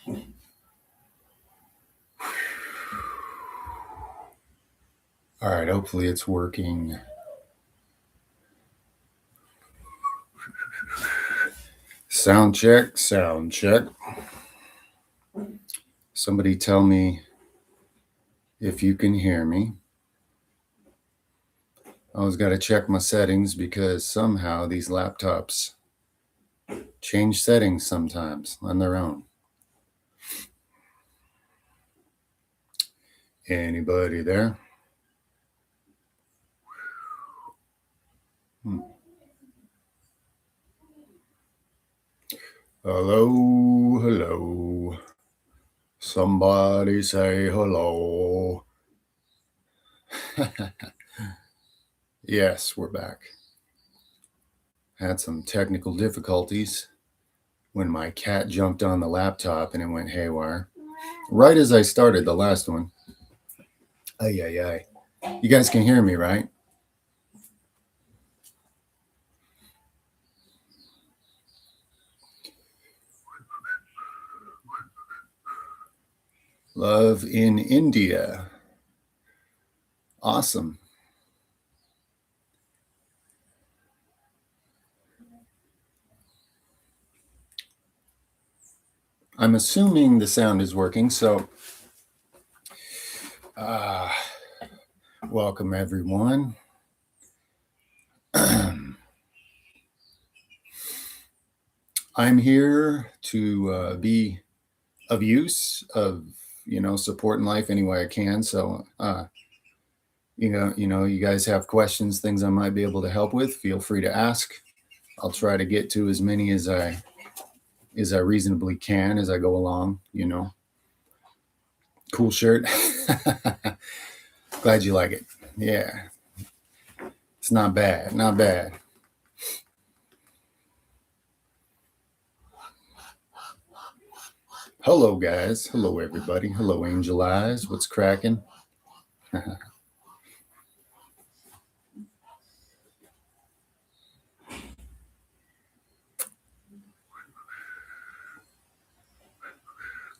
All right, hopefully it's working. Sound check, sound check. Somebody tell me if you can hear me. I always got to check my settings because somehow these laptops change settings sometimes on their own. Anybody there? Hello, hello. Somebody say hello. Yes, we're back. Had some technical difficulties when my cat jumped on the laptop and it went haywire. Right as I started the last one. Ay, ay, ay. You guys can hear me, right? Love in India. Awesome. I'm assuming the sound is working, so welcome everyone. I'm here to be of use, of supporting life any way I can. So you guys have questions, things I might be able to help with, feel free to ask. I'll try to get to as many as I reasonably can as I go along. Cool shirt. Glad you like it. Yeah, it's not bad, not bad. Hello guys, hello everybody, hello Angel Eyes, what's cracking?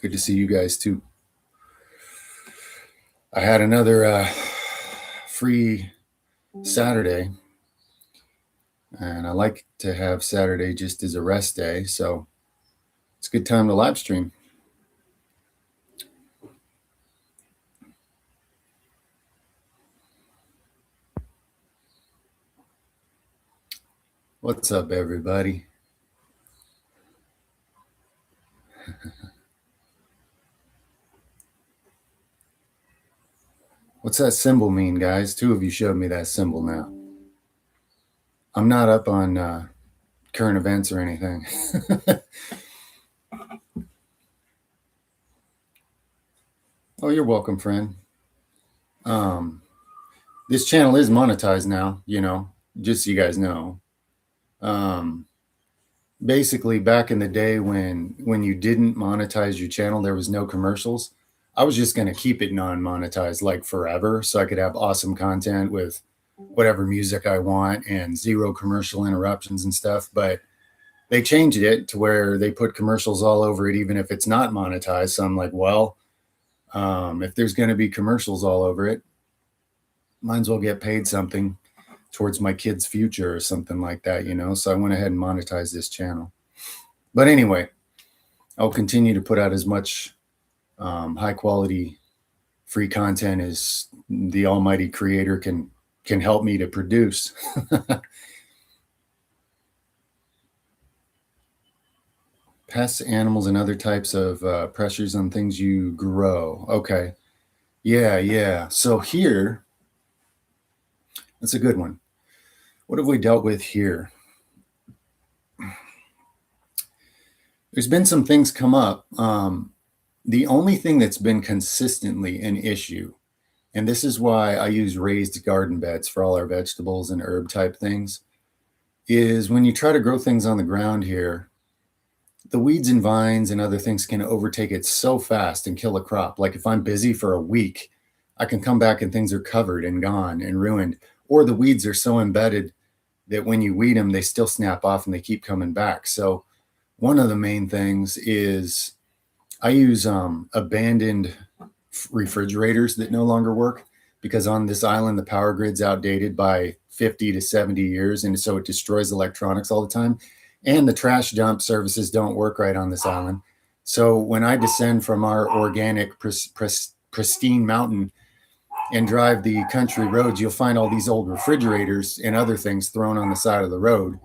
Good to see you guys too. I had another free Saturday, and I like to have Saturday just as a rest day, so it's a good time to live stream. What's up, everybody? What's that symbol mean, guys? Two of you showed me that symbol now. I'm not up on current events or anything. Oh, you're welcome, friend. This channel is monetized now, just so you guys know. Basically, back in the day when you didn't monetize your channel, there was no commercials. I was just going to keep it non-monetized like forever so I could have awesome content with whatever music I want and zero commercial interruptions and stuff. But they changed it to where they put commercials all over it, even if it's not monetized. So I'm like, well, if there's going to be commercials all over it, might as well get paid something towards my kid's future or something like that, So I went ahead and monetized this channel. But anyway, I'll continue to put out as much high quality free content as the almighty creator can help me to produce. Pests, animals, and other types of pressures on things you grow. Okay. Yeah. So here, that's a good one. What have we dealt with here? There's been some things come up. The only thing that's been consistently an issue, and this is why I use raised garden beds for all our vegetables and herb type things, is when you try to grow things on the ground here, the weeds and vines and other things can overtake it so fast and kill a crop. Like if I'm busy for a week, I can come back and things are covered and gone and ruined, or the weeds are so embedded that when you weed them, they still snap off and they keep coming back. So one of the main things is I use abandoned refrigerators that no longer work because on this island the power grid's outdated by 50 to 70 years, and so it destroys electronics all the time, and the trash dump services don't work right on this island. So when I descend from our organic pristine mountain and drive the country roads, you'll find all these old refrigerators and other things thrown on the side of the road.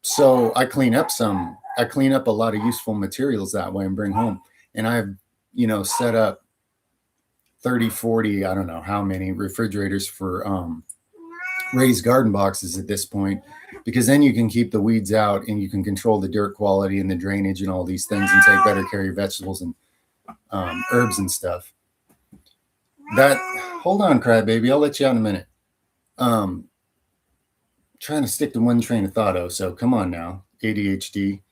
So I clean up a lot of useful materials that way and bring home. And I've, set up 30, 40, I don't know how many refrigerators for raised garden boxes at this point, because then you can keep the weeds out and you can control the dirt quality and the drainage and all these things and take better care of your vegetables and herbs and stuff. Hold on, crybaby. I'll let you out in a minute. Trying to stick to one train of thought, so come on now, ADHD.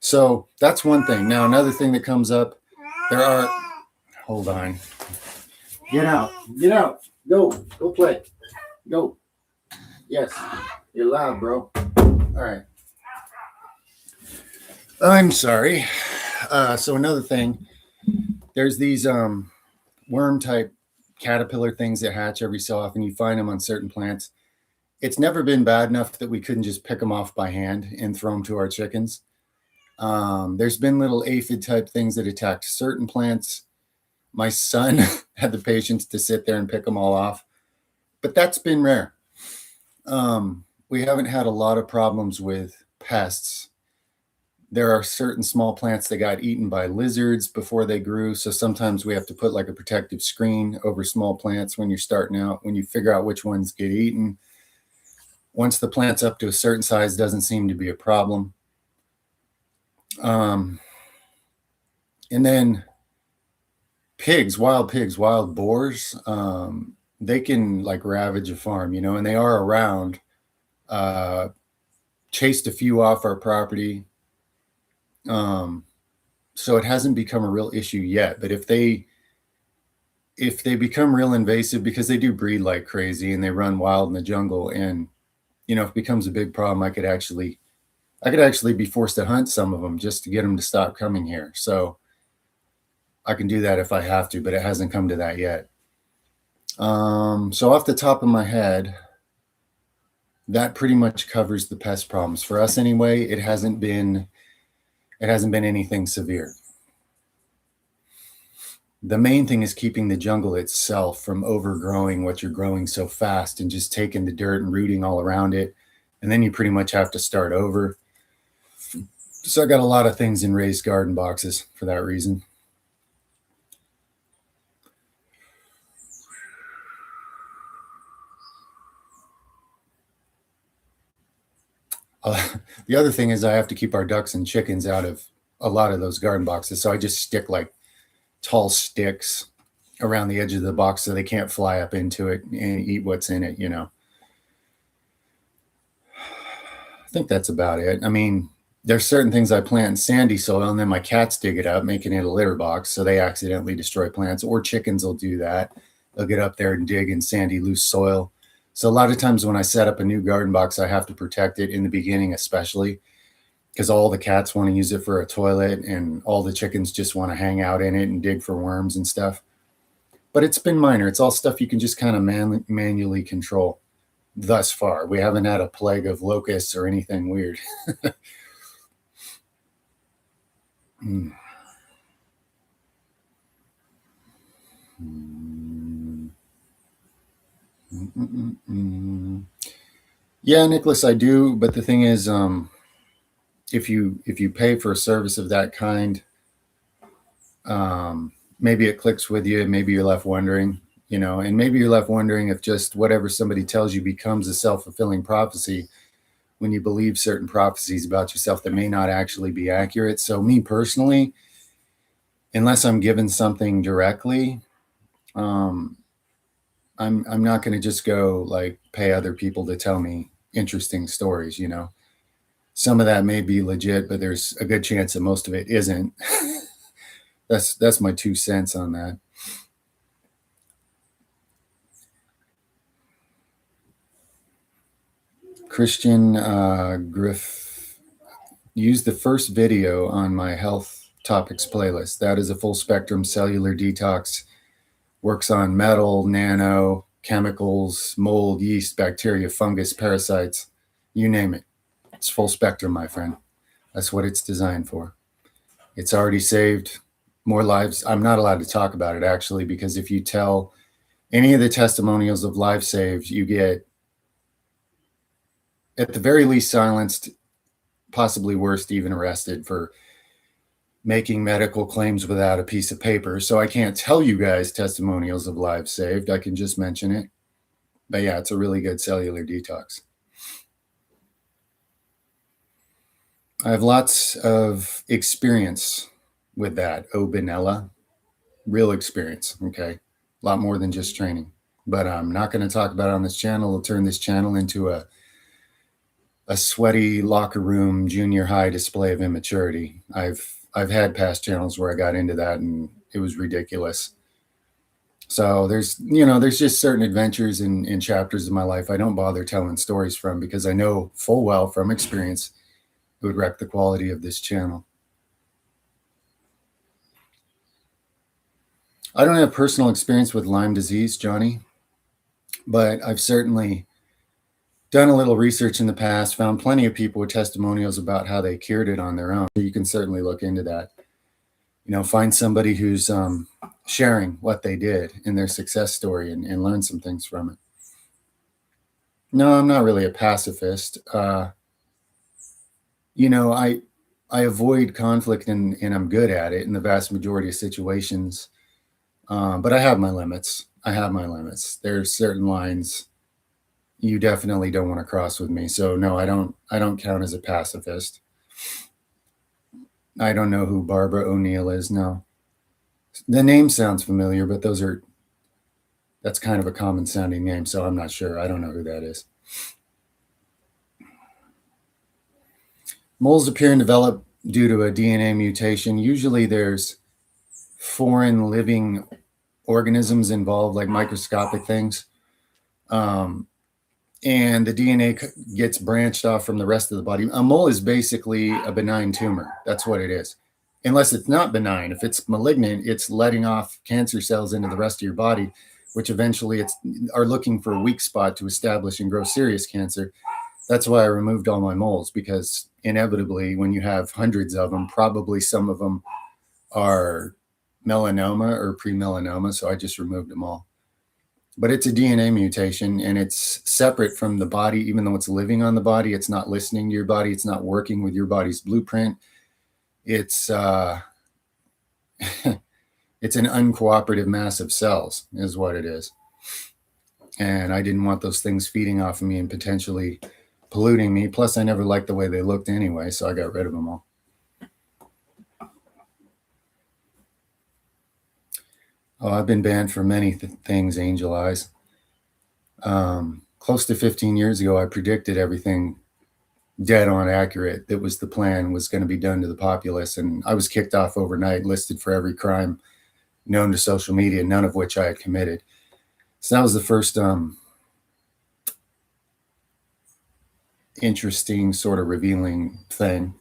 So that's one thing. Now, another thing that comes up, hold on. Get out, go play, go. Yes, you're loud, bro. All right. I'm sorry. So another thing, there's these worm type caterpillar things that hatch every so often. You find them on certain plants. It's never been bad enough that we couldn't just pick them off by hand and throw them to our chickens. There's been little aphid type things that attacked certain plants. My son had the patience to sit there and pick them all off, but that's been rare. We haven't had a lot of problems with pests. There are certain small plants that got eaten by lizards before they grew. So sometimes we have to put like a protective screen over small plants when you're starting out, when you figure out which ones get eaten. Once the plant's up to a certain size, doesn't seem to be a problem. And then wild boars, they can like ravage a farm, and they are around. Chased a few off our property. So it hasn't become a real issue yet, but if they become real invasive, because they do breed like crazy and they run wild in the jungle, and if it becomes a big problem, I could actually be forced to hunt some of them just to get them to stop coming here. So I can do that if I have to, but it hasn't come to that yet. So off the top of my head, that pretty much covers the pest problems for us anyway. It hasn't been anything severe. The main thing is keeping the jungle itself from overgrowing what you're growing so fast and just taking the dirt and rooting all around it. And then you pretty much have to start over. So I got a lot of things in raised garden boxes for that reason. The other thing is I have to keep our ducks and chickens out of a lot of those garden boxes. So I just stick like tall sticks around the edge of the box so they can't fly up into it and eat what's in it, I think that's about it. I mean, there's certain things I plant in sandy soil and then my cats dig it up, making it a litter box. So they accidentally destroy plants, or chickens will do that. They'll get up there and dig in sandy, loose soil. So a lot of times when I set up a new garden box, I have to protect it in the beginning, especially because all the cats want to use it for a toilet and all the chickens just want to hang out in it and dig for worms and stuff. But it's been minor. It's all stuff you can just kind of manually control thus far. We haven't had a plague of locusts or anything weird. Yeah, Nicholas, I do. But the thing is, if you pay for a service of that kind, maybe it clicks with you. Maybe you're left wondering, and maybe you're left wondering if just whatever somebody tells you becomes a self-fulfilling prophecy when you believe certain prophecies about yourself that may not actually be accurate. So me personally, unless I'm given something directly, I'm not going to just go like pay other people to tell me interesting stories. Some of that may be legit, but there's a good chance that most of it isn't. That's my 2 cents on that. Christian Griff used the first video on my health topics playlist. That is a full spectrum cellular detox, works on metal, nano, chemicals, mold, yeast, bacteria, fungus, parasites, you name it. It's full spectrum, my friend. That's what it's designed for. It's already saved more lives. I'm not allowed to talk about it actually, because if you tell any of the testimonials of lives saved, you get, at the very least, silenced, possibly worst, even arrested for making medical claims without a piece of paper. So I can't tell you guys testimonials of lives saved. I can just mention it. But yeah, it's a really good cellular detox. I have lots of experience with that. Benella, real experience. Okay. A lot more than just training. But I'm not going to talk about it on this channel. It'll turn this channel into a sweaty locker room junior high display of immaturity. I've had past channels where I got into that and it was ridiculous. So there's just certain adventures in chapters of my life I don't bother telling stories from, because I know full well from experience it would wreck the quality of this channel. I don't have personal experience with Lyme disease, Johnny, but I've certainly done a little research in the past, found plenty of people with testimonials about how they cured it on their own. You can certainly look into that. Find somebody who's sharing what they did in their success story and learn some things from it. No, I'm not really a pacifist. I avoid conflict and I'm good at it in the vast majority of situations. But I have my limits. There's certain lines you definitely don't want to cross with me. So no, I don't count as a pacifist. I don't know who Barbara O'Neill is. No, the name sounds familiar, but that's kind of a common sounding name. So I'm not sure. I don't know who that is. Moles appear and develop due to a DNA mutation. Usually there's foreign living organisms involved, like microscopic things. And the DNA gets branched off from the rest of the body. A mole is basically a benign tumor. That's what it is. Unless it's not benign. If it's malignant, it's letting off cancer cells into the rest of your body, which eventually are looking for a weak spot to establish and grow serious cancer. That's why I removed all my moles, because inevitably when you have hundreds of them, probably some of them are melanoma or pre-melanoma. So I just removed them all. But it's a DNA mutation and it's separate from the body. Even though it's living on the body, it's not listening to your body. It's not working with your body's blueprint. It's it's an uncooperative mass of cells is what it is. And I didn't want those things feeding off of me and potentially polluting me. Plus, I never liked the way they looked anyway, so I got rid of them all. Oh, I've been banned for many things, Angel Eyes. Close to 15 years ago, I predicted everything dead on accurate. That was the plan was going to be done to the populace. And I was kicked off overnight, listed for every crime known to social media, none of which I had committed. So that was the first interesting sort of revealing thing.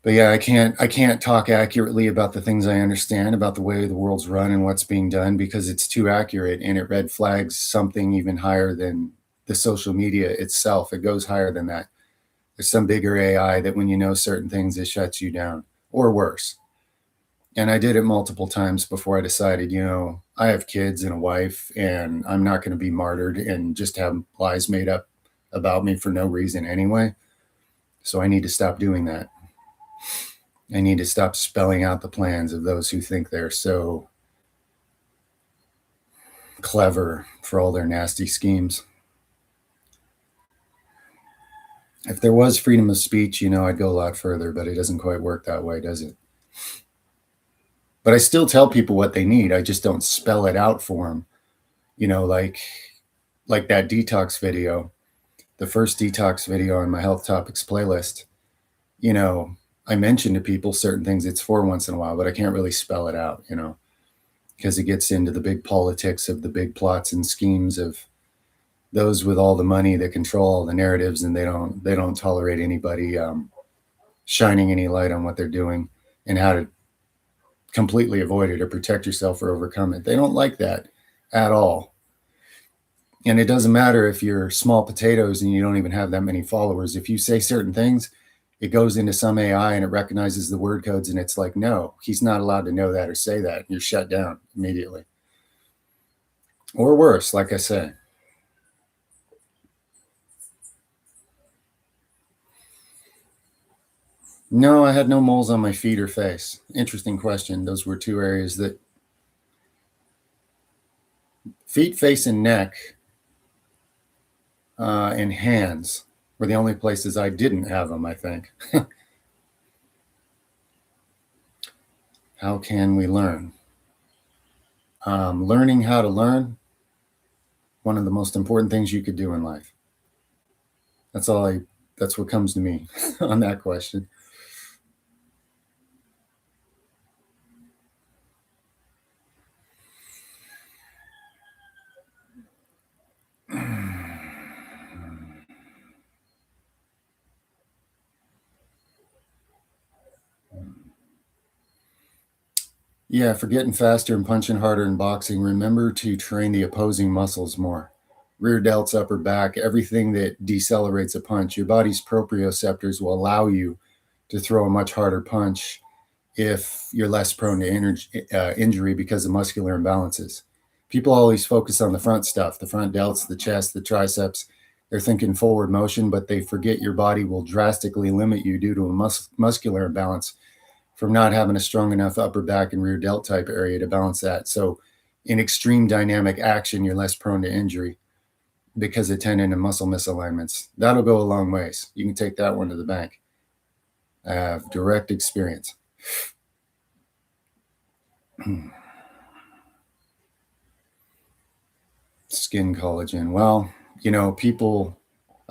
But yeah, I can't talk accurately about the things I understand about the way the world's run and what's being done, because it's too accurate and it red flags something even higher than the social media itself. It goes higher than that. There's some bigger AI that when you know certain things, it shuts you down, or worse. And I did it multiple times before I decided, I have kids and a wife, and I'm not going to be martyred and just have lies made up about me for no reason anyway. So I need to stop doing that. I need to stop spelling out the plans of those who think they're so clever for all their nasty schemes. If there was freedom of speech, I'd go a lot further, but it doesn't quite work that way, does it? But I still tell people what they need. I just don't spell it out for them. Like that detox video, the first detox video on my health topics playlist, I mention to people certain things it's for once in a while, but I can't really spell it out, because it gets into the big politics of the big plots and schemes of those with all the money that control all the narratives, and they don't tolerate anybody shining any light on what they're doing and how to completely avoid it or protect yourself or overcome it. They don't like that at all. And it doesn't matter if you're small potatoes and you don't even have that many followers. If you say certain things, it goes into some AI and it recognizes the word codes and it's like, no, he's not allowed to know that or say that. And you're shut down immediately. Or worse, like I said. No, I had no moles on my feet or face. Interesting question. Those were two areas that feet, face, and neck and hands were the only places I didn't have them, I think. How can we learn? Learning how to learn, one of the most important things you could do in life. That's what comes to me on that question. Yeah, for getting faster and punching harder in boxing, remember to train the opposing muscles more. Rear delts, upper back, everything that decelerates a punch. Your body's proprioceptors will allow you to throw a much harder punch if you're less prone to injury because of muscular imbalances. People always focus on the front stuff, the front delts, the chest, the triceps. They're thinking forward motion, but they forget your body will drastically limit you due to a muscular imbalance from not having a strong enough upper back and rear delt type area to balance that. So in extreme dynamic action, you're less prone to injury because of tendon and muscle misalignments. That'll go a long ways. You can take that one to the bank. I have direct experience. Skin collagen. Well, people,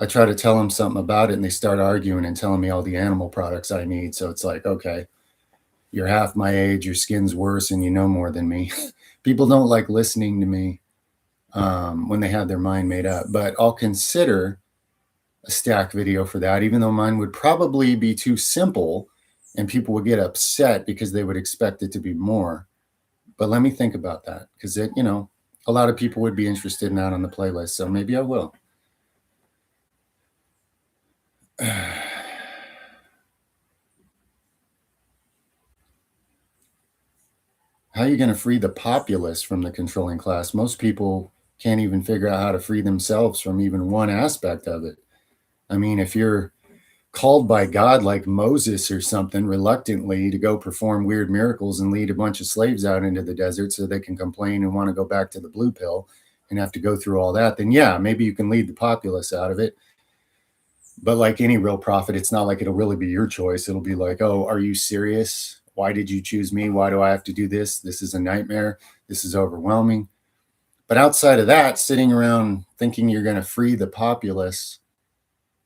I try to tell them something about it and they start arguing and telling me all the animal products I need. So it's like, okay, you're half my age, your skin's worse, and you know more than me. People don't like listening to me when they have their mind made up, but I'll consider a stack video for that, even though mine would probably be too simple and people would get upset because they would expect it to be more. But let me think about that because a lot of people would be interested in that on the playlist. So maybe I will. How are you going to free the populace from the controlling class? Most people can't even figure out how to free themselves from even one aspect of it. I mean, if you're called by God like Moses or something reluctantly to go perform weird miracles and lead a bunch of slaves out into the desert so they can complain and want to go back to the blue pill and have to go through all that, then yeah, maybe you can lead the populace out of it. But like any real prophet, it's not like it'll really be your choice. It'll be like, oh, are you serious? Why did you choose me? Why do I have to do this? This is a nightmare. This is overwhelming. But outside of that, sitting around thinking you're going to free the populace,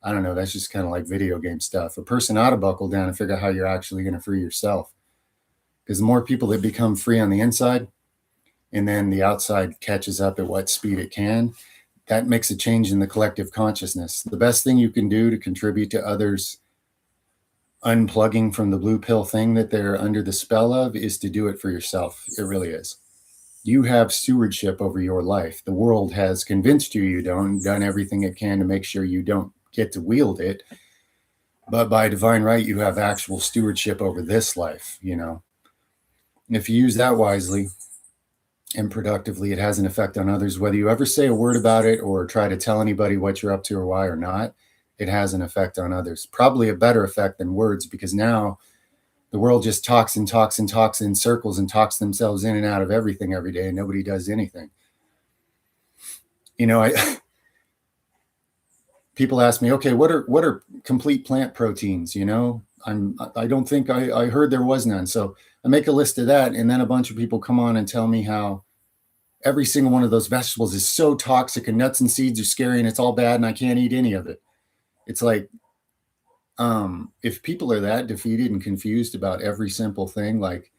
I don't know. That's just kind of like video game stuff. A person ought to buckle down and figure out how you're actually going to free yourself. Because the more people that become free on the inside, and then the outside catches up at what speed it can, that makes a change in the collective consciousness. The best thing you can do to contribute to others unplugging from the blue pill thing that they're under the spell of is to do it for yourself. It really is. You have stewardship over your life. The world has convinced you don't, done everything it can to make sure you don't get to wield it. But by divine right, you have actual stewardship over this life, If you use that wisely and productively, it has an effect on others. Whether you ever say a word about it or try to tell anybody what you're up to or why or not, it has an effect on others. Probably a better effect than words, because now the world just talks and talks and talks in circles and talks themselves in and out of everything every day, and nobody does anything. People ask me, okay, what are complete plant proteins? I don't think I heard there was none. So I make a list of that, and then a bunch of people come on and tell me how every single one of those vegetables is so toxic and nuts and seeds are scary and it's all bad and I can't eat any of it. It's like, if people are that defeated and confused about every simple thing, like,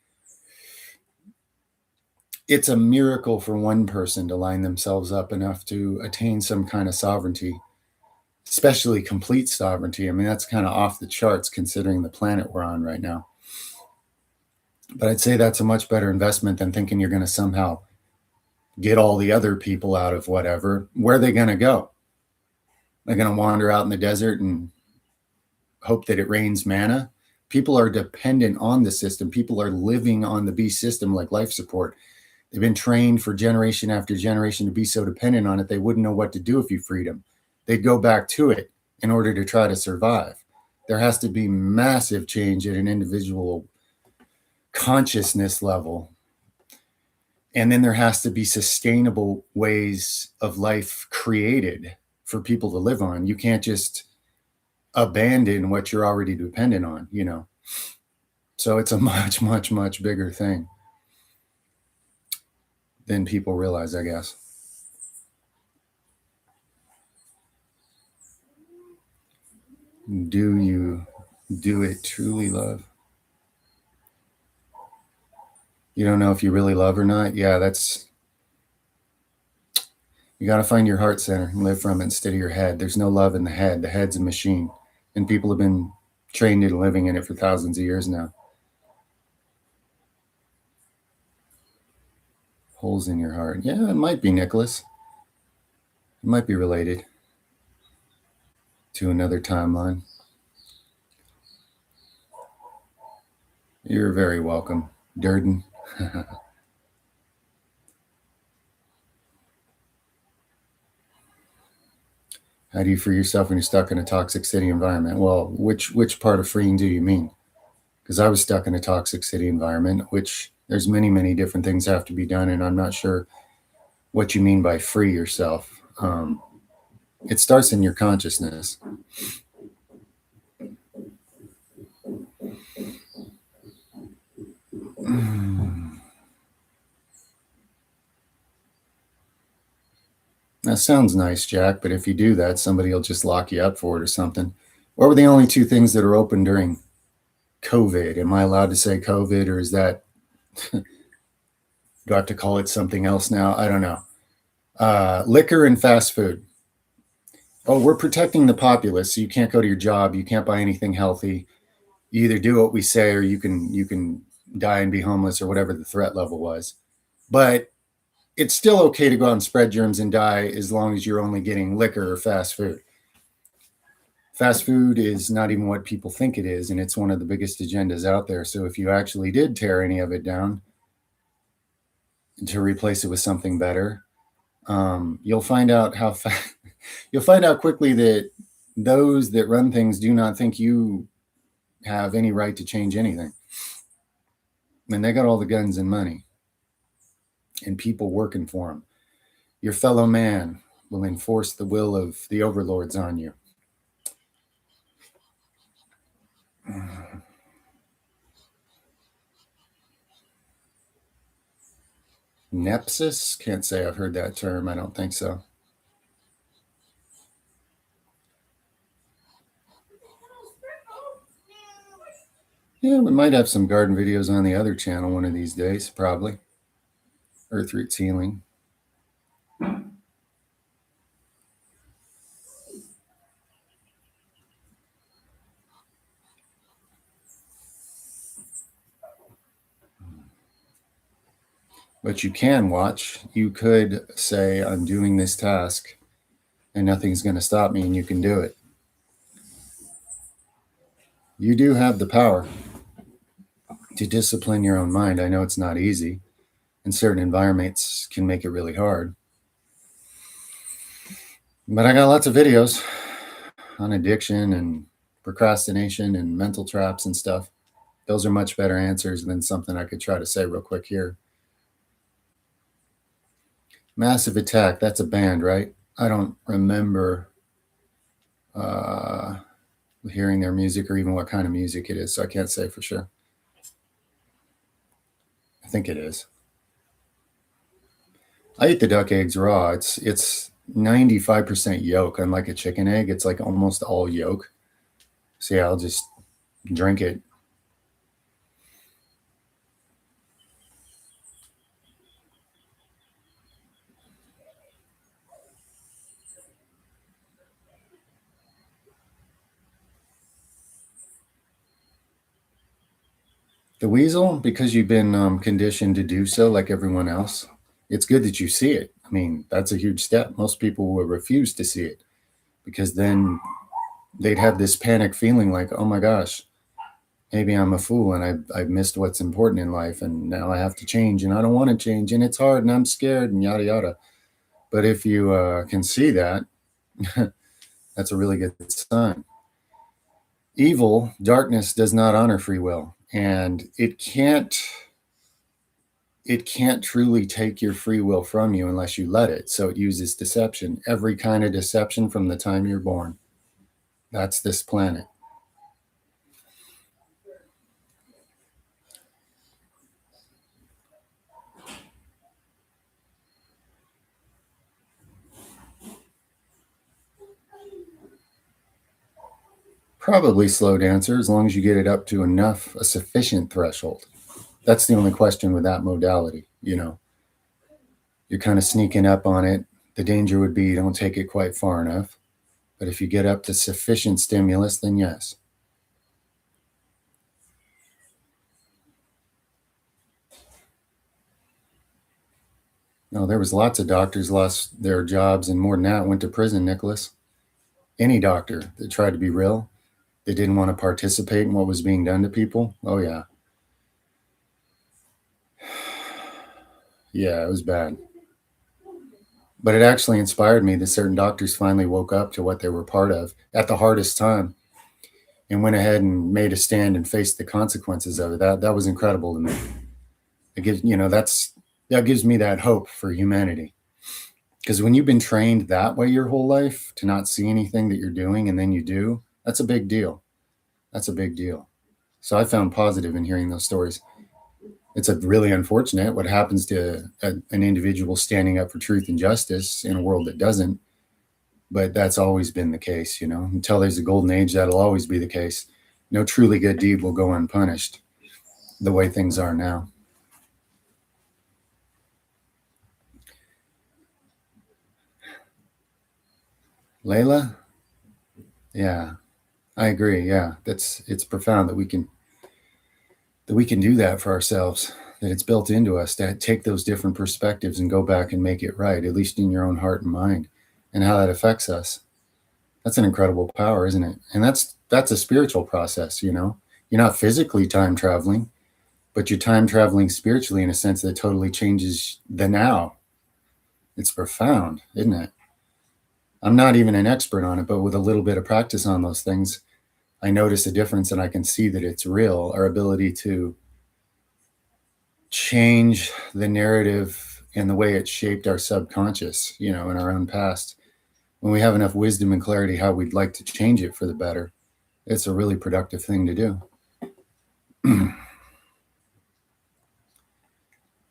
it's a miracle for one person to line themselves up enough to attain some kind of sovereignty. especially complete sovereignty. I mean, that's kind of off the charts considering the planet we're on right now. But I'd say that's a much better investment than thinking you're going to somehow get all the other people out of whatever. Where are they going to go? They're going to wander out in the desert and hope that it rains manna. People are dependent on the system. People are living on the beast system like life support. They've been trained for generation after generation to be so dependent on it, they wouldn't know what to do if you freed them. They'd go back to it in order to try to survive. There has to be massive change at an individual consciousness level. And then there has to be sustainable ways of life created for people to live on. You can't just abandon what you're already dependent on, you know. So it's a much, much, much bigger thing than people realize, I guess. Do you do it truly love? You don't know if you really love or not? Yeah, you got to find your heart center and live from it instead of your head. There's no love in the head. The head's a machine. And people have been trained into living in it for thousands of years now. Holes in your heart. Yeah, it might be, Nicholas. It might be related to another timeline. You're very welcome, Durden. How do you free yourself when you're stuck in a toxic city environment? Well, which part of freeing do you mean? Because I was stuck in a toxic city environment, which there's many different things have to be done, and I'm not sure what you mean by free yourself. It starts in your consciousness. That sounds nice, Jack, but if you do that, somebody will just lock you up for it or something. What were the only two things that are open during COVID? Am I allowed to say COVID, or is that, do I have to call it something else now? I don't know. Liquor and fast food. Oh, we're protecting the populace, so you can't go to your job, you can't buy anything healthy. You either do what we say, or you can die and be homeless, or whatever the threat level was. But it's still okay to go out and spread germs and die as long as you're only getting liquor or fast food. Fast food is not even what people think it is, and it's one of the biggest agendas out there. So if you actually did tear any of it down to replace it with something better, you'll find out you'll find out quickly that those that run things do not think you have any right to change anything. I mean, they got all the guns and money and people working for them. Your fellow man will enforce the will of the overlords on you. Nepsis? Can't say I've heard that term. I don't think so. Yeah, we might have some garden videos on the other channel one of these days, probably. Earth Roots Healing. But you can watch. You could say, I'm doing this task and nothing's going to stop me, and you can do it. You do have the power to discipline your own mind. I know it's not easy, and certain environments can make it really hard. But I got lots of videos on addiction and procrastination and mental traps and stuff. Those are much better answers than something I could try to say real quick here. Massive Attack, that's a band, right? I don't remember hearing their music or even what kind of music it is, so I can't say for sure. I think it is. I eat the duck eggs raw. It's 95% yolk. Unlike a chicken egg, it's like almost all yolk. So yeah, I'll just drink it. The weasel, because you've been conditioned to do so like everyone else, it's good that you see it. I mean, that's a huge step. Most people will refuse to see it because then they'd have this panic feeling like, oh my gosh, maybe I'm a fool and I've missed what's important in life and now I have to change and I don't want to change and it's hard and I'm scared and yada yada. But if you can see that, that's a really good sign. Evil, darkness does not honor free will, and it can't truly take your free will from you unless you let it. So it uses deception, every kind of deception from the time you're born. That's this planet. Probably slow dancer as long as you get it up to enough, a sufficient threshold. That's the only question with that modality. You're kind of sneaking up on it. The danger would be you don't take it quite far enough. But if you get up to sufficient stimulus, then yes. No, there was lots of doctors lost their jobs and more than that went to prison, Nicholas. Any doctor that tried to be real, they didn't want to participate in what was being done to people. Oh yeah. Yeah, it was bad. But it actually inspired me that certain doctors finally woke up to what they were part of at the hardest time and went ahead and made a stand and faced the consequences of it. That was incredible to me. It gives that gives me that hope for humanity. Because when you've been trained that way your whole life to not see anything that you're doing and then you do, that's a big deal. That's a big deal. So I found positive in hearing those stories. It's a really unfortunate what happens to an individual standing up for truth and justice in a world that doesn't. But that's always been the case, until there's a golden age, that'll always be the case. No truly good deed will go unpunished the way things are now. Layla? Yeah, I agree. Yeah, it's profound that we can do that for ourselves, that it's built into us to take those different perspectives and go back and make it right, at least in your own heart and mind, and how that affects us. That's an incredible power, isn't it? And that's a spiritual process, You're not physically time traveling, but you're time traveling spiritually in a sense that totally changes the now. It's profound, isn't it? I'm not even an expert on it, but with a little bit of practice on those things, I notice a difference and I can see that it's real. Our ability to change the narrative and the way it shaped our subconscious, in our own past. When we have enough wisdom and clarity how we'd like to change it for the better, it's a really productive thing to do.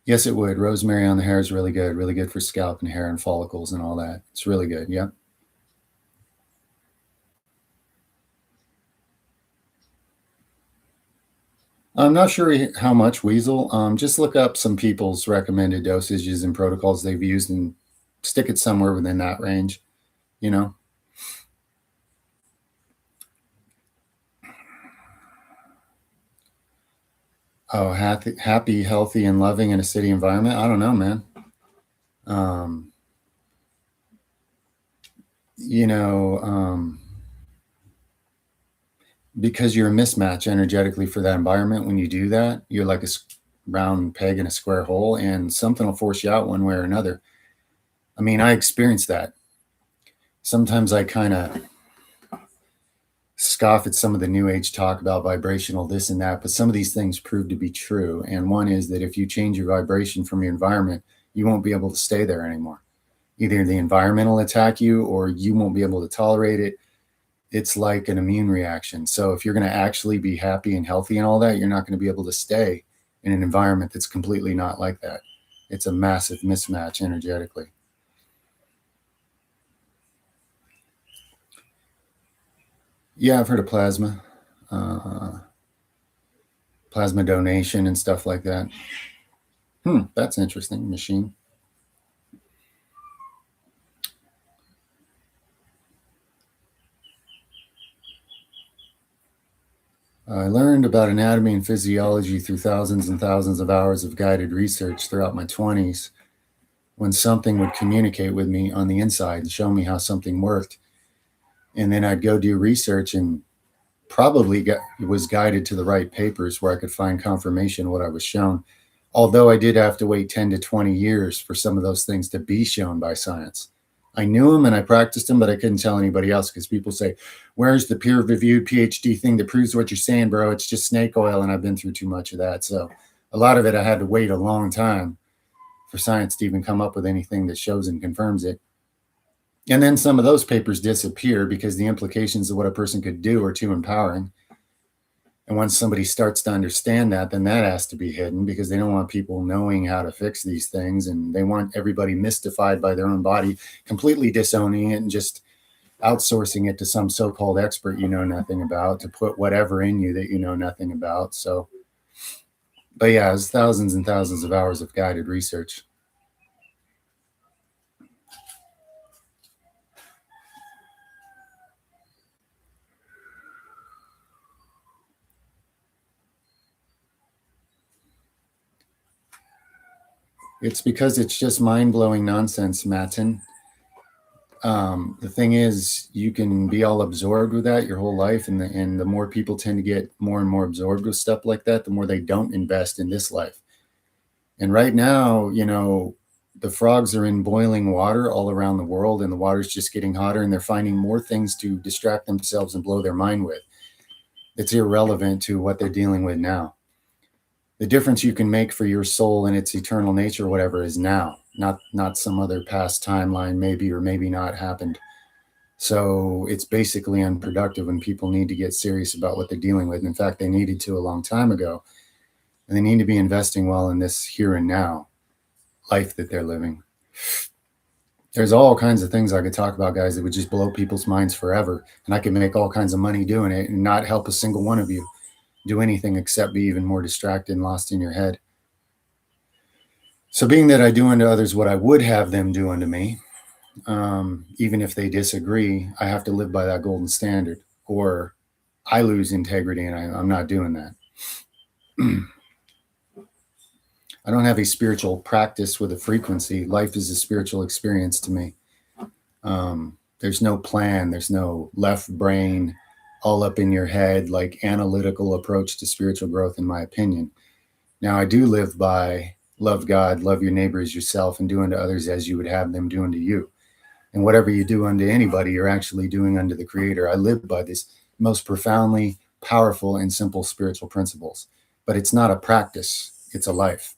Yes, it would. Rosemary on the hair is really good for scalp and hair and follicles and all that. It's really good. Yeah. I'm not sure how much weasel. Just look up some people's recommended dosages and protocols they've used and stick it somewhere within that range, you know? Oh, happy, healthy, and loving in a city environment. I don't know, man. Um, you know, because you're a mismatch energetically for that environment. When you do that, you're like a round peg in a square hole, and something will force you out one way or another. I mean, I experienced that. Sometimes I kind of scoff at some of the new age talk about vibrational this and that, but some of these things prove to be true. And one is that if you change your vibration from your environment, you won't be able to stay there anymore. Either the environment will attack you or you won't be able to tolerate it. It's like an immune reaction. So if you're going to actually be happy and healthy and all that, you're not going to be able to stay in an environment that's completely not like that. It's a massive mismatch energetically. Yeah, I've heard of plasma, uh, plasma donation and stuff like that. That's interesting. Machine. I learned about anatomy and physiology through thousands and thousands of hours of guided research throughout my 20s when something would communicate with me on the inside and show me how something worked. And then I'd go do research and was guided to the right papers where I could find confirmation of what I was shown. Although I did have to wait 10 to 20 years for some of those things to be shown by science. I knew them and I practiced them, but I couldn't tell anybody else because people say, where's the peer reviewed PhD thing that proves what you're saying, bro? It's just snake oil. And I've been through too much of that. So a lot of it, I had to wait a long time for science to even come up with anything that shows and confirms it. And then some of those papers disappear because the implications of what a person could do are too empowering. And once somebody starts to understand that, then that has to be hidden because they don't want people knowing how to fix these things. And they want everybody mystified by their own body, completely disowning it and just outsourcing it to some so-called expert you know nothing about to put whatever in you that you know nothing about. So, but yeah, it's thousands and thousands of hours of guided research. It's because it's just mind-blowing nonsense, Matin. The thing is, you can be all absorbed with that your whole life, and the more people tend to get more and more absorbed with stuff like that, the more they don't invest in this life. And right now, the frogs are in boiling water all around the world, and the water's just getting hotter, and they're finding more things to distract themselves and blow their mind with. It's irrelevant to what they're dealing with now. The difference you can make for your soul and its eternal nature, whatever, is now, not some other past timeline, maybe or maybe not happened. So it's basically unproductive when people need to get serious about what they're dealing with. In fact, they needed to a long time ago. And they need to be investing well in this here and now life that they're living. There's all kinds of things I could talk about, guys, that would just blow people's minds forever. And I could make all kinds of money doing it and not help a single one of you do anything except be even more distracted and lost in your head. So being that I do unto others what I would have them do unto me, even if they disagree, I have to live by that golden standard, or I lose integrity, and I'm not doing that. I don't have a spiritual practice with a frequency. Life is a spiritual experience to me. There's no plan. There's no left brain, all up in your head, like analytical approach to spiritual growth, in my opinion. Now, I do live by love God, love your neighbor as yourself, and do unto others as you would have them do unto you. And whatever you do unto anybody, you're actually doing unto the Creator. I live by this most profoundly powerful and simple spiritual principles. But it's not a practice, it's a life.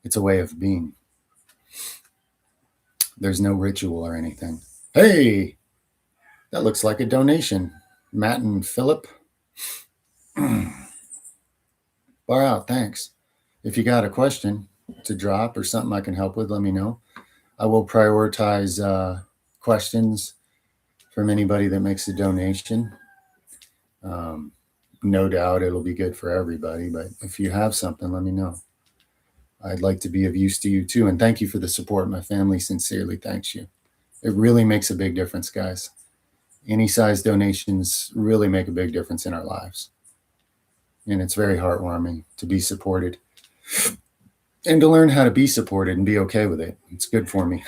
It's a way of being. There's no ritual or anything. Hey, that looks like a donation. Matt and Philip. Far out, thanks. If you got a question to drop or something I can help with, let me know. I will prioritize questions from anybody that makes a donation. No doubt it'll be good for everybody, but if you have something, let me know. I'd like to be of use to you too. And thank you for the support. My family sincerely thanks you. It really makes a big difference, guys. Any size donations really make a big difference in our lives. And it's very heartwarming to be supported and to learn how to be supported and be okay with it. It's good for me.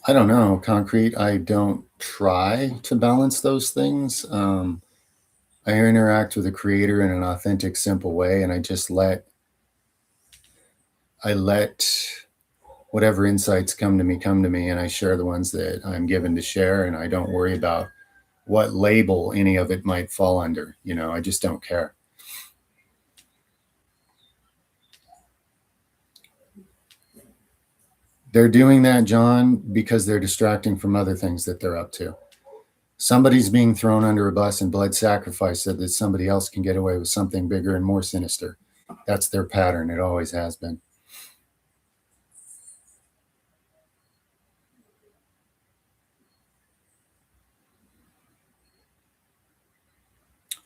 I don't know, Concrete. I don't try to balance those things. I interact with the Creator in an authentic, simple way, and I let whatever insights come to me, and I share the ones that I'm given to share, and I don't worry about what label any of it might fall under. I just don't care. They're doing that, John, because they're distracting from other things that they're up to. Somebody's being thrown under a bus and blood sacrifice so that somebody else can get away with something bigger and more sinister. That's their pattern. It always has been.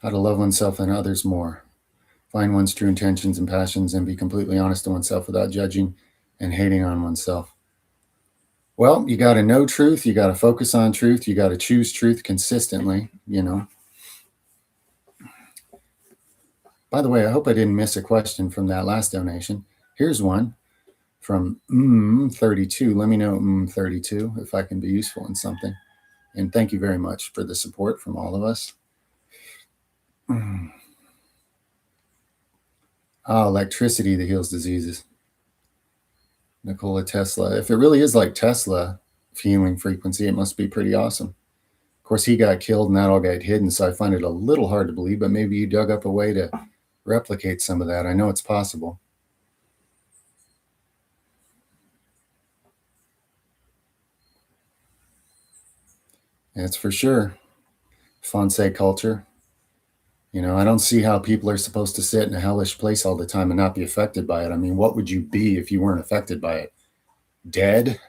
How to love oneself and others more. Find one's true intentions and passions and be completely honest to oneself without judging and hating on oneself. Well, you got to know truth. You got to focus on truth. You got to choose truth consistently, you know. By the way, I hope I didn't miss a question from that last donation. Here's one from 32. Let me know, 32, if I can be useful in something. And thank you very much for the support from all of us. Electricity that heals diseases. Nikola Tesla. If it really is like Tesla healing frequency, it must be pretty awesome. Of course, he got killed and that all got hidden, so I find it a little hard to believe, but maybe you dug up a way to replicate some of that. I know it's possible. That's for sure. Fonse culture. You know, I don't see how people are supposed to sit in a hellish place all the time and not be affected by it. I mean, what would you be if you weren't affected by it? Dead?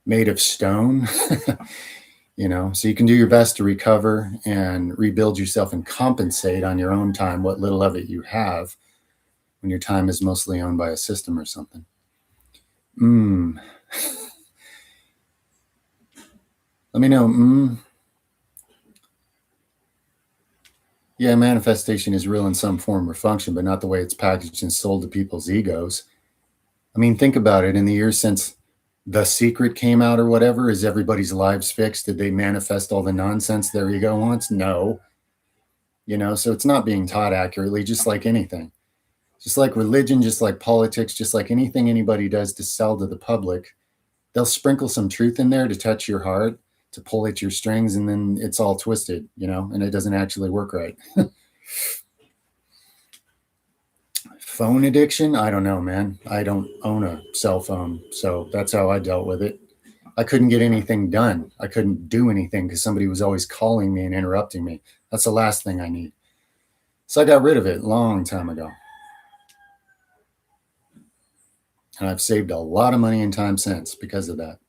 Made of stone? You know, so you can do your best to recover and rebuild yourself and compensate on your own time what little of it you have when your time is mostly owned by a system or something. Let me know. Yeah, manifestation is real in some form or function, but not the way it's packaged and sold to people's egos. I mean, think about it. In the years since The Secret came out or whatever, is everybody's lives fixed? Did they manifest all the nonsense their ego wants? No. You know, so it's not being taught accurately, just like anything. Just like religion, just like politics, just like anything anybody does to sell to the public, they'll sprinkle some truth in there to touch your heart, to pull at your strings, and then it's all twisted, you know, and it doesn't actually work right. Phone addiction? I don't know, man. I don't own a cell phone, so that's how I dealt with it. I couldn't get anything done. I couldn't do anything because somebody was always calling me and interrupting me. That's the last thing I need. So I got rid of it a long time ago. And I've saved a lot of money and time since because of that.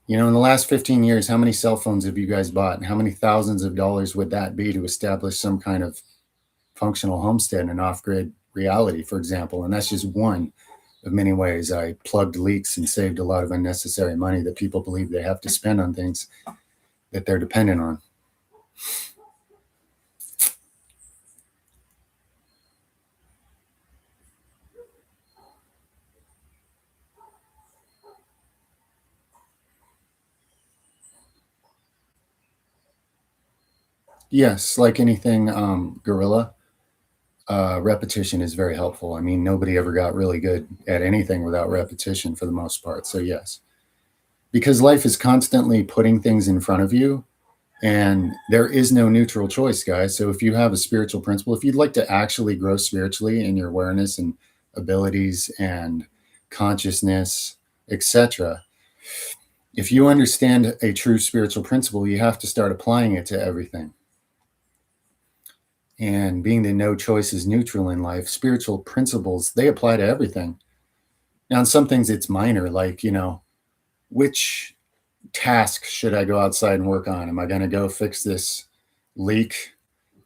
You know, in the last 15 years, how many cell phones have you guys bought? And how many thousands of dollars would that be to establish some kind of functional homestead and off-grid reality, for example? And that's just one of many ways I plugged leaks and saved a lot of unnecessary money that people believe they have to spend on things that they're dependent on. Yes, like anything, gorilla, repetition is very helpful. I mean, nobody ever got really good at anything without repetition for the most part. So, yes, because life is constantly putting things in front of you, and there is no neutral choice, guys. So, if you have a spiritual principle, if you'd like to actually grow spiritually in your awareness and abilities and consciousness, etc., if you understand a true spiritual principle, you have to start applying it to everything. And being that no choice is neutral in life, spiritual principles, they apply to everything. Now, in some things it's minor, like, you know, which task should I go outside and work on? Am I going to go fix this leak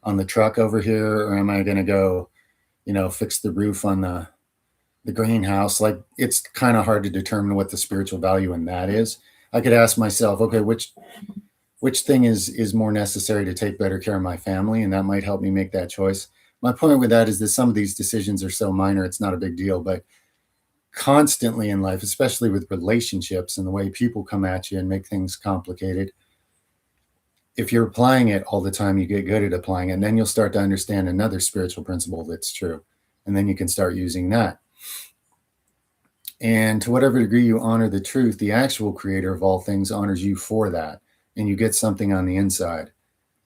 on the truck over here? Or am I going to go, you know, fix the roof on the greenhouse? Like, it's kind of hard to determine what the spiritual value in that is. I could ask myself, okay, which thing is more necessary to take better care of my family, and that might help me make that choice. My point with that is that some of these decisions are so minor it's not a big deal, but constantly in life, especially with relationships and the way people come at you and make things complicated, if you're applying it all the time, you get good at applying it, and then you'll start to understand another spiritual principle that's true, and then you can start using that. And to whatever degree you honor the truth, the actual creator of all things honors you for that, and you get something on the inside.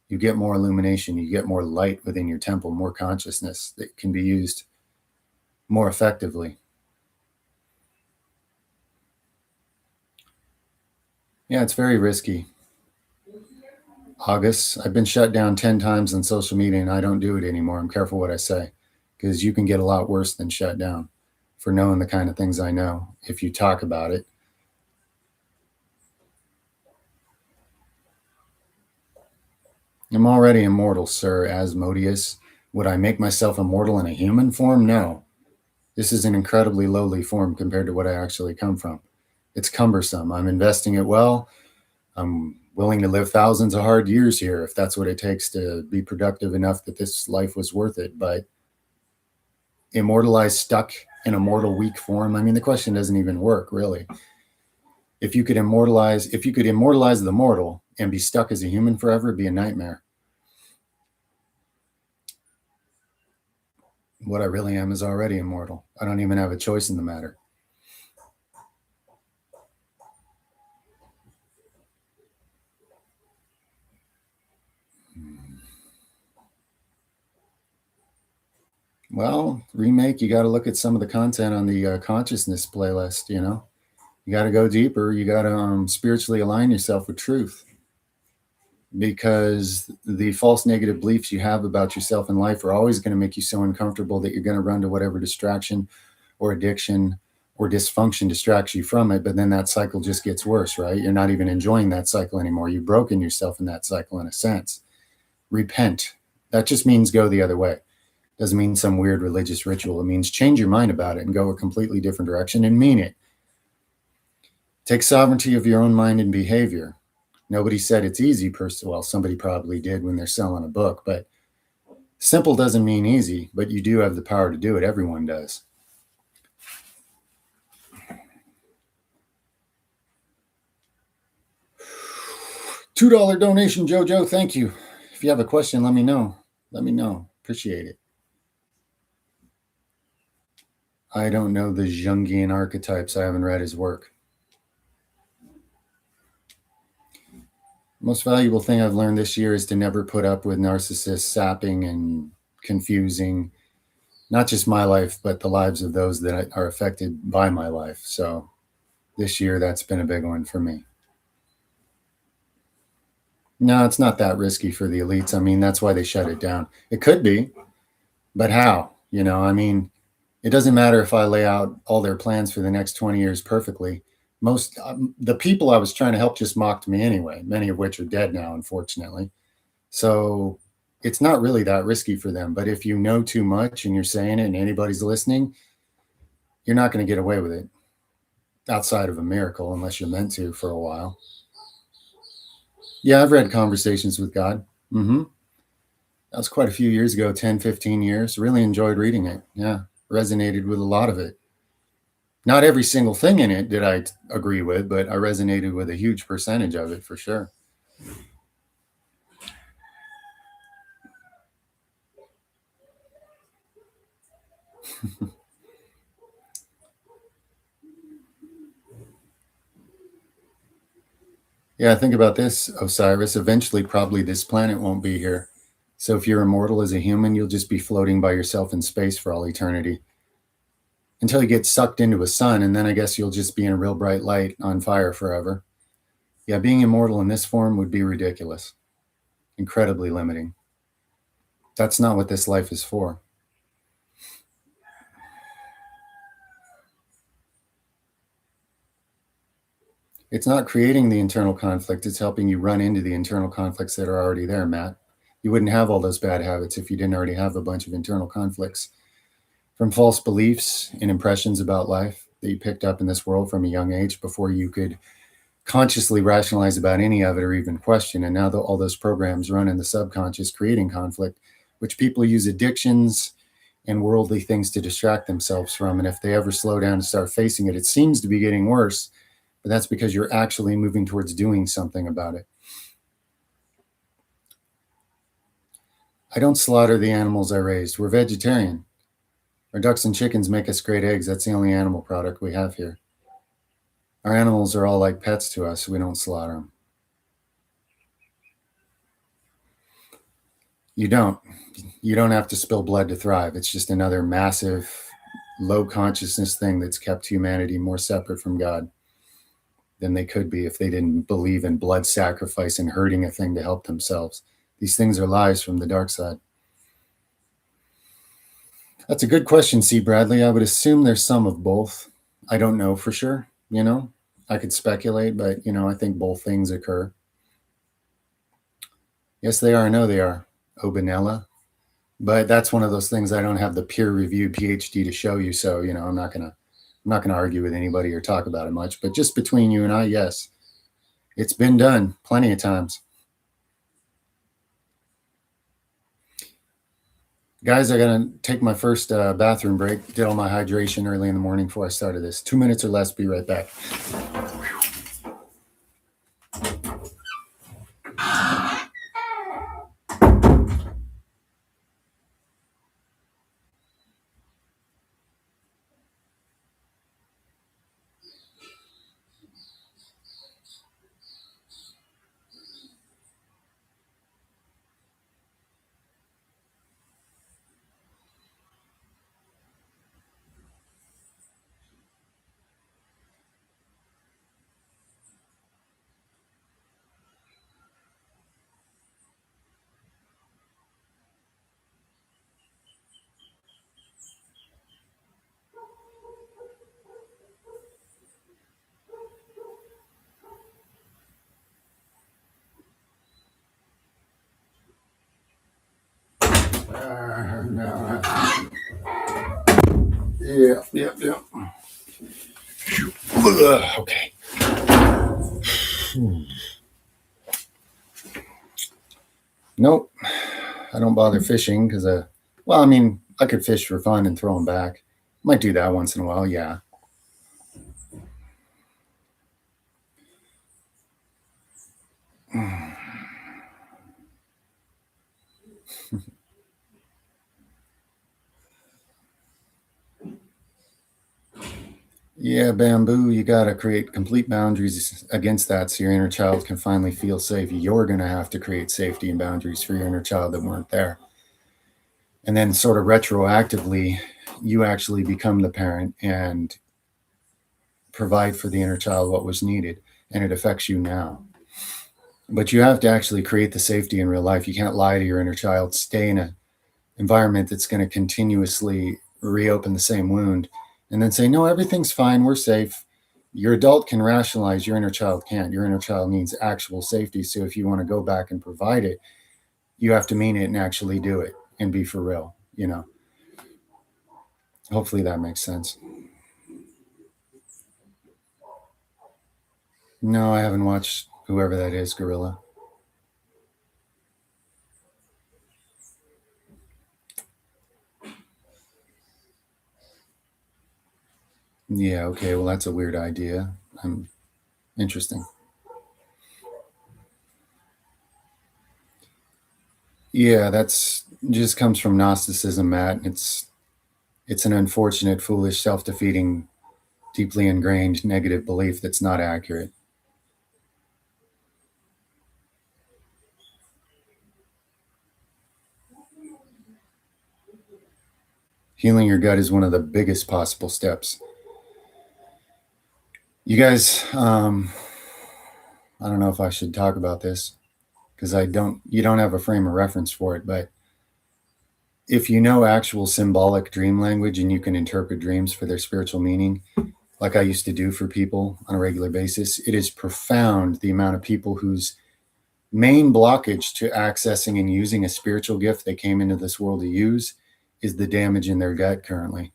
You get more illumination, you get more light within your temple, more consciousness that can be used more effectively. Yeah, it's very risky. August, I've been shut down 10 times on social media and I don't do it anymore. I'm careful what I say because you can get a lot worse than shut down for knowing the kind of things I know if you talk about it. I'm already immortal, Sir Asmodeus. Would I make myself immortal in a human form? No. This is an incredibly lowly form compared to what I actually come from. It's cumbersome. I'm investing it well. I'm willing to live thousands of hard years here if that's what it takes to be productive enough that this life was worth it. But immortalized, stuck in a mortal weak form, I mean, the question doesn't even work, really. If you could immortalize the mortal and be stuck as a human forever, it'd be a nightmare. What I really am is already immortal. I don't even have a choice in the matter. Well, remake, you got to look at some of the content on the consciousness playlist, you know? You got to go deeper. You got to spiritually align yourself with truth, because the false negative beliefs you have about yourself in life are always going to make you so uncomfortable that you're going to run to whatever distraction or addiction or dysfunction distracts you from it. But then that cycle just gets worse, right? You're not even enjoying that cycle anymore. You've broken yourself in that cycle in a sense. Repent. That just means go the other way. Doesn't mean some weird religious ritual. It means change your mind about it and go a completely different direction and mean it. Take sovereignty of your own mind and behavior. Nobody said it's easy, well, somebody probably did when they're selling a book, but simple doesn't mean easy, but you do have the power to do it. Everyone does. $2 donation, Jojo. Thank you. If you have a question, let me know. Let me know. Appreciate it. I don't know the Jungian archetypes. I haven't read his work. Most valuable thing I've learned this year is to never put up with narcissists sapping and confusing not just my life, but the lives of those that are affected by my life. So this year, that's been a big one for me. No, it's not that risky for the elites. I mean, that's why they shut it down. It could be, but how? You know, I mean, it doesn't matter if I lay out all their plans for the next 20 years perfectly. Most the people I was trying to help just mocked me anyway, many of which are dead now, unfortunately. So it's not really that risky for them. But if you know too much and you're saying it and anybody's listening, you're not going to get away with it outside of a miracle unless you're meant to for a while. Yeah, I've read Conversations with God. Mm-hmm. That was quite a few years ago, 10, 15 years. Really enjoyed reading it. Yeah, resonated with a lot of it. Not every single thing in it did I agree with, but I resonated with a huge percentage of it for sure. Yeah, think about this, Osiris. Eventually, probably this planet won't be here. So if you're immortal as a human, you'll just be floating by yourself in space for all eternity until you get sucked into a sun. And then I guess you'll just be in a real bright light on fire forever. Yeah, being immortal in this form would be ridiculous, incredibly limiting. That's not what this life is for. It's not creating the internal conflict, it's helping you run into the internal conflicts that are already there, Matt. You wouldn't have all those bad habits if you didn't already have a bunch of internal conflicts from false beliefs and impressions about life that you picked up in this world from a young age before you could consciously rationalize about any of it or even question. And now all those programs run in the subconscious, creating conflict, which people use addictions and worldly things to distract themselves from. And if they ever slow down and start facing it, it seems to be getting worse. But that's because you're actually moving towards doing something about it. I don't slaughter the animals I raised. We're vegetarian. Our ducks and chickens make us great eggs. That's the only animal product we have here. Our animals are all like pets to us. We don't slaughter them. You don't. You don't have to spill blood to thrive. It's just another massive, low consciousness thing that's kept humanity more separate from God than they could be if they didn't believe in blood sacrifice and hurting a thing to help themselves. These things are lies from the dark side. That's a good question, C. Bradley. I would assume there's some of both. I don't know for sure, you know. I could speculate, but, you know, I think both things occur. Yes, they are. No, they are. Obanella. But that's one of those things I don't have the peer-reviewed PhD to show you. So, I'm not gonna argue with anybody or talk about it much. But just between you and I, yes, it's been done plenty of times. Guys, I gotta take my first bathroom break. Did all my hydration early in the morning before I started this. 2 minutes or less. Be right back. Yeah. Okay. Nope. I don't bother fishing because, well, I mean, I could fish for fun and throw them back. Might do that once in a while. Yeah. Yeah, bamboo, you got to create complete boundaries against that so your inner child can finally feel safe. You're going to have to create safety and boundaries for your inner child that weren't there. And then, sort of retroactively, you actually become the parent and provide for the inner child what was needed. And it affects you now. But you have to actually create the safety in real life. You can't lie to your inner child, stay in an environment that's going to continuously reopen the same wound and then say, no, everything's fine, we're safe. Your adult can rationalize, your inner child can't. Your inner child needs actual safety. So if you want to go back and provide it, you have to mean it and actually do it and be for real. Hopefully that makes sense. No, I haven't watched whoever that is, Gorilla. Yeah, okay, well, that's a weird idea. Interesting. Yeah, that's just comes from Gnosticism, Matt. It's an unfortunate, foolish, self-defeating, deeply ingrained negative belief that's not accurate. Healing your gut is one of the biggest possible steps. You guys, I don't know if I should talk about this because you don't have a frame of reference for it, but if you know actual symbolic dream language and you can interpret dreams for their spiritual meaning, like I used to do for people on a regular basis, it is profound the amount of people whose main blockage to accessing and using a spiritual gift they came into this world to use is the damage in their gut currently.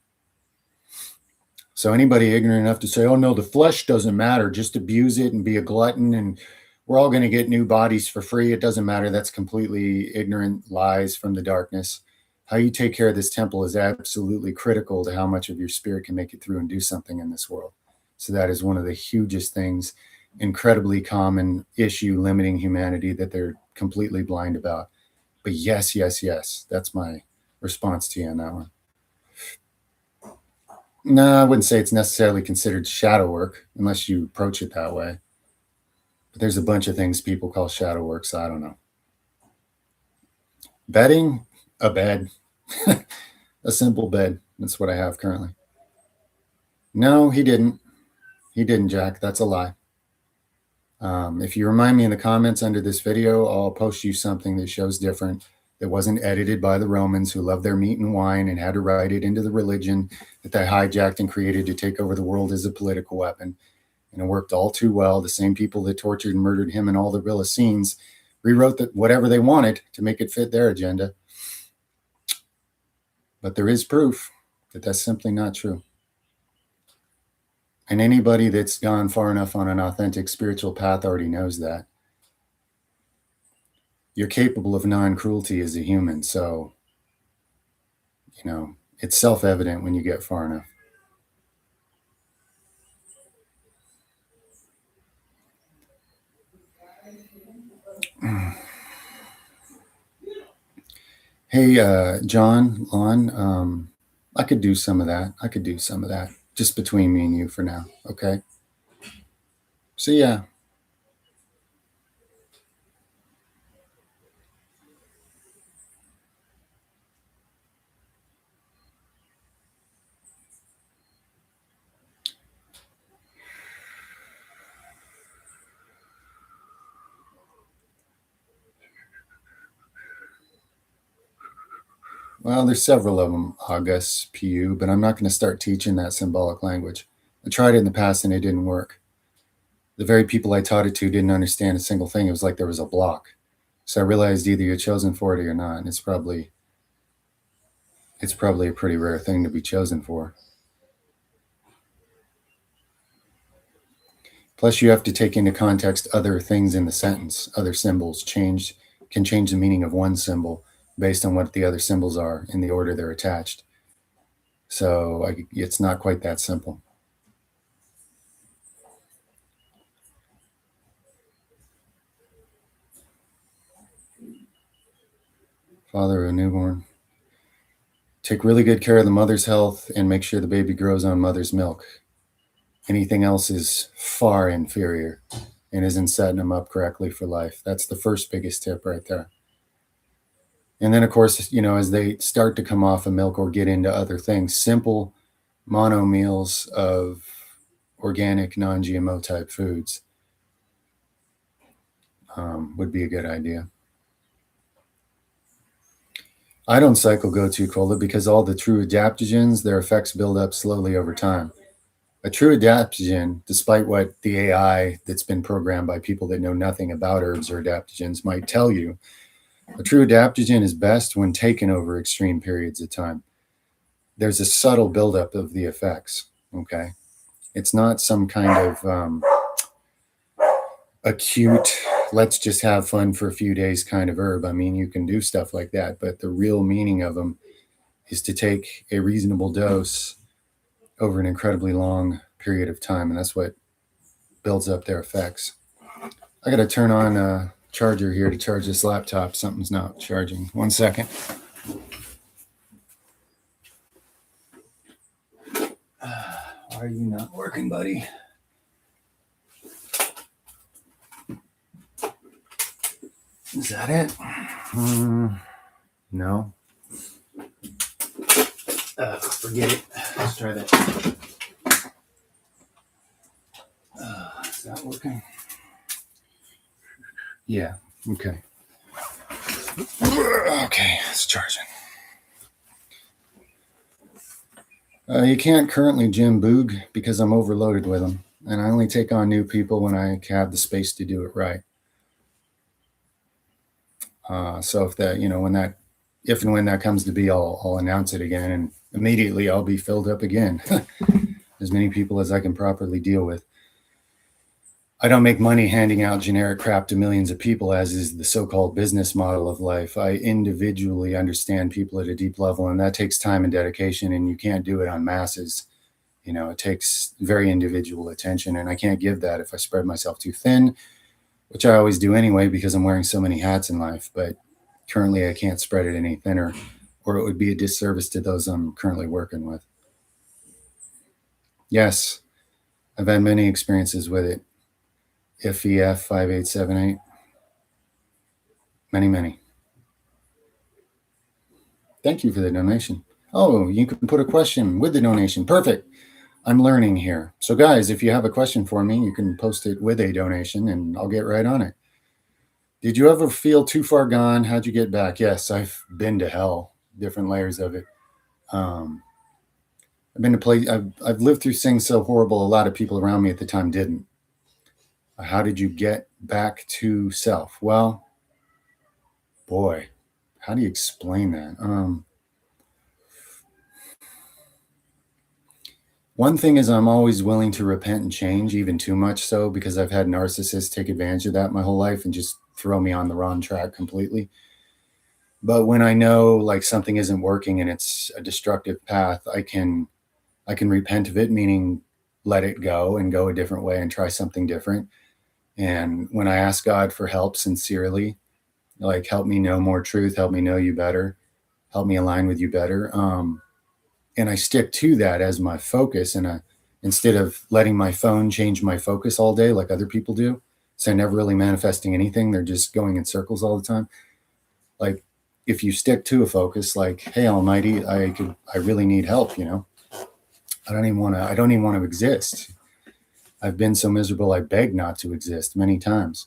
So anybody ignorant enough to say, oh no, the flesh doesn't matter, just abuse it and be a glutton and we're all going to get new bodies for free. It doesn't matter. That's completely ignorant lies from the darkness. How you take care of this temple is absolutely critical to how much of your spirit can make it through and do something in this world. So that is one of the hugest things, incredibly common issue limiting humanity that they're completely blind about. But yes, that's my response to you on that one. No, I wouldn't say it's necessarily considered shadow work unless you approach it that way. But there's a bunch of things people call shadow work, so I don't know. Bedding, a bed, a simple bed. That's what I have currently. No, he didn't. He didn't, Jack. That's a lie. If you remind me in the comments under this video, I'll post you something that shows different, that wasn't edited by the Romans who loved their meat and wine and had to write it into the religion that they hijacked and created to take over the world as a political weapon. And it worked all too well. The same people that tortured and murdered him in all the scenes rewrote that whatever they wanted to make it fit their agenda. But there is proof that that's simply not true. And anybody that's gone far enough on an authentic spiritual path already knows that. You're capable of non-cruelty as a human. So, it's self-evident when you get far enough. Hey, John, Lon, I could do some of that. Just between me and you for now. Okay. So, yeah. Well, there's several of them, August, PU, but I'm not going to start teaching that symbolic language. I tried it in the past and it didn't work. The very people I taught it to didn't understand a single thing. It was like there was a block. So I realized either you're chosen for it or you're not. And it's probably a pretty rare thing to be chosen for. Plus, you have to take into context other things in the sentence. Other symbols can change the meaning of one symbol based on what the other symbols are in the order they're attached. So it's not quite that simple. Father of a newborn. Take really good care of the mother's health and make sure the baby grows on mother's milk. Anything else is far inferior and isn't setting them up correctly for life. That's the first biggest tip right there. And then, of course, as they start to come off of milk or get into other things, simple mono meals of organic, non GMO type foods would be a good idea. I don't cycle GoTo Cola because all the true adaptogens, their effects build up slowly over time. A true adaptogen, despite what the AI that's been programmed by people that know nothing about herbs or adaptogens might tell you, a true adaptogen is best when taken over extreme periods of time. There's a subtle buildup of the effects. Okay. It's not some kind of acute, let's just have fun for a few days kind of herb. I mean, you can do stuff like that, but the real meaning of them is to take a reasonable dose over an incredibly long period of time. And that's what builds up their effects. I got to turn on a charger here to charge this laptop. Something's not charging. 1 second. Why are you not working, buddy? Is that it? No. Forget it. Let's try that. Is that working? Yeah. Okay. Okay, it's charging. You can't currently gym Boog because I'm overloaded with them, and I only take on new people when I have the space to do it right. So if and when that comes to be, I'll announce it again, and immediately I'll be filled up again. As many people as I can properly deal with. I don't make money handing out generic crap to millions of people, as is the so-called business model of life. I individually understand people at a deep level, and that takes time and dedication, and you can't do it on masses. It takes very individual attention, and I can't give that if I spread myself too thin, which I always do anyway because I'm wearing so many hats in life. But currently I can't spread it any thinner, or it would be a disservice to those I'm currently working with. Yes, I've had many experiences with it. FEF 5878. Many, many. Thank you for the donation. Oh, you can put a question with the donation. Perfect. I'm learning here. So, guys, if you have a question for me, you can post it with a donation and I'll get right on it. Did you ever feel too far gone? How'd you get back? Yes, I've been to hell, different layers of it. I've been to place. I've lived through things so horrible. A lot of people around me at the time didn't. How did you get back to self? Well, boy, how do you explain that? One thing is I'm always willing to repent and change, even too much so, because I've had narcissists take advantage of that my whole life and just throw me on the wrong track completely. But when I know like something isn't working and it's a destructive path, I can repent of it, meaning let it go and go a different way and try something different. And when I ask God for help sincerely, like help me know more truth, help me know you better, help me align with you better. And I stick to that as my focus. And instead of letting my phone change my focus all day like other people do, so they're never really manifesting anything. They're just going in circles all the time. Like if you stick to a focus, like, hey, Almighty, I really need help. I don't even want to exist. I've been so miserable. I beg not to exist many times.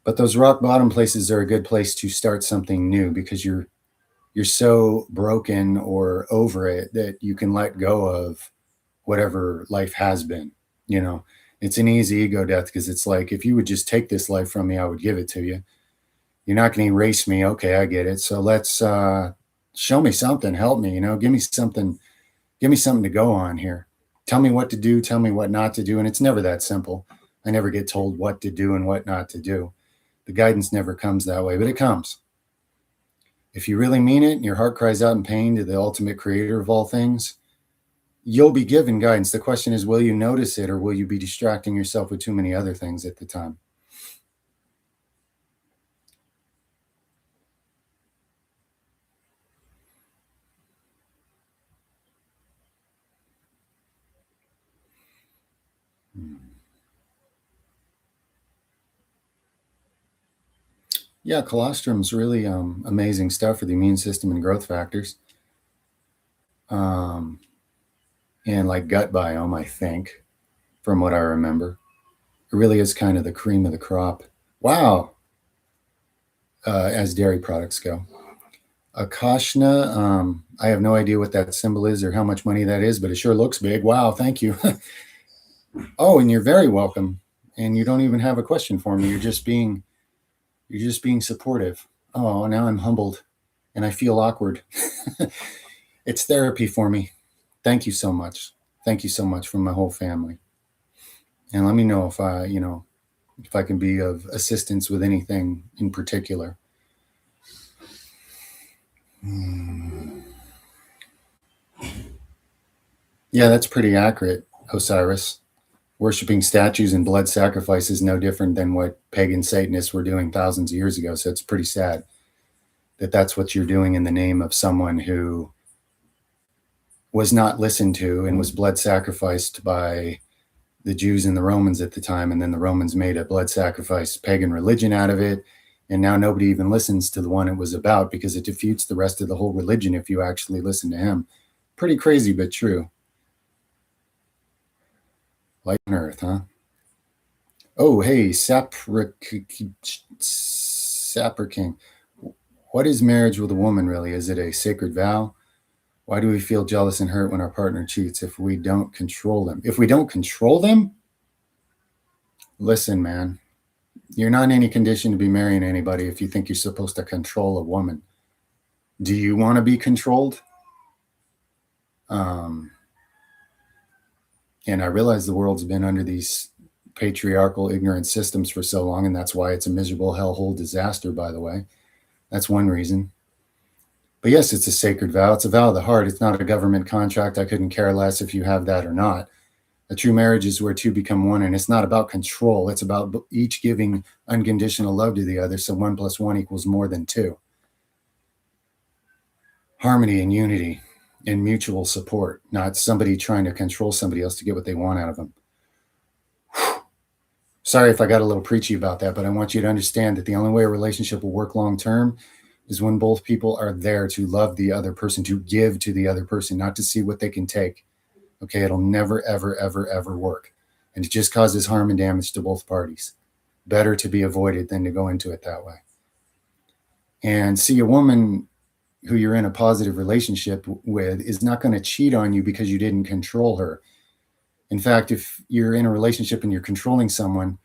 But those rock bottom places are a good place to start something new because you're so broken or over it that you can let go of whatever life has been. You know, it's an easy ego death because it's like, if you would just take this life from me, I would give it to you. You're not going to erase me. Okay, I get it. So let's show me something, help me, give me something to go on here. Tell me what to do, tell me what not to do. And it's never that simple. I never get told what to do and what not to do. The guidance never comes that way, but it comes. If you really mean it and your heart cries out in pain to the ultimate creator of all things, you'll be given guidance. The question is, will you notice it or will you be distracting yourself with too many other things at the time? Yeah, colostrum's really amazing stuff for the immune system and growth factors. Um, and like gut biome, I think, from what I remember. It really is kind of the cream of the crop. Wow, as dairy products go. Akashna, I have no idea what that symbol is or how much money that is, but it sure looks big. Wow, thank you. Oh, and you're very welcome. And you don't even have a question for me. You're just being supportive. Oh, now I'm humbled and I feel awkward. It's therapy for me. Thank you so much. Thank you so much from my whole family. And let me know if I can be of assistance with anything in particular. Yeah, that's pretty accurate, Osiris. Worshipping statues and blood sacrifice is no different than what pagan Satanists were doing thousands of years ago. So it's pretty sad that that's what you're doing in the name of someone who was not listened to and was blood sacrificed by the Jews and the Romans at the time. And then the Romans made a blood sacrifice pagan religion out of it. And now nobody even listens to the one it was about because it defeats the rest of the whole religion if you actually listen to him. Pretty crazy, but true. Light on earth, huh? Oh, hey, Sapper King. What is marriage with a woman really? Is it a sacred vow? Why do we feel jealous and hurt when our partner cheats if we don't control them? If we don't control them, listen, man, you're not in any condition to be marrying anybody if you think you're supposed to control a woman. Do you want to be controlled? And I realize the world's been under these patriarchal, ignorant systems for so long, and that's why it's a miserable hellhole disaster, by the way. That's one reason. But yes, it's a sacred vow. It's a vow of the heart. It's not a government contract. I couldn't care less if you have that or not. A true marriage is where two become one, and it's not about control. It's about each giving unconditional love to the other, so 1 + 1 = more than 2. Harmony and unity and mutual support, not somebody trying to control somebody else to get what they want out of them. Sorry if I got a little preachy about that, but I want you to understand that the only way a relationship will work long term is when both people are there to love the other person, to give to the other person, not to see what they can take. Okay, it'll never, ever, ever, ever work. And it just causes harm and damage to both parties. Better to be avoided than to go into it that way. And see, a woman who you're in a positive relationship with is not going to cheat on you because you didn't control her. In fact, if you're in a relationship and you're controlling someone,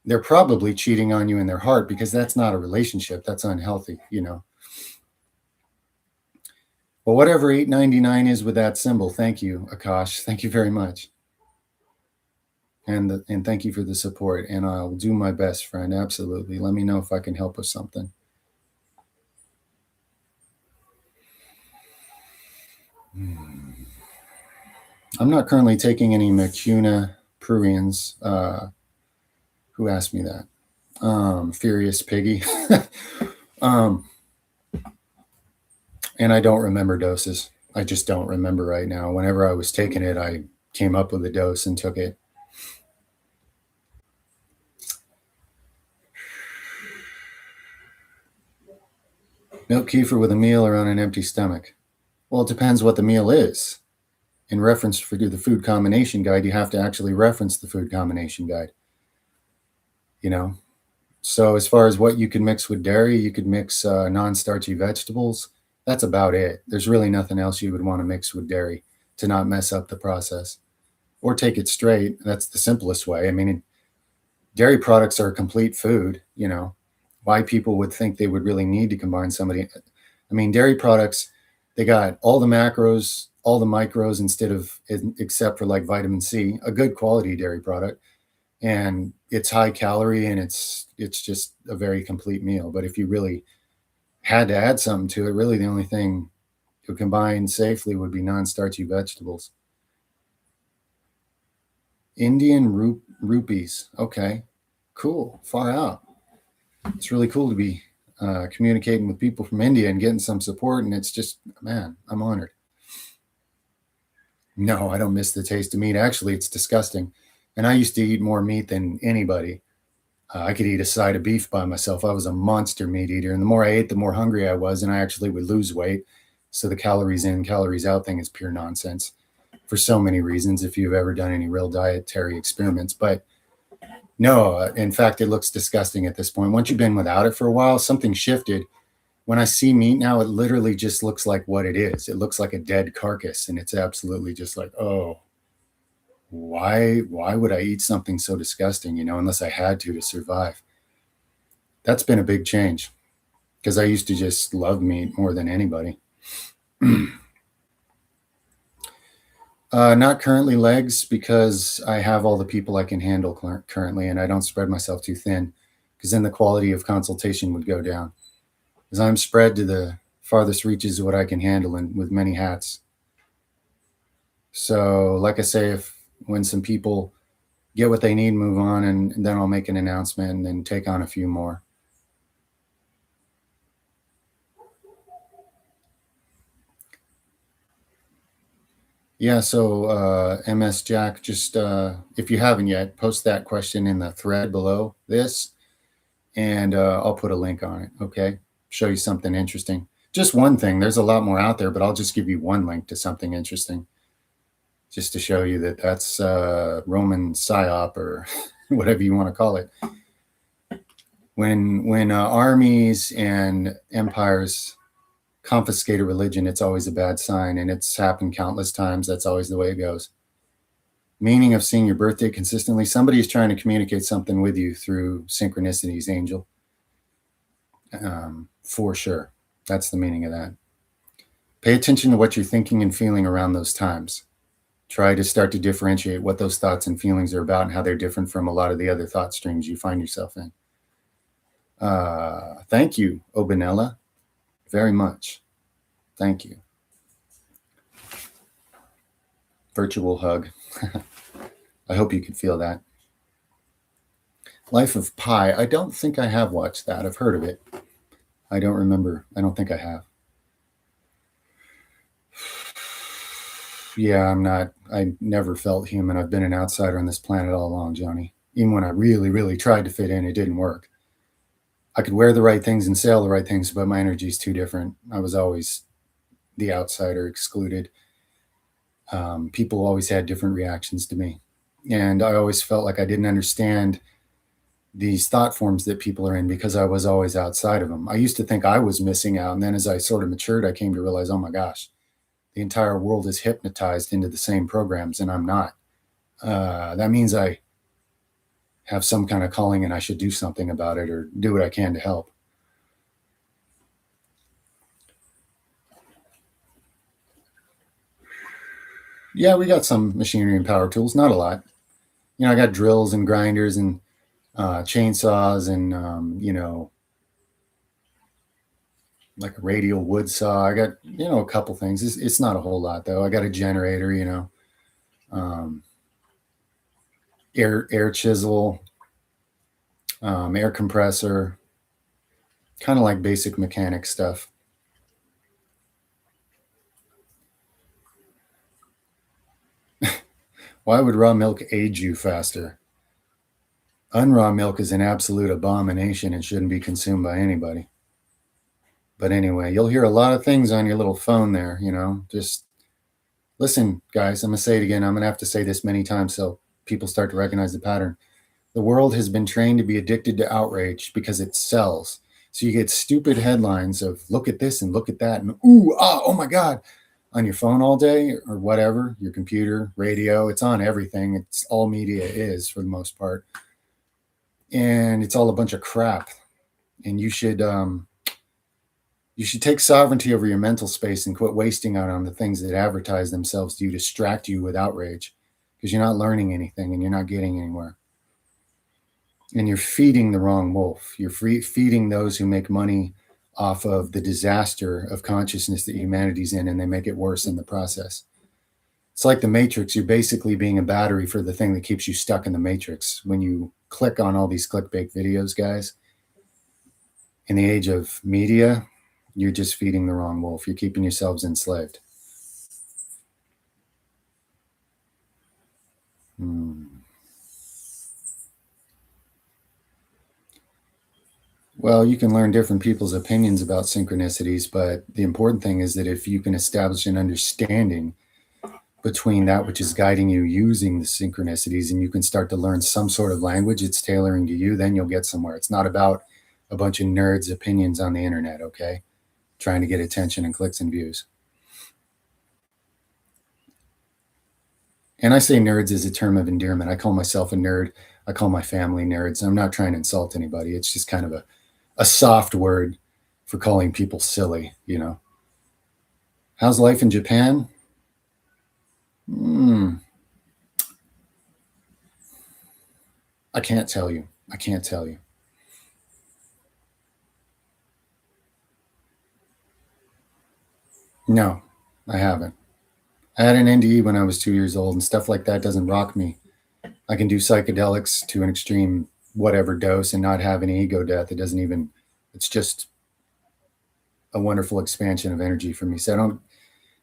they're probably cheating on you in their heart because that's not a relationship. That's unhealthy, Well, whatever 8.99 is with that symbol, thank you, Akash. Thank you very much. And thank you for the support. And I'll do my best, friend. Absolutely. Let me know if I can help with something. I'm not currently taking any Mucuna pruriens. Who asked me that? Furious Piggy. And I don't remember doses. I just don't remember right now. Whenever I was taking it, I came up with a dose and took it. Milk kefir with a meal or on an empty stomach. Well, it depends what the meal is. In reference for the food combination guide, you have to actually reference the food combination guide. You know, so as far as what you can mix with dairy, you could mix non-starchy vegetables. That's about it. There's really nothing else you would want to mix with dairy to not mess up the process. Or take it straight. That's the simplest way. I mean, dairy products are a complete food. You know, why people would think they would really need to combine somebody. I mean, dairy products, they got all the macros, all the micros except for like vitamin C, a good quality dairy product. And it's high calorie and it's just a very complete meal. But if you really had to add something to it, really the only thing to combine safely would be non-starchy vegetables. Indian rupees. Okay, cool. Far out. It's really cool to be communicating with people from India and getting some support. And it's just, man, I'm honored. No, I don't miss the taste of meat. Actually, it's disgusting. And I used to eat more meat than anybody. I could eat a side of beef by myself. I was a monster meat eater. And the more I ate, the more hungry I was. And I actually would lose weight. So the calories in, calories out thing is pure nonsense for so many reasons, if you've ever done any real dietary experiments. But no, in fact, it looks disgusting at this point. Once you've been without it for a while, something shifted. When I see meat now, it literally just looks like what it is. It looks like a dead carcass. And it's absolutely just like, oh, why would I eat something so disgusting, you know, unless I had to survive? That's been a big change because I used to just love meat more than anybody. Not currently legs because I have all the people I can handle currently, and I don't spread myself too thin because then the quality of consultation would go down. Because I'm spread to the farthest reaches of what I can handle and with many hats. So, like I say, when some people get what they need, move on, and then I'll make an announcement and then take on a few more. Yeah, so MS Jack, just if you haven't yet, post that question in the thread below this, and I'll put a link on it, okay? Show you something interesting. Just one thing. There's a lot more out there, but I'll just give you one link to something interesting just to show you that that's Roman psyop or whatever you want to call it. When armies and empires confiscate a religion, it's always a bad sign, and it's happened countless times. That's always the way it goes. Meaning of seeing your birthday consistently. Somebody is trying to communicate something with you through synchronicities, Angel. For sure. That's the meaning of that. Pay attention to what you're thinking and feeling around those times. Try to start to differentiate what those thoughts and feelings are about and how they're different from a lot of the other thought streams you find yourself in. Thank you, Obanella, very much. Thank you. Virtual hug. I hope you could feel that. Life of Pi. I don't think I have watched that. I've heard of it. I don't remember. I don't think I have. Yeah, I never felt human. I've been an outsider on this planet all along, Johnny. Even when I really, really tried to fit in, it didn't work. I could wear the right things and say all the right things, but my energy is too different. I was always the outsider, excluded. People always had different reactions to me. And I always felt like I didn't understand these thought forms that people are in because I was always outside of them. I used to think I was missing out. And then as I sort of matured, I came to realize, oh my gosh, the entire world is hypnotized into the same programs and I'm not. That means I have some kind of calling and I should do something about it or do what I can to help. Yeah, we got some machinery and power tools, not a lot. I got drills and grinders and chainsaws and like a radial wood saw. I got a couple things. It's not a whole lot though. I got a generator, um, air chisel, air compressor, kind of like basic mechanic stuff. Why would raw milk age you faster? Unraw milk is an absolute abomination and shouldn't be consumed by anybody. But anyway, you'll hear a lot of things on your little phone there, just listen, guys. I'm going to say it again. I'm going to have to say this many times so people start to recognize the pattern. The world has been trained to be addicted to outrage because it sells. So you get stupid headlines of look at this and look at that and ooh, ah, oh my God, on your phone all day or whatever, your computer, radio, it's on everything. It's all media is for the most part. And it's all a bunch of crap. And you should take sovereignty over your mental space and quit wasting out on the things that advertise themselves to distract you with outrage because you're not learning anything and you're not getting anywhere. And you're feeding the wrong wolf. You're feeding those who make money off of the disaster of consciousness that humanity's in, and they make it worse in the process. It's like the Matrix. You're basically being a battery for the thing that keeps you stuck in the Matrix. When you click on all these clickbait videos, guys, in the age of media, you're just feeding the wrong wolf. You're keeping yourselves enslaved. Well, you can learn different people's opinions about synchronicities, but the important thing is that if you can establish an understanding between that which is guiding you using the synchronicities and you can start to learn some sort of language it's tailoring to you, then you'll get somewhere. It's not about a bunch of nerds' opinions on the internet, okay? Trying to get attention and clicks and views. And I say nerds as a term of endearment. I call myself a nerd. I call my family nerds. I'm not trying to insult anybody. It's just kind of a soft word for calling people silly, How's life in Japan? I can't tell you. I can't tell you. No, I haven't. I had an NDE when I was 2 years old, and stuff like that doesn't rock me. I can do psychedelics to an extreme whatever dose and not have any ego death. It's just a wonderful expansion of energy for me. So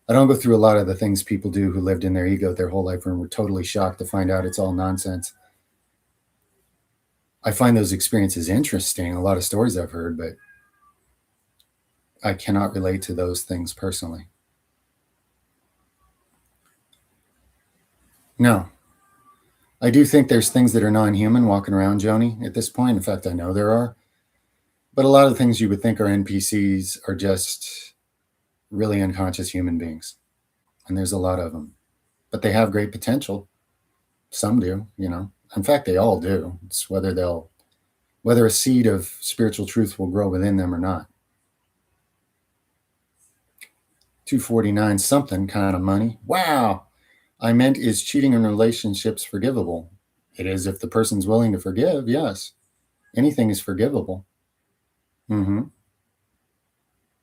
I don't go through a lot of the things people do who lived in their ego their whole life and were totally shocked to find out it's all nonsense. I find those experiences interesting, a lot of stories I've heard, but I cannot relate to those things personally. No. I do think there's things that are non-human walking around, Joni, at this point. In fact, I know there are. But a lot of the things you would think are NPCs are just really unconscious human beings. And there's a lot of them. But they have great potential. Some do, In fact, they all do. It's whether a seed of spiritual truth will grow within them or not. 249 something kind of money. Wow. I meant, is cheating in relationships forgivable? It is if the person's willing to forgive, yes. Anything is forgivable. Mm-hmm.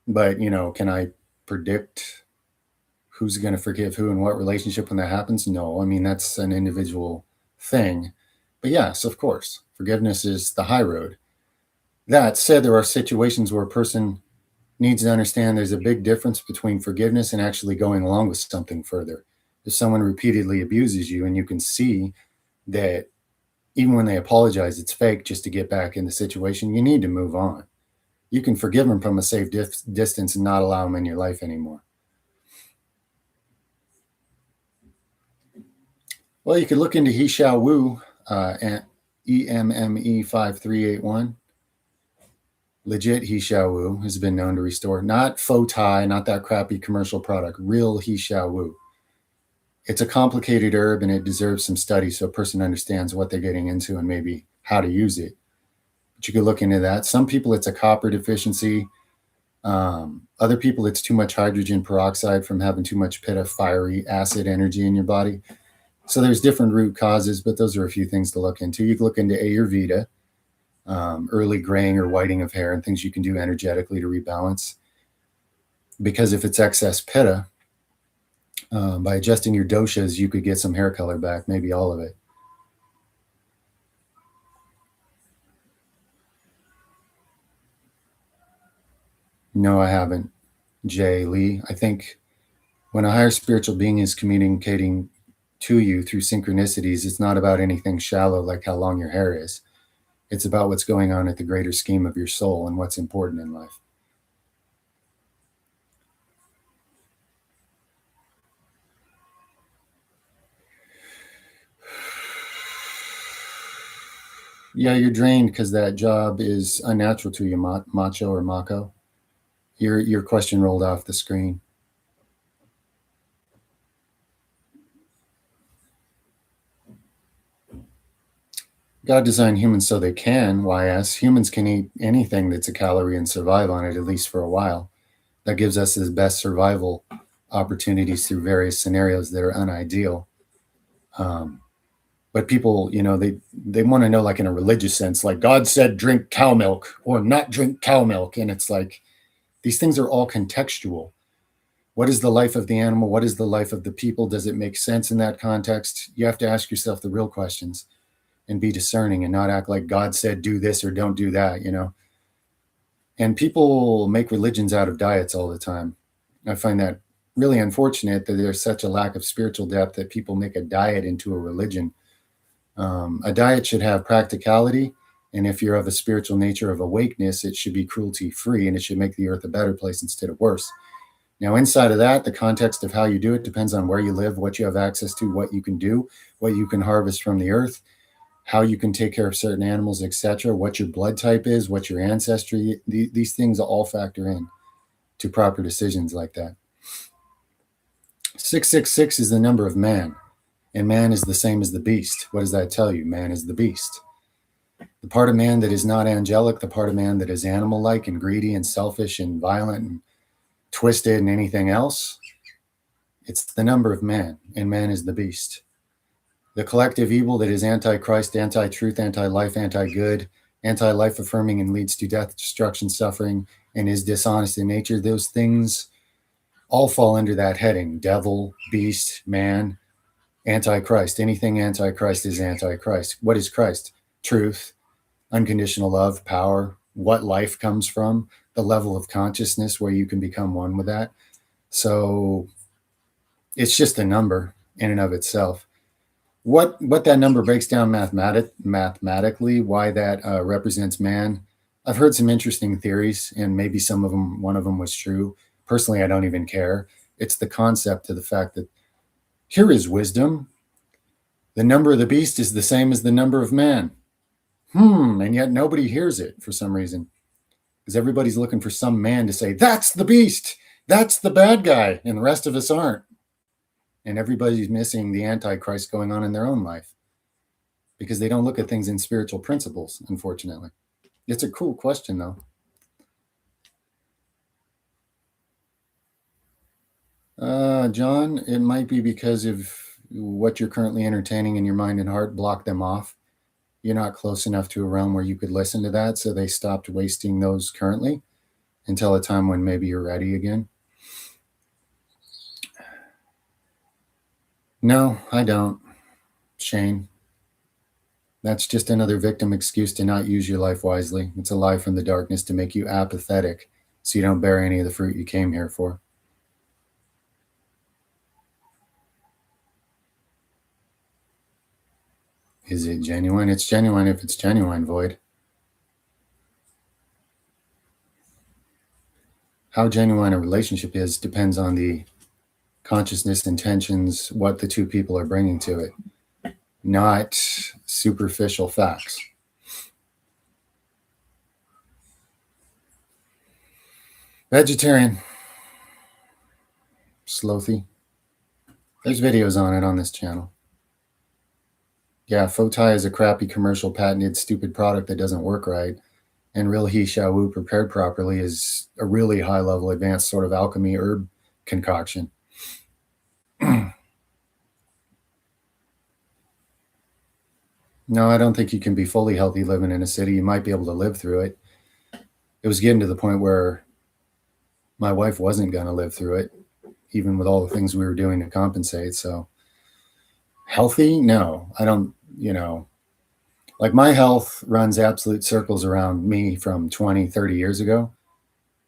But, can I predict who's going to forgive who in what relationship when that happens? No. I mean, that's an individual thing. But yes, of course, forgiveness is the high road. That said, there are situations where a person needs to understand there's a big difference between forgiveness and actually going along with something further. If someone repeatedly abuses you and you can see that even when they apologize, it's fake just to get back in the situation, you need to move on. You can forgive them from a safe distance and not allow them in your life anymore. Well, you could look into He Shao Wu, EMME 5381. Legit He Shao Wu has been known to restore, not faux Thai, not that crappy commercial product, real He Shao Wu. It's a complicated herb and it deserves some study so a person understands what they're getting into and maybe how to use it. But you could look into that. Some people, it's a copper deficiency. Other people, it's too much hydrogen peroxide from having too much pitta, fiery acid energy in your body. So there's different root causes, but those are a few things to look into. You can look into Ayurveda, early graying or whiting of hair, and things you can do energetically to rebalance. Because if it's excess pitta, by adjusting your doshas, you could get some hair color back, maybe all of it. No, I haven't, Jay Lee. I think when a higher spiritual being is communicating to you through synchronicities, it's not about anything shallow like how long your hair is. It's about what's going on at the greater scheme of your soul and what's important in life. Yeah, you're drained because that job is unnatural to you, Macho or Mako. Your question rolled off the screen. God designed humans so they can, YS. Humans can eat anything that's a calorie and survive on it, at least for a while. That gives us the best survival opportunities through various scenarios that are unideal. But people, they want to know, like in a religious sense, like God said, drink cow milk or not drink cow milk. And it's like, these things are all contextual. What is the life of the animal? What is the life of the people? Does it make sense in that context? You have to ask yourself the real questions and be discerning and not act like God said, do this or don't do that, And people make religions out of diets all the time. I find that really unfortunate that there's such a lack of spiritual depth that people make a diet into a religion. A diet should have practicality. And if you're of a spiritual nature of awakeness, it should be cruelty free and it should make the earth a better place instead of worse. Now, inside of that, the context of how you do it depends on where you live, what you have access to, what you can do, what you can harvest from the earth, how you can take care of certain animals, etc., what your blood type is, what your ancestry, these things all factor in to proper decisions like that. 666 is the number of man, and man is the same as the beast. What does that tell you? Man is the beast. The part of man that is not angelic, the part of man that is animal-like and greedy and selfish and violent and twisted and anything else, it's the number of man, and man is the beast. The collective evil that is anti-Christ, anti-truth, anti-life, anti-good, anti-life affirming and leads to death, destruction, suffering, and is dishonest in nature, those things all fall under that heading: devil, beast, man, anti-Christ. Anything anti-Christ is anti-Christ. What is Christ? Truth, unconditional love, power, what life comes from, the level of consciousness where you can become one with that. So it's just a number in and of itself. What that number breaks down mathematically, why that represents man, I've heard some interesting theories, and maybe one of them was true. Personally, I don't even care. It's the concept of the fact that here is wisdom. The number of the beast is the same as the number of man. And yet nobody hears it for some reason, because everybody's looking for some man to say, that's the beast, that's the bad guy, and the rest of us aren't. And everybody's missing the Antichrist going on in their own life because they don't look at things in spiritual principles, unfortunately. It's a cool question, though. John, it might be because of what you're currently entertaining in your mind and heart block them off. You're not close enough to a realm where you could listen to that, so they stopped wasting those currently until a time when maybe you're ready again. No, I don't, Shane. That's just another victim excuse to not use your life wisely. It's a lie from the darkness to make you apathetic so you don't bear any of the fruit you came here for. Is it genuine? It's genuine if it's genuine, Void. How genuine a relationship is depends on the consciousness, intentions, what the two people are bringing to it, not superficial facts. Vegetarian. Slothy. There's videos on it on this channel. Yeah, Fotai is a crappy commercial patented stupid product that doesn't work right. And real He Shao Wu prepared properly is a really high level advanced sort of alchemy herb concoction. No, I don't think you can be fully healthy living in a city. You might be able to live through it. It was getting to the point where my wife wasn't going to live through it, even with all the things we were doing to compensate. So, healthy? No, I don't, like my health runs absolute circles around me from 20, 30 years ago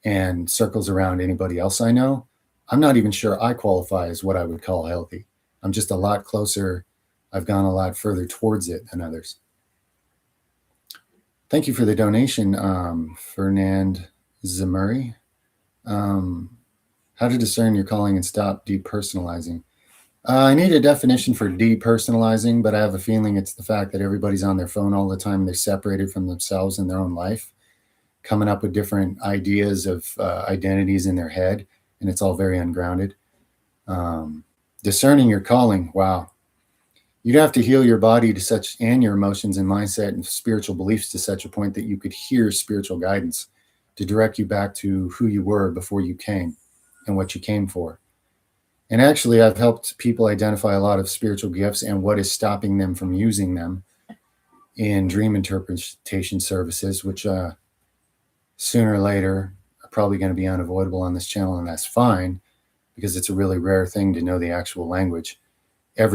and circles around anybody else I know. I'm not even sure I qualify as what I would call healthy. I'm just a lot closer. I've gone a lot further towards it than others. Thank you for the donation, Fernand Zamuri. How to discern your calling and stop depersonalizing. I need a definition for depersonalizing, but I have a feeling it's the fact that everybody's on their phone all the time. They're separated from themselves and their own life, coming up with different ideas of identities in their head, and it's all very ungrounded. Discerning your calling, wow. You'd have to heal your body to such, and your emotions and mindset and spiritual beliefs to such a point that you could hear spiritual guidance to direct you back to who you were before you came and what you came for. And actually, I've helped people identify a lot of spiritual gifts and what is stopping them from using them in dream interpretation services, which sooner or later are probably going to be unavoidable on this channel, and that's fine because it's a really rare thing to know the actual language. I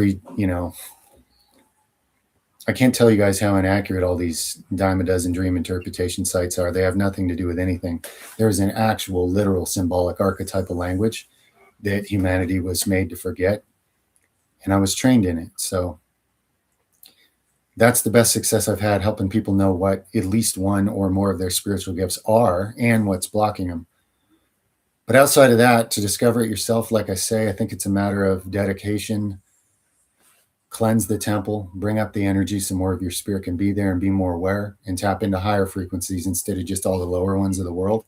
can't tell you guys how inaccurate all these dime a dozen dream interpretation sites are. They have nothing to do with anything. There's an actual, literal, symbolic, archetypal language that humanity was made to forget, and I was trained in it. So that's the best success I've had, helping people know what at least one or more of their spiritual gifts are and what's blocking them. But outside of that, to discover it yourself, like I say, I think it's a matter of dedication. Cleanse the temple, bring up the energy so more of your spirit can be there and be more aware and tap into higher frequencies instead of just all the lower ones of the world.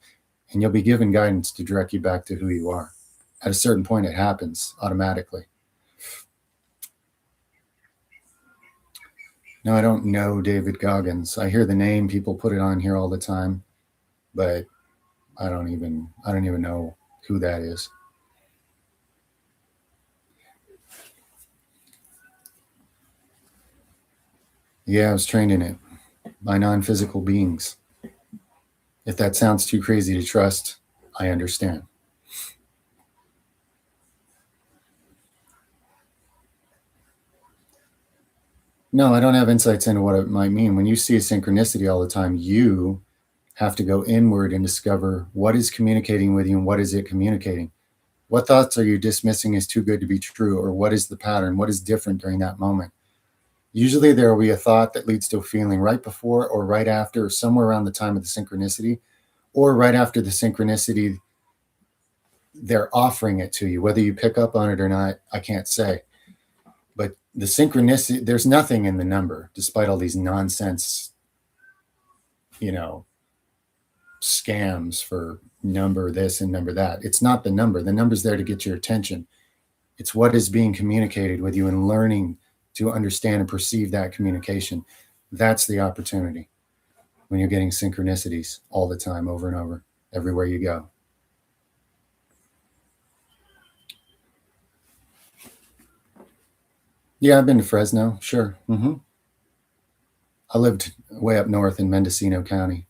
And you'll be given guidance to direct you back to who you are. At a certain point, it happens automatically. No, I don't know David Goggins. I hear the name, people put it on here all the time, but I don't even know who that is. Yeah, I was trained in it by non-physical beings. If that sounds too crazy to trust, I understand. No, I don't have insights into what it might mean. When you see a synchronicity all the time, you have to go inward and discover what is communicating with you and what is it communicating. What thoughts are you dismissing as too good to be true, or what is the pattern? What is different during that moment? Usually there will be a thought that leads to a feeling right before or right after, or somewhere around the time of the synchronicity, or right after the synchronicity, they're offering it to you. Whether you pick up on it or not, I can't say. But the synchronicity, there's nothing in the number, despite all these nonsense, scams for number this and number that. It's not the number. The number's there to get your attention. It's what is being communicated with you and learning to understand and perceive that communication. That's the opportunity when you're getting synchronicities all the time, over and over, everywhere you go. Yeah, I've been to Fresno. Sure. I lived way up north in Mendocino County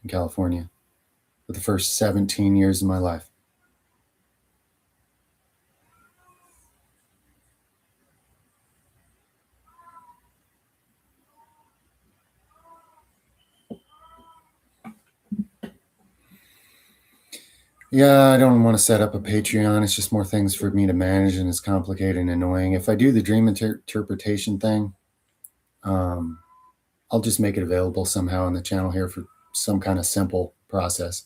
in California for the first 17 years of my life. Yeah, I don't want to set up a Patreon. It's just more things for me to manage, and it's complicated and annoying. If I do the dream interpretation thing, I'll just make it available somehow on the channel here for some kind of simple process.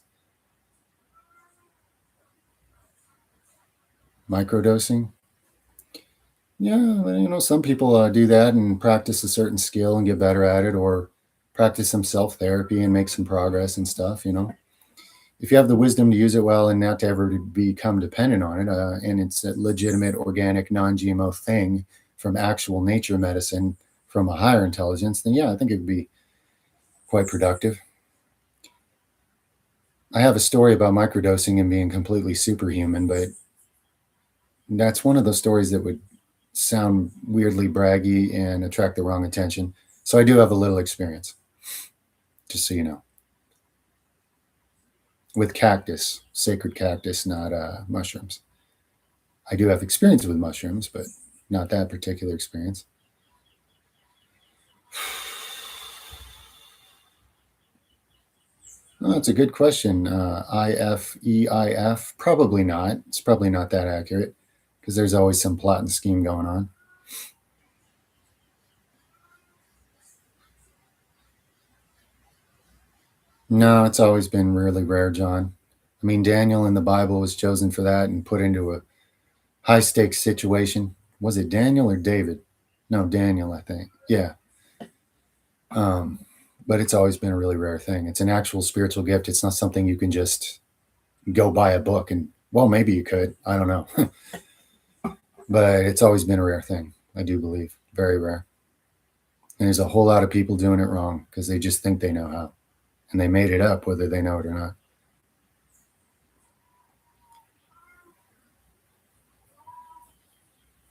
Microdosing. Yeah, some people do that and practice a certain skill and get better at it, or practice some self-therapy and make some progress and stuff. If you have the wisdom to use it well and not to ever become dependent on it, and it's a legitimate, organic, non-GMO thing from actual nature medicine from a higher intelligence, then yeah, I think it would be quite productive. I have a story about microdosing and being completely superhuman, but that's one of those stories that would sound weirdly braggy and attract the wrong attention. So I do have a little experience, just so you know, with cactus, sacred cactus, not mushrooms. I do have experience with mushrooms, but not that particular experience. Oh, that's a good question. IFEIF? Probably not. It's probably not that accurate because there's always some plot and scheme going on. No, it's always been really rare, John. I mean, Daniel in the Bible was chosen for that and put into a high stakes situation. Was it Daniel or David? No, Daniel, I think. Yeah. Um, but it's always been a really rare thing. It's an actual spiritual gift. It's not something you can just go buy a book and, well, maybe you could. I don't know. But it's always been a rare thing. I do believe. Very rare. And there's a whole lot of people doing it wrong because they just think they know how. And they made it up whether they know it or not.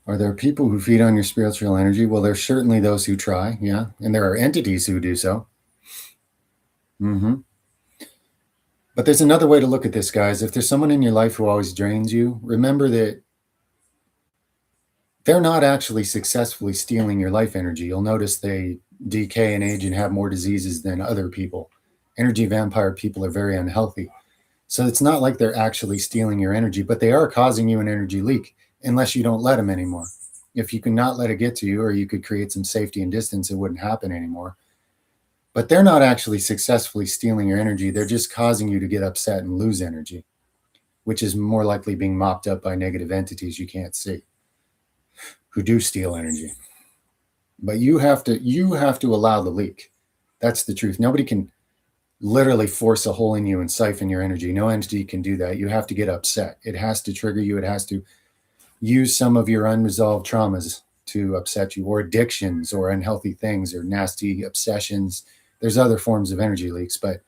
Are there people who feed on your spiritual energy? Well, there's certainly those who try, yeah. And there are entities who do so. Mm-hmm. But there's another way to look at this, guys. If there's someone in your life who always drains you, remember that they're not actually successfully stealing your life energy. You'll notice they decay and age and have more diseases than other people. Energy vampire people are very unhealthy. So it's not like they're actually stealing your energy, but they are causing you an energy leak unless you don't let them anymore. If you can not let it get to you, or you could create some safety and distance, it wouldn't happen anymore. But they're not actually successfully stealing your energy. They're just causing you to get upset and lose energy, which is more likely being mopped up by negative entities you can't see who do steal energy. But you have to allow the leak. That's the truth. Nobody can literally force a hole in you and siphon your energy. No entity can do that. You have to get upset. It has to trigger you. It has to use some of your unresolved traumas to upset you, or addictions, or unhealthy things, or nasty obsessions. There's other forms of energy leaks, but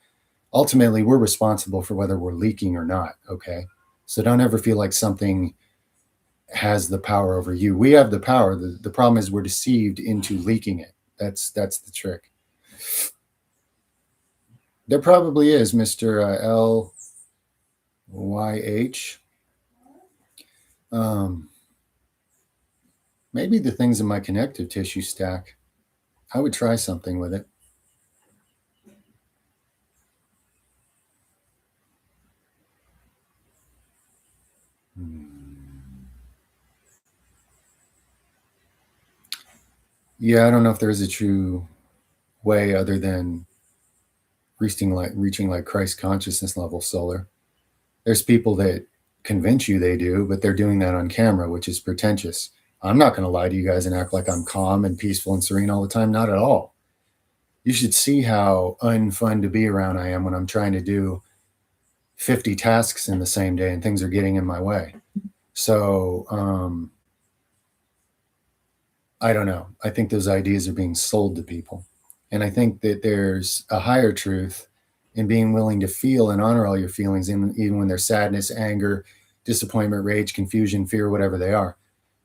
ultimately we're responsible for whether we're leaking or not. Okay. So don't ever feel like something has the power over you. We have the power. The problem is we're deceived into leaking it. That's the trick. There probably is, Mr. LYH. Maybe the things in my connective tissue stack. I would try something with it. Yeah, I don't know if there is a true way other than reaching like Christ consciousness level solar. There's people that convince you they do, but they're doing that on camera, which is pretentious. I'm not going to lie to you guys and act like I'm calm and peaceful and serene all the time. Not at all. You should see how unfun to be around I am when I'm trying to do 50 tasks in the same day and things are getting in my way. So I don't know. I think those ideas are being sold to people. And I think that there's a higher truth in being willing to feel and honor all your feelings, even when there's sadness, anger, disappointment, rage, confusion, fear, whatever they are.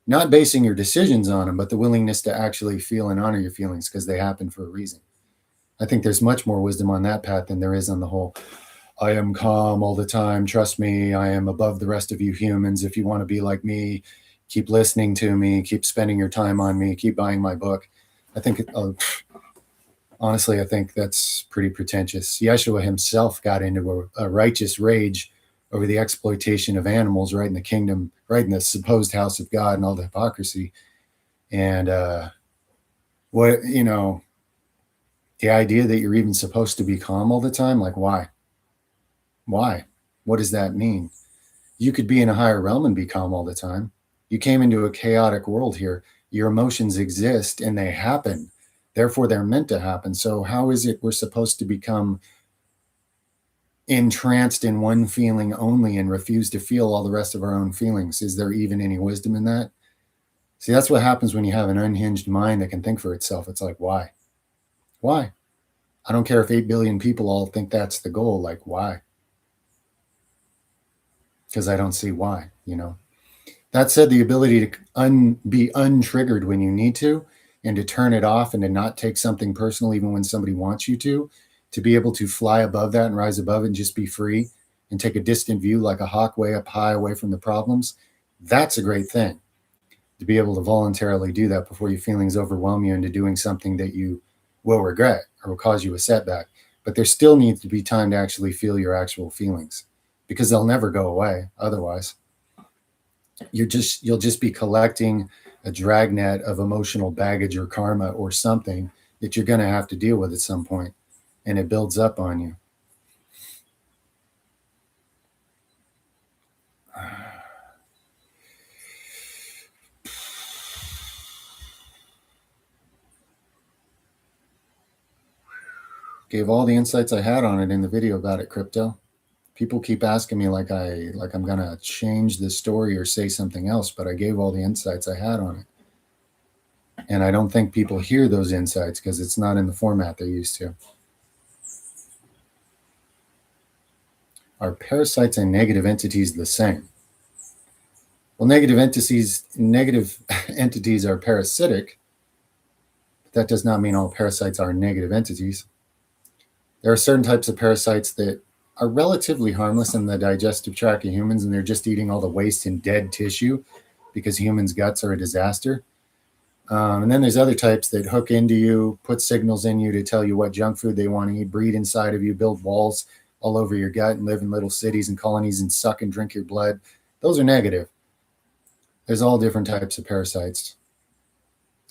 Not basing your decisions on them, but the willingness to actually feel and honor your feelings because they happen for a reason. I think there's much more wisdom on that path than there is on the whole, I am calm all the time. Trust me, I am above the rest of you humans. If you want to be like me, keep listening to me, keep spending your time on me, keep buying my book. I think, honestly, I think that's pretty pretentious. Yeshua himself got into a righteous rage over the exploitation of animals right in the kingdom, right in the supposed house of God and all the hypocrisy. And the idea that you're even supposed to be calm all the time, like why? Why? What does that mean? You could be in a higher realm and be calm all the time. You came into a chaotic world here. Your emotions exist and they happen. Therefore, they're meant to happen. So how is it we're supposed to become entranced in one feeling only and refuse to feel all the rest of our own feelings? Is there even any wisdom in that? See, that's what happens when you have an unhinged mind that can think for itself. It's like, why? Why? I don't care if 8 billion people all think that's the goal. Like, why? because I don't see why, That said, the ability to be untriggered when you need to, and to turn it off and to not take something personal even when somebody wants you to be able to fly above that and rise above it and just be free and take a distant view like a hawk way up high away from the problems, that's a great thing. To be able to voluntarily do that before your feelings overwhelm you into doing something that you will regret or will cause you a setback. But there still needs to be time to actually feel your actual feelings, because they'll never go away otherwise. You'll just be collecting a dragnet of emotional baggage or karma or something that you're going to have to deal with at some point, and it builds up on you. Gave all the insights I had on it in the video about it, Crypto. People keep asking me like I'm gonna change the story or say something else, but I gave all the insights I had on it. And I don't think people hear those insights because it's not in the format they're used to. Are parasites and negative entities the same? Well, negative entities are parasitic, but that does not mean all parasites are negative entities. There are certain types of parasites that are relatively harmless in the digestive tract of humans, and they're just eating all the waste and dead tissue because humans' guts are a disaster. And then there's other types that hook into you, put signals in you to tell you what junk food they want to eat, breed inside of you, build walls all over your gut, and live in little cities and colonies and suck and drink your blood. Those are negative. There's all different types of parasites.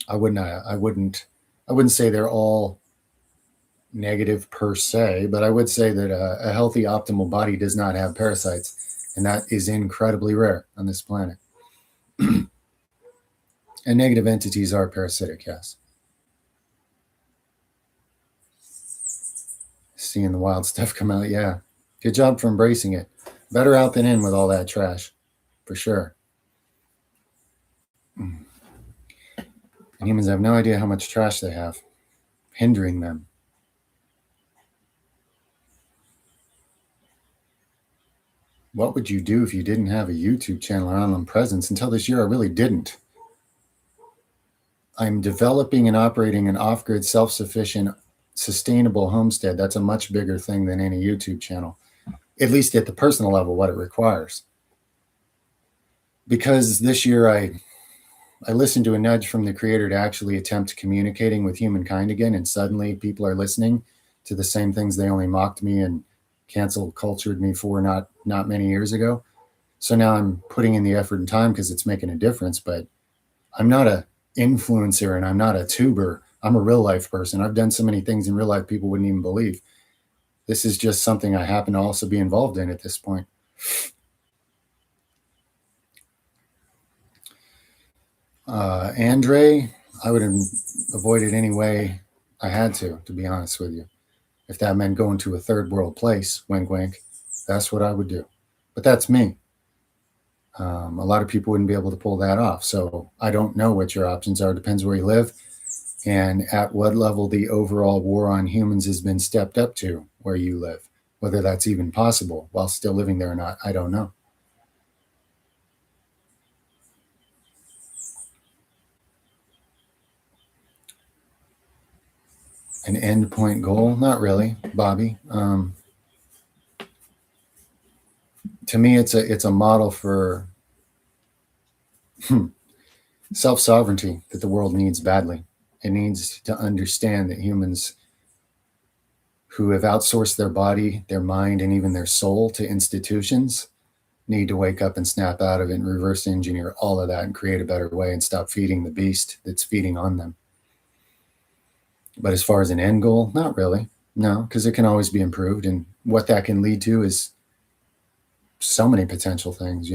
I wouldn't say they're all negative per se, but I would say that a healthy, optimal body does not have parasites, and that is incredibly rare on this planet. And negative entities are parasitic, yes. Seeing the wild stuff come out, yeah. Good job for embracing it. Better out than in with all that trash, for sure. And humans have no idea how much trash they have, hindering them. What would you do if you didn't have a YouTube channel or online presence? Until this year, I really didn't. I'm developing and operating an off-grid, self-sufficient, sustainable homestead. That's a much bigger thing than any YouTube channel, at least at the personal level, what it requires. Because this year I listened to a nudge from the creator to actually attempt communicating with humankind again, and suddenly people are listening to the same things they only mocked me and cancel cultured me for not many years ago. So now I'm putting in the effort and time because it's making a difference, but I'm not a influencer and I'm not a tuber. I'm a real life person. I've done so many things in real life people wouldn't even believe. This is just something I happen to also be involved in at this point. Andre, I would have avoided any way I had to be honest with you. If that meant going to a third world place, wink, wink, that's what I would do. But that's me. A lot of people wouldn't be able to pull that off. So I don't know what your options are. Depends where you live and at what level the overall war on humans has been stepped up to where you live. Whether that's even possible while still living there or not, I don't know. An endpoint goal? Not really, Bobby. To me, it's a model for self-sovereignty that the world needs badly. It needs to understand that humans who have outsourced their body, their mind, and even their soul to institutions need to wake up and snap out of it and reverse engineer all of that and create a better way and stop feeding the beast that's feeding on them. But as far as an end goal, not really. No, because it can always be improved. And what that can lead to is so many potential things,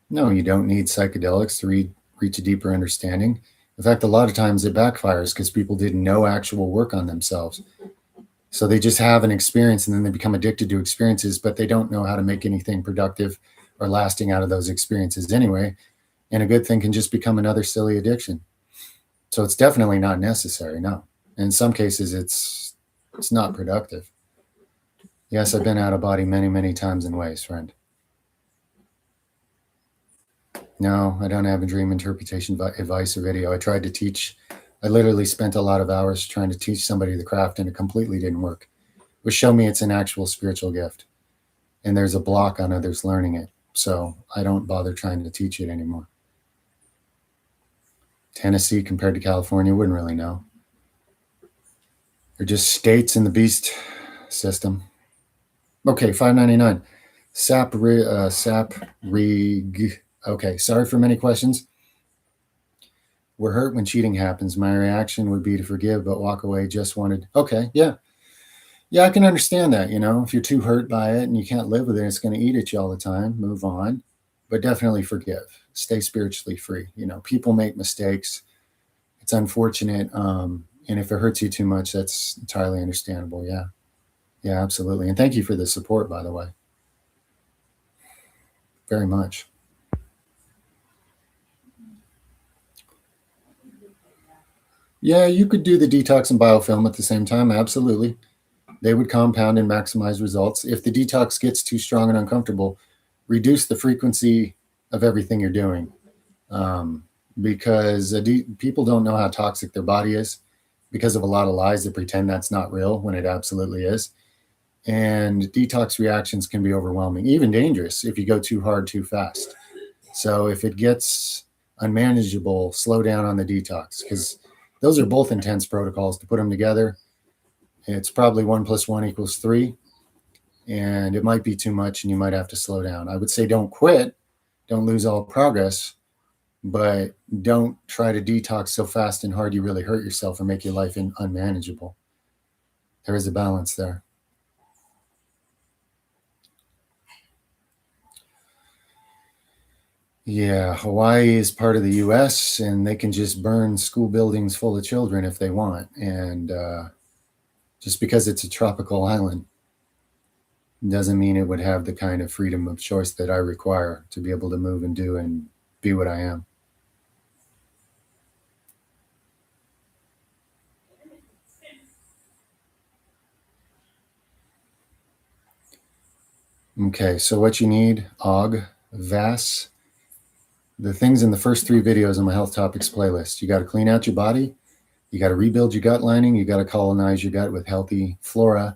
No, you don't need psychedelics to reach a deeper understanding. In fact, a lot of times it backfires because people did no actual work on themselves. So they just have an experience and then they become addicted to experiences, but they don't know how to make anything productive or lasting out of those experiences anyway. And a good thing can just become another silly addiction. So it's definitely not necessary, no. In some cases, it's not productive. Yes, I've been out of body many, many times in ways, friend. No, I don't have a dream interpretation advice or video. I tried to teach. I literally spent a lot of hours trying to teach somebody the craft, and it completely didn't work. Which show me it's an actual spiritual gift, and there's a block on others learning it. So I don't bother trying to teach it anymore. Tennessee compared to California, wouldn't really know. They're just states in the beast system. Okay, $5.99. Sap rig. Okay, sorry for many questions. We're hurt when cheating happens. My reaction would be to forgive, but walk away. Just wanted. Okay, yeah, yeah, I can understand that. You know, if you're too hurt by it and you can't live with it, it's going to eat at you all the time. Move on, but definitely forgive. Stay spiritually free. You know, people make mistakes. It's unfortunate, and if it hurts you too much, that's entirely understandable. Yeah, yeah, absolutely. And thank you for the support, by the way, very much. Yeah, you could do the detox and biofilm at the same time. Absolutely. They would compound and maximize results. If the detox gets too strong and uncomfortable, reduce the frequency of everything you're doing, um, because people don't know how toxic their body is because of a lot of lies that pretend that's not real when it absolutely is. And detox reactions can be overwhelming, even dangerous if you go too hard too fast. So if it gets unmanageable, slow down on the detox, because those are both intense protocols. To put them together, it's probably 1 + 1 = 3, and it might be too much and you might have to slow down. I would say don't quit, don't lose all progress, but don't try to detox so fast and hard you really hurt yourself or make your life unmanageable. There is a balance there. Yeah, Hawaii is part of the US and they can just burn school buildings full of children if they want. And just because it's a tropical island doesn't mean it would have the kind of freedom of choice that I require to be able to move and do and be what I am. Okay, so what you need, Og, Vas, the things in the first 3 videos on my health topics playlist. You got to clean out your body. You got to rebuild your gut lining. You got to colonize your gut with healthy flora.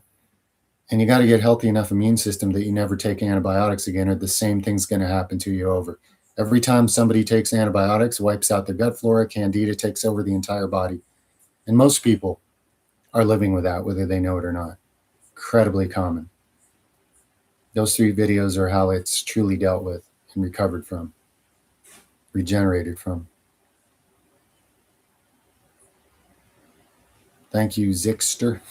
And you got to get healthy enough immune system that you never take antibiotics again, or the same thing's going to happen to you over. Every time somebody takes antibiotics, wipes out the gut flora, candida takes over the entire body. And most people are living with that, whether they know it or not. Incredibly common. Those 3 videos are how it's truly dealt with and recovered from, regenerated from. Thank you, Zixter.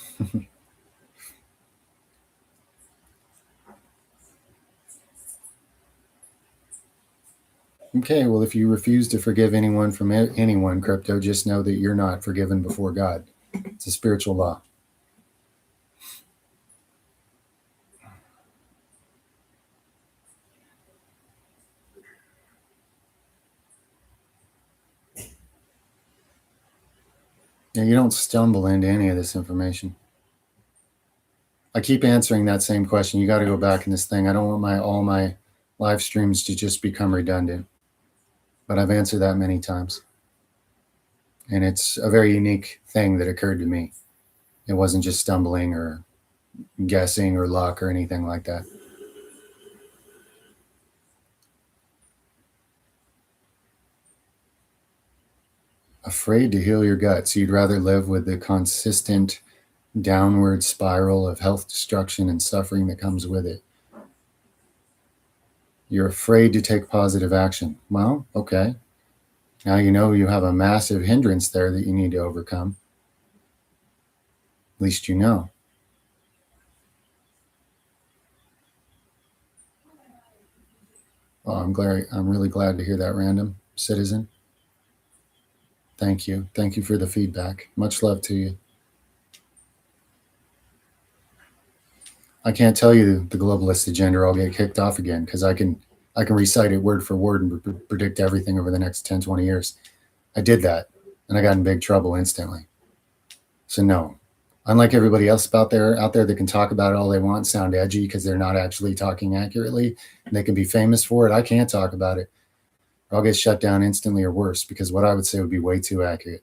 Okay, well, if you refuse to forgive anyone from anyone, crypto, just know that you're not forgiven before God. It's a spiritual law. Now, you don't stumble into any of this information. I keep answering that same question. You got to go back in this thing. I don't want all my live streams to just become redundant, but I've answered that many times. And it's a very unique thing that occurred to me. It wasn't just stumbling or guessing or luck or anything like that. Afraid to heal your gut, so you'd rather live with the consistent downward spiral of health destruction and suffering that comes with it. You're afraid to take positive action. Well, okay. Now you know you have a massive hindrance there that you need to overcome. At least you know. Well, I'm really glad to hear that, random citizen. Thank you. Thank you for the feedback. Much love to you. I can't tell you the globalist agenda or I'll get kicked off again because I can recite it word for word and predict everything over the next 10, 20 years. I did that and I got in big trouble instantly. So no, Unlike everybody else out there that can talk about it all they want, sound edgy because they're not actually talking accurately, and they can be famous for it. I can't talk about it. I'll get shut down instantly or worse because what I would say would be way too accurate.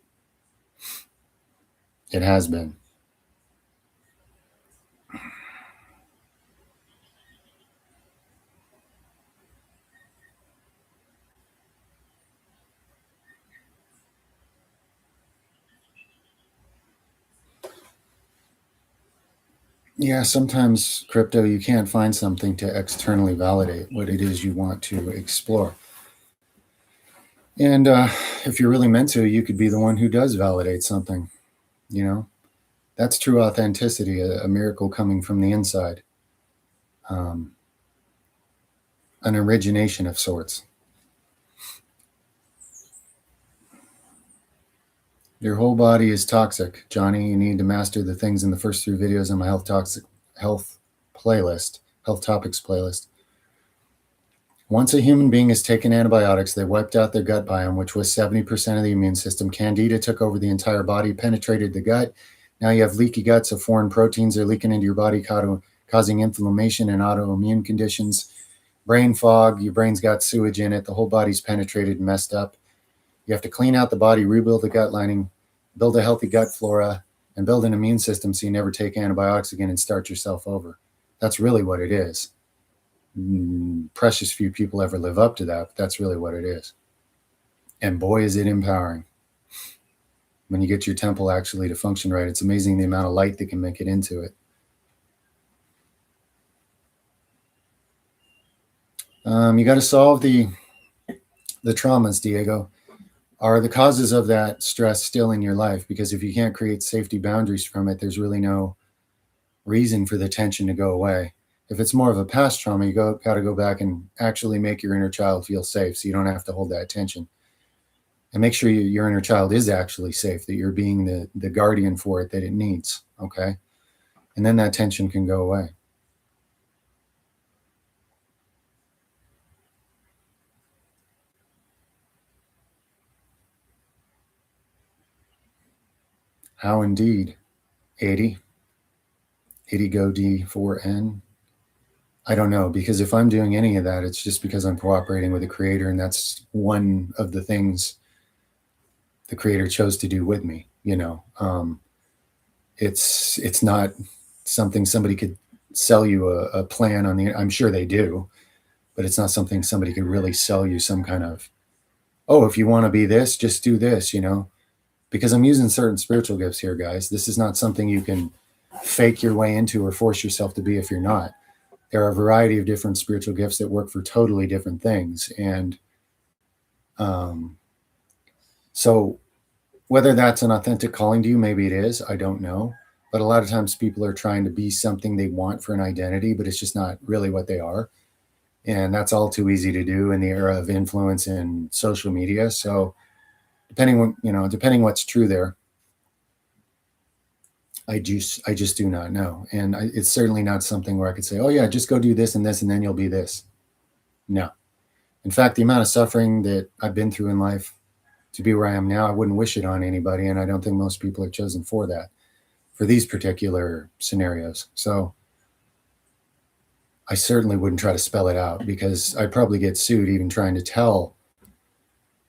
It has been. Yeah, sometimes crypto, you can't find something to externally validate what it is you want to explore. And if you're really meant to, you could be the one who does validate something, you know? That's true authenticity, a miracle coming from the inside, um, an origination of sorts. Your whole body is toxic, Johnny. You need to master the things in the first 3 videos on my health playlist, health topics playlist. Once a human being has taken antibiotics, they wiped out their gut biome, which was 70% of the immune system. Candida took over the entire body, penetrated the gut. Now you have leaky gut, so foreign proteins are leaking into your body, causing inflammation and autoimmune conditions. Brain fog, your brain's got sewage in it. The whole body's penetrated and messed up. You have to clean out the body, rebuild the gut lining, build a healthy gut flora, and build an immune system so you never take antibiotics again and start yourself over. That's really what it is. Precious few people ever live up to that, but that's really what it is. And boy, is it empowering. When you get your temple actually to function right, it's amazing the amount of light that can make it into it. You got to solve the traumas, Diego. Are the causes of that stress still in your life? Because if you can't create safety boundaries from it, there's really no reason for the tension to go away. If it's more of a past trauma, you got to go back and actually make your inner child feel safe so you don't have to hold that tension. And make sure your inner child is actually safe, that you're being the guardian for it that it needs, okay? And then that tension can go away. How indeed. 80 go D4N. I don't know, because if I'm doing any of that, it's just because I'm cooperating with the creator, and that's one of the things the creator chose to do with me. It's not something somebody could sell you a plan on the. I'm sure they do, but it's not something somebody could really sell you some kind of. Oh, if you want to be this, just do this. Because I'm using certain spiritual gifts here, guys. This is not something you can fake your way into or force yourself to be if you're not. There are a variety of different spiritual gifts that work for totally different things. And so whether that's an authentic calling to you, maybe it is, I don't know. But a lot of times people are trying to be something they want for an identity, but it's just not really what they are. And that's all too easy to do in the era of influence and social media. So depending what's true there, I just do not know. And it's certainly not something where I could say, oh yeah, just go do this and then you'll be this. No. In fact, the amount of suffering that I've been through in life to be where I am now, I wouldn't wish it on anybody. And I don't think most people are chosen for that, for these particular scenarios. So I certainly wouldn't try to spell it out, because I'd probably get sued even trying to tell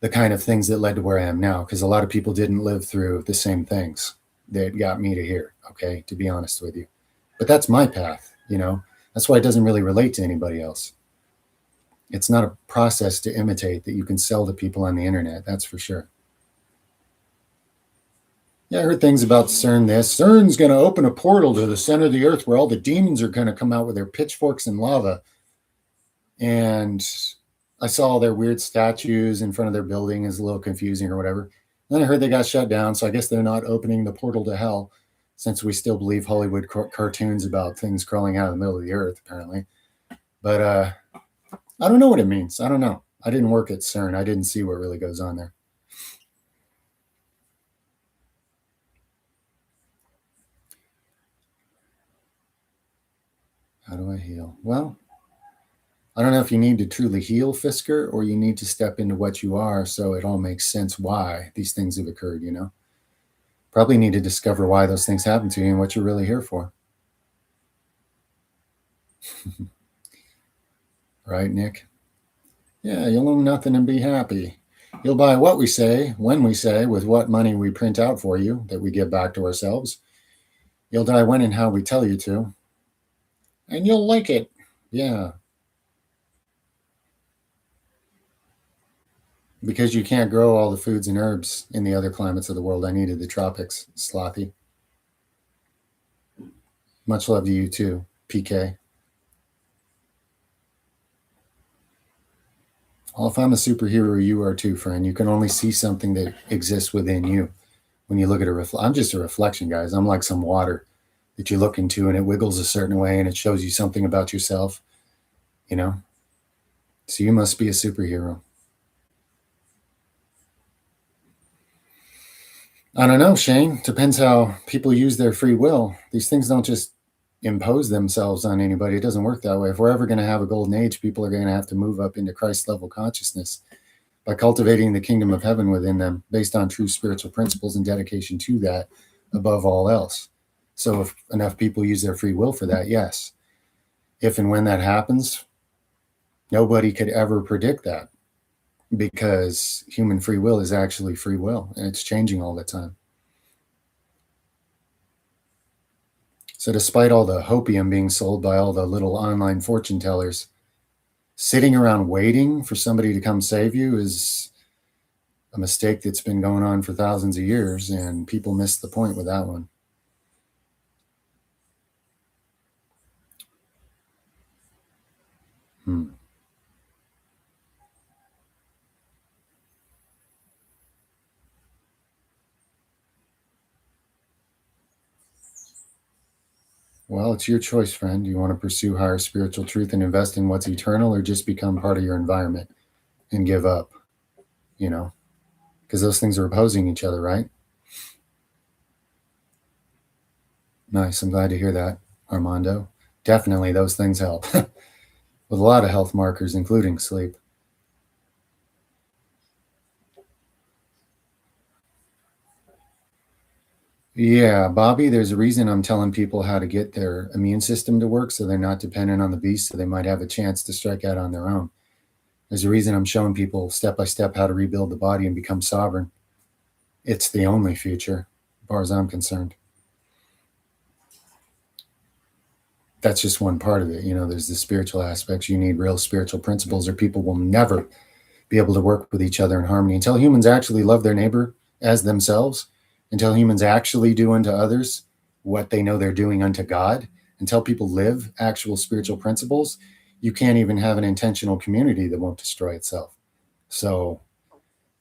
the kind of things that led to where I am now, because a lot of people didn't live through the same things that got me to here, okay, to be honest with you. But that's my path, That's why it doesn't really relate to anybody else. It's not a process to imitate that you can sell to people on the internet, that's for sure. Yeah, I heard things about CERN this. CERN's going to open a portal to the center of the earth where all the demons are going to come out with their pitchforks and lava. And I saw all their weird statues in front of their building. Is a little confusing or whatever. Then I heard they got shut down, so I guess they're not opening the portal to hell, since we still believe Hollywood cartoons about things crawling out of the middle of the earth, apparently. But I don't know what it means. I don't know. I didn't work at CERN. I didn't see what really goes on there. How do I heal? Well, I don't know if you need to truly heal, Fisker, or you need to step into what you are so it all makes sense why these things have occurred, Probably need to discover why those things happen to you and what you're really here for. Right, Nick? Yeah, you'll own nothing and be happy. You'll buy what we say, when we say, with what money we print out for you that we give back to ourselves. You'll die when and how we tell you to. And you'll like it. Yeah. Because you can't grow all the foods and herbs in the other climates of the world. I needed the tropics, Slothy. Much love to you too, PK. Well, if I'm a superhero, you are too, friend. You can only see something that exists within you. When you look at I'm just a reflection, guys. I'm like some water that you look into and it wiggles a certain way and it shows you something about yourself, you know? So you must be a superhero. I don't know, Shane. Depends how people use their free will. These things don't just impose themselves on anybody. It doesn't work that way. If we're ever going to have a golden age, people are going to have to move up into Christ level consciousness by cultivating the kingdom of heaven within them based on true spiritual principles and dedication to that above all else. So if enough people use their free will for that, yes. If and when that happens, nobody could ever predict that because human free will is actually free will and it's changing all the time. So despite all the hopium being sold by all the little online fortune tellers, sitting around waiting for somebody to come save you is a mistake that's been going on for thousands of years, and people missed the point with that one. Well, it's your choice, friend. Do you want to pursue higher spiritual truth and invest in what's eternal, or just become part of your environment and give up? You know, because those things are opposing each other, right? Nice. I'm glad to hear that, Armando. Definitely, those things help with a lot of health markers, including sleep. Yeah, Bobby, there's a reason I'm telling people how to get their immune system to work so they're not dependent on the beast, so they might have a chance to strike out on their own. There's a reason I'm showing people step by step how to rebuild the body and become sovereign. It's the only future, as far as I'm concerned. That's just one part of it. You know, there's the spiritual aspects. You need real spiritual principles, or people will never be able to work with each other in harmony until humans actually love their neighbor as themselves, until humans actually do unto others what they know they're doing unto God, until people live actual spiritual principles. You can't even have an intentional community that won't destroy itself. So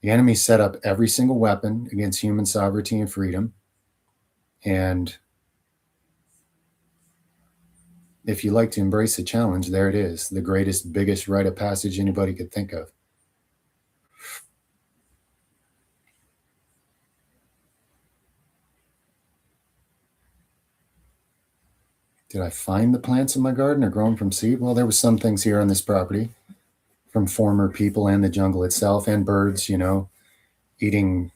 the enemy set up every single weapon against human sovereignty and freedom. And if you like to embrace the challenge, there it is, the greatest, biggest rite of passage anybody could think of. Did I find the plants in my garden or grow them from seed? Well, there was some things here on this property from former people and the jungle itself, and birds, you know, eating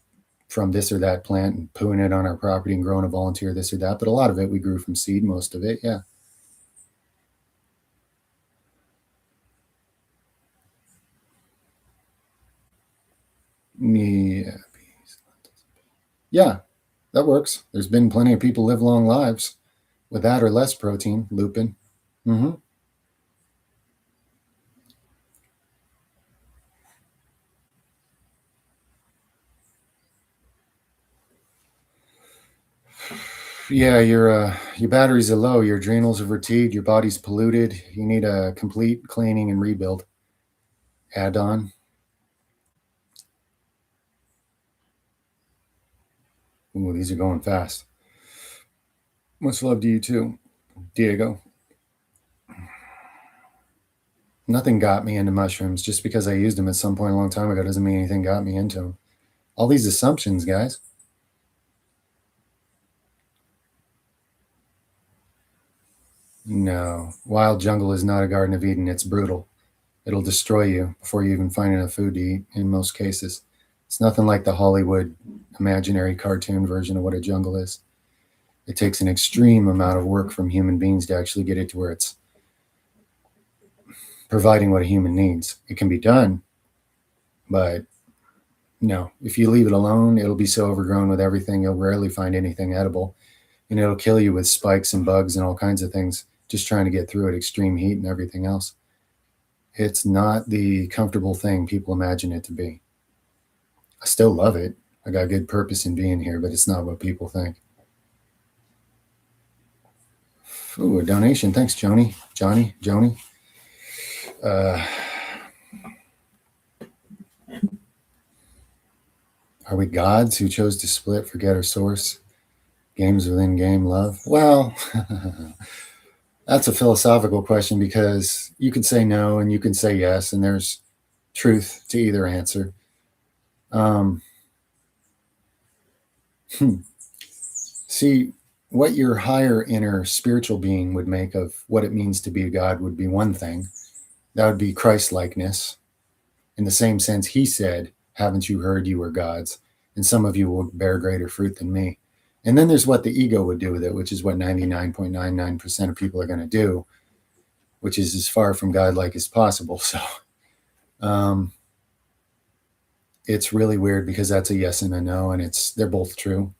from this or that plant and pooing it on our property and growing a volunteer this or that. But a lot of it we grew from seed, most of it, yeah. Yeah. Yeah, that works. There's been plenty of people live long lives with that or less protein, lupin. Mm-hmm. Yeah, your batteries are low, your adrenals are fatigued, your body's polluted. You need a complete cleaning and rebuild. Add on. Ooh, these are going fast. Much love to you too, Diego. Nothing got me into mushrooms. Just because I used them at some point a long time ago doesn't mean anything got me into them. All these assumptions, guys. No, wild jungle is not a Garden of Eden. It's brutal. It'll destroy you before you even find enough food to eat in most cases. It's nothing like the Hollywood imaginary cartoon version of what a jungle is. It takes an extreme amount of work from human beings to actually get it to where it's providing what a human needs. It can be done, but no, if you leave it alone, it'll be so overgrown with everything, you'll rarely find anything edible. And it'll kill you with spikes and bugs and all kinds of things just trying to get through it, extreme heat and everything else. It's not the comfortable thing people imagine it to be. I still love it. I got good purpose in being here, but it's not what people think. Ooh, a donation. Thanks, Joni. Joni. Are we gods who chose to split, forget our source? Games within game love? Well, that's a philosophical question because you can say no and you can say yes, and there's truth to either answer. See, what your higher inner spiritual being would make of what it means to be a god would be one thing. That would be Christ-likeness. In the same sense, he said, haven't you heard you are gods? And some of you will bear greater fruit than me. And then there's what the ego would do with it, which is what 99.99% of people are going to do, which is as far from godlike as possible. So it's really weird because that's a yes and a no, and they're both true.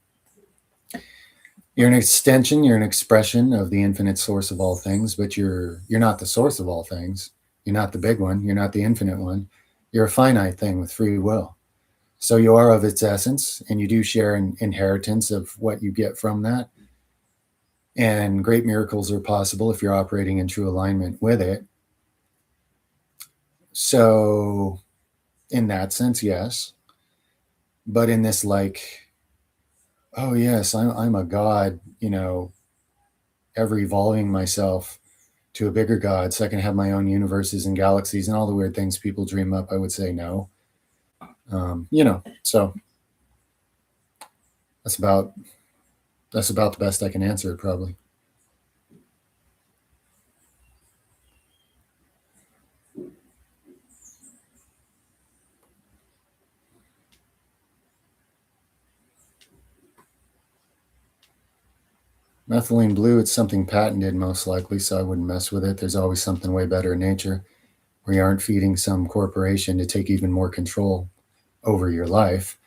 You're an extension, you're an expression of the infinite source of all things, but you're not the source of all things. You're not the big one. You're not the infinite one. You're a finite thing with free will. So you are of its essence, and you do share an inheritance of what you get from that. And great miracles are possible if you're operating in true alignment with it. So in that sense, yes. But in this oh yes, I'm a god, ever evolving myself to a bigger god so I can have my own universes and galaxies and all the weird things people dream up, I would say no. So that's about the best I can answer it, probably. Methylene blue, it's something patented most likely, so I wouldn't mess with it. There's always something way better in nature where you aren't feeding some corporation to take even more control over your life.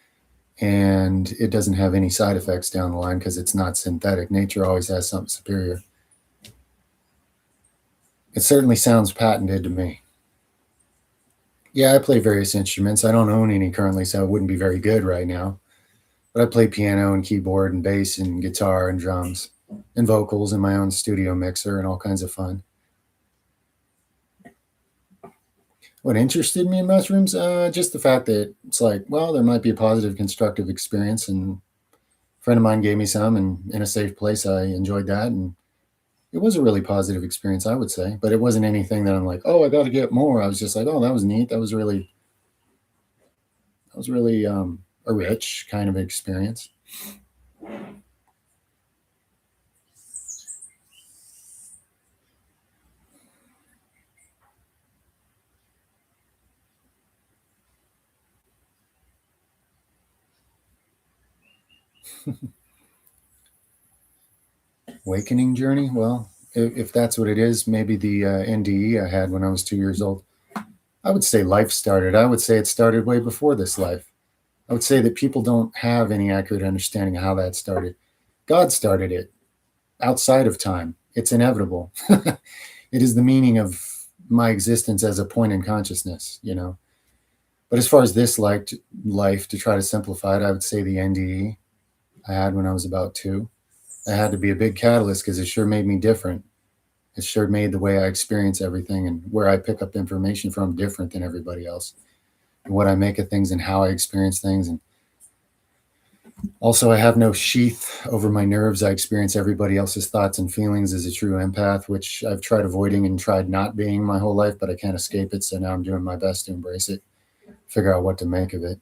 And it doesn't have any side effects down the line because it's not synthetic. Nature always has something superior. It certainly sounds patented to me. Yeah, I play various instruments. I don't own any currently, so it wouldn't be very good right now. But I play piano and keyboard and bass and guitar and drums and vocals in my own studio mixer and all kinds of fun. What interested me in mushrooms? Just the fact that it's there might be a positive, constructive experience. And a friend of mine gave me some, and in a safe place, I enjoyed that. And it was a really positive experience, I would say. But it wasn't anything that I'm like, oh, I got to get more. I was just like, oh, that was neat. That was really a rich kind of experience. Awakening journey? Well, if that's what it is, maybe the NDE I had when I was 2 years old. I would say life started. I would say it started way before this life. I would say that people don't have any accurate understanding of how that started. God started it outside of time. It's inevitable. It is the meaning of my existence as a point in consciousness, But as far as this life, to try to simplify it, I would say the NDE I had when I was about 2. That had to be a big catalyst because it sure made me different. It sure made the way I experience everything and where I pick up information from different than everybody else. And what I make of things and how I experience things. And also, I have no sheath over my nerves. I experience everybody else's thoughts and feelings as a true empath, which I've tried avoiding and tried not being my whole life, but I can't escape it. So now I'm doing my best to embrace it, figure out what to make of it.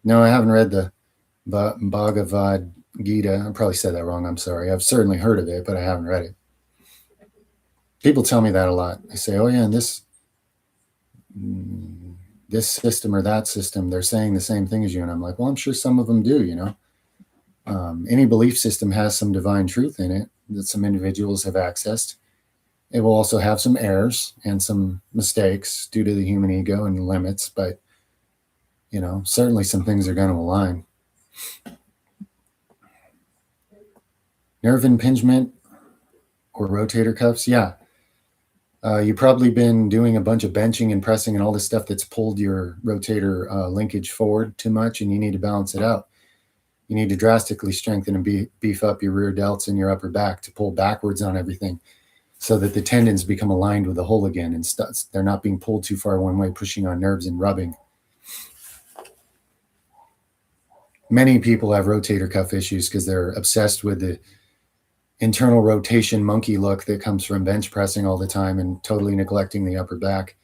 No, I haven't read the Bhagavad Gita. I probably said that wrong. I'm sorry. I've certainly heard of it, but I haven't read it. People tell me that a lot. They say, oh, yeah, and this this system or that system, they're saying the same thing as you. And I'm like, well, I'm sure some of them do, you know. Any belief system has some divine truth in it that some individuals have accessed. It will also have some errors and some mistakes due to the human ego and limits, but you know, certainly some things are going to align. Nerve impingement or rotator cuffs, yeah. You've probably been doing a bunch of benching and pressing and all this stuff that's pulled your rotator linkage forward too much, and you need to balance it out. You need to drastically strengthen and beef up your rear delts and your upper back to pull backwards on everything so that the tendons become aligned with the hole again and they're not being pulled too far one way, pushing on nerves and rubbing. Many people have rotator cuff issues because they're obsessed with the internal rotation monkey look that comes from bench pressing all the time and totally neglecting the upper back,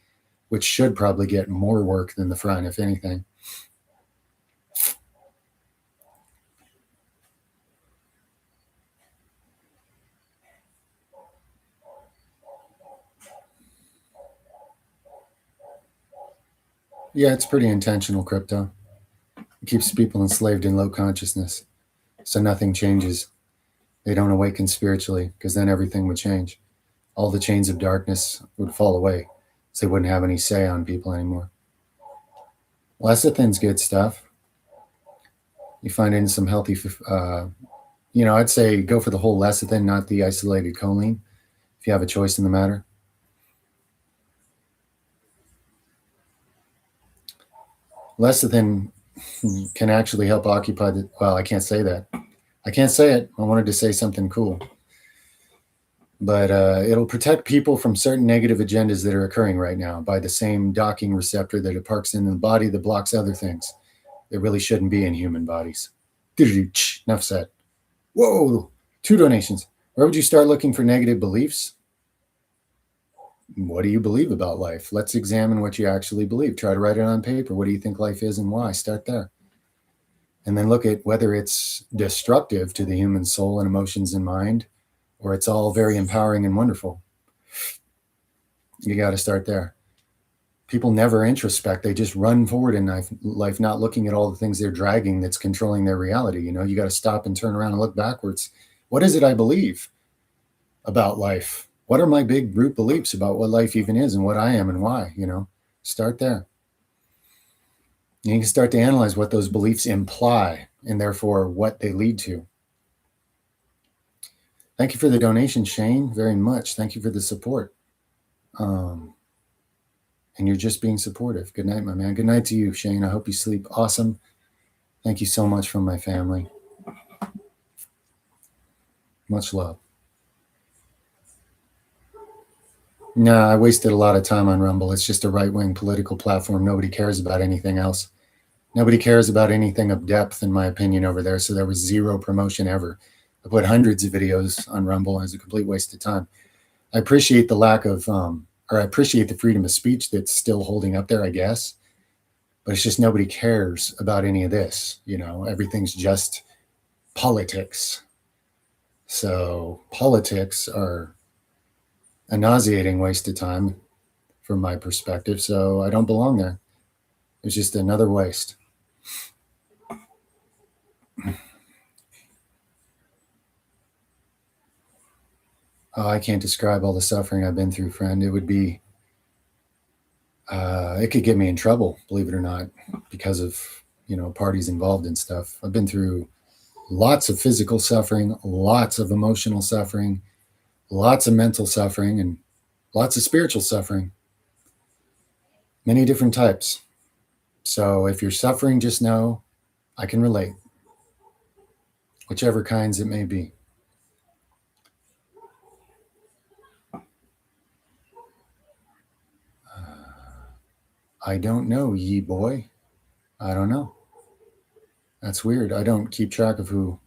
which should probably get more work than the front, if anything. Yeah, it's pretty intentional, crypto. It keeps people enslaved in low consciousness, so nothing changes. They don't awaken spiritually, because then everything would change. All the chains of darkness would fall away, so they wouldn't have any say on people anymore. Lecithin's good stuff. You find in some healthy, I'd say go for the whole lecithin, not the isolated choline, if you have a choice in the matter. Lecithin can actually help occupy the, well, I can't say that. I can't say it. I wanted to say something cool. But it'll protect people from certain negative agendas that are occurring right now by the same docking receptor that it parks in the body that blocks other things that really shouldn't be in human bodies. Enough said. Whoa, 2 donations. Where would you start looking for negative beliefs? What do you believe about life? Let's examine what you actually believe. Try to write it on paper. What do you think life is and why? Start there. And then look at whether it's destructive to the human soul and emotions and mind, or it's all very empowering and wonderful. You got to start there. People never introspect. They just run forward in life, not looking at all the things they're dragging that's controlling their reality. You know, you got to stop and turn around and look backwards. What is it I believe about life? What are my big root beliefs about what life even is and what I am and why? You know, start there. You can start to analyze what those beliefs imply and therefore what they lead to. Thank you for the donation, Shane, very much. Thank you for the support. And you're just being supportive. Good night, my man. Good night to you, Shane. I hope you sleep awesome. Thank you so much from my family. Much love. No, I wasted a lot of time on Rumble. It's just a right-wing political platform. Nobody cares about anything else. Nobody cares about anything of depth, in my opinion, over there. So there was zero promotion ever. I put hundreds of videos on Rumble, and it's a complete waste of time. I appreciate the lack of, or I appreciate the freedom of speech that's still holding up there, I guess. But it's just nobody cares about any of this. You know, everything's just politics. So politics are a nauseating waste of time from my perspective. So I don't belong there. It's just another waste. Oh, I can't describe all the suffering I've been through, friend. It would be, it could get me in trouble, believe it or not, because of, you know, parties involved and stuff. I've been through lots of physical suffering, lots of emotional suffering, lots of mental suffering, and lots of spiritual suffering. Many different types. So if you're suffering, just know I can relate, whichever kinds it may be. I don't know, ye boy. I don't know. That's weird. I don't keep track of who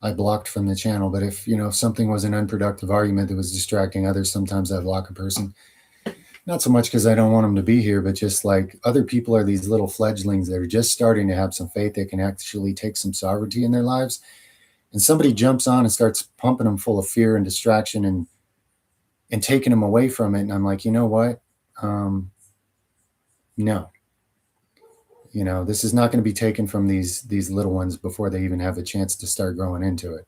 I blocked from the channel, but if, you know, if something was an unproductive argument that was distracting others, sometimes I block a person. Not so much because I don't want them to be here, but just like other people are these little fledglings that are just starting to have some faith they can actually take some sovereignty in their lives. And somebody jumps on and starts pumping them full of fear and distraction and taking them away from it. And I'm like, you know what? No. You know, this is not going to be taken from these little ones before they even have a chance to start growing into it.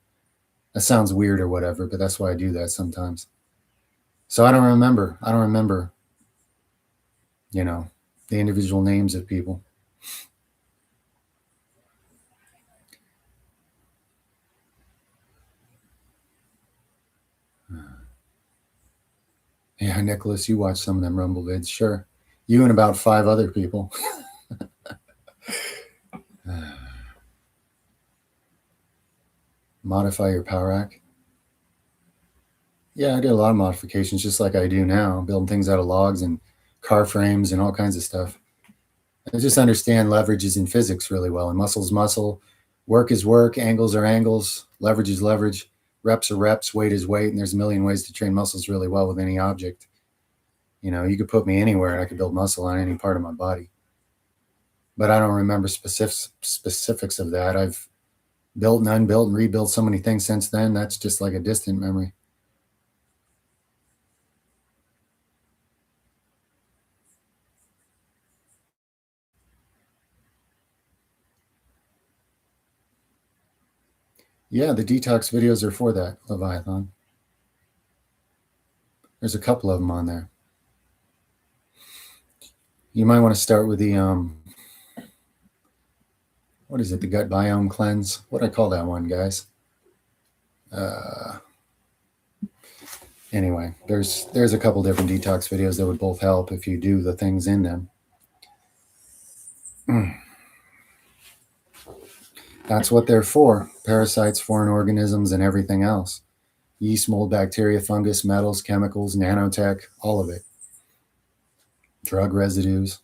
That sounds weird or whatever, but that's why I do that sometimes. So I don't remember. I don't remember, you know, the individual names of people. Yeah, Nicholas, you watch some of them Rumble vids, sure. You and about 5 other people. Modify your power rack. Yeah, I did a lot of modifications just like I do now, building things out of logs and car frames and all kinds of stuff. I just understand leverages in physics really well. And muscle's muscle, work is work, angles are angles, leverage is leverage, reps are reps, weight is weight. And there's a million ways to train muscles really well with any object. You know, you could put me anywhere and I could build muscle on any part of my body. But I don't remember specifics of that. I've built and unbuilt and rebuilt so many things since then. That's just like a distant memory. Yeah, the detox videos are for that, Leviathan. There's a couple of them on there. You might want to start with the what is it? The gut biome cleanse. What do I call that one, guys? Anyway, there's a couple different detox videos that would both help if you do the things in them. That's what they're for. Parasites, foreign organisms, and everything else. Yeast, mold, bacteria, fungus, metals, chemicals, nanotech, all of it. Drug residues.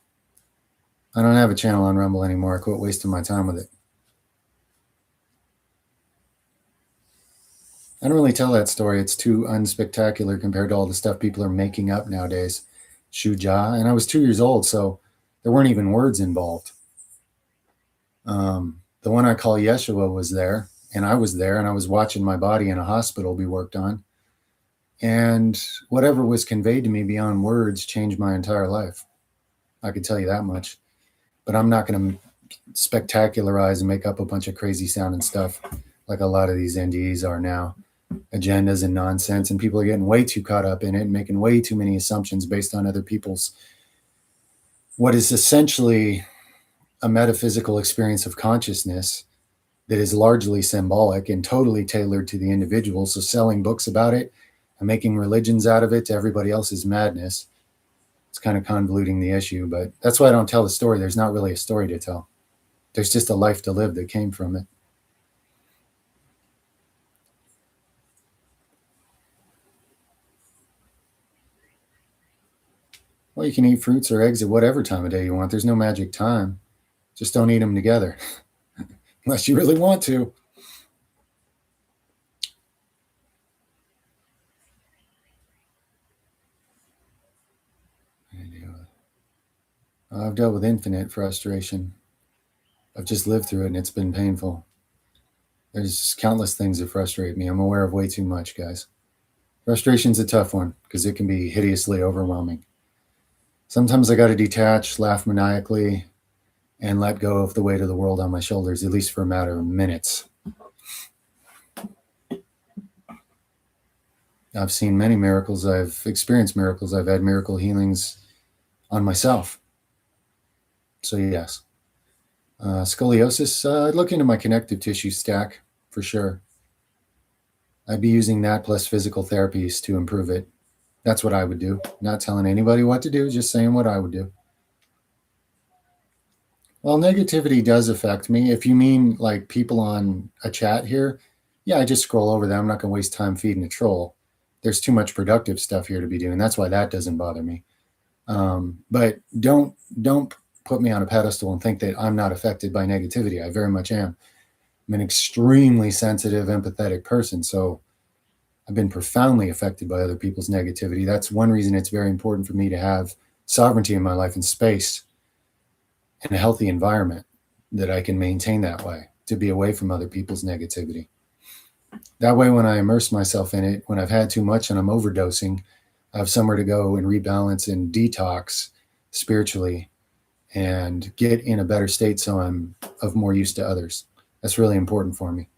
I don't have a channel on Rumble anymore. I quit wasting my time with it. I don't really tell that story. It's too unspectacular compared to all the stuff people are making up nowadays. Shuja. And I was 2 years old, so there weren't even words involved. The one I call Yeshua was there, and I was there, and I was watching my body in a hospital be worked on. And whatever was conveyed to me beyond words changed my entire life. I could tell you that much. But I'm not going to spectacularize and make up a bunch of crazy sounding stuff like a lot of these NDEs are now. Agendas and nonsense, and people are getting way too caught up in it and making way too many assumptions based on other people's what is essentially a metaphysical experience of consciousness that is largely symbolic and totally tailored to the individual. So selling books about it and making religions out of it to everybody else's madness, it's kind of convoluting the issue. But that's why I don't tell the story. There's not really a story to tell. There's just a life to live that came from it. Well, you can eat fruits or eggs at whatever time of day you want. There's no magic time. Just don't eat them together unless you really want to. I've dealt with infinite frustration. I've just lived through it and it's been painful. There's countless things that frustrate me. I'm aware of way too much, guys. Frustration's a tough one because it can be hideously overwhelming. Sometimes I got to detach, laugh maniacally, and let go of the weight of the world on my shoulders, at least for a matter of minutes. I've seen many miracles. I've experienced miracles. I've had miracle healings on myself. So yes. Scoliosis, I'd look into my connective tissue stack for sure. I'd be using that plus physical therapies to improve it. That's what I would do. Not telling anybody what to do, just saying what I would do. Well, negativity does affect me. If you mean like people on a chat here, yeah, I just scroll over them. I'm not going to waste time feeding a troll. There's too much productive stuff here to be doing. That's why that doesn't bother me. But don't put me on a pedestal and think that I'm not affected by negativity. I very much am. I'm an extremely sensitive, empathetic person. So I've been profoundly affected by other people's negativity. That's one reason it's very important for me to have sovereignty in my life and space and a healthy environment that I can maintain that way, to be away from other people's negativity. That way, when I immerse myself in it, when I've had too much and I'm overdosing, I have somewhere to go and rebalance and detox spiritually and get in a better state so I'm of more use to others. That's really important for me.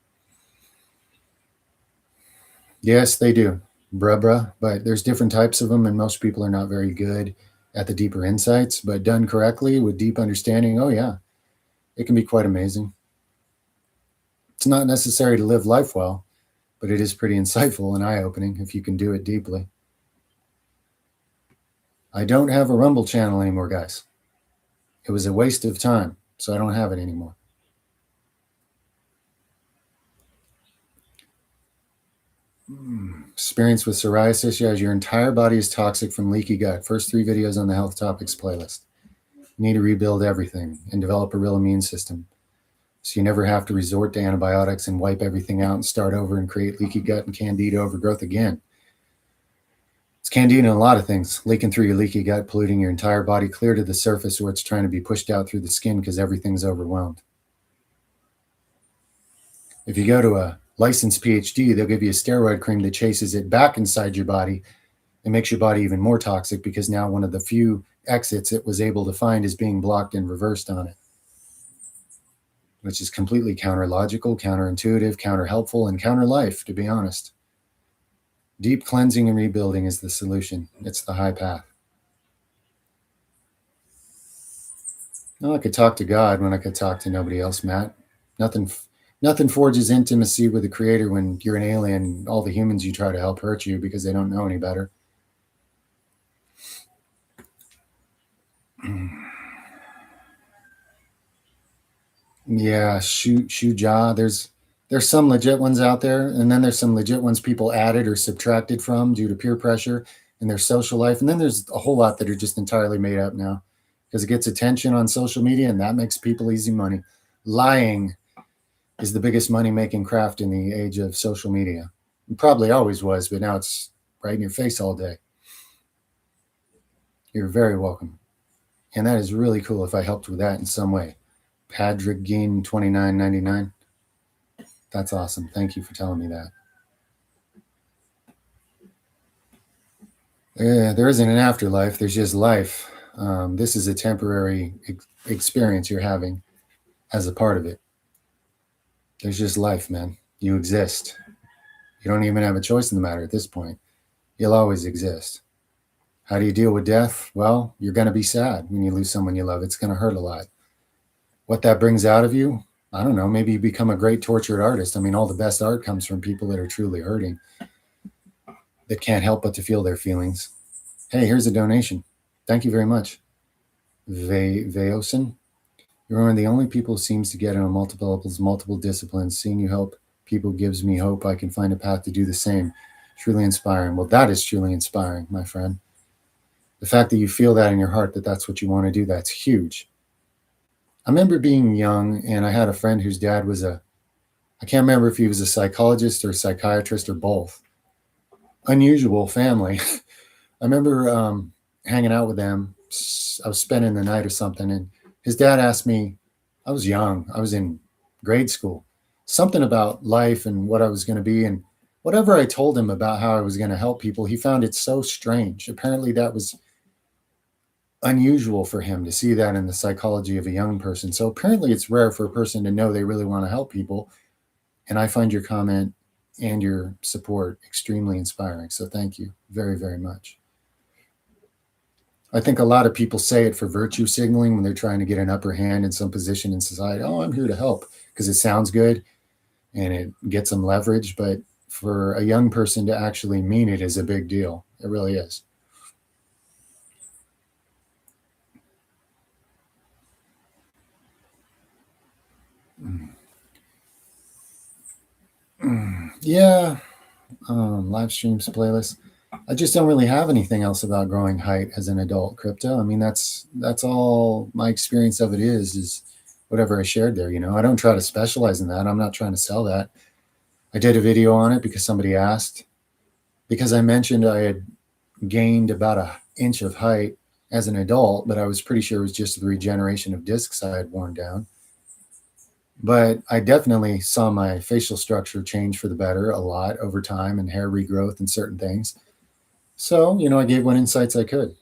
Yes, they do. Bruh, but there's different types of them, and most people are not very good at the deeper insights, but done correctly with deep understanding, oh yeah, it can be quite amazing. It's not necessary to live life well, but it is pretty insightful and eye-opening if you can do it deeply. I don't have a Rumble channel anymore, guys. It was a waste of time, so I don't have it anymore. Experience with psoriasis. Yeah, your entire body is toxic from leaky gut. First 3 videos on the health topics playlist. You need to rebuild everything and develop a real immune system, so you never have to resort to antibiotics and wipe everything out and start over and create leaky gut and candida overgrowth again. It's candida in a lot of things, leaking through your leaky gut, polluting your entire body clear to the surface, or it's trying to be pushed out through the skin because everything's overwhelmed. If you go to a licensed PhD, they'll give you a steroid cream that chases it back inside your body and makes your body even more toxic, because now one of the few exits it was able to find is being blocked and reversed on it, which is completely counter-logical, counterintuitive, counter-helpful, and counter-life, to be honest. Deep cleansing and rebuilding is the solution. It's the high path. No, I could talk to God when I could talk to nobody else, Matt. Nothing forges intimacy with the Creator when you're an alien. All the humans you try to help hurt you because they don't know any better. Yeah, Shuja. There's some legit ones out there, and then there's some legit ones people added or subtracted from due to peer pressure in their social life, and then there's a whole lot that are just entirely made up now because it gets attention on social media, and that makes people easy money. Lying is the biggest money-making craft in the age of social media. It probably always was, but now it's right in your face all day. You're very welcome. And that is really cool if I helped with that in some way. Patrick Geen 29.99. That's awesome. Thank you for telling me that. There isn't an afterlife. There's just life. This is a temporary experience you're having as a part of it. There's just life, man. You exist. You don't even have a choice in the matter at this point. You'll always exist. How do you deal with death? Well, you're going to be sad when you lose someone you love. It's going to hurt a lot. What that brings out of you, I don't know, maybe you become a great tortured artist. I mean, all the best art comes from people that are truly hurting, that can't help but to feel their feelings. Hey, here's a donation. Thank you very much. Veosin. You're one of the only people who seems to get on multiple levels, multiple disciplines. Seeing you help people gives me hope I can find a path to do the same. Truly inspiring. Well, that is truly inspiring, my friend. The fact that you feel that in your heart, that that's what you want to do, that's huge. I remember being young, and I had a friend whose dad was I can't remember if he was a psychologist or a psychiatrist or both. Unusual family. I remember hanging out with them. I was spending the night or something, and his dad asked me, I was young, I was in grade school, something about life and what I was going to be. And whatever I told him about how I was going to help people, he found it so strange. Apparently that was unusual for him to see that in the psychology of a young person. So apparently it's rare for a person to know they really want to help people. And I find your comment and your support extremely inspiring. So thank you very, very much. I think a lot of people say it for virtue signaling when they're trying to get an upper hand in some position in society. Oh, I'm here to help, because it sounds good and it gets them leverage. But for a young person to actually mean it is a big deal. It really is. Yeah. Live streams, playlist. I just don't really have anything else about growing height as an adult crypto. I mean, that's all my experience of it is whatever I shared there. You know, I don't try to specialize in that. I'm not trying to sell that. I did a video on it because somebody asked, because I mentioned I had gained about an inch of height as an adult, but I was pretty sure it was just the regeneration of discs I had worn down. But I definitely saw my facial structure change for the better a lot over time, and hair regrowth and certain things. So, you know, I gave what insights I could.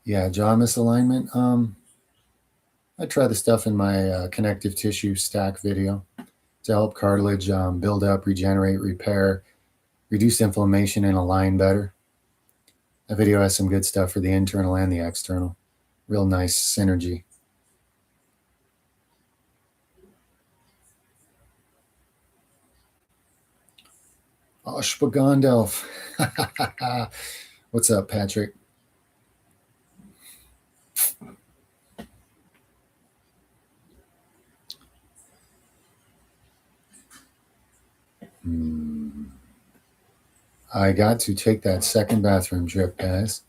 Yeah, jaw misalignment. I try the stuff in my connective tissue stack video to help cartilage build up, regenerate, repair, reduce inflammation, and align better. That video has some good stuff for the internal and the external. Real nice synergy. Ashwagandha. What's up, Patrick? I got to take that second bathroom trip, guys.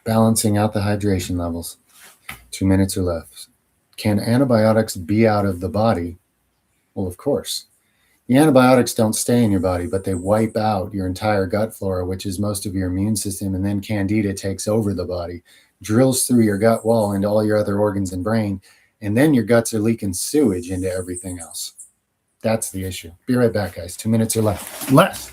Balancing out the hydration levels. 2 minutes or less. Can antibiotics be out of the body? Well, of course. The antibiotics don't stay in your body, but they wipe out your entire gut flora, which is most of your immune system. And then Candida takes over the body, drills through your gut wall into all your other organs and brain. And then your guts are leaking sewage into everything else. That's the issue. Be right back, guys. 2 minutes or less. Less.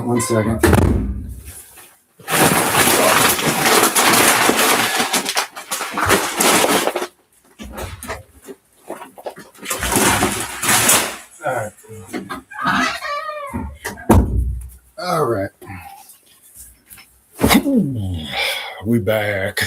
One second. All right. We back.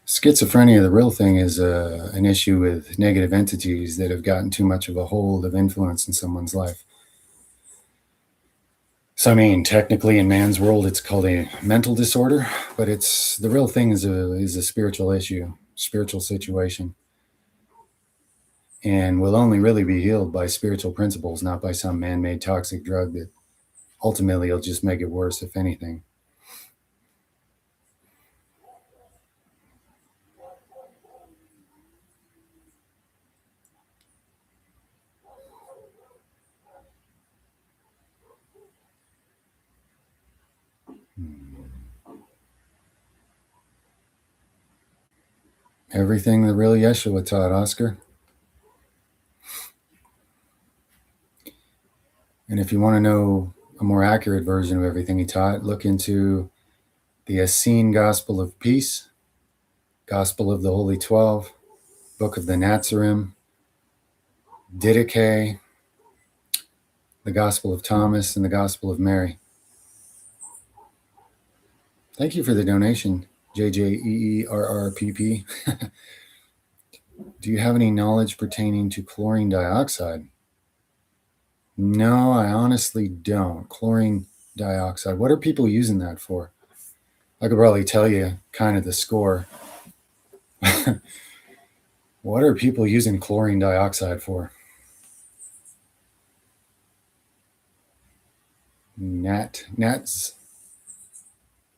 Schizophrenia, the real thing, is an issue with negative entities that have gotten too much of a hold of influence in someone's life. So, I mean, technically in man's world, it's called a mental disorder, but it's the real thing is a spiritual issue, spiritual situation, and will only really be healed by spiritual principles, not by some man-made toxic drug that ultimately will just make it worse, if anything. Everything the real Yeshua taught, Oscar. And if you want to know a more accurate version of everything he taught, look into the Essene Gospel of Peace, Gospel of the Holy 12, Book of the Nazarene, Didache, the Gospel of Thomas, and the Gospel of Mary. Thank you for the donation, JJEERRPP. Do you have any knowledge pertaining to chlorine dioxide? No, I honestly don't. Chlorine dioxide. What are people using that for? I could probably tell you kind of the score. What are people using chlorine dioxide for? Nats.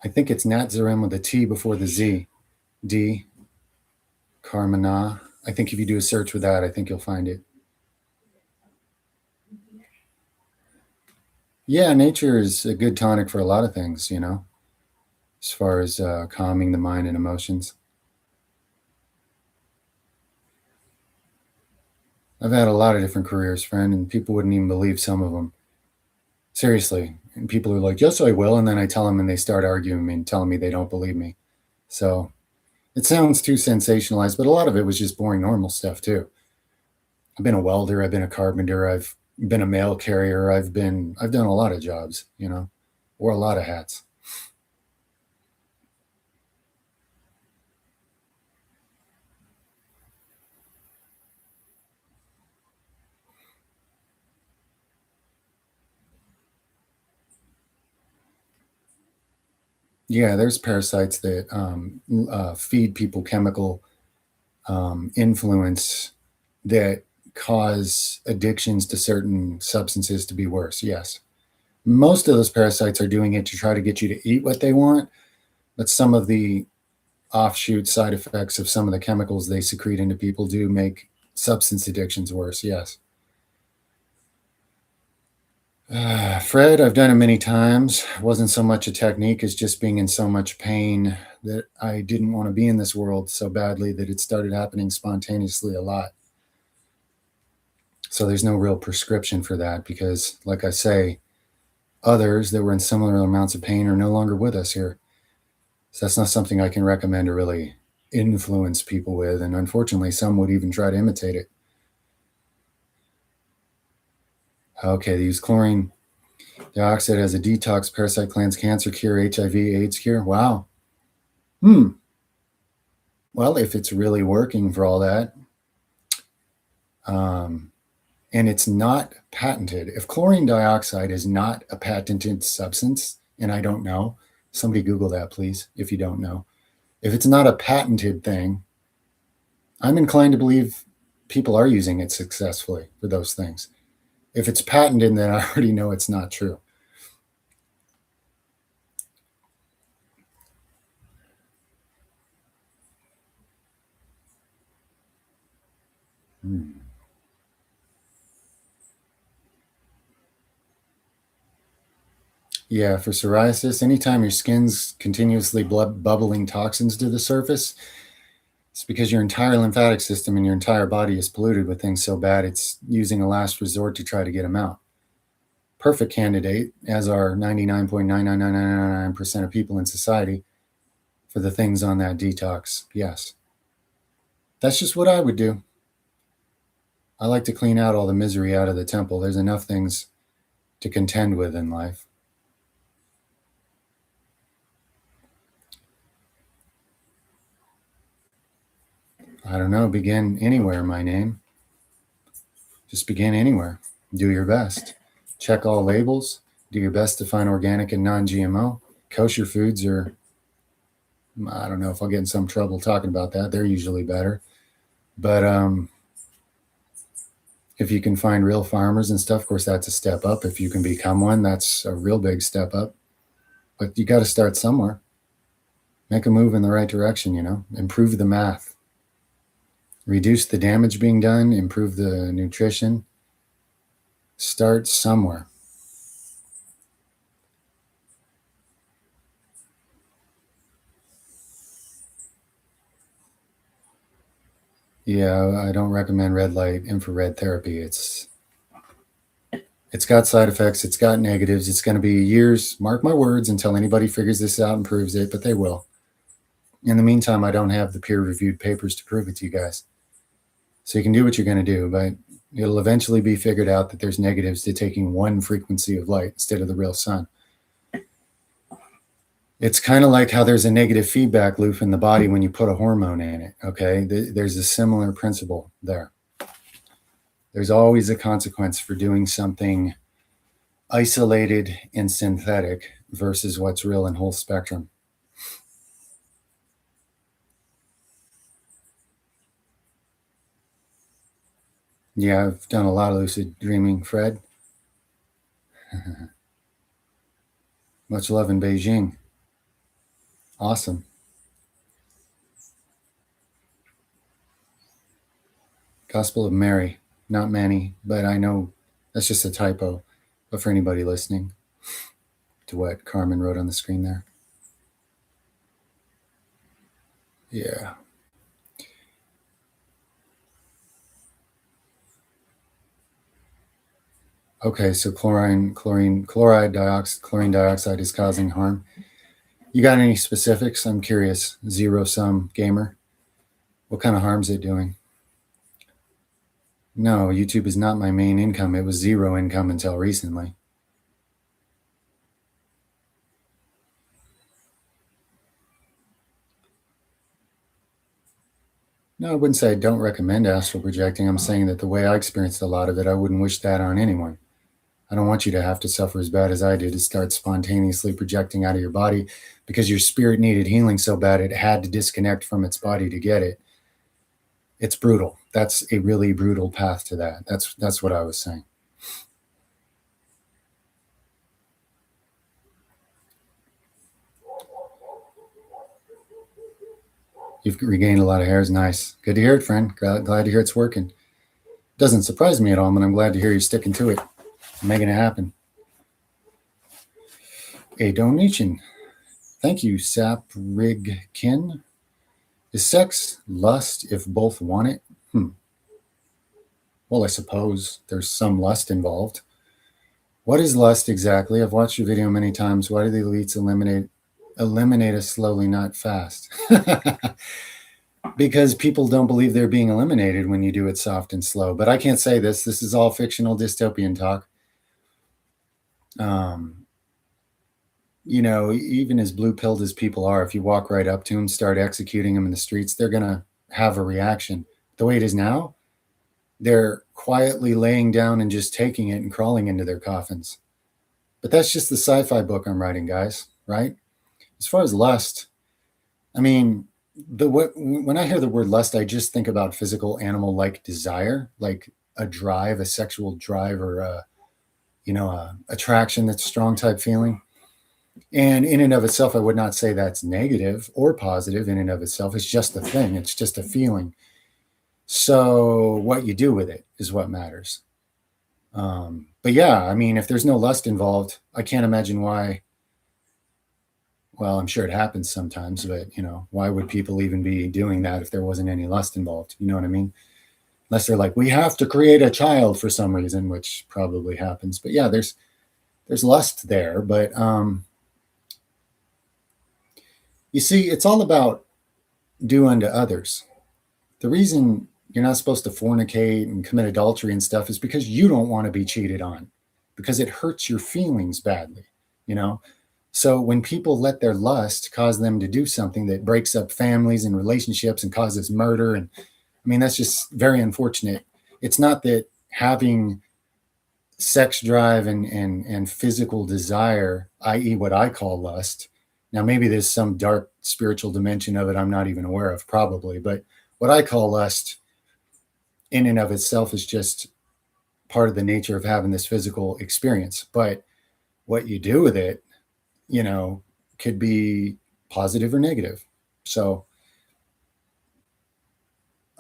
I think it's Nazarene with a T before the Z. D. Carmana. I think if you do a search with that, I think you'll find it. Yeah, nature is a good tonic for a lot of things, you know, as far as calming the mind and emotions. I've had a lot of different careers, friend, and people wouldn't even believe some of them. Seriously. And people are like, yes, I will. And then I tell them and they start arguing and telling me they don't believe me. So it sounds too sensationalized, but a lot of it was just boring, normal stuff too. I've been a welder, I've been a carpenter, I've been a mail carrier, I've done a lot of jobs, wore a lot of hats. Yeah, there's parasites that feed people chemical influence that cause addictions to certain substances to be worse. Yes. Most of those parasites are doing it to try to get you to eat what they want, but some of the offshoot side effects of some of the chemicals they secrete into people do make substance addictions worse. Yes. Fred, I've done it many times. It wasn't so much a technique as just being in so much pain that I didn't want to be in this world so badly that it started happening spontaneously a lot. So there's no real prescription for that because, like I say, others that were in similar amounts of pain are no longer with us here. So that's not something I can recommend or really influence people with. And unfortunately, some would even try to imitate it. Okay, they use chlorine dioxide as a detox, parasite cleanse, cancer cure, HIV, AIDS cure. Wow. Hmm. Well, if it's really working for all that, um, and it's not patented, if chlorine dioxide is not a patented substance, and I don't know, somebody Google that, please, if you don't know. If it's not a patented thing, I'm inclined to believe people are using it successfully for those things. If it's patented, then I already know it's not true. Hmm. Yeah, for psoriasis, anytime your skin's continuously bubbling toxins to the surface, it's because your entire lymphatic system and your entire body is polluted with things so bad it's using a last resort to try to get them out. Perfect candidate, as are 99.99999% of people in society, for the things on that detox. Yes. That's just what I would do. I like to clean out all the misery out of the temple. There's enough things to contend with in life. I don't know, begin anywhere, my name. Just begin anywhere. Do your best. Check all labels. Do your best to find organic and non GMO. Kosher foods are, I don't know if I'll get in some trouble talking about that. They're usually better. But if you can find real farmers and stuff, of course, that's a step up. If you can become one, that's a real big step up. But you got to start somewhere. Make a move in the right direction, improve the math, reduce the damage being done, improve the nutrition. Start somewhere. Yeah, I don't recommend red light infrared therapy. It's got side effects, it's got negatives. It's going to be years, mark my words, until anybody figures this out and proves it, but they will. In the meantime, I don't have the peer-reviewed papers to prove it to you guys. So you can do what you're going to do, but it'll eventually be figured out that there's negatives to taking one frequency of light instead of the real sun. It's kind of like how there's a negative feedback loop in the body when you put a hormone in it. Okay. There's a similar principle there. There's always a consequence for doing something isolated and synthetic versus what's real and whole spectrum. Yeah, I've done a lot of lucid dreaming, Fred. Much love in Beijing. Awesome. Gospel of Mary, not Manny, but I know that's just a typo. But for anybody listening to what Carmen wrote on the screen there. Yeah. Okay, so chlorine dioxide is causing harm. You got any specifics? I'm curious. Zero sum gamer. What kind of harm is it doing? No, YouTube is not my main income. It was zero income until recently. No, I wouldn't say I don't recommend astral projecting. I'm saying that the way I experienced a lot of it, I wouldn't wish that on anyone. I don't want you to have to suffer as bad as I did to start spontaneously projecting out of your body because your spirit needed healing so bad it had to disconnect from its body to get it. It's brutal. That's a really brutal path to that. That's what I was saying. You've regained a lot of hairs. Nice. Good to hear it, friend. Glad to hear it's working. Doesn't surprise me at all, but I'm glad to hear you're sticking to it, making it happen. A donation. Thank you, Saprigkin. Is sex lust if both want it? Well, I suppose there's some lust involved. What is lust exactly? I've watched your video many times. Why do the elites eliminate us slowly, not fast? Because people don't believe they're being eliminated when you do it soft and slow. But I can't say this. This is all fictional dystopian talk. Even as blue pilled as people are, if you walk right up to them, start executing them in the streets, they're going to have a reaction. The way it is now, they're quietly laying down and just taking it and crawling into their coffins. But that's just the sci-fi book I'm writing, guys, right? As far as lust, I mean, when I hear the word lust, I just think about physical animal-like desire, like a drive, a sexual drive, or a attraction that's strong type feeling. And in and of itself, I would not say that's negative or positive in and of itself. It's just a thing. It's just a feeling. So what you do with it is what matters. But yeah, I mean, if there's no lust involved, I can't imagine why. Well, I'm sure it happens sometimes, but why would people even be doing that if there wasn't any lust involved? You know what I mean? Unless they're like, we have to create a child for some reason, which probably happens. But yeah, there's lust there. But you see, it's all about do unto others. The reason you're not supposed to fornicate and commit adultery and stuff is because you don't want to be cheated on, because it hurts your feelings badly, you know? So when people let their lust cause them to do something that breaks up families and relationships and causes murder, and I mean, that's just very unfortunate. It's not that having sex drive and physical desire, i.e., what I call lust. Now, maybe there's some dark spiritual dimension of it I'm not even aware of, probably, but what I call lust in and of itself is just part of the nature of having this physical experience. But what you do with it, could be positive or negative. So,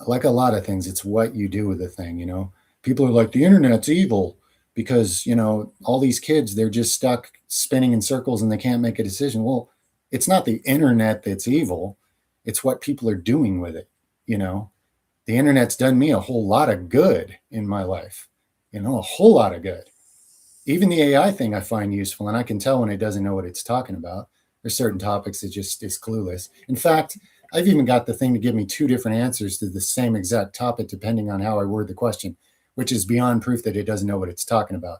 like a lot of things, it's what you do with the thing. People are like, the internet's evil because, all these kids, they're just stuck spinning in circles and they can't make a decision. Well, it's not the internet that's evil. It's what people are doing with it. The internet's done me a whole lot of good in my life, a whole lot of good. Even the AI thing I find useful, and I can tell when it doesn't know what it's talking about. There's certain topics it just is clueless. In fact, I've even got the thing to give me two different answers to the same exact topic, depending on how I word the question, which is beyond proof that it doesn't know what it's talking about.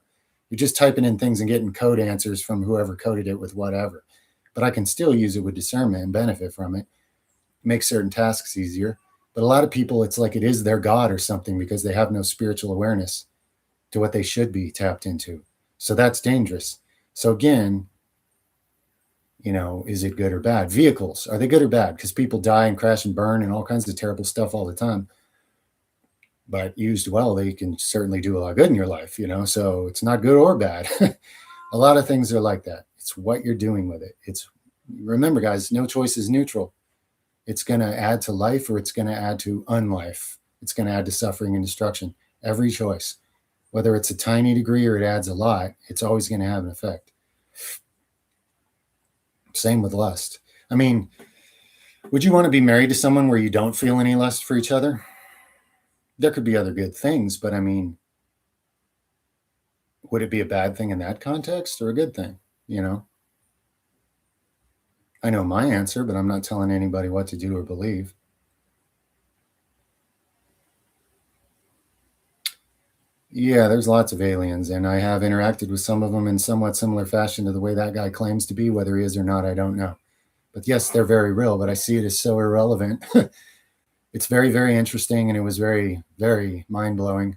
You're just typing in things and getting code answers from whoever coded it with whatever. But I can still use it with discernment and benefit from it, make certain tasks easier. But a lot of people, it's like it is their God or something because they have no spiritual awareness to what they should be tapped into. So that's dangerous. So again, is it good or bad? Vehicles, are they good or bad? Because people die and crash and burn and all kinds of terrible stuff all the time. But used well, they can certainly do a lot of good in your life, so it's not good or bad. A lot of things are like that. It's what you're doing with it. Remember, guys, no choice is neutral. It's going to add to life or it's going to add to unlife. It's going to add to suffering and destruction. Every choice, whether it's a tiny degree or it adds a lot, it's always going to have an effect. Same with lust. I mean, would you want to be married to someone where you don't feel any lust for each other? There could be other good things, but I mean, Would it be a bad thing in that context or a good thing? You know, I know my answer, but I'm not telling anybody what to do or believe. Yeah, there's lots of aliens, and I have interacted with some of them in somewhat similar fashion to the way that guy claims to be. Whether he is or not, I don't know. But yes, they're very real, but I see it as so irrelevant. It's very, very interesting, and it was very, very mind blowing.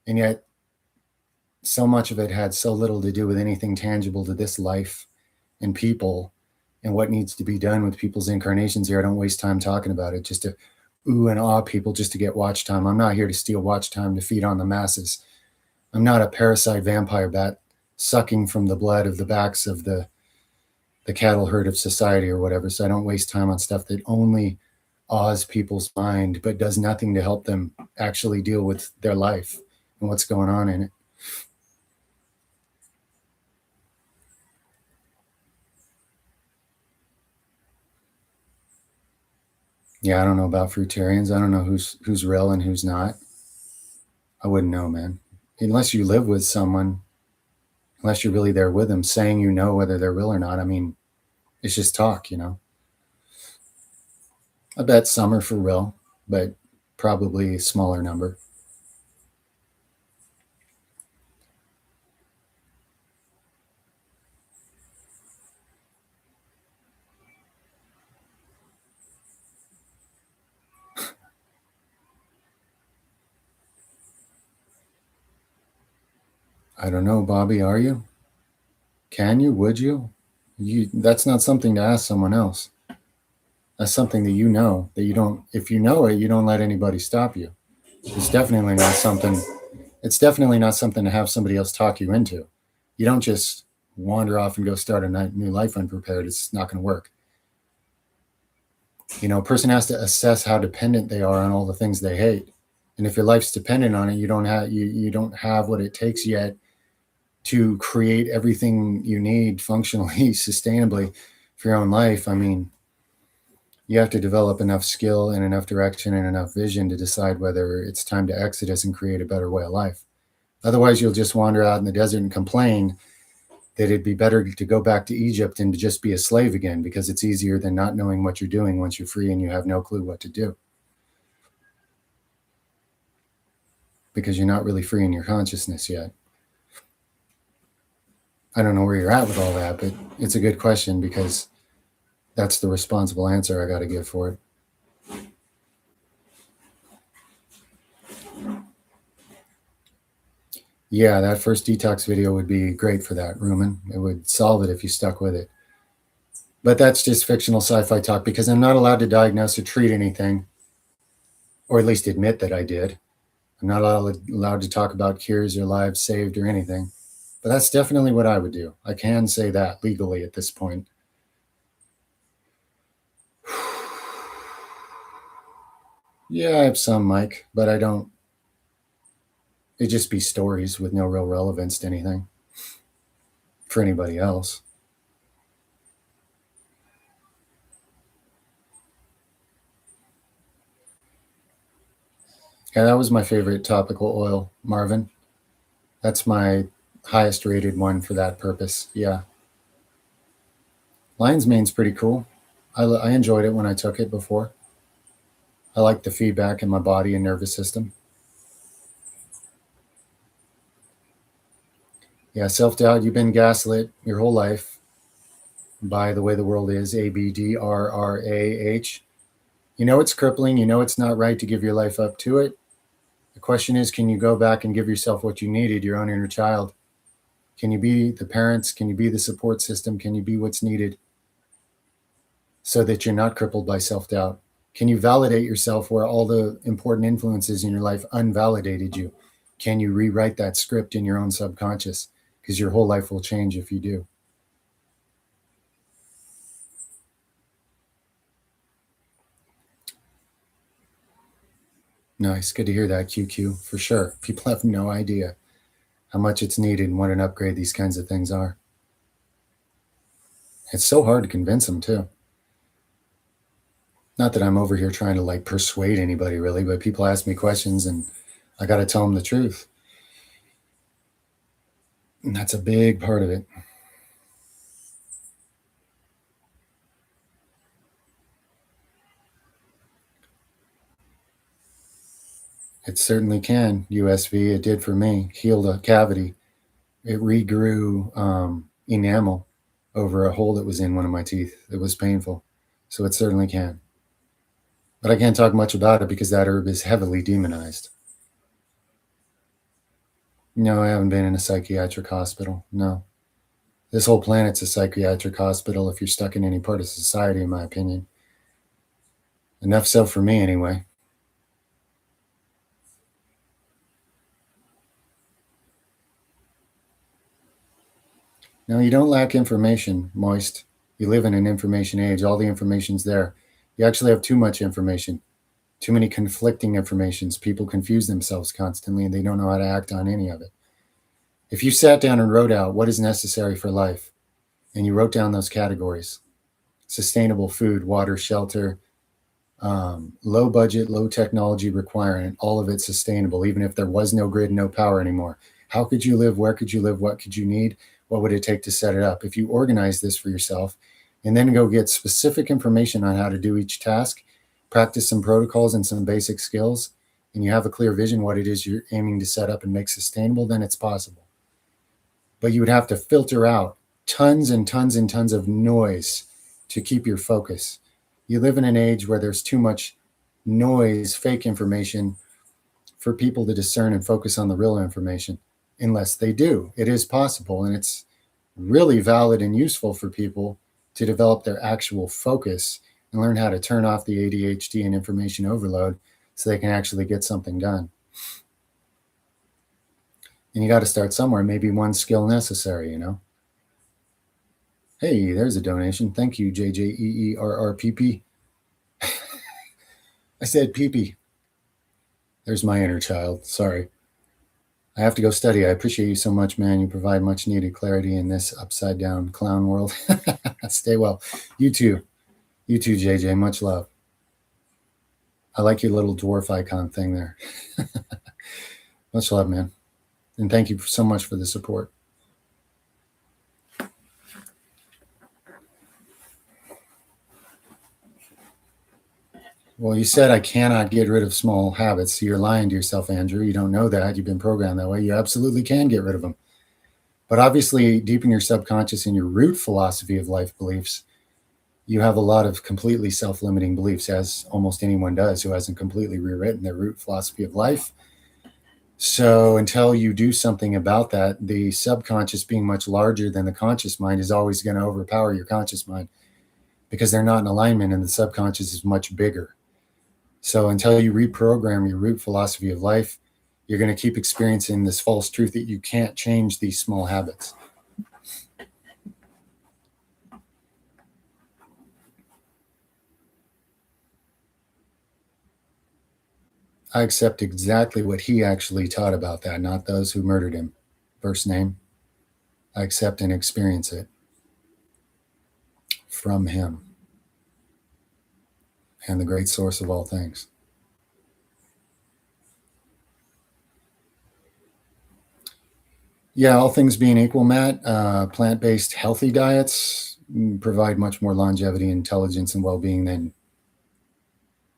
And yet, so much of it had so little to do with anything tangible to this life and people and what needs to be done with people's incarnations here. I don't waste time talking about it just to ooh and awe people just to get watch time. I'm not here to steal watch time to feed on the masses. I'm not a parasite vampire bat sucking from the blood of the backs of the cattle herd of society or whatever. So I don't waste time on stuff that only awes people's mind but does nothing to help them actually deal with their life and what's going on in it. Yeah, I don't know about fruitarians. I don't know who's real and who's not. I wouldn't know, man. Unless you live with someone, unless you're really there with them, saying you know whether they're real or not. I mean, it's just talk, you know. I bet some are for real, but probably a smaller number. I don't know, Bobby. Are you? Can you? Would you? You. That's not something to ask someone else. That's something that you know that you don't. If you know it, you don't let anybody stop you. It's definitely not something. It's definitely not something to have somebody else talk you into. You don't just wander off and go start a new life unprepared. It's not going to work. You know, a person has to assess how dependent they are on all the things they hate. And if your life's dependent on it, you don't have what it takes yet to create everything you need functionally, sustainably for your own life. I mean, you have to develop enough skill and enough direction and enough vision to decide whether it's time to exodus and create a better way of life. Otherwise, you'll just wander out in the desert and complain that it'd be better to go back to Egypt and to just be a slave again because it's easier than not knowing what you're doing once you're free and you have no clue what to do. Because you're not really free in your consciousness yet. I don't know where you're at with all that, but it's a good question because that's the responsible answer I got to give for it. Yeah, that first detox video would be great for that, Rumen. It would solve it if you stuck with it. But that's just fictional sci-fi talk because I'm not allowed to diagnose or treat anything, or at least admit that I did. I'm not allowed to talk about cures or lives saved or anything. But that's definitely what I would do. I can say that legally at this point. Yeah, I have some, Mike, but I don't. It'd just be stories with no real relevance to anything for anybody else. Yeah, that was my favorite topical oil, Marvin. That's my highest rated one for that purpose. Yeah. Lion's Mane's pretty cool. I enjoyed it when I took it before. I like the feedback in my body and nervous system. Yeah, self doubt. You've been gaslit your whole life by the way the world is. ABDRRAH. You know it's crippling. You know it's not right to give your life up to it. The question is, can you go back and give yourself what you needed, your own inner child? Can you be the parents? Can you be the support system? Can you be what's needed so that you're not crippled by self doubt? Can you validate yourself where all the important influences in your life unvalidated you? Can you rewrite that script in your own subconscious? Because your whole life will change if you do. Nice. Good to hear that, QQ, for sure. People have no idea how much it's needed and what an upgrade these kinds of things are. It's so hard to convince them, too. Not that I'm over here trying to like persuade anybody really, but people ask me questions and I got to tell them the truth. And that's a big part of it. It certainly can. USV, it did for me. Healed a cavity. It regrew enamel over a hole that was in one of my teeth. It was painful. So it certainly can. But I can't talk much about it because that herb is heavily demonized. No, I haven't been in a psychiatric hospital. No. This whole planet's a psychiatric hospital if you're stuck in any part of society, in my opinion. Enough so for me, anyway. No, you don't lack information, Moist. You live in an information age. All the information's there. You actually have too much information, too many conflicting informations. People confuse themselves constantly and they don't know how to act on any of it. If you sat down and wrote out what is necessary for life, and you wrote down those categories: sustainable food, water, shelter, low budget, low technology requirement, all of it sustainable, even if there was no grid, no power anymore. How could you live? Where could you live? What could you need? What would it take to set it up? If you organize this for yourself and then go get specific information on how to do each task, practice some protocols and some basic skills, and you have a clear vision what it is you're aiming to set up and make sustainable, then it's possible. But you would have to filter out tons and tons and tons of noise to keep your focus. You live in an age where there's too much noise, fake information for people to discern and focus on the real information, unless they do. It is possible, and it's really valid and useful for people to develop their actual focus and learn how to turn off the ADHD and information overload so they can actually get something done. And you got to start somewhere, maybe one skill necessary, you know? Hey, there's a donation. Thank you, JJEERRPP. I said PP. There's my inner child. Sorry. I have to go study. I appreciate you so much, man. You provide much needed clarity in this upside down clown world. Stay well. You too. You too, JJ. Much love. I like your little dwarf icon thing there. Much love, man. And thank you so much for the support. Well, you said I cannot get rid of small habits. So you're lying to yourself, Andrew. You don't know that. You've been programmed that way. You absolutely can get rid of them. But obviously, deep in your subconscious and your root philosophy of life beliefs, you have a lot of completely self-limiting beliefs, as almost anyone does who hasn't completely rewritten their root philosophy of life. So until you do something about that, the subconscious, being much larger than the conscious mind, is always going to overpower your conscious mind because they're not in alignment, and the subconscious is much bigger. So until you reprogram your root philosophy of life, you're going to keep experiencing this false truth that you can't change these small habits. I accept exactly what he actually taught about that, not those who murdered him. First name. I accept and experience it from him and the great source of all things. Yeah, all things being equal, Matt, plant-based healthy diets provide much more longevity, intelligence, and well-being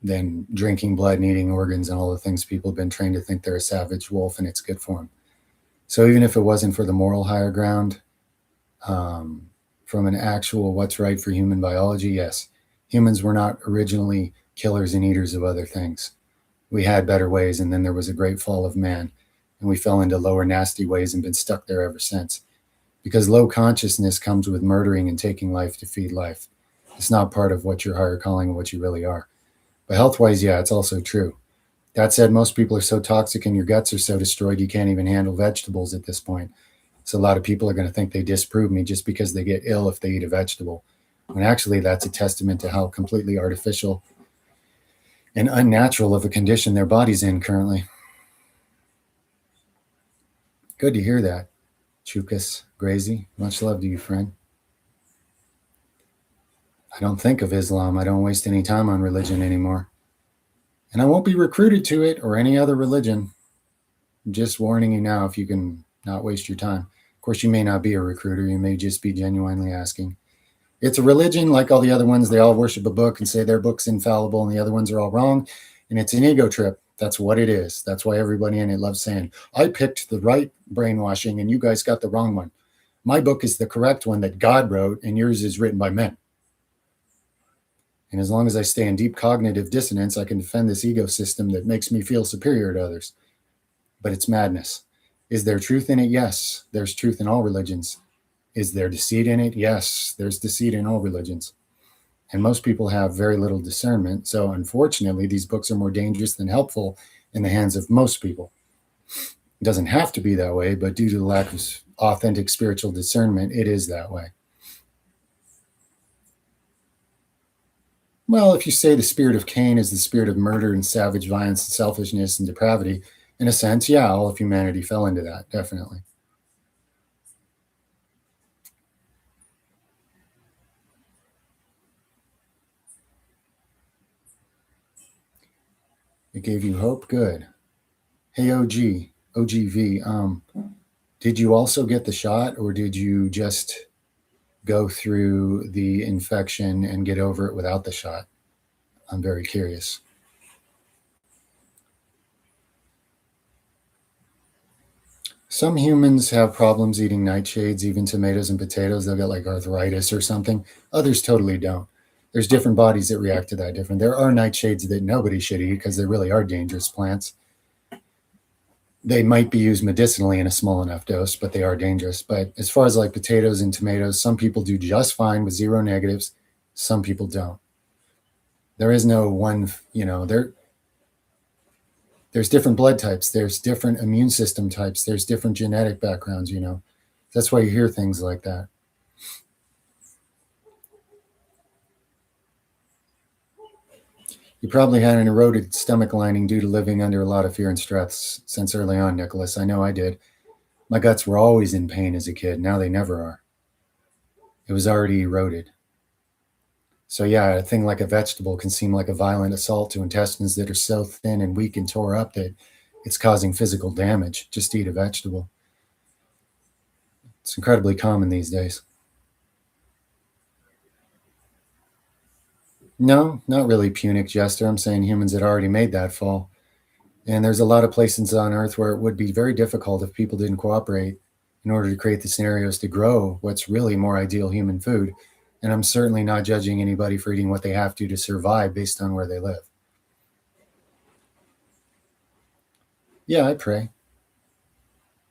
than drinking blood and eating organs and all the things people have been trained to think they're a savage wolf and it's good for them. So even if it wasn't for the moral higher ground, from an actual what's right for human biology, yes, humans were not originally killers and eaters of other things. We had better ways, and then there was a great fall of man, and we fell into lower nasty ways and been stuck there ever since. Because low consciousness comes with murdering and taking life to feed life. It's not part of what your higher calling and what you really are. But health-wise, yeah, it's also true. That said, most people are so toxic and your guts are so destroyed you can't even handle vegetables at this point. So a lot of people are going to think they disprove me just because they get ill if they eat a vegetable. When actually that's a testament to how completely artificial and unnatural of a condition their body's in currently. Good to hear that, Chukas Grazy. Much love to you, friend. I don't think of Islam. I don't waste any time on religion anymore. And I won't be recruited to it or any other religion. I'm just warning you now if you can not waste your time. Of course, you may not be a recruiter. You may just be genuinely asking. It's a religion like all the other ones. They all worship a book and say their book's infallible and the other ones are all wrong. And it's an ego trip. That's what it is. That's why everybody in it loves saying, I picked the right brainwashing and you guys got the wrong one. My book is the correct one that God wrote and yours is written by men. And as long as I stay in deep cognitive dissonance, I can defend this ego system that makes me feel superior to others. But it's madness. Is there truth in it? Yes. There's truth in all religions. Is there deceit in it? Yes. There's deceit in all religions. And most people have very little discernment. So unfortunately, these books are more dangerous than helpful in the hands of most people. It doesn't have to be that way, but due to the lack of authentic spiritual discernment, it is that way. Well, if you say the spirit of Cain is the spirit of murder and savage violence and selfishness and depravity, in a sense, yeah, all of humanity fell into that, definitely. It gave you hope? Good. Hey, OGV, did you also get the shot or did you just go through the infection and get over it without the shot? I'm very curious. Some humans have problems eating nightshades, even tomatoes and potatoes. They'll get like arthritis or something. Others totally don't. There's different bodies that react to that different. There are nightshades that nobody should eat because they really are dangerous plants. They might be used medicinally in a small enough dose, but they are dangerous. But as far as like potatoes and tomatoes, some people do just fine with zero negatives. Some people don't. There is no one, there's different blood types. There's different immune system types. There's different genetic backgrounds, That's why you hear things like that. You probably had an eroded stomach lining due to living under a lot of fear and stress since early on, Nicholas. I know I did. My guts were always in pain as a kid. Now they never are. It was already eroded. So yeah, a thing like a vegetable can seem like a violent assault to intestines that are so thin and weak and tore up that it's causing physical damage. Just eat a vegetable. It's incredibly common these days. No, not really Punic Jester. I'm saying humans had already made that fall. And there's a lot of places on Earth where it would be very difficult if people didn't cooperate in order to create the scenarios to grow what's really more ideal human food. And I'm certainly not judging anybody for eating what they have to survive based on where they live. Yeah, I pray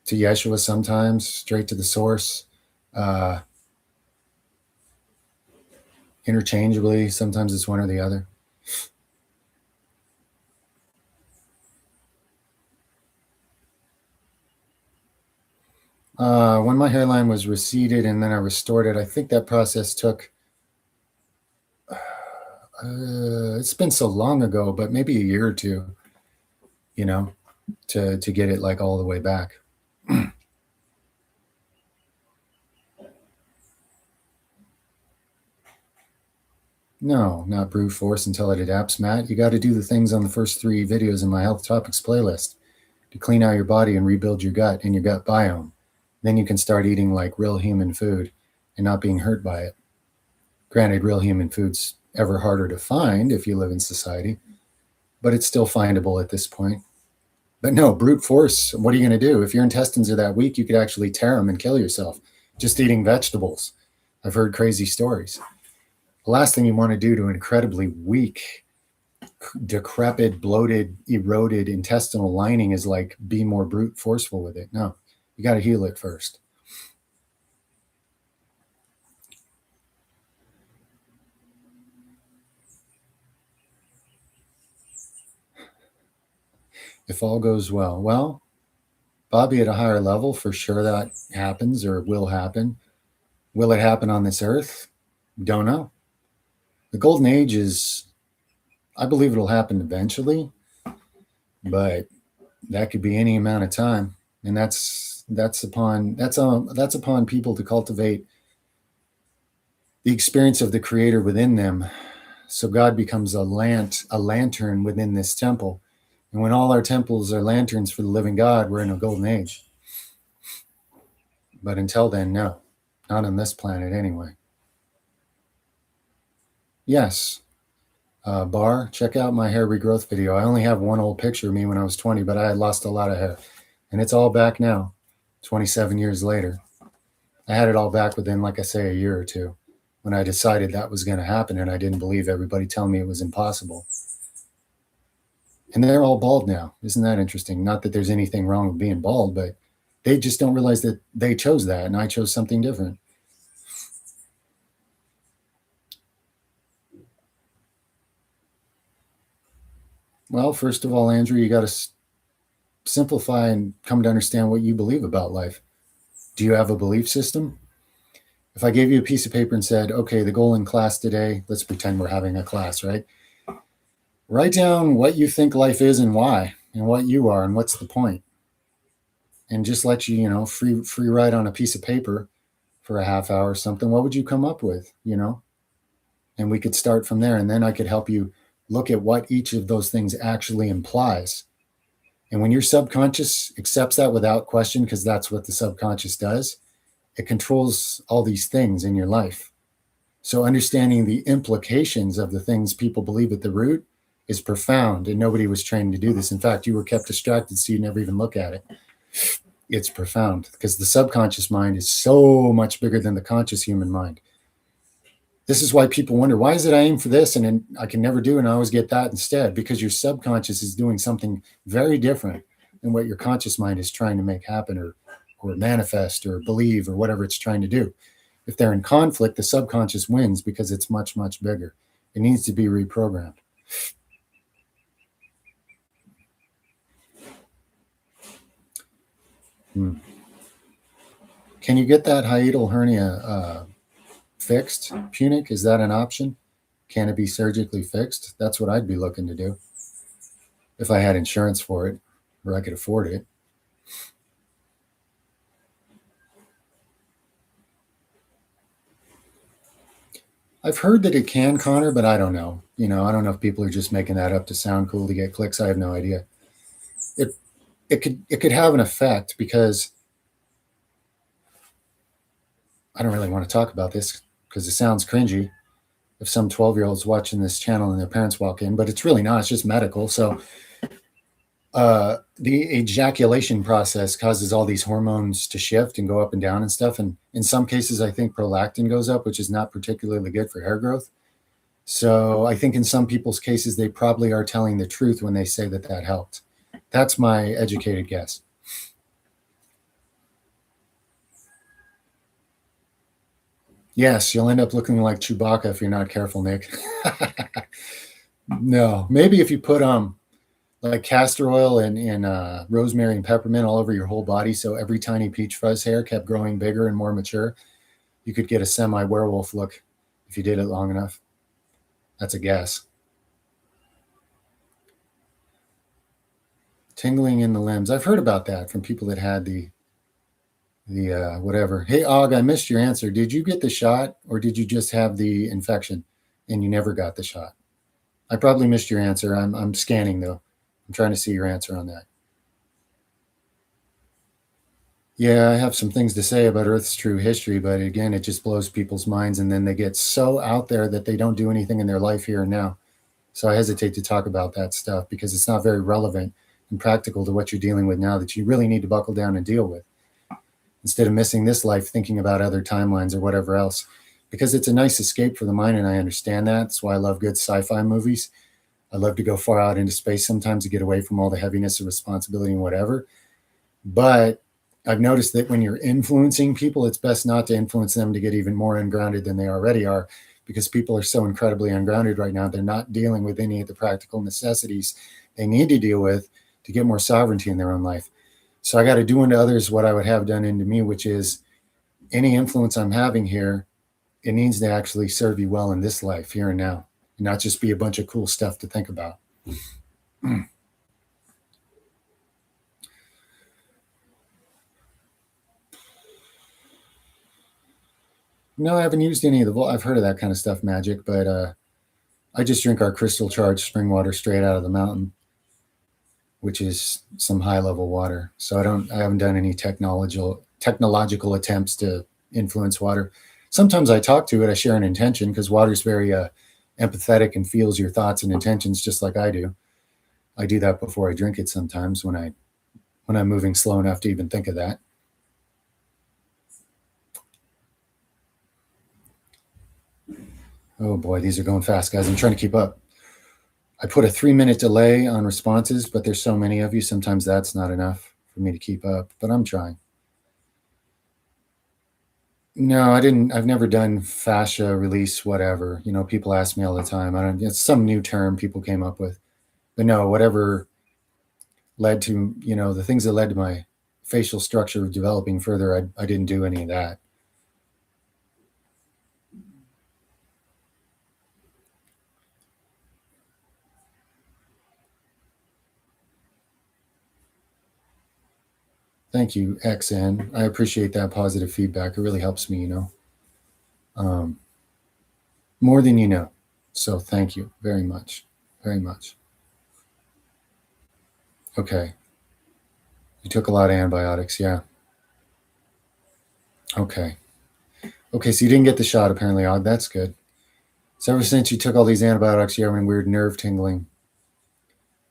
to Yeshua sometimes, straight to the source, interchangeably. Sometimes it's one or the other. When my hairline was receded and then I restored it, I think that process took, it's been so long ago, but maybe a year or two, to get it like all the way back. No, not brute force until it adapts, Matt. You got to do the things on the first 3 videos in my health topics playlist to clean out your body and rebuild your gut and your gut biome. Then you can start eating like real human food and not being hurt by it. Granted, real human food's ever harder to find if you live in society, but it's still findable at this point. But no, brute force, what are you going to do? If your intestines are that weak, you could actually tear them and kill yourself just eating vegetables. I've heard crazy stories. The last thing you want to do to an incredibly weak, decrepit, bloated, eroded intestinal lining is like be more brute forceful with it. No, you got to heal it first. If all goes well. Well, Bobby, at a higher level, for sure that happens or will happen. Will it happen on this earth? Don't know. The golden age is, I believe it'll happen eventually, but that could be any amount of time. And that's upon people to cultivate the experience of the creator within them. So God becomes a lantern within this temple. And when all our temples are lanterns for the living God, we're in a golden age. But until then, no, not on this planet anyway. Yes. Bar, check out my hair regrowth video. I only have one old picture of me when I was 20, but I had lost a lot of hair. And it's all back now, 27 years later. I had it all back within, like I say, a year or two when I decided that was going to happen, and I didn't believe everybody telling me it was impossible. And they're all bald now. Isn't that interesting? Not that there's anything wrong with being bald, but they just don't realize that they chose that and I chose something different. Well, first of all, Andrew, you got to simplify and come to understand what you believe about life. Do you have a belief system? If I gave you a piece of paper and said, okay, the goal in class today, let's pretend we're having a class, right? Write down what you think life is and why, and what you are and what's the point. And just let you, free write on a piece of paper for a half hour or something. What would you come up with, And we could start from there. And then I could help you look at what each of those things actually implies. And when your subconscious accepts that without question, because that's what the subconscious does, it controls all these things in your life. So understanding the implications of the things people believe at the root is profound, and nobody was trained to do this. In fact, you were kept distracted so you never even look at it. It's profound because the subconscious mind is so much bigger than the conscious human mind. This is why people wonder, why is it I aim for this and I can never do it and I always get that instead? Because your subconscious is doing something very different than what your conscious mind is trying to make happen or manifest or believe or whatever it's trying to do. If they're in conflict, the subconscious wins because it's much, much bigger. It needs to be reprogrammed. Can you get that hiatal hernia fixed, Punic? Is that an option? Can it be surgically fixed? That's what I'd be looking to do if I had insurance for it or I could afford it. I've heard that it can, Connor, but I don't know. I don't know if people are just making that up to sound cool to get clicks. I have no idea. It could have an effect because I don't really want to talk about this because it sounds cringy if some 12-year-old's watching this channel and their parents walk in, but it's really not. It's just medical. So the ejaculation process causes all these hormones to shift and go up and down and stuff. And in some cases, I think prolactin goes up, which is not particularly good for hair growth. So I think in some people's cases, they probably are telling the truth when they say that helped. That's my educated guess. Yes, you'll end up looking like Chewbacca if you're not careful, Nick. No, maybe if you put like castor oil and rosemary and peppermint all over your whole body, so every tiny peach fuzz hair kept growing bigger and more mature, you could get a semi-werewolf look if you did it long enough. That's a guess. Tingling in the limbs. I've heard about that from people that had the whatever. Hey, Og, I missed your answer. Did you get the shot or did you just have the infection and you never got the shot? I probably missed your answer. I'm scanning though. I'm trying to see your answer on that. Yeah, I have some things to say about Earth's true history, but again, it just blows people's minds and then they get so out there that they don't do anything in their life here and now. So I hesitate to talk about that stuff because it's not very relevant and practical to what you're dealing with now that you really need to buckle down and deal with, instead of missing this life thinking about other timelines or whatever else, because it's a nice escape for the mind. And I understand that. That's why I love good sci-fi movies. I love to go far out into space sometimes to get away from all the heaviness of responsibility and whatever. But I've noticed that when you're influencing people, it's best not to influence them to get even more ungrounded than they already are, because people are so incredibly ungrounded right now. They're not dealing with any of the practical necessities they need to deal with to get more sovereignty in their own life. So I got to do unto others what I would have done into me, which is any influence I'm having here, it needs to actually serve you well in this life, here and now, and not just be a bunch of cool stuff to think about. No, I haven't used any of the I've heard of that kind of stuff, magic, but I just drink our crystal charged spring water straight out of the mountain, which is some high level water. So I haven't done any technological attempts to influence water. Sometimes I talk to it, I share an intention because water's very empathetic and feels your thoughts and intentions just like I do. I do that before I drink it sometimes when I'm moving slow enough to even think of that. Oh boy, these are going fast, guys. I'm trying to keep up. I put a 3-minute delay on responses, but there's so many of you. Sometimes that's not enough for me to keep up, but I'm trying. No, I didn't. I've never done fascia release, whatever. You know, people ask me all the time. I don't, it's some new term people came up with. But no, whatever led to, the things that led to my facial structure developing further, I didn't do any of that. Thank you, XN. I appreciate that positive feedback. It really helps me, more than you know. So thank you very much. Very much. Okay. You took a lot of antibiotics. Yeah. Okay. Okay. So you didn't get the shot, apparently, Odd. That's good. So ever since you took all these antibiotics, you're having weird nerve tingling,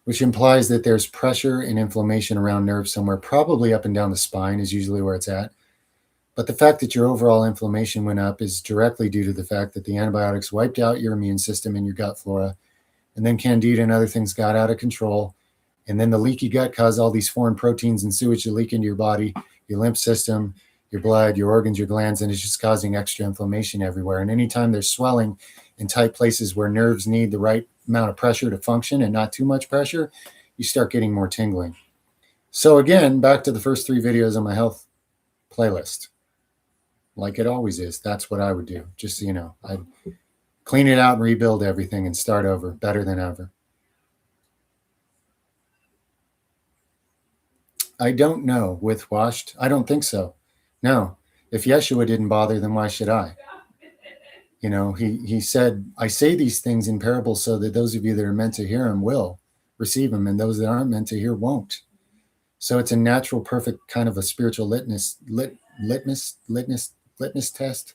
which implies that there's pressure and inflammation around nerves somewhere, probably up and down the spine is usually where it's at. But the fact that your overall inflammation went up is directly due to the fact that the antibiotics wiped out your immune system and your gut flora, and then candida and other things got out of control. And then the leaky gut caused all these foreign proteins and sewage to leak into your body, your lymph system, your blood, your organs, your glands, and it's just causing extra inflammation everywhere. And anytime there's swelling in tight places where nerves need the right amount of pressure to function and not too much pressure, you start getting more tingling. So again, back to the first 3 videos on my health playlist. Like it always is. That's what I would do. Just so you know, I'd clean it out and rebuild everything and start over better than ever. I don't know with washed. I don't think so. No. If Yeshua didn't bother, then why should I? He said, I say these things in parables so that those of you that are meant to hear them will receive them, and those that aren't meant to hear won't. So it's a natural, perfect kind of a spiritual litmus test.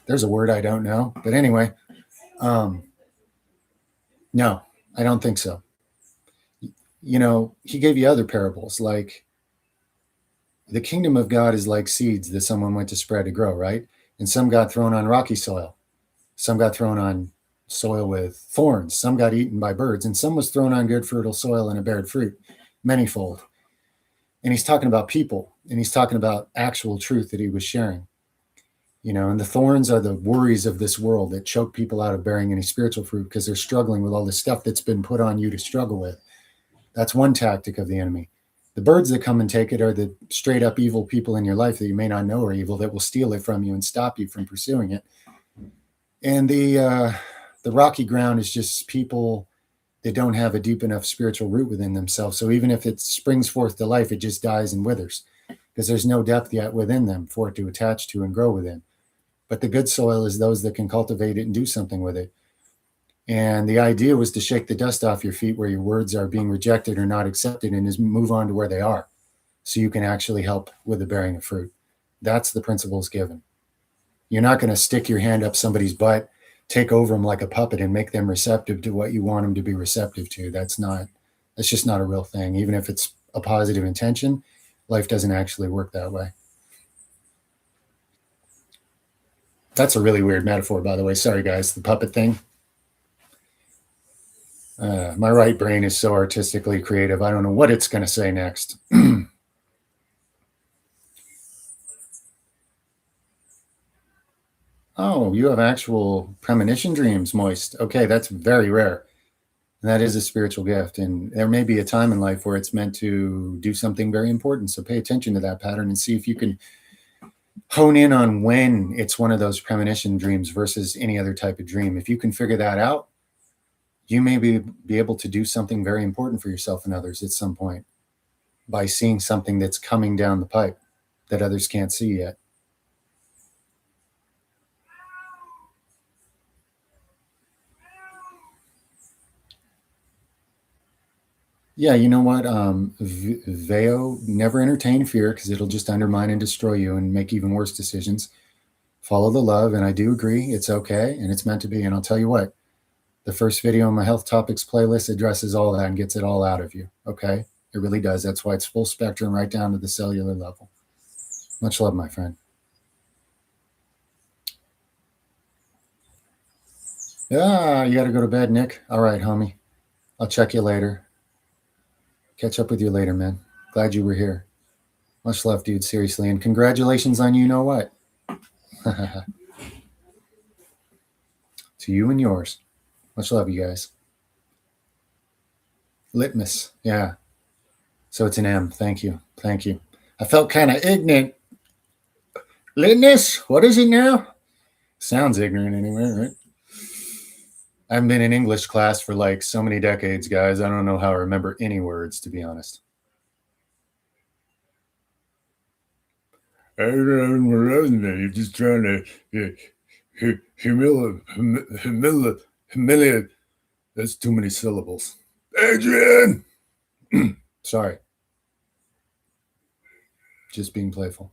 There's a word I don't know. But anyway, no, I don't think so. He gave you other parables like the kingdom of God is like seeds that someone went to spread to grow, right? And some got thrown on rocky soil. Some got thrown on soil with thorns. Some got eaten by birds. And some was thrown on good, fertile soil and it bared fruit, manyfold. And he's talking about people, and he's talking about actual truth that he was sharing. And the thorns are the worries of this world that choke people out of bearing any spiritual fruit because they're struggling with all the stuff that's been put on you to struggle with. That's one tactic of the enemy. The birds that come and take it are the straight up evil people in your life that you may not know are evil that will steal it from you and stop you from pursuing it. And the rocky ground is just people that don't have a deep enough spiritual root within themselves. So even if it springs forth to life, it just dies and withers because there's no depth yet within them for it to attach to and grow within. But the good soil is those that can cultivate it and do something with it. And the idea was to shake the dust off your feet where your words are being rejected or not accepted and just move on to where they are so you can actually help with the bearing of fruit. That's the principles given. You're not going to stick your hand up somebody's butt, take over them like a puppet and make them receptive to what you want them to be receptive to. That's just not a real thing. Even if it's a positive intention, life doesn't actually work that way. That's a really weird metaphor, by the way. Sorry, guys, the puppet thing. My right brain is so artistically creative. I don't know what it's going to say next. Oh, you have actual premonition dreams, Moist. Okay, that's very rare. That is a spiritual gift. And there may be a time in life where it's meant to do something very important. So pay attention to that pattern and see if you can hone in on when it's one of those premonition dreams versus any other type of dream. If you can figure that out, you may be able to do something very important for yourself and others at some point by seeing something that's coming down the pipe that others can't see yet. Yeah, you know what? Veo, never entertain fear because it'll just undermine and destroy you and make even worse decisions. Follow the love, and I do agree. It's okay, and it's meant to be. And I'll tell you what, the first video on my health topics playlist addresses all that and gets it all out of you. Okay? It really does. That's why it's full spectrum right down to the cellular level. Much love, my friend. Ah, you got to go to bed, Nick. All right, homie. I'll check you later. Catch up with you later, man. Glad you were here. Much love, dude. Seriously. And congratulations on you know what. To you and yours. Much love, you guys. Litmus. Yeah. So it's an M. Thank you. Thank you. I felt kind of ignorant. Litmus? What is it now? Sounds ignorant anyway, right? I haven't been in English class for like so many decades, guys. I don't know how I remember any words, to be honest. You're just trying to humiliate. That's too many syllables. Adrian! Sorry. Just being playful.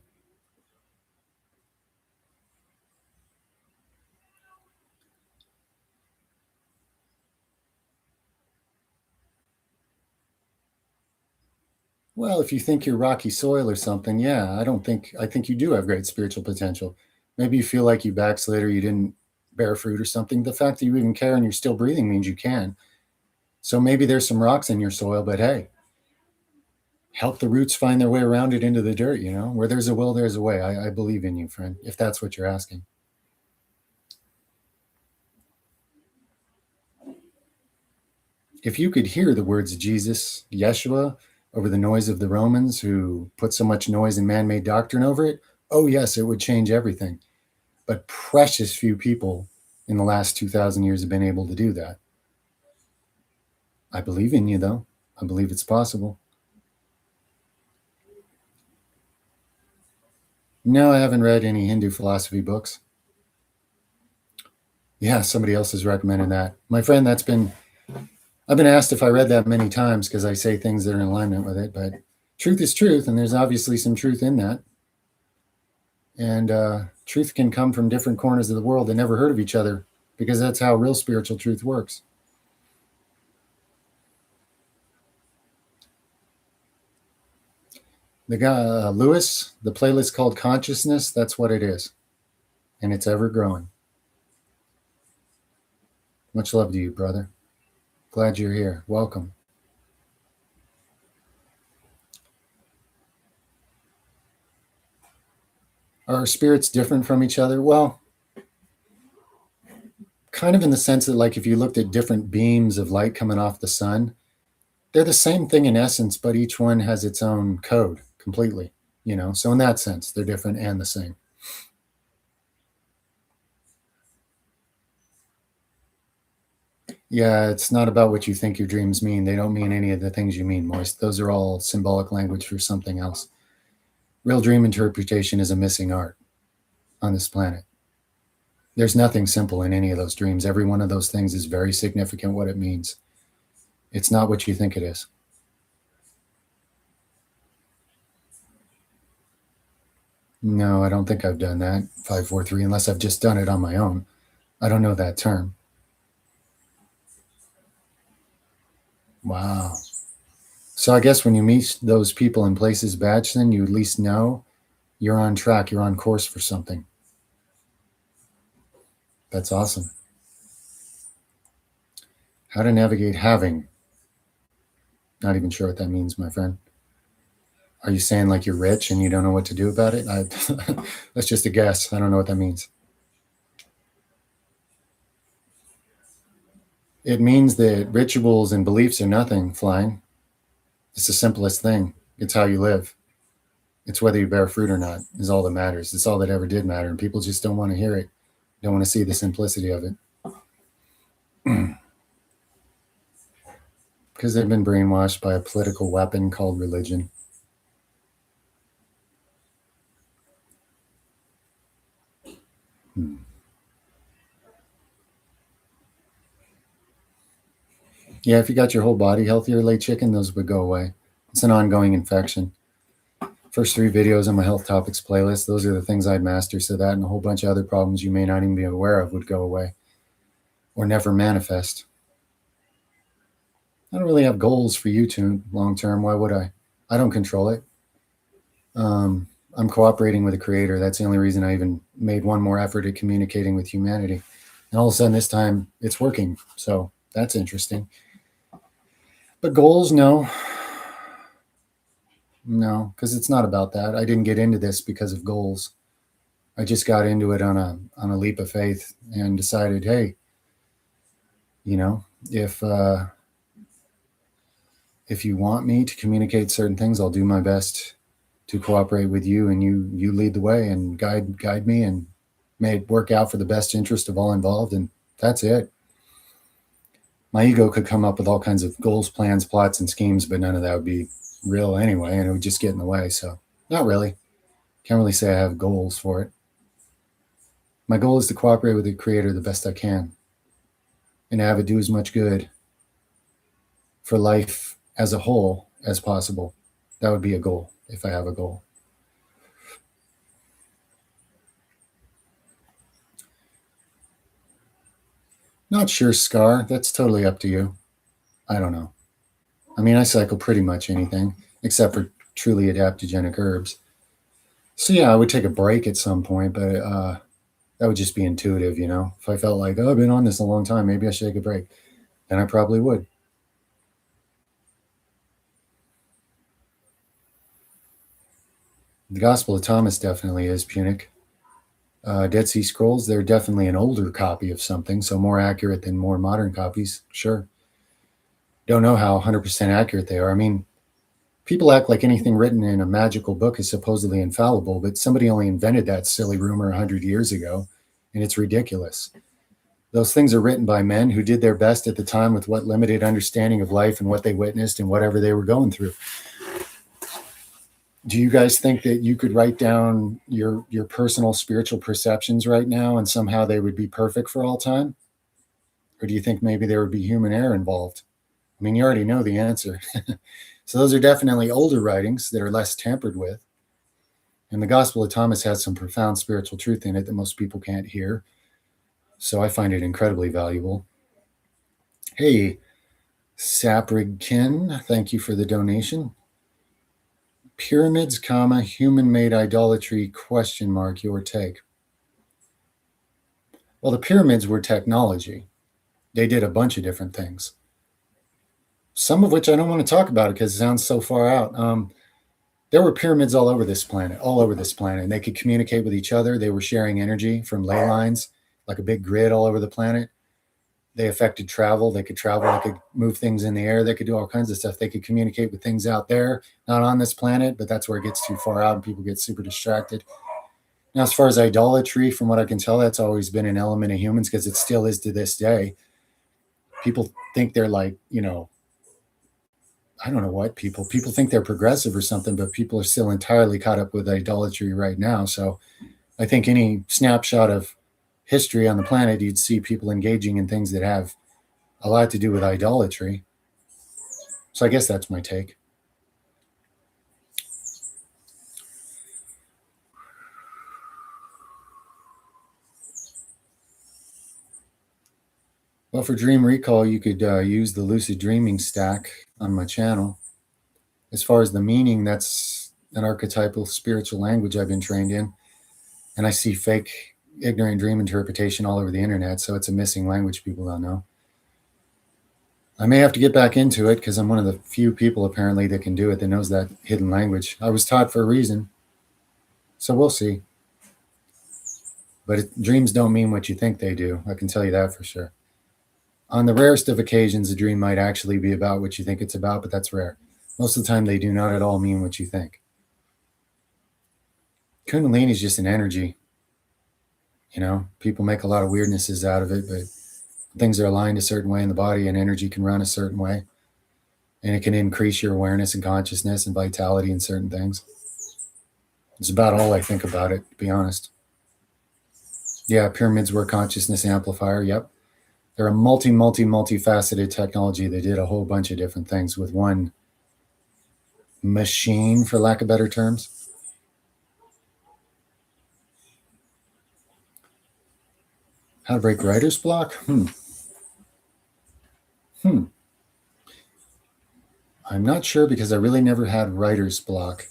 Well, if you think you're rocky soil or something, yeah, I think you do have great spiritual potential. Maybe you feel like you backslid or you didn't bear fruit or something. The fact that you even care and you're still breathing means you can. So maybe there's some rocks in your soil, but hey, help the roots find their way around it into the dirt, you know? Where there's a will, there's a way. I believe in you, friend, if that's what you're asking. If you could hear the words of Jesus, Yeshua, over the noise of the Romans who put so much noise and man made doctrine over it, oh, yes, it would change everything. But precious few people in the last 2,000 years have been able to do that. I believe in you, though. I believe it's possible. No, I haven't read any Hindu philosophy books. Yeah, somebody else has recommended that. My friend, I've been asked if I read that many times because I say things that are in alignment with it, but truth is truth, and there's obviously some truth in that. And truth can come from different corners of the world that never heard of each other because that's how real spiritual truth works. The guy, Lewis, the playlist called Consciousness, that's what it is. And it's ever growing. Much love to you, brother. Glad you're here. Welcome. Are spirits different from each other? Well, kind of in the sense that, like, if you looked at different beams of light coming off the sun, they're the same thing in essence, but each one has its own code completely, you know? So, in that sense, they're different and the same. Yeah, it's not about what you think your dreams mean. They don't mean any of the things you mean, Moist. Those are all symbolic language for something else. Real dream interpretation is a missing art on this planet. There's nothing simple in any of those dreams. Every one of those things is very significant what it means. It's not what you think it is. No, I don't think I've done that. 543, unless I've just done it on my own. I don't know that term. Wow. So I guess when you meet those people in places, Batch, then you at least know you're on track, you're on course for something. That's awesome. How to navigate having. Not even sure what that means, my friend. Are you saying like you're rich and you don't know what to do about it? That's just a guess. I don't know what that means. It means that rituals and beliefs are nothing, Flying. It's the simplest thing. It's how you live. It's whether you bear fruit or not is all that matters. It's all that ever did matter. And people just don't want to hear it, don't want to see the simplicity of it. Because they've been brainwashed by a political weapon called religion. Yeah, if you got your whole body healthy or laid chicken, those would go away. It's an ongoing infection. First 3 videos on my health topics playlist, those are the things I'd master, so that and a whole bunch of other problems you may not even be aware of would go away or never manifest. I don't really have goals for YouTube long term. Why would I? I don't control it. I'm cooperating with the creator. That's the only reason I even made one more effort at communicating with humanity. And all of a sudden this time it's working. So that's interesting. But goals, no. No, because it's not about that. I didn't get into this because of goals. I just got into it on a leap of faith and decided, hey, you know, if you want me to communicate certain things, I'll do my best to cooperate with you, and you lead the way and guide me and may it work out for the best interest of all involved, and that's it. My ego could come up with all kinds of goals, plans, plots, and schemes, but none of that would be real anyway, and it would just get in the way. So not really. Can't really say I have goals for it. My goal is to cooperate with the creator the best I can and have it do as much good for life as a whole as possible. That would be a goal if I have a goal. Not sure, Scar. That's totally up to you. I don't know. I mean, I cycle pretty much anything except for truly adaptogenic herbs. So yeah, I would take a break at some point, but that would just be intuitive, you know. If I felt like, oh, I've been on this a long time, maybe I should take a break, then I probably would. The Gospel of Thomas definitely is Punic. Dead Sea Scrolls, they're definitely an older copy of something, so more accurate than more modern copies, sure. Don't know how 100% accurate they are. I mean, people act like anything written in a magical book is supposedly infallible, but somebody only invented that silly rumor 100 years ago, and it's ridiculous. Those things are written by men who did their best at the time with what limited understanding of life and what they witnessed and whatever they were going through. Do you guys think that you could write down your personal spiritual perceptions right now and somehow they would be perfect for all time? Or do you think maybe there would be human error involved? I mean, you already know the answer. So those are definitely older writings that are less tampered with. And the Gospel of Thomas has some profound spiritual truth in it that most people can't hear. So I find it incredibly valuable. Hey, Saprigkin, thank you for the donation. Pyramids, comma, human-made idolatry, question mark, your take. Well, the pyramids were technology. They did a bunch of different things. Some of which I don't want to talk about because it sounds so far out. There were pyramids all over this planet, and they could communicate with each other. They were sharing energy from ley lines, like a big grid all over the planet. They affected travel. They could travel. They could move things in the air. They could do all kinds of stuff. They could communicate with things out there, not on this planet, but that's where it gets too far out and people get super distracted. Now, as far as idolatry, from what I can tell, that's always been an element of humans because it still is to this day. People think they're like, you know, I don't know what people think they're progressive or something, but people are still entirely caught up with idolatry right now. So I think any snapshot of history on the planet, you'd see people engaging in things that have a lot to do with idolatry. So I guess that's my take. Well, for dream recall, you could use the lucid dreaming stack on my channel. As far as the meaning, that's an archetypal spiritual language I've been trained in. And I see fake, ignorant dream interpretation all over the internet, so it's a missing language people don't know. I may have to get back into it because I'm one of the few people apparently that can do it, that knows that hidden language. I was taught for a reason. So we'll see. But dreams don't mean what you think they do. I can tell you that for sure. On the rarest of occasions, a dream might actually be about what you think it's about, but that's rare. Most of the time, they do not at all mean what you think. Kundalini is just an energy. You know, people make a lot of weirdnesses out of it, but things are aligned a certain way in the body and energy can run a certain way. And it can increase your awareness and consciousness and vitality in certain things. It's about all I think about it, to be honest. Yeah, pyramids were a consciousness amplifier. Yep. They're a multifaceted technology. They did a whole bunch of different things with one machine, for lack of better terms. How to break writer's block? I'm not sure, because I really never had writer's block.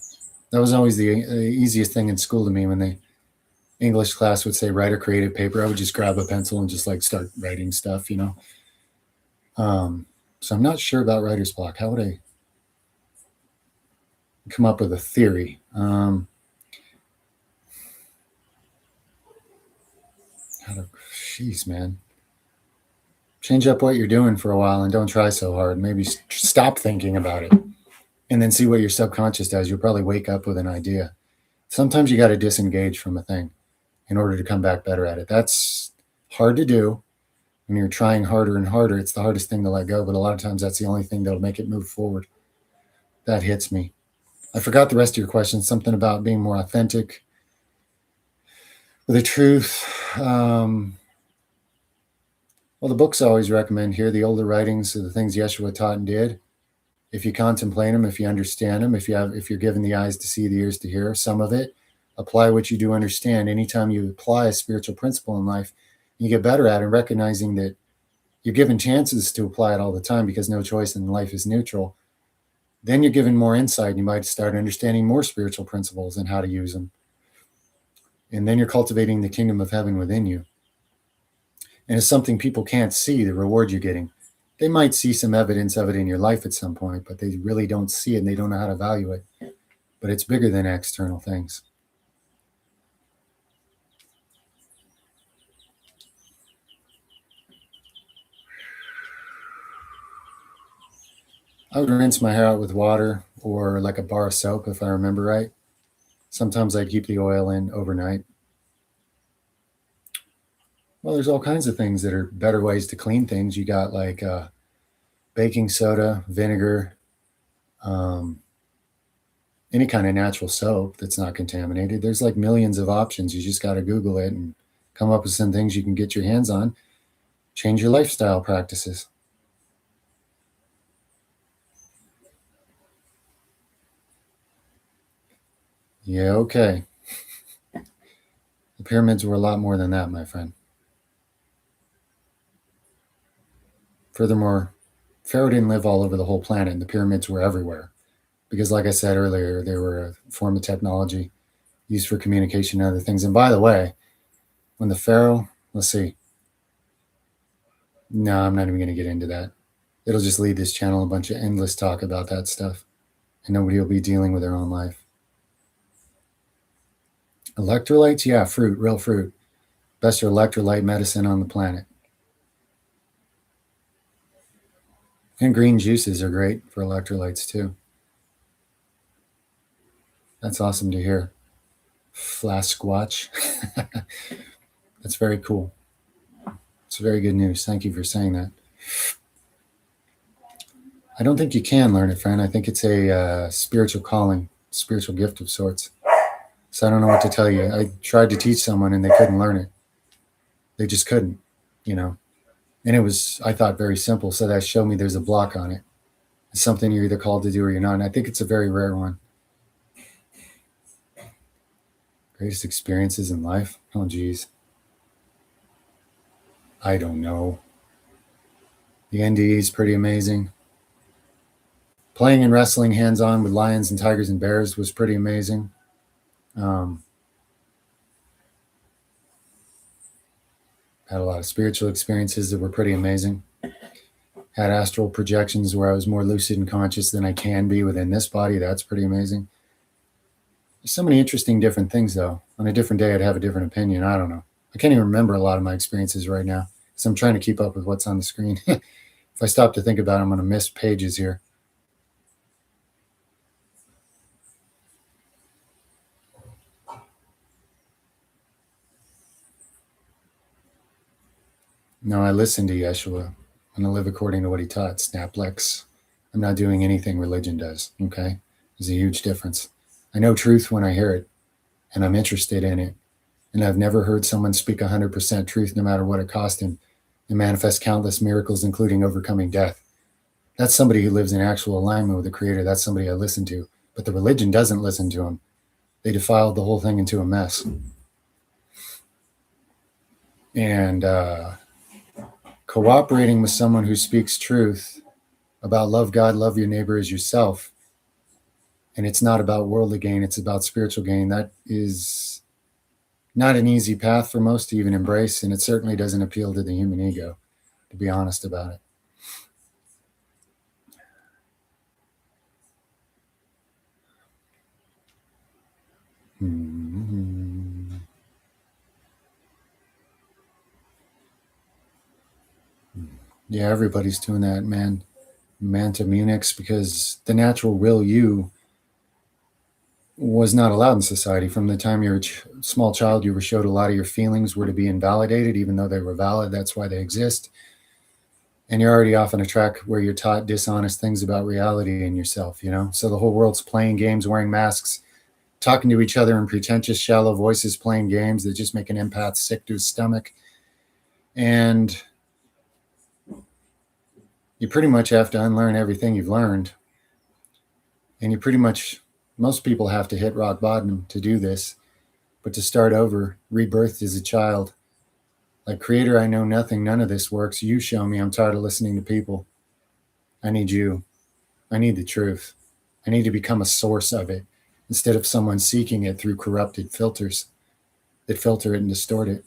That was always the easiest thing in school to me. When the English class would say write a creative paper, I would just grab a pencil and just like start writing stuff, you know. So I'm not sure about writer's block. How would I come up with a theory? Jeez, man. Change up what you're doing for a while and don't try so hard. Maybe stop thinking about it and then see what your subconscious does. You'll probably wake up with an idea. Sometimes you got to disengage from a thing in order to come back better at it. That's hard to do. When you're trying harder and harder, it's the hardest thing to let go. But a lot of times that's the only thing that'll make it move forward. That hits me. I forgot the rest of your question. Something about being more authentic with the truth. Well, the books I always recommend here, the older writings of the things Yeshua taught and did. If you contemplate them, if you understand them, if you're given the eyes to see, the ears to hear, some of it, apply what you do understand. Anytime you apply a spiritual principle in life, you get better at it, recognizing that you're given chances to apply it all the time because no choice in life is neutral. Then you're given more insight and you might start understanding more spiritual principles and how to use them. And then you're cultivating the kingdom of heaven within you. And it's something people can't see, the reward you're getting. They might see some evidence of it in your life at some point, but they really don't see it and they don't know how to value it. But it's bigger than external things. I would rinse my hair out with water or like a bar of soap, if I remember right. Sometimes I'd keep the oil in overnight. Well, there's all kinds of things that are better ways to clean things. You got like baking soda, vinegar, any kind of natural soap that's not contaminated. There's like millions of options. You just got to Google it and come up with some things you can get your hands on. Change your lifestyle practices. Yeah, okay. The pyramids were a lot more than that, my friend. Furthermore, Pharaoh didn't live all over the whole planet, and the pyramids were everywhere. Because, like I said earlier, they were a form of technology used for communication and other things. And by the way, when the Pharaoh, let's see. No, I'm not even going to get into that. It'll just lead this channel a bunch of endless talk about that stuff. And nobody will be dealing with their own life. Electrolytes? Yeah, fruit, real fruit. Best electrolyte medicine on the planet. And green juices are great for electrolytes too. That's awesome to hear. Flask Squatch. That's very cool. It's very good news. Thank you for saying that. I don't think you can learn it, friend. I think it's a spiritual calling, spiritual gift of sorts. So I don't know what to tell you. I tried to teach someone and they couldn't learn it. They just couldn't, you know. And it was, I thought, very simple. So that showed me there's a block on it. It's something you're either called to do or you're not. And I think it's a very rare one. Greatest experiences in life? Oh, geez. I don't know. The NDE is pretty amazing. Playing and wrestling hands-on with lions and tigers and bears was pretty amazing. Had a lot of spiritual experiences that were pretty amazing. Had astral projections where I was more lucid and conscious than I can be within this body. That's pretty amazing. There's so many interesting different things, though. On a different day, I'd have a different opinion. I don't know. I can't even remember a lot of my experiences right now because I'm trying to keep up with what's on the screen. If I stop to think about it, I'm going to miss pages here. No, I listen to Yeshua and I live according to what he taught. Snaplex. I'm not doing anything religion does. Okay. There's a huge difference. I know truth when I hear it and I'm interested in it. And I've never heard someone speak 100% truth, no matter what it cost him. and manifest countless miracles, including overcoming death. That's somebody who lives in actual alignment with the Creator. That's somebody I listen to. But the religion doesn't listen to him. They defiled the whole thing into a mess. And cooperating with someone who speaks truth about love God, love your neighbor as yourself, and it's not about worldly gain, it's about spiritual gain, that is not an easy path for most to even embrace, and it certainly doesn't appeal to the human ego, to be honest about it. Mm-hmm. Yeah, everybody's doing that, man. Manta Munix, because the natural real you was not allowed in society. From the time you're a small child, you were showed a lot of your feelings were to be invalidated, even though they were valid. That's why they exist. And you're already off on a track where you're taught dishonest things about reality and yourself, you know? So the whole world's playing games, wearing masks, talking to each other in pretentious, shallow voices, playing games that just make an empath sick to his stomach. And you pretty much have to unlearn everything you've learned. And you pretty much, most people have to hit rock bottom to do this. But to start over, rebirthed as a child, like, Creator, I know nothing, none of this works. You show me. I'm tired of listening to people. I need you. I need the truth. I need to become a source of it instead of someone seeking it through corrupted filters that filter it and distort it.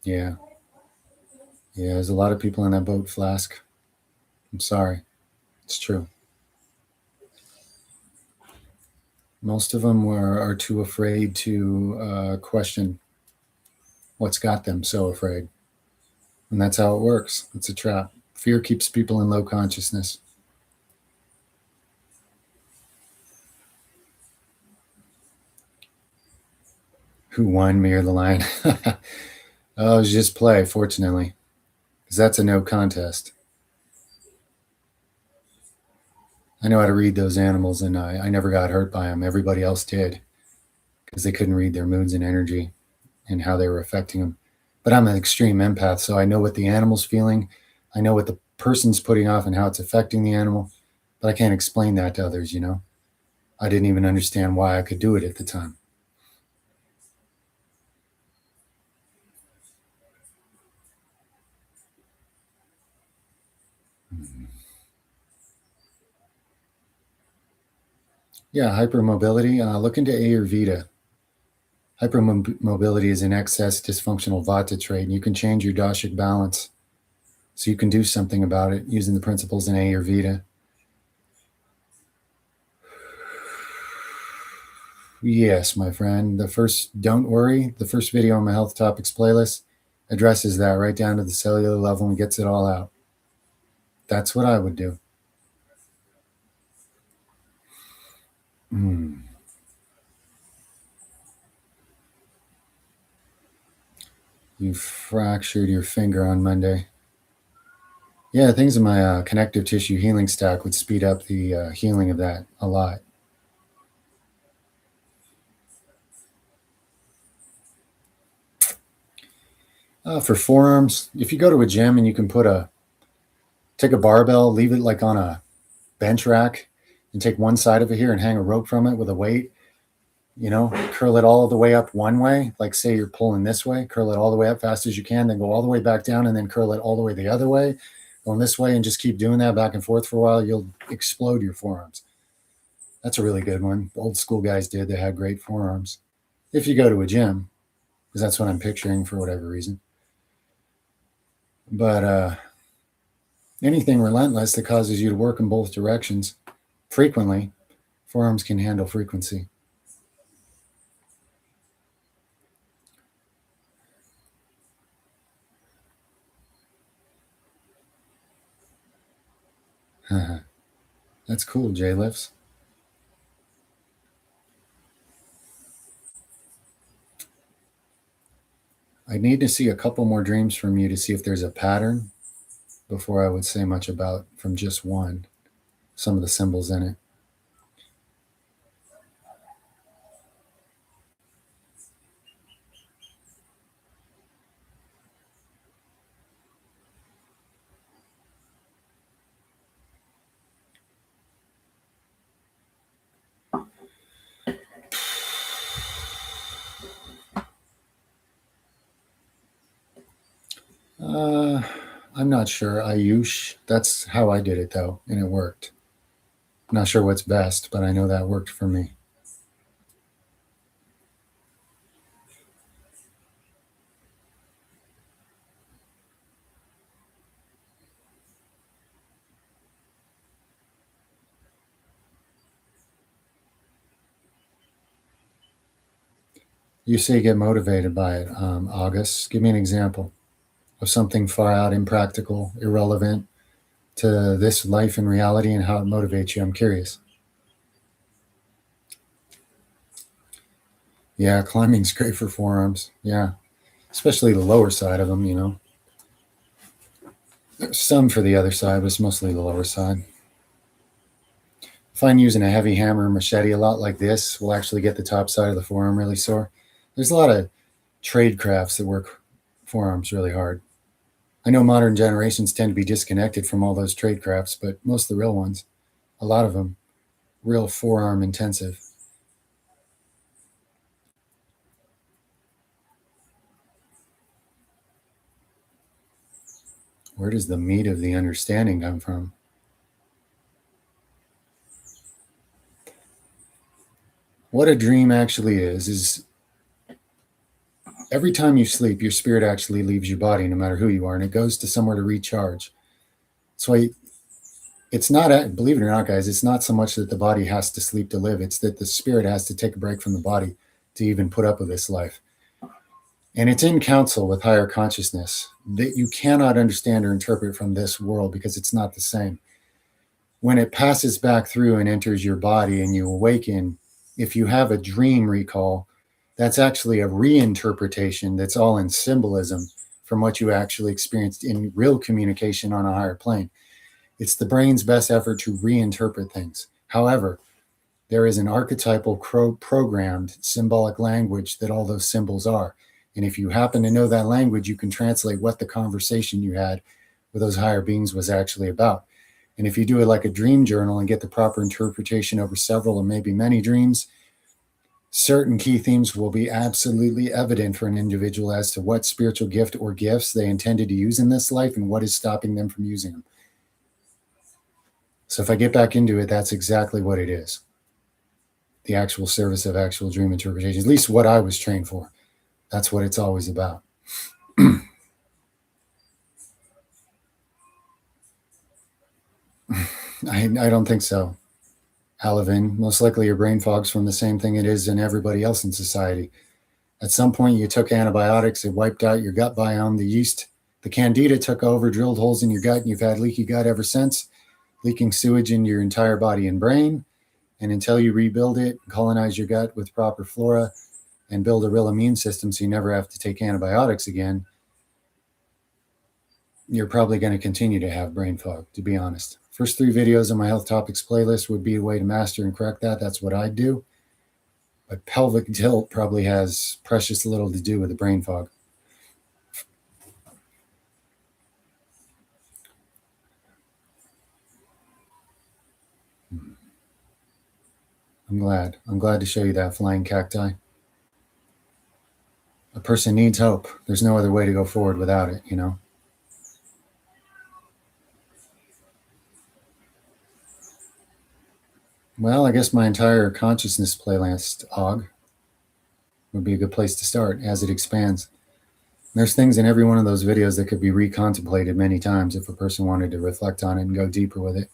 Yeah. Yeah. There's a lot of people in that boat, Flask. I'm sorry. It's true. Most of them are too afraid to question what's got them so afraid. And that's how it works. It's a trap. Fear keeps people in low consciousness. Who won, me or the lion? Oh, it was just play, fortunately, because that's a no contest. I know how to read those animals, and I never got hurt by them. Everybody else did because they couldn't read their moods and energy and how they were affecting them. But I'm an extreme empath, so I know what the animal's feeling. I know what the person's putting off and how it's affecting the animal, but I can't explain that to others, you know? I didn't even understand why I could do it at the time. Yeah, hypermobility. Look into Ayurveda. Hypermobility is an excess dysfunctional vata trait, and you can change your dashic balance. So you can do something about it using the principles in Ayurveda. Yes, my friend. Don't worry, the first video on my health topics playlist addresses that right down to the cellular level and gets it all out. That's what I would do. Mm. You fractured your finger on Monday. Yeah, things in my connective tissue healing stack would speed up the healing of that a lot. For forearms, if you go to a gym and you can take a barbell, leave it like on a bench rack, and take one side of it here and hang a rope from it with a weight, you know, curl it all the way up one way. Like, say you're pulling this way, curl it all the way up fast as you can, then go all the way back down and then curl it all the way the other way, going this way, and just keep doing that back and forth for a while. You'll explode your forearms. That's a really good one. The old school guys did. They had great forearms. If you go to a gym, because that's what I'm picturing for whatever reason. But anything relentless that causes you to work in both directions frequently, forearms can handle frequency. That's cool, J Lifts. I need to see a couple more dreams from you to see if there's a pattern before I would say much about from just one. some of the symbols in it. I'm not sure. Ayush. That's how I did it though, and it worked. I'm not sure what's best, but I know that worked for me. You say you get motivated by it, August. Give me an example of something far out, impractical, irrelevant to this life and reality and how it motivates you. I'm curious. Yeah, climbing's great for forearms. Yeah, especially the lower side of them, you know. There's some for the other side, but it's mostly the lower side. I find using a heavy hammer or machete a lot like this will actually get the top side of the forearm really sore. There's a lot of trade crafts that work forearms really hard. I know modern generations tend to be disconnected from all those trade crafts, but most of the real ones, a lot of them, real forearm intensive. Where does the meat of the understanding come from? What a dream actually is every time you sleep, your spirit actually leaves your body, no matter who you are, and it goes to somewhere to recharge. So it's not, believe it or not, guys, it's not so much that the body has to sleep to live, it's that the spirit has to take a break from the body to even put up with this life. And it's in counsel with higher consciousness that you cannot understand or interpret from this world because it's not the same. When it passes back through and enters your body and you awaken, if you have a dream recall, that's actually a reinterpretation that's all in symbolism from what you actually experienced in real communication on a higher plane. It's the brain's best effort to reinterpret things. However, there is an archetypal programmed symbolic language that all those symbols are. And if you happen to know that language, you can translate what the conversation you had with those higher beings was actually about. And if you do it like a dream journal and get the proper interpretation over several or maybe many dreams, certain key themes will be absolutely evident for an individual as to what spiritual gift or gifts they intended to use in this life and what is stopping them from using them. So if I get back into it, that's exactly what it is. The actual service of actual dream interpretation, at least what I was trained for. That's what it's always about. I don't think so. Alvin, most likely your brain fog's from the same thing it is in everybody else in society. At some point, you took antibiotics, it wiped out your gut biome, the yeast, the candida took over, drilled holes in your gut, and you've had leaky gut ever since, leaking sewage into your entire body and brain. And until you rebuild it, colonize your gut with proper flora, and build a real immune system so you never have to take antibiotics again, you're probably going to continue to have brain fog, to be honest. First 3 videos on my health topics playlist would be a way to master and correct that. That's what I do. But pelvic tilt probably has precious little to do with the brain fog. I'm glad to show you that flying cacti. A person needs hope. There's no other way to go forward without it, you know? Well, I guess my entire consciousness playlist, Og, would be a good place to start as it expands. There's things in every one of those videos that could be recontemplated many times if a person wanted to reflect on it and go deeper with it.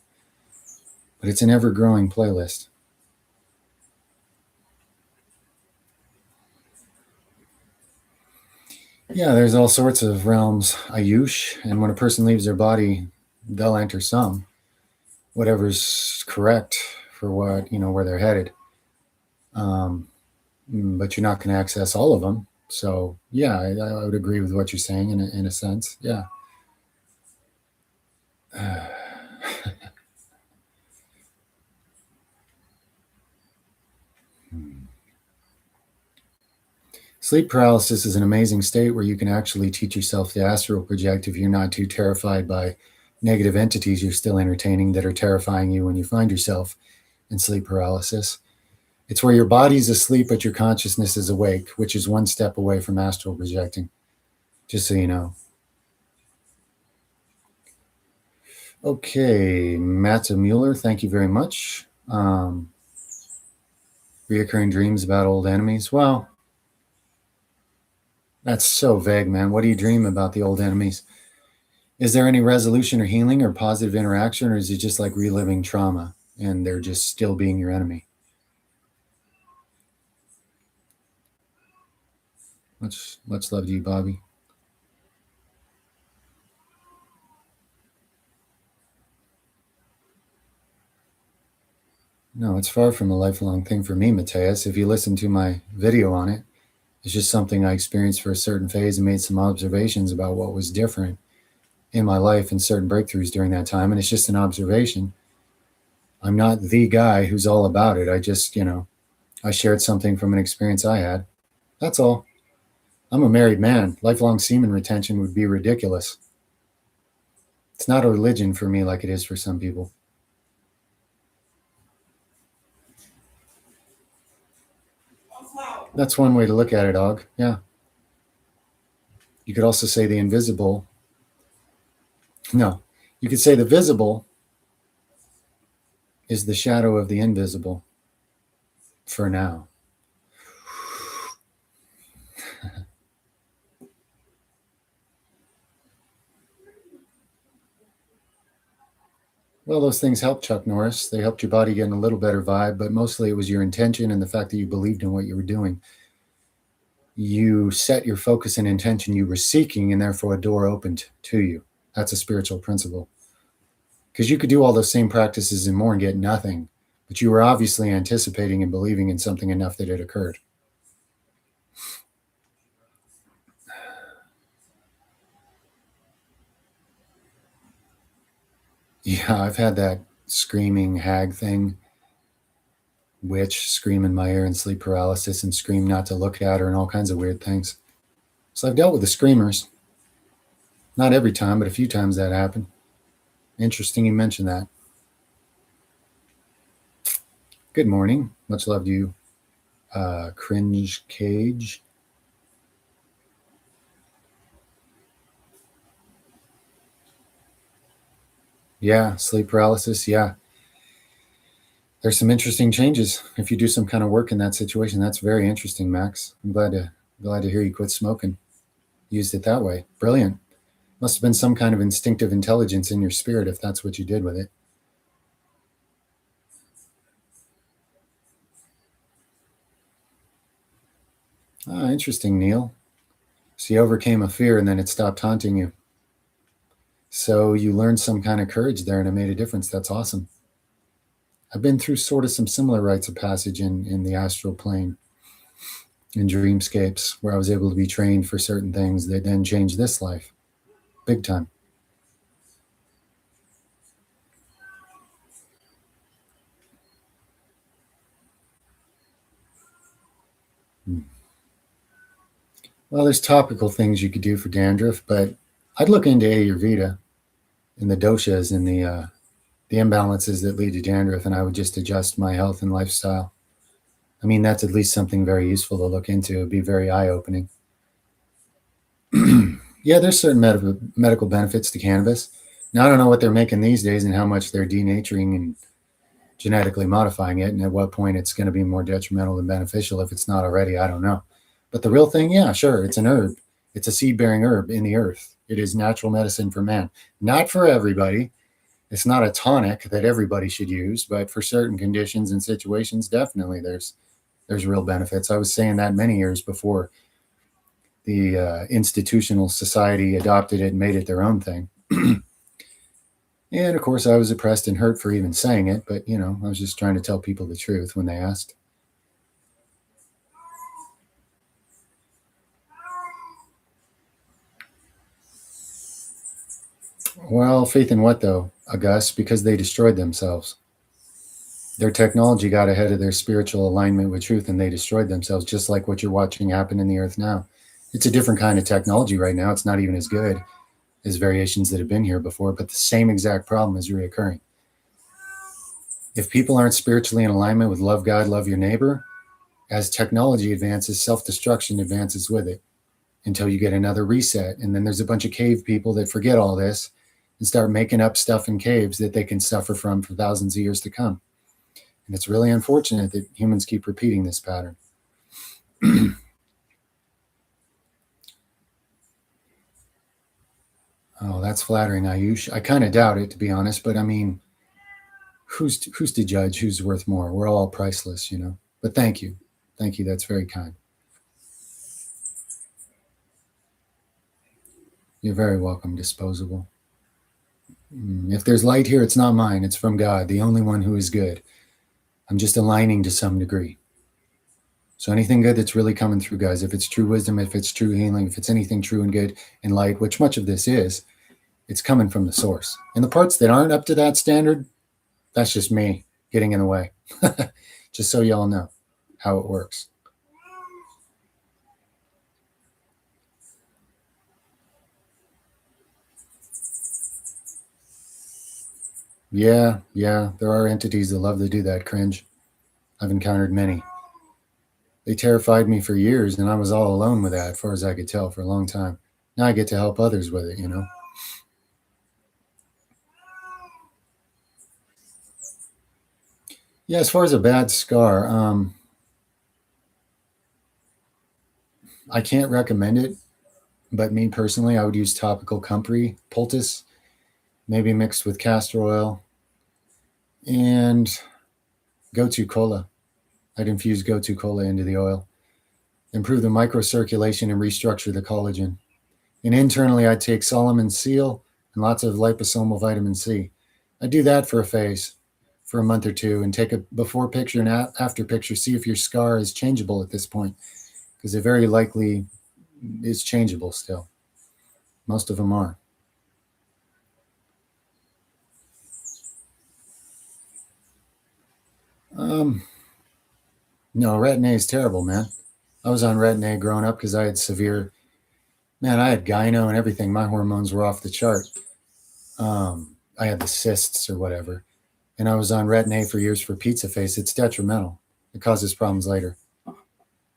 But it's an ever-growing playlist. Yeah, there's all sorts of realms, Ayush, and when a person leaves their body, they'll enter some, whatever's correct for what, you know, where they're headed. But you're not going to access all of them. So yeah, I would agree with what you're saying in a sense. Yeah. Sleep paralysis is an amazing state where you can actually teach yourself to astral project if you're not too terrified by negative entities you're still entertaining that are terrifying you when you find yourself in sleep paralysis. It's where your body's asleep but your consciousness is awake, which is one step away from astral projecting, just so you know. Okay, Matta Mueller, thank you very much. Reoccurring dreams about old enemies. Well, that's so vague, man. What do you dream about the old enemies? Is there any resolution or healing or positive interaction, or is it just like reliving trauma and they're just still being your enemy? Much love to you, Bobby. No, it's far from a lifelong thing for me, Mateus. If you listen to my video on it, it's just something I experienced for a certain phase and made some observations about what was different in my life and certain breakthroughs during that time. And it's just an observation. I'm not the guy who's all about it. I just, I shared something from an experience I had. That's all. I'm a married man. Lifelong semen retention would be ridiculous. It's not a religion for me like it is for some people. That's one way to look at it, Og. Yeah. You could also say the invisible. No, you could say the visible is the shadow of the invisible for now. Well, those things helped, Chuck Norris. They helped your body get in a little better vibe, but mostly it was your intention and the fact that you believed in what you were doing. You set your focus and intention you were seeking, and therefore a door opened to you. That's a spiritual principle. Because you could do all those same practices and more and get nothing, but you were obviously anticipating and believing in something enough that it occurred. Yeah, I've had that screaming hag thing, witch scream in my ear and sleep paralysis and scream not to look at her and all kinds of weird things. So I've dealt with the screamers. Not every time, but a few times that happened. Interesting you mentioned that. Good morning. Much love to you, Cringe Cage. Yeah, sleep paralysis. Yeah. There's some interesting changes if you do some kind of work in that situation. That's very interesting, Max. I'm glad to hear you quit smoking. Used it that way. Brilliant. Must have been some kind of instinctive intelligence in your spirit if that's what you did with it. Ah, interesting, Neil. So you overcame a fear and then it stopped haunting you. So you learned some kind of courage there and it made a difference. That's awesome. I've been through sort of some similar rites of passage in the astral plane, in dreamscapes, where I was able to be trained for certain things that then changed this life. Big time. Well, there's topical things you could do for dandruff, but I'd look into Ayurveda and the doshas and the imbalances that lead to dandruff, and I would just adjust my health and lifestyle. I mean, that's at least something very useful to look into. It'd be very eye-opening. Yeah, there's certain medical benefits to cannabis. Now, I don't know what they're making these days and how much they're denaturing and genetically modifying it, and at what point it's going to be more detrimental than beneficial. If it's not already, I don't know. But the real thing, yeah, sure, it's an herb. It's a seed-bearing herb in the earth. It is natural medicine for man. Not for everybody. It's not a tonic that everybody should use, but for certain conditions and situations, definitely there's real benefits. I was saying that many years before the institutional society adopted it and made it their own thing. And of course, I was oppressed and hurt for even saying it, but I was just trying to tell people the truth when they asked. Well, faith in what though, August? Because they destroyed themselves. Their technology got ahead of their spiritual alignment with truth and they destroyed themselves, just like what you're watching happen in the earth now. It's a different kind of technology right now. It's not even as good as variations that have been here before, but the same exact problem is reoccurring. If people aren't spiritually in alignment with love God, love your neighbor, as technology advances, self-destruction advances with it until you get another reset. And then there's a bunch of cave people that forget all this and start making up stuff in caves that they can suffer from for thousands of years to come. And it's really unfortunate that humans keep repeating this pattern. Oh, that's flattering, Ayush. I kind of doubt it, to be honest, but I mean, who's to judge who's worth more? We're all priceless, you know. But thank you. Thank you. That's very kind. You're very welcome, disposable. If there's light here, it's not mine. It's from God, the only one who is good. I'm just aligning to some degree. So anything good that's really coming through, guys, if it's true wisdom, if it's true healing, if it's anything true and good and light, which much of this is, it's coming from the source. And the parts that aren't up to that standard, that's just me getting in the way. Just so y'all know how it works. Yeah, there are entities that love to do that, cringe. I've encountered many. They terrified me for years, and I was all alone with that, as far as I could tell, for a long time. Now I get to help others with it, you know? Yeah, as far as a bad scar, I can't recommend it, but me personally, I would use topical comfrey poultice, maybe mixed with castor oil, and gotu kola. I'd infuse gotu kola into the oil, improve the microcirculation, and restructure the collagen. And internally, I'd take Solomon's seal and lots of liposomal vitamin C. I'd do that for a phase, for a month or two, and take a before picture and after picture, see if your scar is changeable at this point, because it very likely is changeable still. Most of them are. No, Retin-A is terrible, man. I was on Retin-A growing up because I had severe, man, I had gyno and everything. My hormones were off the chart. I had the cysts or whatever. And I was on Retin-A for years for pizza face. It's detrimental. It causes problems later.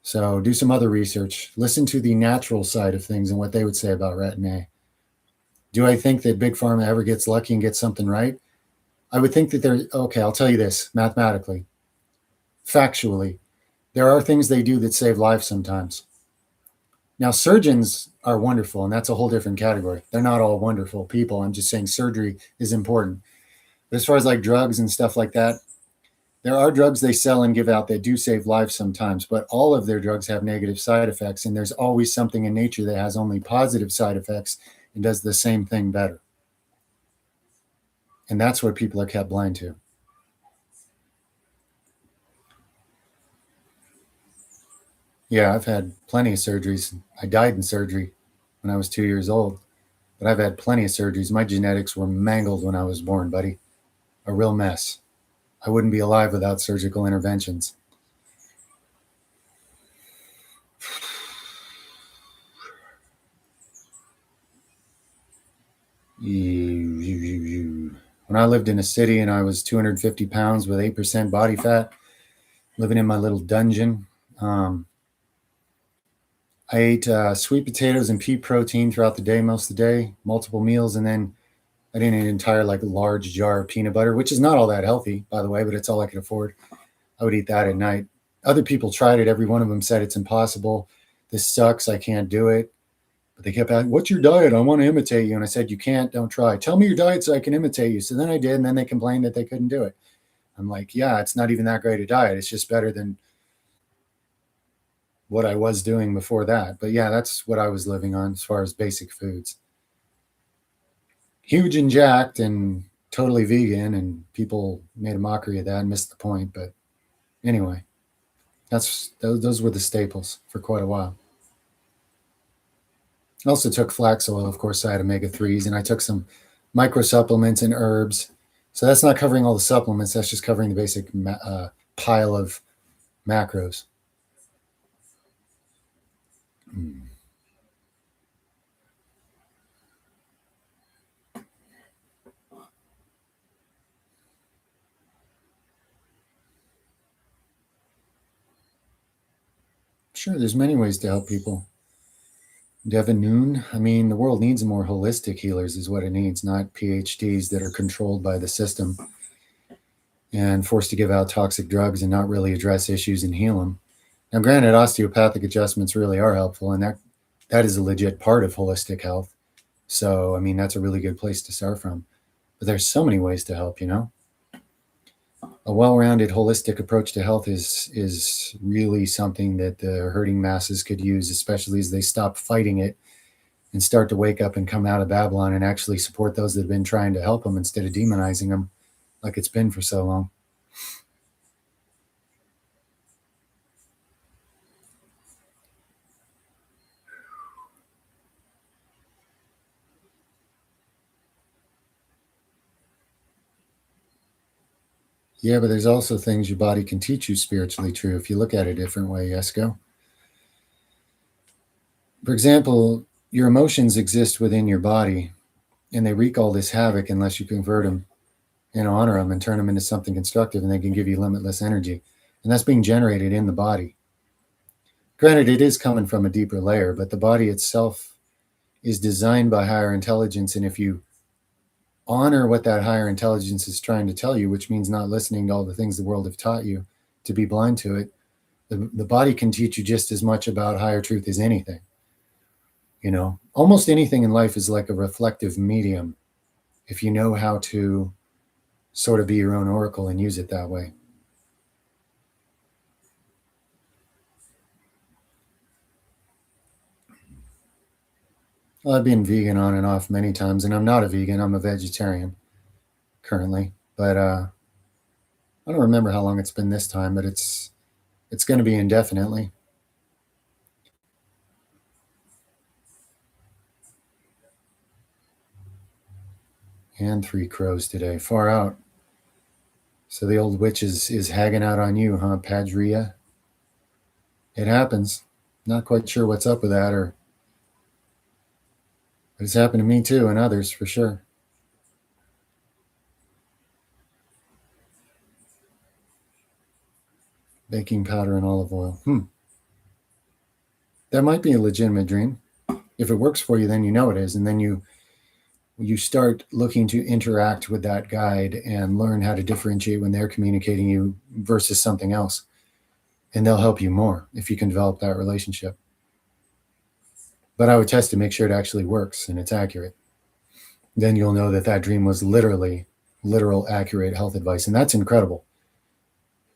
So do some other research. Listen to the natural side of things and what they would say about Retin-A. Do I think that Big Pharma ever gets lucky and gets something right? I would think that okay, I'll tell you this mathematically, factually. There are things they do that save lives sometimes. Now, surgeons are wonderful, and that's a whole different category. They're not all wonderful people. I'm just saying surgery is important. But as far as like drugs and stuff like that, there are drugs they sell and give out that do save lives sometimes, but all of their drugs have negative side effects. And there's always something in nature that has only positive side effects and does the same thing better. And that's what people are kept blind to. Yeah, I've had plenty of surgeries. I died in surgery when I was 2 years old, but I've had plenty of surgeries. My genetics were mangled when I was born, buddy. A real mess. I wouldn't be alive without surgical interventions. When I lived in a city and I was 250 pounds with 8% body fat, living in my little dungeon, I ate sweet potatoes and pea protein throughout the day, most of the day, multiple meals, and then I did an entire like large jar of peanut butter, which is not all that healthy, by the way, but it's all I could afford. I would eat that at night. Other people tried it. Every one of them said it's impossible. This sucks. I can't do it. But they kept asking, "What's your diet? I want to imitate you." And I said, "You can't. Don't try. Tell me your diet so I can imitate you." So then I did, and then they complained that they couldn't do it. I'm like, "Yeah, it's not even that great a diet. It's just better than what I was doing before that." But yeah, that's what I was living on as far as basic foods. Huge and jacked and totally vegan, and people made a mockery of that and missed the point. But anyway, those were the staples for quite a while. I also took flax oil, of course. I had omega 3s, and I took some micro supplements and herbs So that's not covering all the supplements. That's just covering the basic pile of macros. Sure, there's many ways to help people. Devin Noon, I mean, the world needs more holistic healers, is what it needs, not PhDs that are controlled by the system and forced to give out toxic drugs and not really address issues and heal them. Now, granted, osteopathic adjustments really are helpful, and that is a legit part of holistic health. So, I mean, that's a really good place to start from. But there's so many ways to help, you know? A well-rounded holistic approach to health is really something that the hurting masses could use, especially as they stop fighting it and start to wake up and come out of Babylon and actually support those that have been trying to help them instead of demonizing them like it's been for so long. Yeah, but there's also things your body can teach you spiritually true if you look at it a different way, Esco. For example, your emotions exist within your body and they wreak all this havoc unless you convert them and honor them and turn them into something constructive, and they can give you limitless energy. And that's being generated in the body. Granted, it is coming from a deeper layer, but the body itself is designed by higher intelligence. And if you honor what that higher intelligence is trying to tell you, which means not listening to all the things the world have taught you, to be blind to it, the body can teach you just as much about higher truth as anything. You know, almost anything in life is like a reflective medium if you know how to sort of be your own oracle and use it that way. Well, I've been vegan on and off many times, and I'm not a vegan. I'm a vegetarian currently, but I don't remember how long it's been this time, but it's going to be indefinitely. And three crows today, far out. So the old witch is hagging out on you, huh, Padria? It happens. Not quite sure what's up with that, or but it's happened to me too, and others for sure. Baking powder and olive oil. That might be a legitimate dream. If it works for you, then you know it is, and then you start looking to interact with that guide and learn how to differentiate when they're communicating you versus something else, and they'll help you more if you can develop that relationship. But I would test to make sure it actually works and it's accurate. Then you'll know that that dream was literal, accurate health advice, and that's incredible.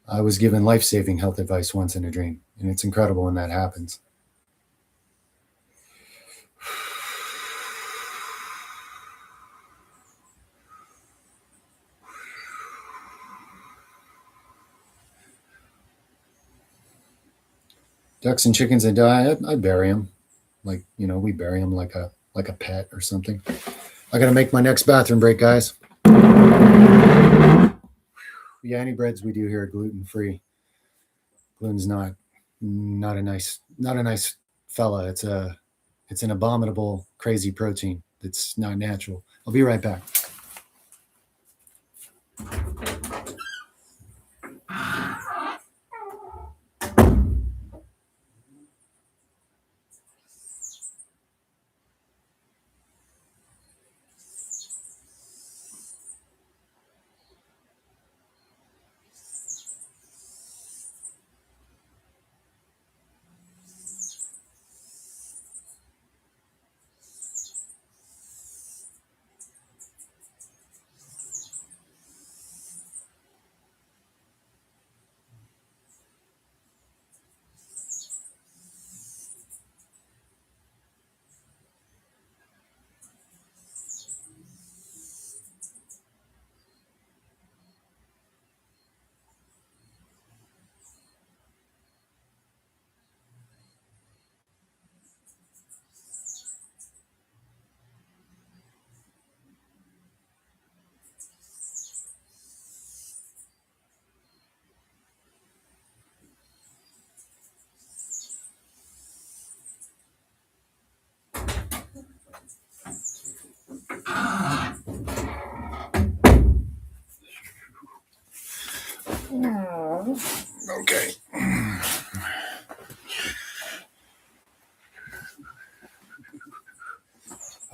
I was given life-saving health advice once in a dream, and it's incredible when that happens. Ducks and chickens that die, I bury them. Like, you know, we bury them like a pet or something. I got to make my next bathroom break, guys. Yeah, any breads we do here are gluten free. Gluten's not a nice fella. It's an abominable, crazy protein that's not natural. I'll be right back.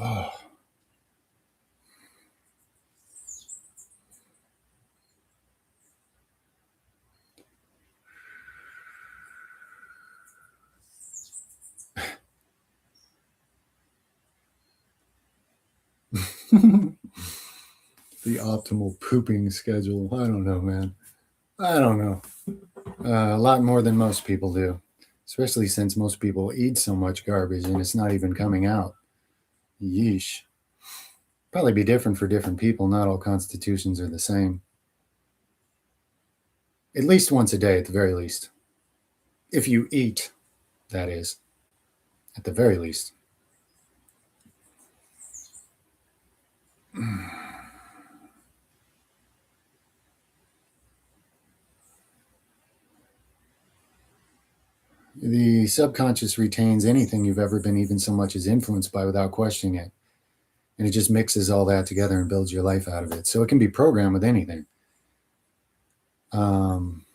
Oh. The optimal pooping schedule. I don't know, man. I don't know. A lot more than most people do, especially since most people eat so much garbage and it's not even coming out. Yeesh. Probably be different for different people. Not all constitutions are the same. At least once a day, at the very least. If you eat, that is, at the very least. The subconscious retains anything you've ever been even so much as influenced by without questioning it. And it just mixes all that together and builds your life out of it. So it can be programmed with anything. Um,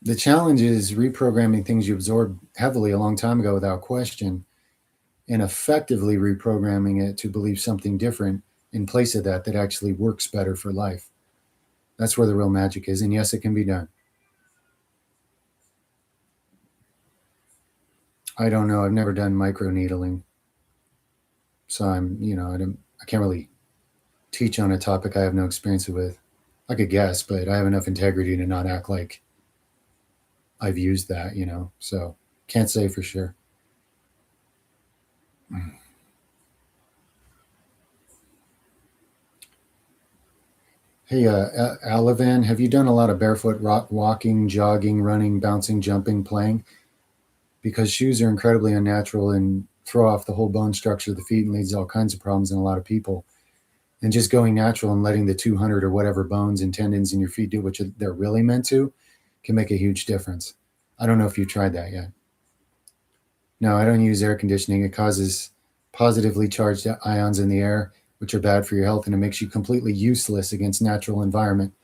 the challenge is reprogramming things you absorbed heavily a long time ago without question and effectively reprogramming it to believe something different in place of that actually works better for life. That's where the real magic is. And yes, it can be done. I don't know. I've never done microneedling. So I can't really teach on a topic I have no experience with. I could guess, but I have enough integrity to not act like I've used that. So can't say for sure. Hey, Alavan, have you done a lot of barefoot walking, jogging, running, bouncing, jumping, playing? Because shoes are incredibly unnatural and throw off the whole bone structure of the feet and leads to all kinds of problems in a lot of people. And just going natural and letting the 200 or whatever bones and tendons in your feet do what they're really meant to can make a huge difference. I don't know if you've tried that yet. No, I don't use air conditioning. It causes positively charged ions in the air, which are bad for your health, and it makes you completely useless against natural environment.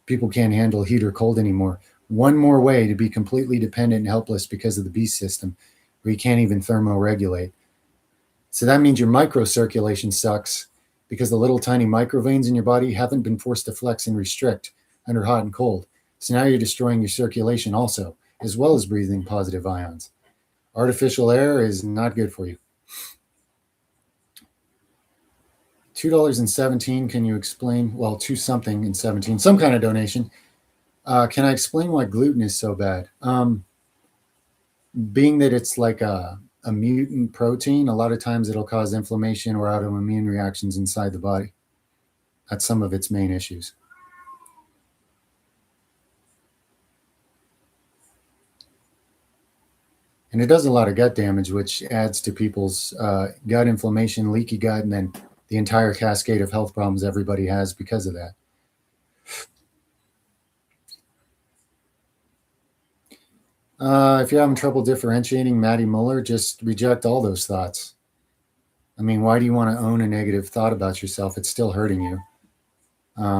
People can't handle heat or cold anymore. One more way to be completely dependent and helpless because of the beast system, where you can't even thermoregulate. So that means your microcirculation sucks because the little tiny microveins in your body haven't been forced to flex and restrict under hot and cold. So now you're destroying your circulation also, as well as breathing positive ions. Artificial air is not good for you. $2.17. Can you explain? Well, two something and 17, some kind of donation. Can I explain why gluten is so bad? Being that it's like a mutant protein, a lot of times it'll cause inflammation or autoimmune reactions inside the body. That's some of its main issues. And it does a lot of gut damage, which adds to people's gut inflammation, leaky gut, and then the entire cascade of health problems everybody has because of that. If you're having trouble differentiating Maddie Muller, just reject all those thoughts. I mean, why do you want to own a negative thought about yourself? It's still hurting you.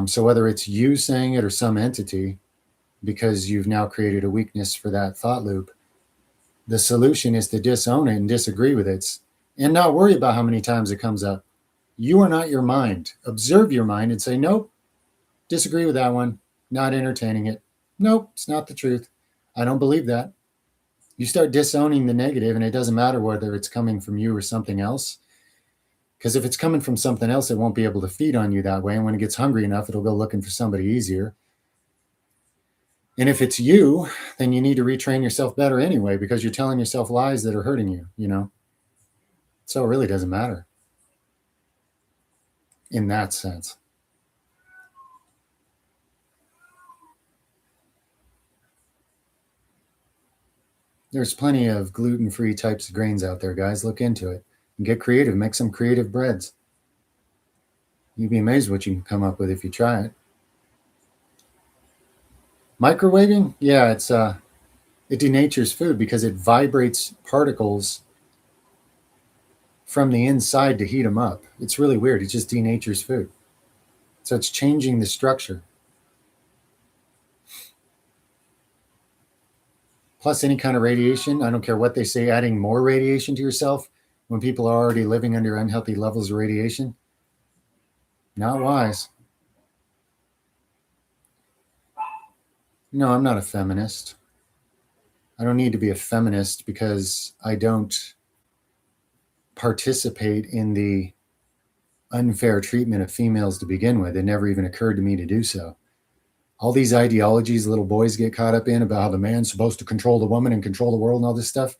So whether it's you saying it or some entity, because you've now created a weakness for that thought loop, the solution is to disown it and disagree with it and not worry about how many times it comes up. You are not your mind. Observe your mind and say, nope, disagree with that one, not entertaining it. Nope, it's not the truth. I don't believe that. You start disowning the negative, and it doesn't matter whether it's coming from you or something else. Because if it's coming from something else, it won't be able to feed on you that way. And when it gets hungry enough, it'll go looking for somebody easier. And if it's you, then you need to retrain yourself better anyway, because you're telling yourself lies that are hurting you. So it really doesn't matter in that sense. There's plenty of gluten-free types of grains out there, guys. Look into it and get creative. Make some creative breads. You'd be amazed what you can come up with if you try it. Microwaving? Yeah, it denatures food because it vibrates particles from the inside to heat them up. It's really weird. It just denatures food. So it's changing the structure. Plus any kind of radiation, I don't care what they say, adding more radiation to yourself when people are already living under unhealthy levels of radiation? Not wise. No, I'm not a feminist. I don't need to be a feminist because I don't participate in the unfair treatment of females to begin with. It never even occurred to me to do so. All these ideologies little boys get caught up in about how the man's supposed to control the woman and control the world and all this stuff,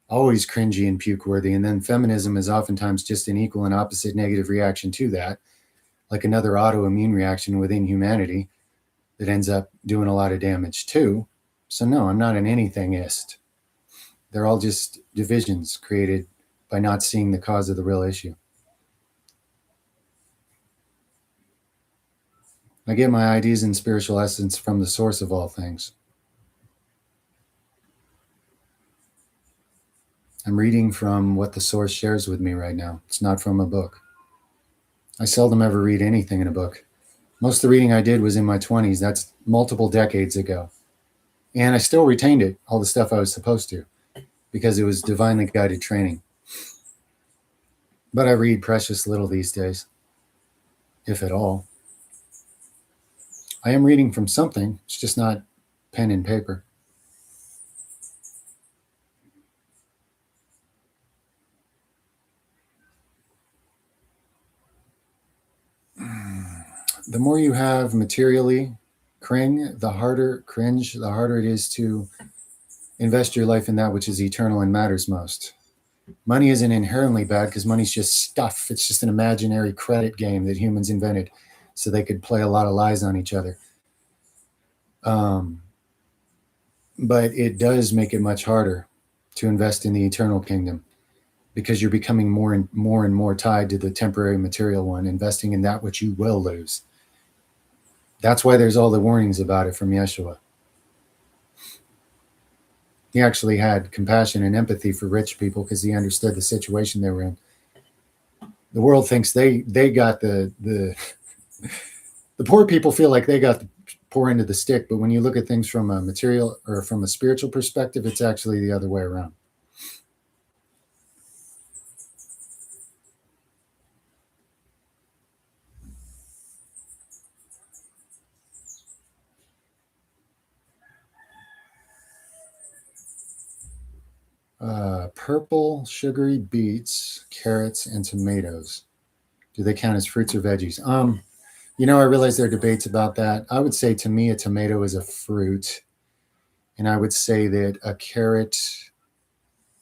always cringy and puke worthy. And then feminism is oftentimes just an equal and opposite negative reaction to that, like another autoimmune reaction within humanity that ends up doing a lot of damage too. So no, I'm not an anythingist. They're all just divisions created by not seeing the cause of the real issue. I get my ideas and spiritual essence from the source of all things. I'm reading from what the source shares with me right now. It's not from a book. I seldom ever read anything in a book. Most of the reading I did was in my 20s. That's multiple decades ago. And I still retained it, all the stuff I was supposed to, because it was divinely guided training. But I read precious little these days, if at all. I am reading from something. It's just not pen and paper. The more you have materially, the harder it is to invest your life in that which is eternal and matters most. Money isn't inherently bad because money's just stuff. It's just an imaginary credit game that humans invented so they could play a lot of lies on each other. But it does make it much harder to invest in the eternal kingdom because you're becoming more and more tied to the temporary material one, investing in that which you will lose. That's why there's all the warnings about it from Yeshua. He actually had compassion and empathy for rich people because he understood the situation they were in. The world thinks they got the poor people feel like they got the poor end of the stick, but when you look at things from a material or from a spiritual perspective, it's actually the other way around. Purple sugary beets, carrots, and tomatoes. Do they count as fruits or veggies? I realize there are debates about that. I would say to me, a tomato is a fruit. And I would say that a carrot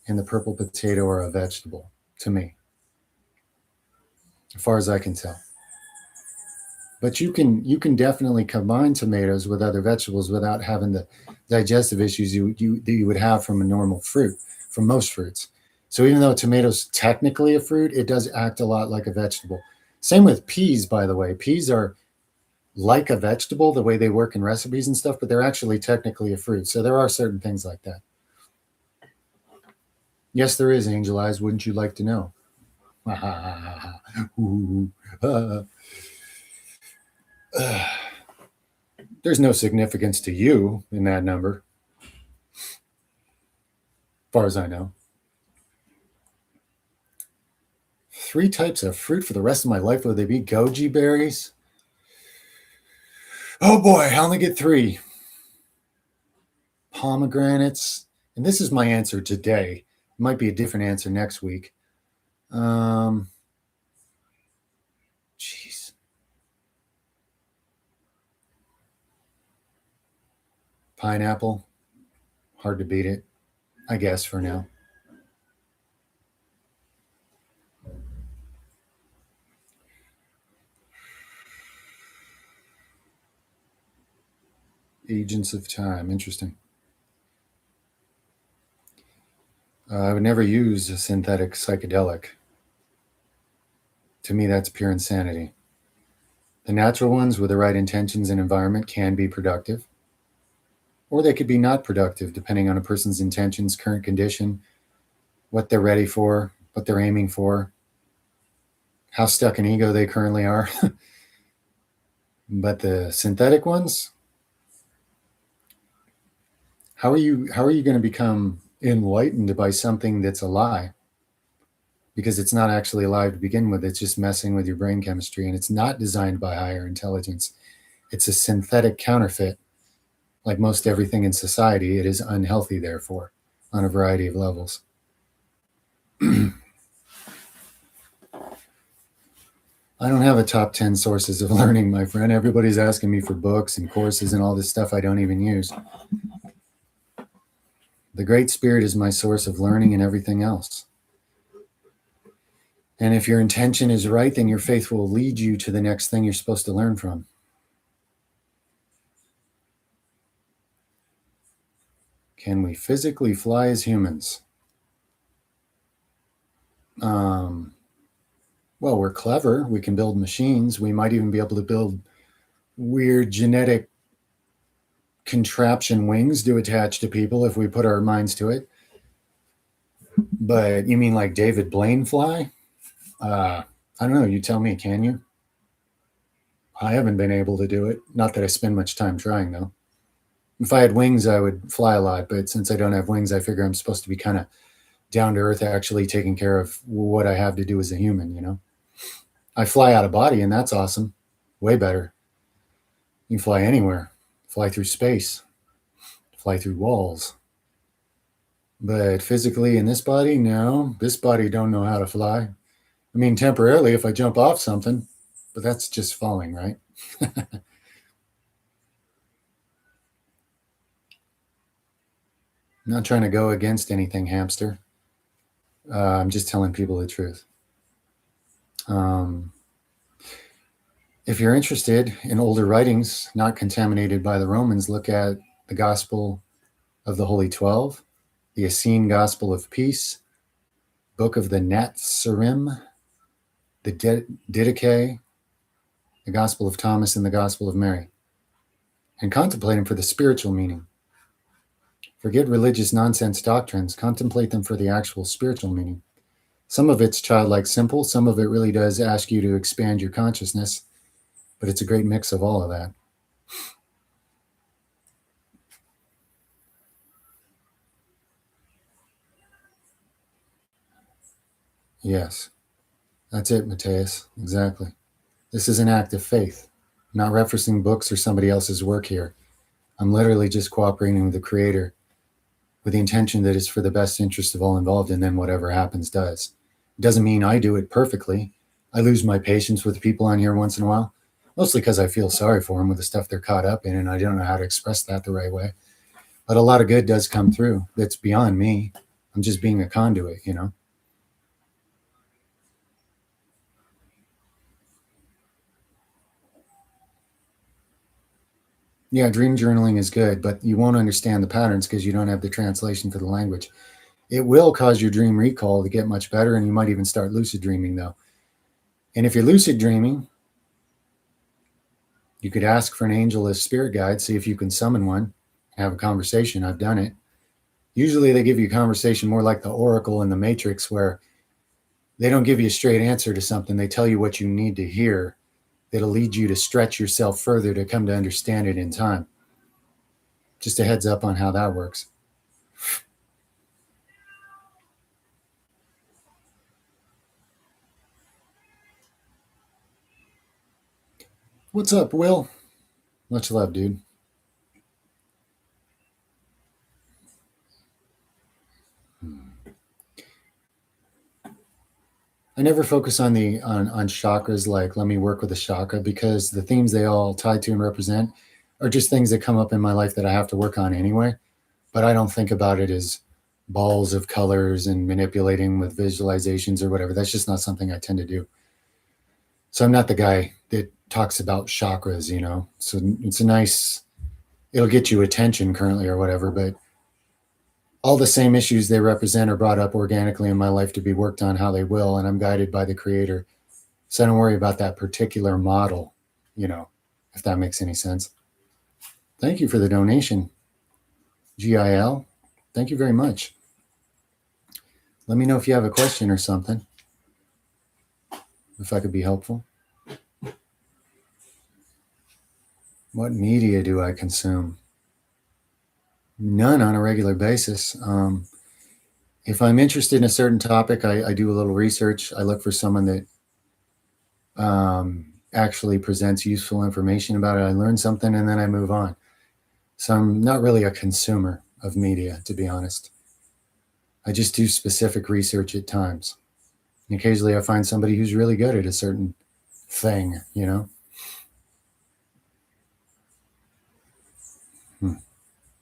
and the purple potato are a vegetable to me, as far as I can tell. But you can definitely combine tomatoes with other vegetables without having the digestive issues you would have from a normal fruit, from most fruits. So even though tomato's technically a fruit, it does act a lot like a vegetable. Same with peas, by the way. Peas are like a vegetable, the way they work in recipes and stuff, but they're actually technically a fruit. So there are certain things like that. Yes, there is, Angel Eyes. Wouldn't you like to know? There's no significance to you in that number, as far as I know. 3 types of fruit for the rest of my life. Would they be goji berries? Oh boy, I only get 3. Pomegranates. And this is my answer today. It might be a different answer next week. Jeez. Pineapple. Hard to beat it, I guess, for now. Agents of Time. Interesting. I would never use a synthetic psychedelic. To me, that's pure insanity. The natural ones with the right intentions and environment can be productive, or they could be not productive depending on a person's intentions, current condition, what they're ready for, what they're aiming for, how stuck in ego they currently are. But the synthetic ones, how are you going to become enlightened by something that's a lie? because it's not actually alive to begin with. It's just messing with your brain chemistry, and it's not designed by higher intelligence. It's a synthetic counterfeit. Like most everything in society, it is unhealthy, therefore, on a variety of levels. I don't have a top 10 sources of learning, my friend. Everybody's asking me for books and courses and all this stuff I don't even use. The Great Spirit is my source of learning and everything else. And if your intention is right, then your faith will lead you to the next thing you're supposed to learn from. Can we physically fly as humans? Well, we're clever. We can build machines. We might even be able to build weird genetic contraption wings to attach to people if we put our minds to it. But you mean like David Blaine fly? I don't know. You tell me, can you? I haven't been able to do it. Not that I spend much time trying, though. If I had wings, I would fly a lot. But since I don't have wings, I figure I'm supposed to be kind of down to earth, actually taking care of what I have to do as a human, you know? I fly out of body, and that's awesome. Way better. You can fly anywhere, fly through space, fly through walls. But physically in this body, no. This body don't know how to fly. I mean, temporarily if I jump off something, but that's just falling, right? I'm not trying to go against anything, hamster. I'm just telling people the truth. If you're interested in older writings not contaminated by the Romans, look at the Gospel of the Holy 12, the Essene Gospel of Peace, Book of the Natsarim, the Didache, the Gospel of Thomas, and the Gospel of Mary, and contemplate them for the spiritual meaning. Forget religious nonsense doctrines. Contemplate them for the actual spiritual meaning. Some of it's childlike simple. Some of it really does ask you to expand your consciousness, but it's a great mix of all of that. Yes, that's it, Matthias. Exactly. This is an act of faith. I'm not referencing books or somebody else's work here. I'm literally just cooperating with the Creator with the intention that it's for the best interest of all involved, and then whatever happens does. It doesn't mean I do it perfectly. I lose my patience with people on here once in a while, mostly because I feel sorry for them with the stuff they're caught up in, and I don't know how to express that the right way. But a lot of good does come through. That's beyond me. I'm just being a conduit, you know? Yeah, dream journaling is good, but you won't understand the patterns because you don't have the translation for the language. It will cause your dream recall to get much better, and you might even start lucid dreaming, though. And if you're lucid dreaming, you could ask for an angel as spirit guide, see if you can summon one, have a conversation. I've done it. Usually they give you a conversation more like the Oracle in the Matrix, where they don't give you a straight answer to something. They tell you what you need to hear that'll lead you to stretch yourself further to come to understand it in time. Just a heads up on how that works. What's up, Will? Much love, dude. I never focus on the on chakras, like let me work with a chakra, because the themes they all tie to and represent are just things that come up in my life that I have to work on anyway. But I don't think about it as balls of colors and manipulating with visualizations or whatever. That's just not something I tend to do. So I'm not the guy that talks about chakras, you know. So it's a nice, it'll get you attention currently or whatever, but all the same issues they represent are brought up organically in my life to be worked on how they will, and I'm guided by the Creator. So I don't worry about that particular model, you know, if that makes any sense. Thank you for the donation, GIL. Thank you very much. Let me know if you have a question or something, if I could be helpful. What media do I consume? None on a regular basis. If I'm interested in a certain topic, I do a little research. I look for someone that actually presents useful information about it. I learn something and then I move on. So I'm not really a consumer of media, to be honest. I just do specific research at times. And occasionally I find somebody who's really good at a certain thing, you know? Hmm.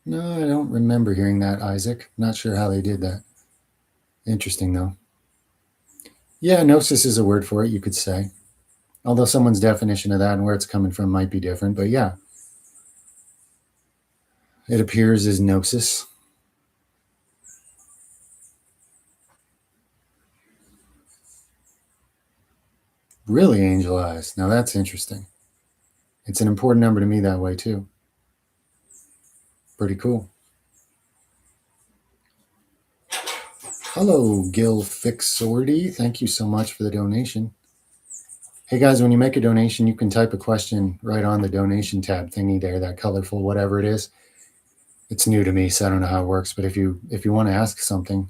No, I don't remember hearing that, Isaac. Not sure how they did that. Interesting, though. Yeah, gnosis is a word for it, you could say. Although someone's definition of that and where it's coming from might be different. But yeah, it appears as gnosis. Really, angel eyes. Now that's interesting. It's an important number to me that way, too. Pretty cool. Hello, Gil Fixordy. Thank you so much for the donation. Hey guys, when you make a donation, you can type a question right on the donation tab thingy there, that colorful whatever it is. It's new to me, so I don't know how it works. But if you want to ask something,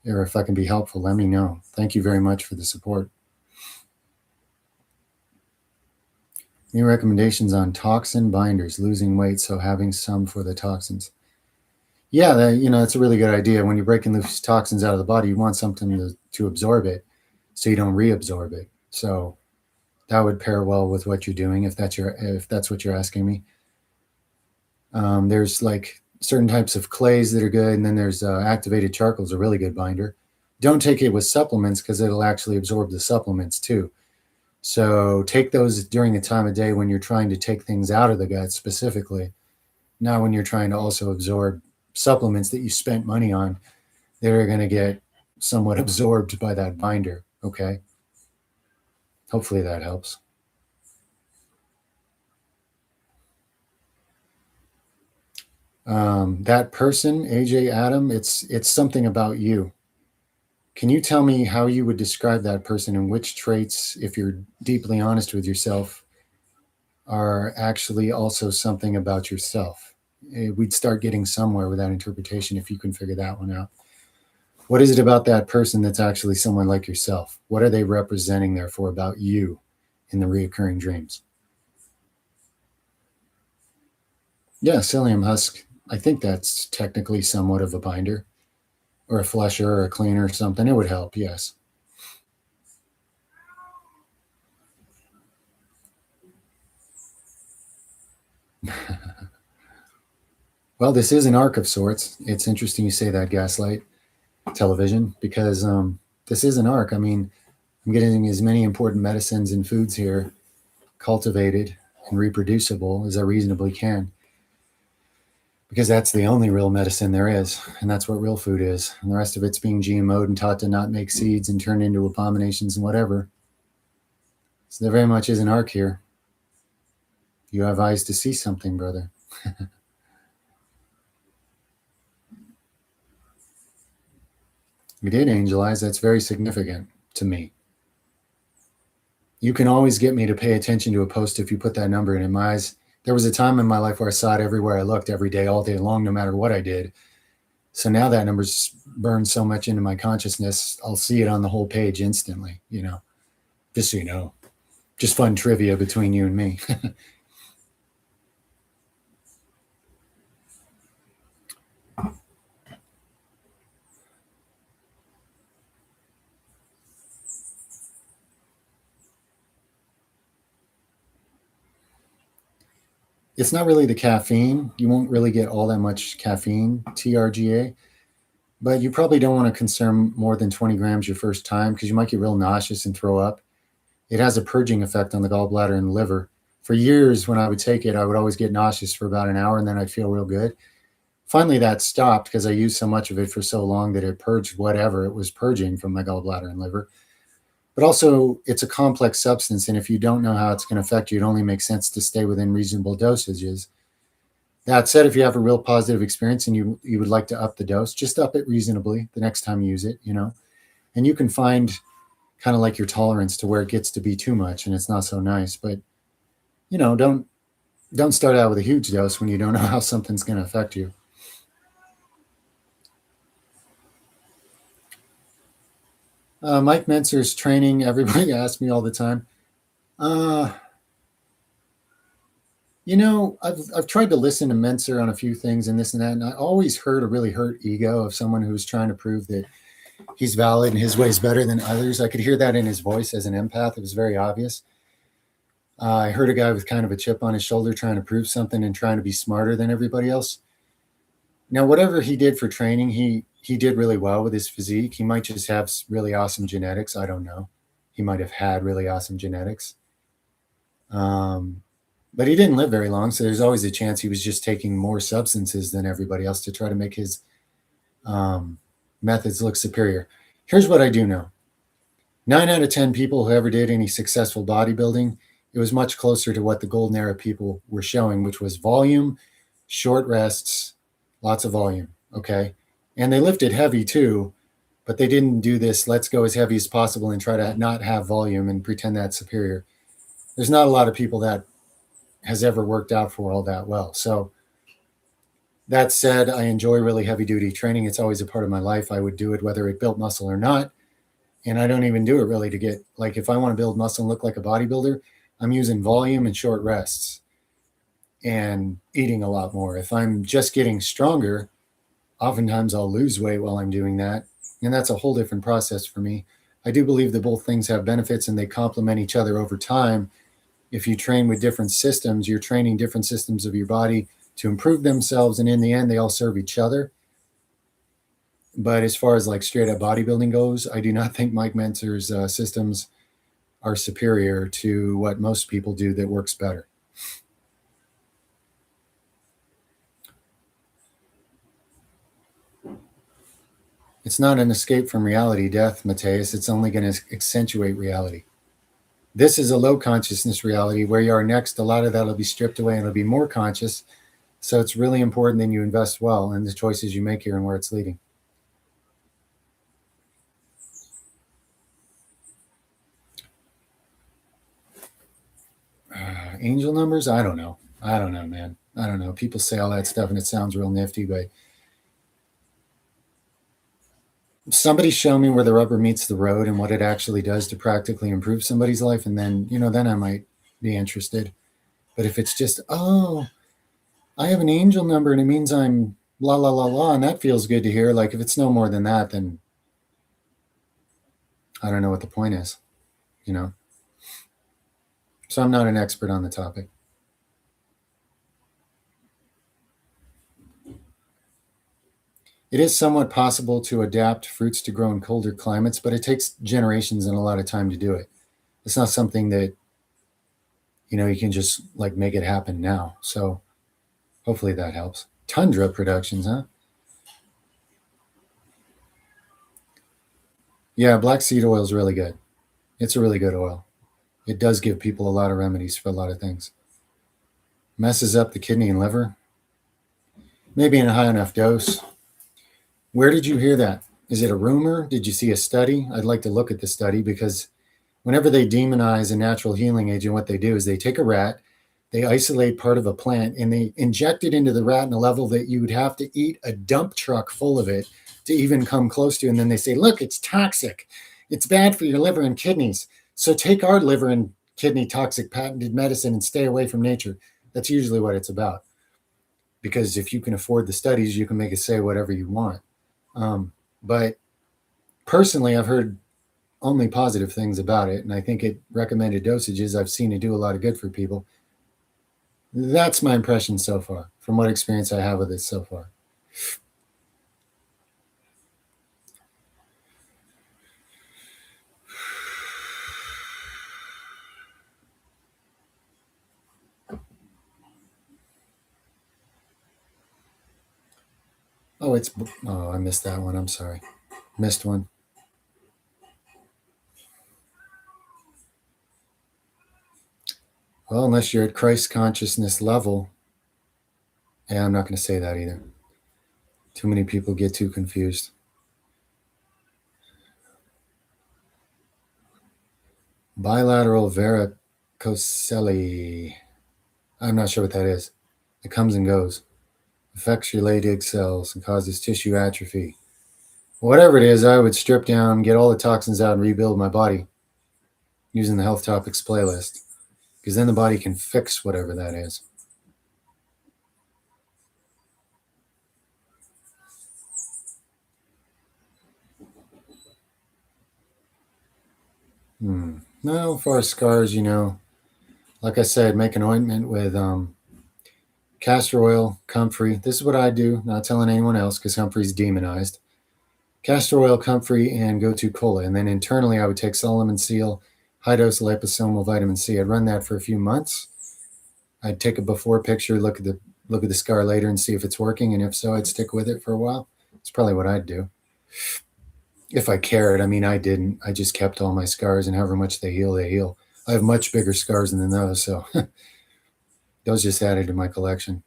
or if I can be helpful, let me know. Thank you very much for the support. Any recommendations on toxin binders, losing weight, so having some for the toxins? Yeah, that's a really good idea. When you're breaking loose toxins out of the body, you want something to absorb it so you don't reabsorb it. So that would pair well with what you're doing if that's what you're asking me. There's like certain types of clays that are good, and then there's activated charcoal is a really good binder. Don't take it with supplements because it'll actually absorb the supplements too. So take those during a time of day when you're trying to take things out of the gut specifically, not when you're trying to also absorb supplements that you spent money on that are going to get somewhat absorbed by that binder. Okay. Hopefully that helps. That person, AJ Adam, it's something about you. Can you tell me how you would describe that person and which traits, if you're deeply honest with yourself, are actually also something about yourself? We'd start getting somewhere with that interpretation if you can figure that one out. What is it about that person that's actually someone like yourself? What are they representing, therefore, about you in the reoccurring dreams? Yeah, psyllium husk. I think that's technically somewhat of a binder or a flusher or a cleaner or something. It would help, yes. Well, this is an arc of sorts. It's interesting you say that, Gaslight Television, because this is an arc. I mean, I'm getting as many important medicines and foods here cultivated and reproducible as I reasonably can, because that's the only real medicine there is, and that's what real food is. And the rest of it's being GMO'd and taught to not make seeds and turned into abominations and whatever. So there very much is an arc here. You have eyes to see something, brother. You did, Angel Eyes. That's very significant to me. You can always get me to pay attention to a post if you put that number in my eyes. There was a time in my life where I saw it everywhere I looked, every day, all day long, no matter what I did. So now that number's burned so much into my consciousness, I'll see it on the whole page instantly, just so you know. Just fun trivia between you and me. It's not really the caffeine. You won't really get all that much caffeine, TRGA, but you probably don't want to consume more than 20 grams your first time because you might get real nauseous and throw up. It has a purging effect on the gallbladder and the liver. For years, when I would take it, I would always get nauseous for about an hour and then I'd feel real good. Finally, that stopped because I used so much of it for so long that it purged whatever it was purging from my gallbladder and liver. But also, it's a complex substance, and if you don't know how it's going to affect you, it only makes sense to stay within reasonable dosages. That said, if you have a real positive experience and you would like to up the dose, just up it reasonably the next time you use it, and you can find kind of like your tolerance to where it gets to be too much and it's not so nice. But don't start out with a huge dose when you don't know how something's going to affect you. Mike Mentzer's training, everybody asks me all the time. Uh, I've tried to listen to Mentzer on a few things and this and that, and I always heard a really hurt ego of someone who's trying to prove that he's valid and his way is better than others. I could hear that in his voice as an empath. It was very obvious. I heard a guy with kind of a chip on his shoulder trying to prove something and trying to be smarter than everybody else. Now, whatever he did for training, he did really well with his physique. He might just have really awesome genetics. I don't know. He might have had really awesome genetics. But he didn't live very long, so there's always a chance he was just taking more substances than everybody else to try to make his methods look superior. Here's what I do know. 9 out of 10 people who ever did any successful bodybuilding, it was much closer to what the golden era people were showing, which was volume, short rests, lots of volume, okay? And they lifted heavy too, but they didn't do this, let's go as heavy as possible and try to not have volume and pretend that's superior. There's not a lot of people that has ever worked out for all that well. So that said, I enjoy really heavy duty training. It's always a part of my life. I would do it whether it built muscle or not. And I don't even do it really to get, like, if I want to build muscle and look like a bodybuilder, I'm using volume and short rests and eating a lot more. If I'm just getting stronger, oftentimes I'll lose weight while I'm doing that. And that's a whole different process for me. I do believe that both things have benefits and they complement each other over time. If you train with different systems, you're training different systems of your body to improve themselves. And in the end, they all serve each other. But as far as like straight up bodybuilding goes, I do not think Mike Mentzer's systems are superior to what most people do that works better. It's not an escape from reality, death, Mateus. It's only going to accentuate reality. This is a low consciousness reality. Where you are next, a lot of that will be stripped away and it'll be more conscious. So it's really important that you invest well in the choices you make here and where it's leading. Angel numbers? I don't know, man. I don't know. People say all that stuff and it sounds real nifty, but somebody show me where the rubber meets the road and what it actually does to practically improve somebody's life. And then, then I might be interested. But if it's just, oh, I have an angel number and it means I'm la, la, la, la, and that feels good to hear. Like if it's no more than that, then I don't know what the point is, So I'm not an expert on the topic. It is somewhat possible to adapt fruits to grow in colder climates, but it takes generations and a lot of time to do it. It's not something that, you can just like make it happen now. So hopefully that helps. Tundra Productions, huh? Yeah, black seed oil is really good. It's a really good oil. It does give people a lot of remedies for a lot of things. Messes up the kidney and liver. Maybe in a high enough dose. Where did you hear that? Is it a rumor? Did you see a study? I'd like to look at the study because whenever they demonize a natural healing agent, what they do is they take a rat, they isolate part of a plant, and they inject it into the rat in a level that you would have to eat a dump truck full of it to even come close to. And then they say, look, it's toxic. It's bad for your liver and kidneys. So take our liver and kidney toxic patented medicine and stay away from nature. That's usually what it's about. Because if you can afford the studies, you can make it say whatever you want. But personally, I've heard only positive things about it. And I think at recommended dosages, I've seen it do a lot of good for people. That's my impression so far, from what experience I have with it so far. Oh, I missed that one. I'm sorry. Missed one. Well, unless you're at Christ consciousness level. Yeah, I'm not going to say that either. Too many people get too confused. Bilateral varicocele. I'm not sure what that is. It comes and goes. Affects your Leydig cells and causes tissue atrophy. Whatever it is, I would strip down, get all the toxins out, and rebuild my body using the Health Topics playlist, because then the body can fix whatever that is. No, as far as scars, like I said, make an ointment with castor oil, comfrey. This is what I do, not telling anyone else because comfrey's demonized. Castor oil, comfrey, and gotu kola. And then internally, I would take Solomon seal, high dose liposomal vitamin C. I'd run that for a few months. I'd take a before picture, look at the scar later, and see if it's working. And if so, I'd stick with it for a while. It's probably what I'd do if I cared. I mean, I didn't. I just kept all my scars, and however much they heal, they heal. I have much bigger scars than those, so those just added to my collection.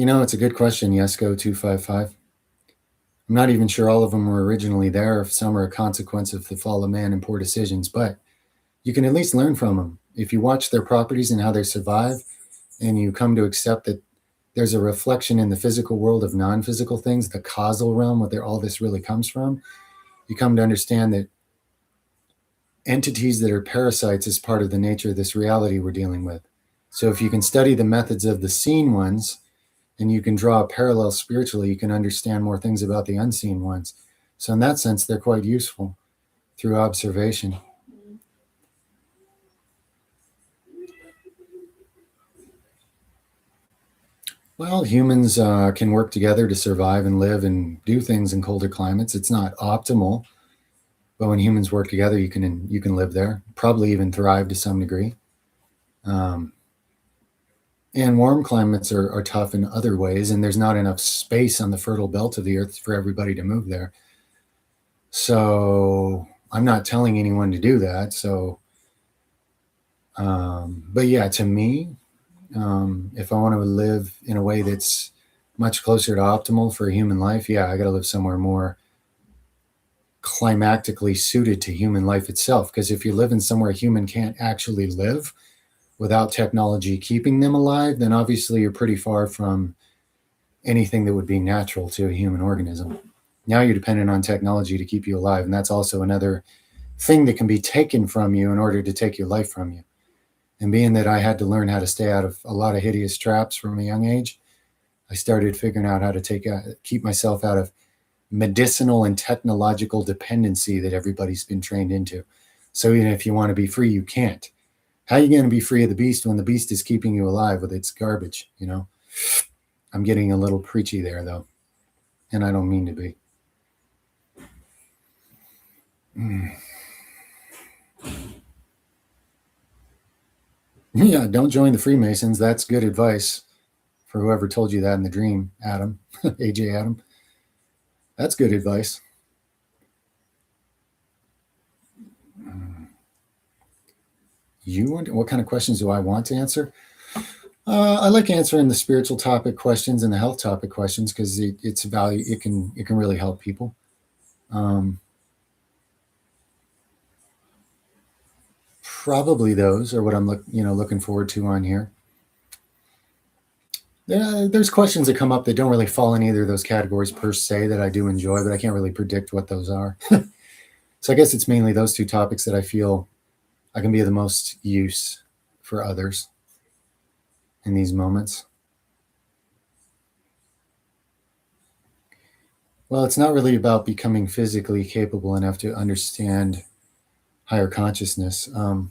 It's a good question, Yesko255. I'm not even sure all of them were originally there, if some are a consequence of the fall of man and poor decisions, but you can at least learn from them. If you watch their properties and how they survive, and you come to accept that there's a reflection in the physical world of non-physical things, the causal realm, where all this really comes from, you come to understand that entities that are parasites is part of the nature of this reality we're dealing with. So if you can study the methods of the seen ones, and you can draw a parallel spiritually, you can understand more things about the unseen ones. So in that sense, they're quite useful through observation. Well, humans can work together to survive and live and do things in colder climates. It's not optimal, but when humans work together, you can live there, probably even thrive to some degree. And warm climates are tough in other ways, and there's not enough space on the fertile belt of the earth for everybody to move there. So I'm not telling anyone to do that. So, but yeah, to me, if I want to live in a way that's much closer to optimal for a human life, yeah, I got to live somewhere more climactically suited to human life itself. Because if you're living somewhere a human can't actually live without technology keeping them alive, then obviously you're pretty far from anything that would be natural to a human organism. Now you're dependent on technology to keep you alive. And that's also another thing that can be taken from you in order to take your life from you. And being that I had to learn how to stay out of a lot of hideous traps from a young age, I started figuring out how to keep myself out of medicinal and technological dependency that everybody's been trained into. So even if you want to be free, you can't. How are you going to be free of the beast when the beast is keeping you alive with its garbage? I'm getting a little preachy there, though, and I don't mean to be. Yeah, don't join the Freemasons. That's good advice for whoever told you that in the dream, Adam, AJ Adam. That's good advice. You want what kind of questions do I want to answer? I like answering the spiritual topic questions and the health topic questions because it's value. It can really help people. Probably those are what I'm looking forward to on here. There's questions that come up that don't really fall in either of those categories per se that I do enjoy, but I can't really predict what those are. So I guess it's mainly those two topics that I feel I can be of the most use for others in these moments. Well, it's not really about becoming physically capable enough to understand higher consciousness. What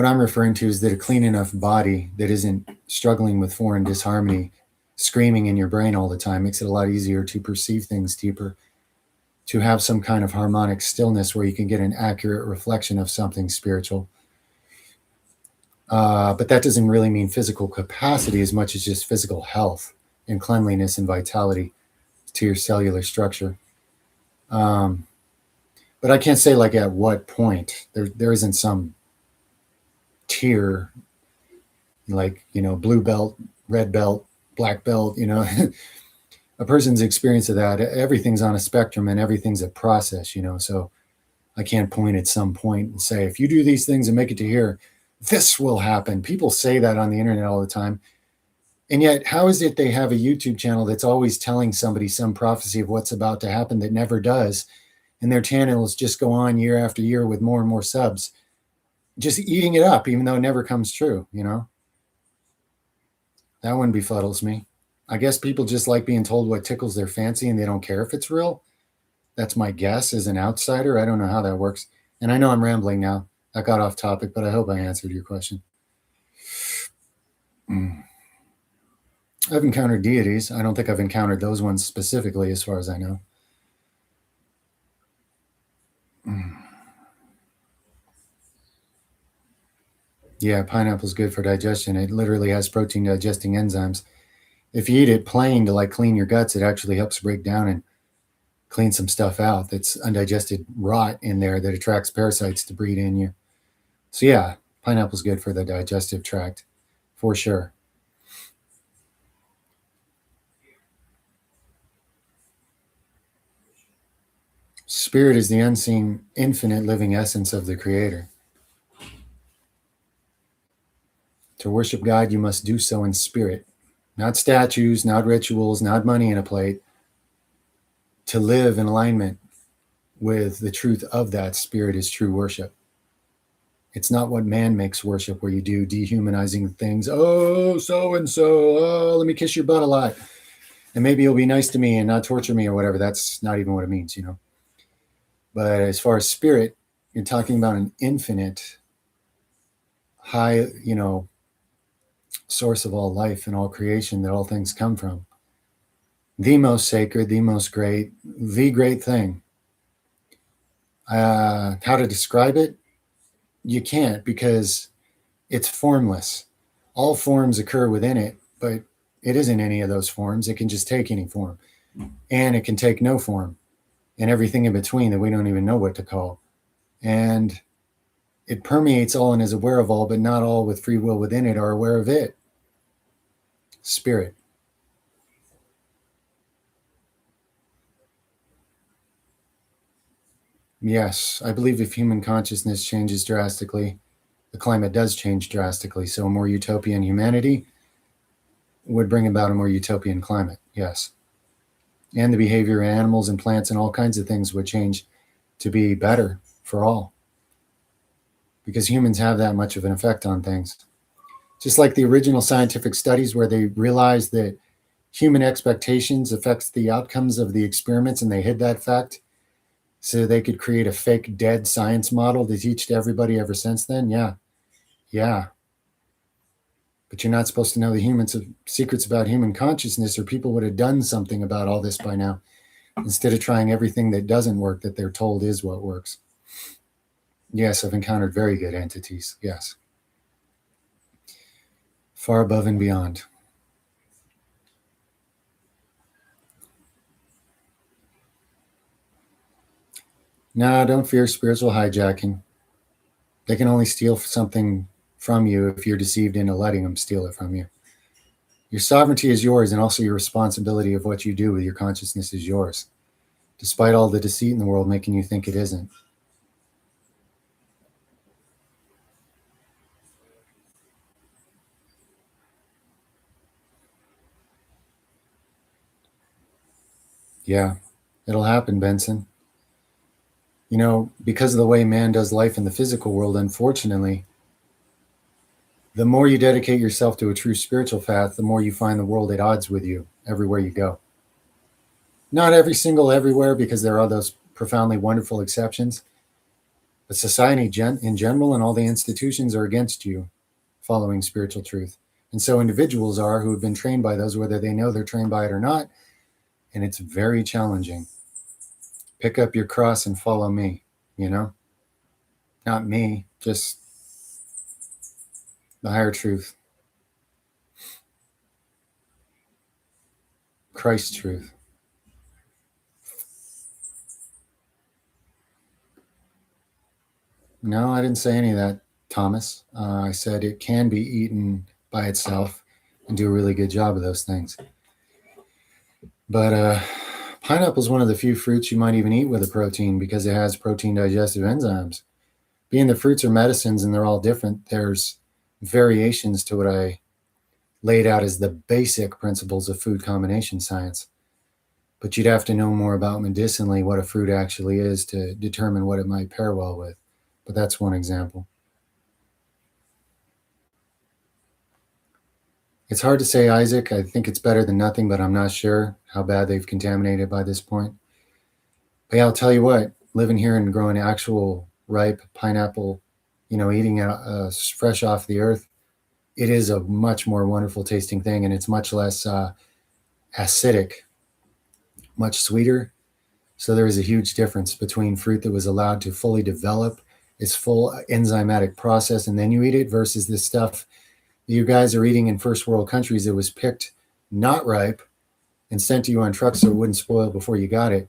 I'm referring to is that a clean enough body that isn't struggling with foreign disharmony, screaming in your brain all the time, makes it a lot easier to perceive things deeper, to have some kind of harmonic stillness where you can get an accurate reflection of something spiritual. But that doesn't really mean physical capacity as much as just physical health and cleanliness and vitality to your cellular structure. But I can't say like at what point. There isn't some tier like, blue belt, red belt, black belt, a person's experience of that, everything's on a spectrum and everything's a process, so I can't point at some point and say, if you do these things and make it to here, this will happen. People say that on the internet all the time. And yet, how is it they have a YouTube channel that's always telling somebody some prophecy of what's about to happen that never does? And their channels just go on year after year with more and more subs, just eating it up, even though it never comes true, you know? That one befuddles me. I guess people just like being told what tickles their fancy and they don't care if it's real. That's my guess as an outsider. I don't know how that works. And I know I'm rambling now. I got off topic, but I hope I answered your question. I've encountered deities. I don't think I've encountered those ones specifically, as far as I know. Yeah, pineapple's good for digestion. It literally has protein digesting enzymes. If you eat it plain to like clean your guts, it actually helps break down and clean some stuff out that's undigested rot in there that attracts parasites to breed in you. So yeah, pineapple's good for the digestive tract, for sure. Spirit is the unseen, infinite living essence of the Creator. To worship God, you must do so in spirit, not statues, not rituals, not money in a plate. To live in alignment with the truth of that spirit is true worship. It's not what man makes worship, where you do dehumanizing things. Oh, so and so. Oh, let me kiss your butt a lot. And maybe you'll be nice to me and not torture me or whatever. That's not even what it means, you know. But as far as spirit, you're talking about an infinite, high, you know, source of all life and all creation that all things come from. The most sacred, the most great, the great thing. How to describe it? You can't, because it's formless. All forms occur within it, but it isn't any of those forms. It can just take any form, and it can take no form, and everything in between that we don't even know what to call. And it permeates all and is aware of all, but not all with free will within it are aware of it. Spirit. Yes, I believe if human consciousness changes drastically, the climate does change drastically. So a more utopian humanity would bring about a more utopian climate. Yes. And the behavior of animals and plants and all kinds of things would change to be better for all, because humans have that much of an effect on things. Just like the original scientific studies where they realized that human expectations affects the outcomes of the experiments, and they hid that fact so they could create a fake dead science model to teach to everybody ever since then. Yeah. But you're not supposed to know the humans secrets about human consciousness, or people would have done something about all this by now, instead of trying everything that doesn't work that they're told is what works. Yes, I've encountered very good entities. Yes. Far above and beyond. No, don't fear spiritual hijacking. They can only steal something from you if you're deceived into letting them steal it from you. Your sovereignty is yours, and also your responsibility of what you do with your consciousness is yours, despite all the deceit in the world making you think it isn't. Yeah, it'll happen, Benson. You know, because of the way man does life in the physical world, unfortunately, the more you dedicate yourself to a true spiritual path, the more you find the world at odds with you everywhere you go. Not every single everywhere, because there are those profoundly wonderful exceptions, but society in general and all the institutions are against you following spiritual truth. And so individuals are, who have been trained by those, whether they know they're trained by it or not, and it's very challenging. Pick up your cross and follow me, you know? Not me, just the higher truth. Christ's truth. No, I didn't say any of that, Thomas. I said it can be eaten by itself and do a really good job of those things. But Pineapple is one of the few fruits you might even eat with a protein because it has protein digestive enzymes. Being the fruits are medicines and they're all different, there's variations to what I laid out as the basic principles of food combination science. But you'd have to know more about medicinally what a fruit actually is to determine what it might pair well with. But that's one example. It's hard to say, Isaac. I think it's better than nothing, but I'm not sure how bad they've contaminated by this point. But yeah, I'll tell you what, living here and growing actual ripe pineapple, eating it fresh off the earth, it is a much more wonderful tasting thing, and it's much less acidic, much sweeter. So there is a huge difference between fruit that was allowed to fully develop its full enzymatic process and then you eat it versus this stuff you guys are eating in first world countries that was picked not ripe and sent to you on trucks so it wouldn't spoil before you got it.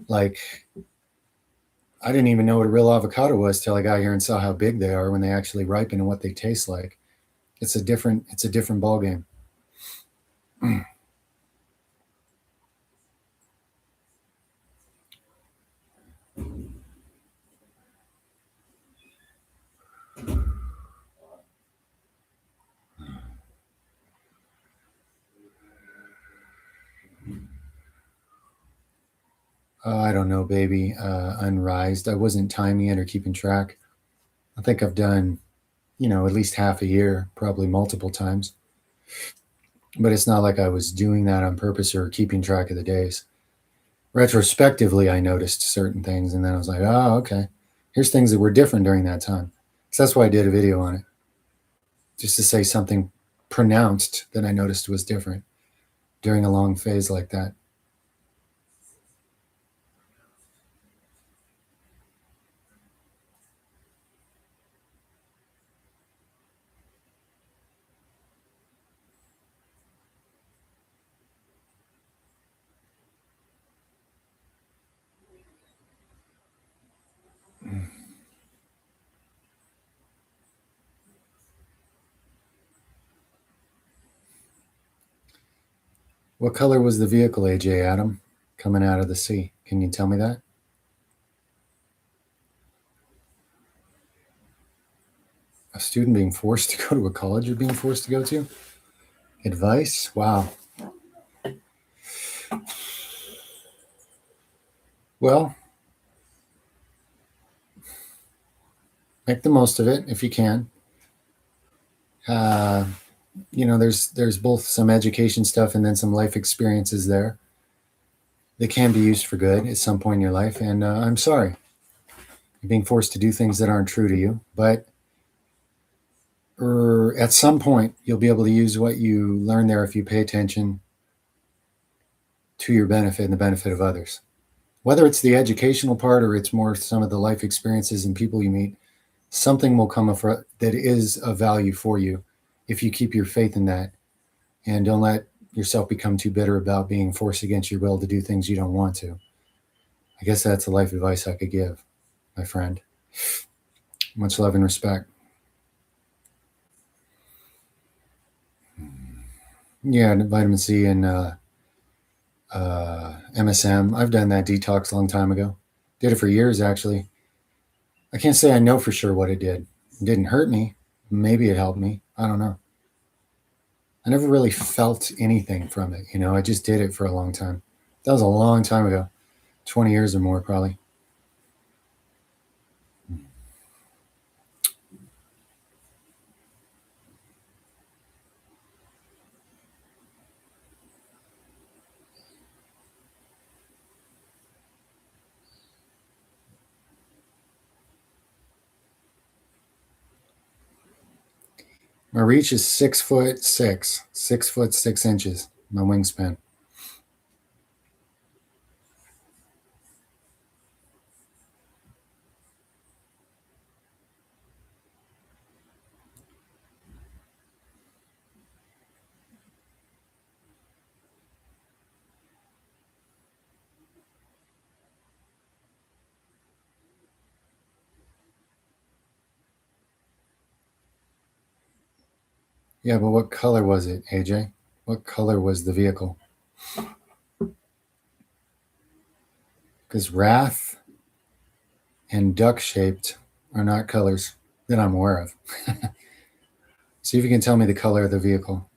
Like, I didn't even know what a real avocado was till I got here and saw how big they are when they actually ripen and what they taste like. It's a different ball game. I don't know, baby. Unrised. I wasn't timing it or keeping track. I think I've done, at least half a year, probably multiple times. But it's not like I was doing that on purpose or keeping track of the days. Retrospectively, I noticed certain things, and then I was like, oh, okay. Here's things that were different during that time. So that's why I did a video on it, just to say something pronounced that I noticed was different during a long phase like that. What color was the vehicle, AJ Adam, coming out of the sea? Can you tell me that? A student being forced to go to a college you're being forced to go to? Advice? Wow. Well, make the most of it if you can. Uh, there's both some education stuff and then some life experiences there that can be used for good at some point in your life. And I'm sorry you're being forced to do things that aren't true to you, but at some point you'll be able to use what you learn there if you pay attention to your benefit and the benefit of others. Whether it's the educational part or it's more some of the life experiences and people you meet, something will come that is of value for you if you keep your faith in that and don't let yourself become too bitter about being forced against your will to do things you don't want to. I guess that's the life advice I could give, my friend. Much love and respect. Yeah, vitamin C and MSM. I've done that detox a long time ago. Did it for years, actually. I can't say I know for sure what it did. It didn't hurt me. Maybe it helped me. I don't know. I never really felt anything from it. I just did it for a long time. That was a long time ago, 20 years or more, probably. My reach is 6'6", 6'6" my wingspan. Yeah, but what color was it, AJ? What color was the vehicle? because wrath and duck-shaped are not colors that I'm aware of. See if you can tell me the color of the vehicle.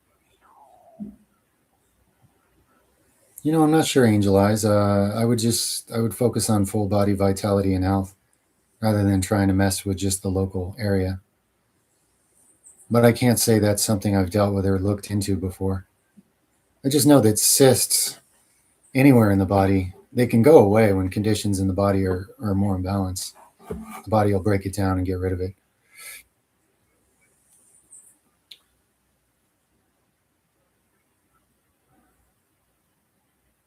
I'm not sure, Angel Eyes. I would focus on full body vitality and health rather than trying to mess with just the local area. But I can't say that's something I've dealt with or looked into before. I just know that cysts anywhere in the body, they can go away when conditions in the body are more in balance. The body will break it down and get rid of it.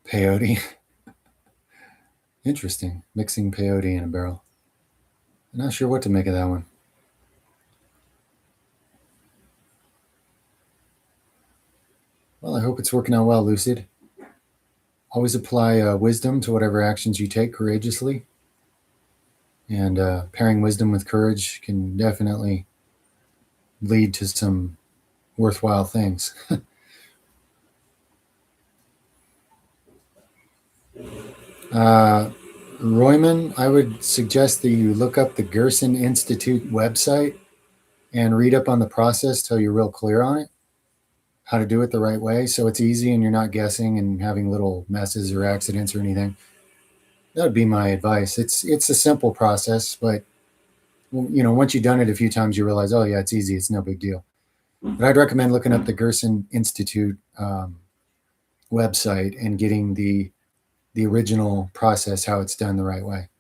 Peyote. Interesting. Mixing peyote in a barrel. I'm not sure what to make of that one. Well, I hope it's working out well, Lucid. Always apply wisdom to whatever actions you take courageously. And pairing wisdom with courage can definitely lead to some worthwhile things. Royman, I would suggest that you look up the Gerson Institute website and read up on the process till you're real clear on it, how to do it the right way. So it's easy and you're not guessing and having little messes or accidents or anything. That would be my advice. It's a simple process, but once you've done it a few times, you realize, oh yeah, it's easy. It's no big deal. But I'd recommend looking up the Gerson Institute website and getting the original process, how it's done the right way.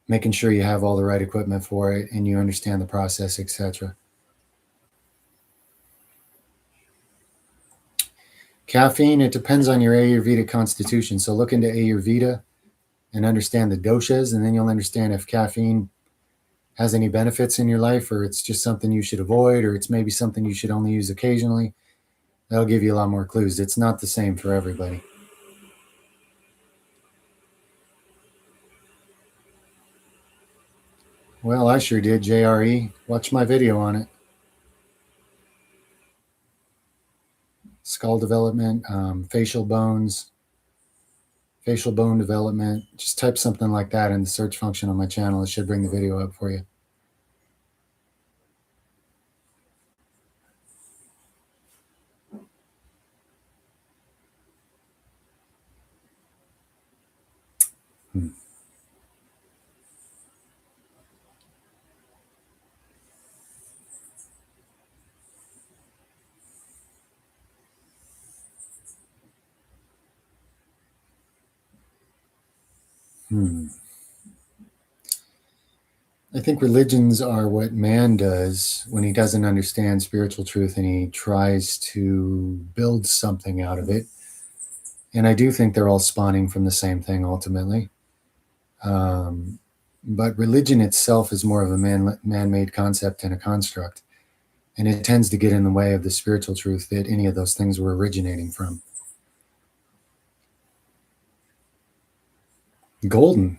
Making sure you have all the right equipment for it and you understand the process, etc. Caffeine, it depends on your Ayurvedic constitution. So look into Ayurveda and understand the doshas, and then you'll understand if caffeine has any benefits in your life, or it's just something you should avoid, or it's maybe something you should only use occasionally. That'll give you a lot more clues. It's not the same for everybody. Well, I sure did, JRE. Watch my video on it. Skull development, facial bones, facial bone development. Just type something like that in the search function on my channel. It should bring the video up for you. I think religions are what man does when he doesn't understand spiritual truth and he tries to build something out of it. And I do think they're all spawning from the same thing ultimately. But religion itself is more of a man-made concept and a construct. And it tends to get in the way of the spiritual truth that any of those things were originating from. Golden.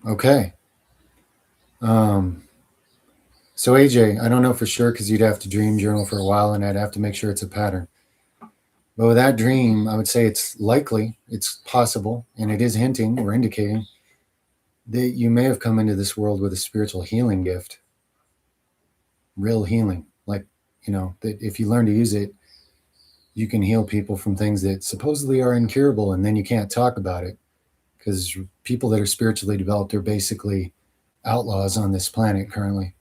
Okay. So AJ, I don't know for sure because you'd have to dream journal for a while and I'd have to make sure it's a pattern. But with that dream, I would say it's likely, it's possible, and it is hinting or indicating that you may have come into this world with a spiritual healing gift. Real healing. Like, that if you learn to use it, you can heal people from things that supposedly are incurable, and then you can't talk about it. Because people that are spiritually developed are basically outlaws on this planet currently.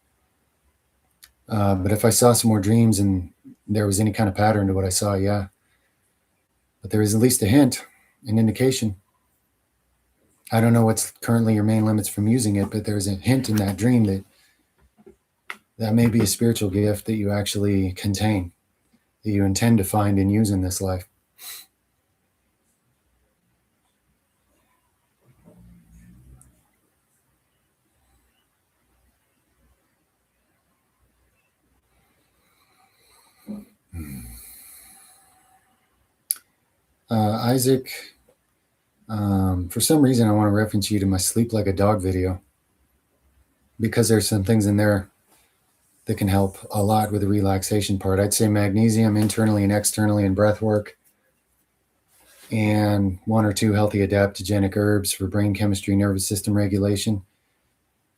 But if I saw some more dreams and there was any kind of pattern to what I saw, yeah. But there is at least a hint, an indication. I don't know what's currently your main limits from using it, but there's a hint in that dream that may be a spiritual gift that you actually contain, that you intend to find and use in this life. Isaac, for some reason, I want to reference you to my Sleep Like a Dog video because there's some things in there that can help a lot with the relaxation part. I'd say magnesium internally and externally in breath work. and 1 or 2 healthy adaptogenic herbs for brain chemistry, nervous system regulation,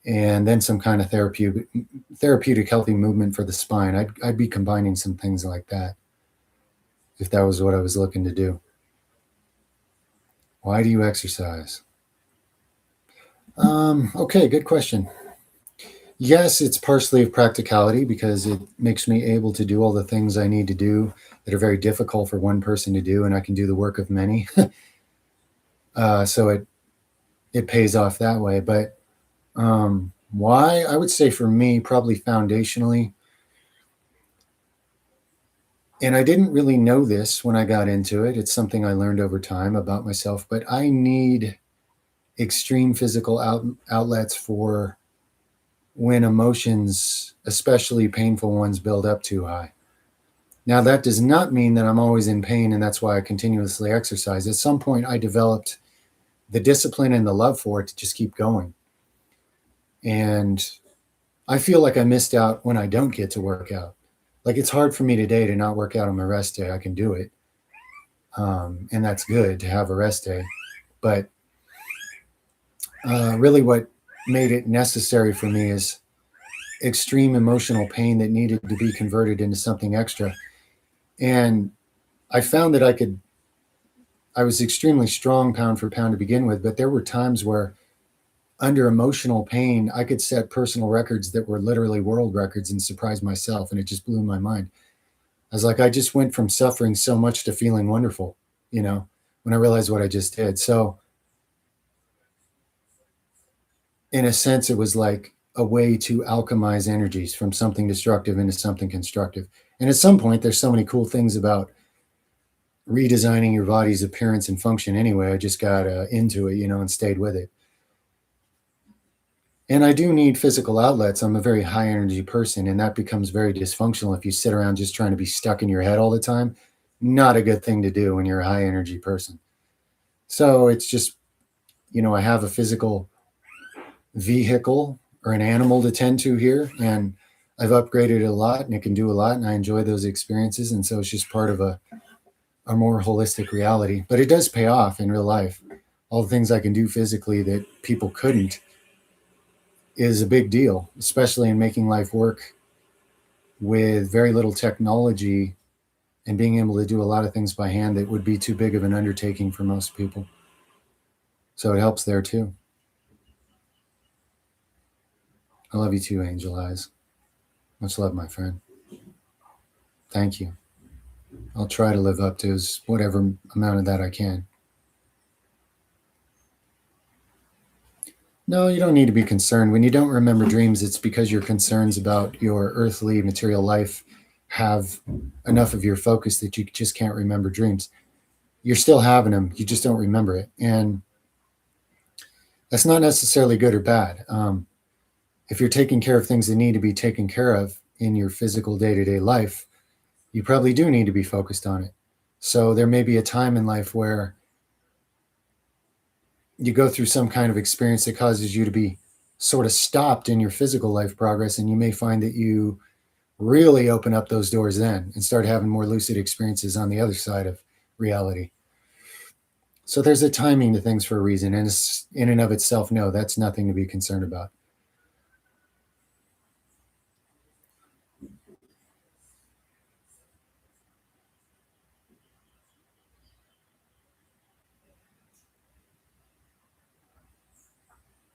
and then some kind of therapeutic healthy movement for the spine. I'd be combining some things like that if that was what I was looking to do. Why do you exercise? Okay, good question. Yes, it's partially of practicality because it makes me able to do all the things I need to do that are very difficult for one person to do, and I can do the work of many. So it pays off that way. But why? I would say for me, probably foundationally, and I didn't really know this when I got into it. It's something I learned over time about myself, but I need extreme physical outlets for when emotions, especially painful ones, build up too high. Now, that does not mean that I'm always in pain, and that's why I continuously exercise. At some point, I developed the discipline and the love for it to just keep going. And I feel like I missed out when I don't get to work out. Like it's hard for me today to not work out on my rest day. I can do it. And that's good to have a rest day. But really, what made it necessary for me is extreme emotional pain that needed to be converted into something extra. And I found that I was extremely strong pound for pound to begin with, but there were times where under emotional pain, I could set personal records that were literally world records and surprise myself. And it just blew my mind. I was like, I just went from suffering so much to feeling wonderful, you know, when I realized what I just did. So, in a sense, it was like a way to alchemize energies from something destructive into something constructive. And at some point, there's so many cool things about redesigning your body's appearance and function anyway. I just got into it, you know, and stayed with it. And I do need physical outlets. I'm a very high energy person, and that becomes very dysfunctional if you sit around just trying to be stuck in your head all the time. Not a good thing to do when you're a high energy person. So it's just, you know, I have a physical vehicle or an animal to tend to here, and I've upgraded it a lot and it can do a lot, and I enjoy those experiences. And so it's just part of a more holistic reality. But it does pay off in real life. All the things I can do physically that people couldn't is a big deal, especially in making life work with very little technology and being able to do a lot of things by hand that would be too big of an undertaking for most people. So it helps there too. I love you too, Angel Eyes. Much love, my friend. Thank you. I'll try to live up to whatever amount of that I can. No, you don't need to be concerned. When you don't remember dreams, it's because your concerns about your earthly material life have enough of your focus that you just can't remember dreams. You're still having them, you just don't remember it. And that's not necessarily good or bad. If you're taking care of things that need to be taken care of in your physical day to day life, you probably do need to be focused on it. So there may be a time in life where you go through some kind of experience that causes you to be sort of stopped in your physical life progress. And you may find that you really open up those doors then and start having more lucid experiences on the other side of reality. So there's a timing to things for a reason. And in and of itself, no, that's nothing to be concerned about.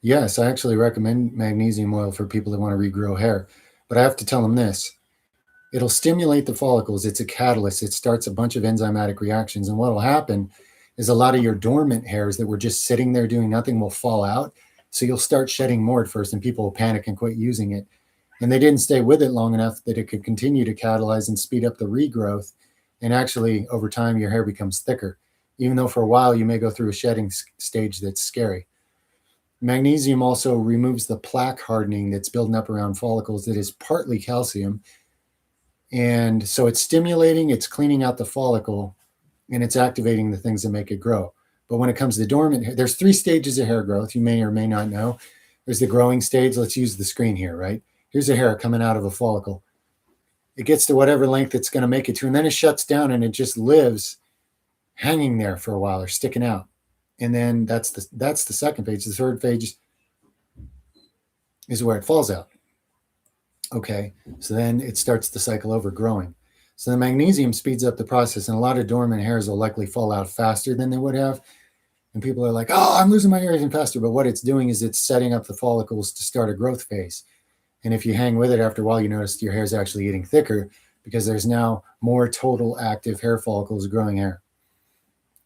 Yes, I actually recommend magnesium oil for people that want to regrow hair. But I have to tell them this: it'll stimulate the follicles. It's a catalyst. It starts a bunch of enzymatic reactions. And what will happen is a lot of your dormant hairs that were just sitting there doing nothing will fall out. So you'll start shedding more at first, and people will panic and quit using it. And they didn't stay with it long enough that it could continue to catalyze and speed up the regrowth. And actually, over time, your hair becomes thicker, even though for a while you may go through a shedding stage that's scary. Magnesium also removes the plaque hardening that's building up around follicles that is partly calcium. And so it's stimulating, it's cleaning out the follicle, and it's activating the things that make it grow. But when it comes to dormant hair, there's 3 stages of hair growth. You may or may not know. There's the growing stage. Let's use the screen here, right? Here's a hair coming out of a follicle. It gets to whatever length it's going to make it to, and then it shuts down and it just lives hanging there for a while or sticking out. And then that's the second phase. The third phase is where it falls out. Okay, so then it starts the cycle over growing. So the magnesium speeds up the process, and a lot of dormant hairs will likely fall out faster than they would have. And people are like, oh, I'm losing my hair even faster. But what it's doing is it's setting up the follicles to start a growth phase. And if you hang with it after a while, you notice your hair is actually getting thicker because there's now more total active hair follicles growing hair.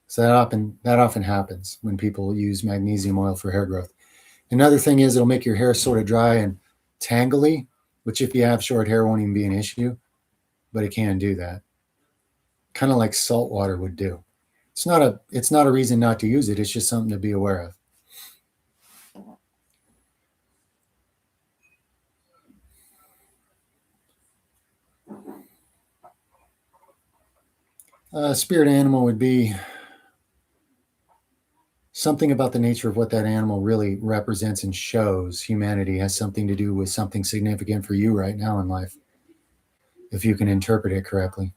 So that often happens when people use magnesium oil for hair growth. Another thing is it'll make your hair sort of dry and tangly, which if you have short hair won't even be an issue, but it can do that. Kind of like salt water would do. It's not a reason not to use it. It's just something to be aware of. Spirit animal would be something about the nature of what that animal really represents and shows. Humanity has something to do with something significant for you right now in life, if you can interpret it correctly.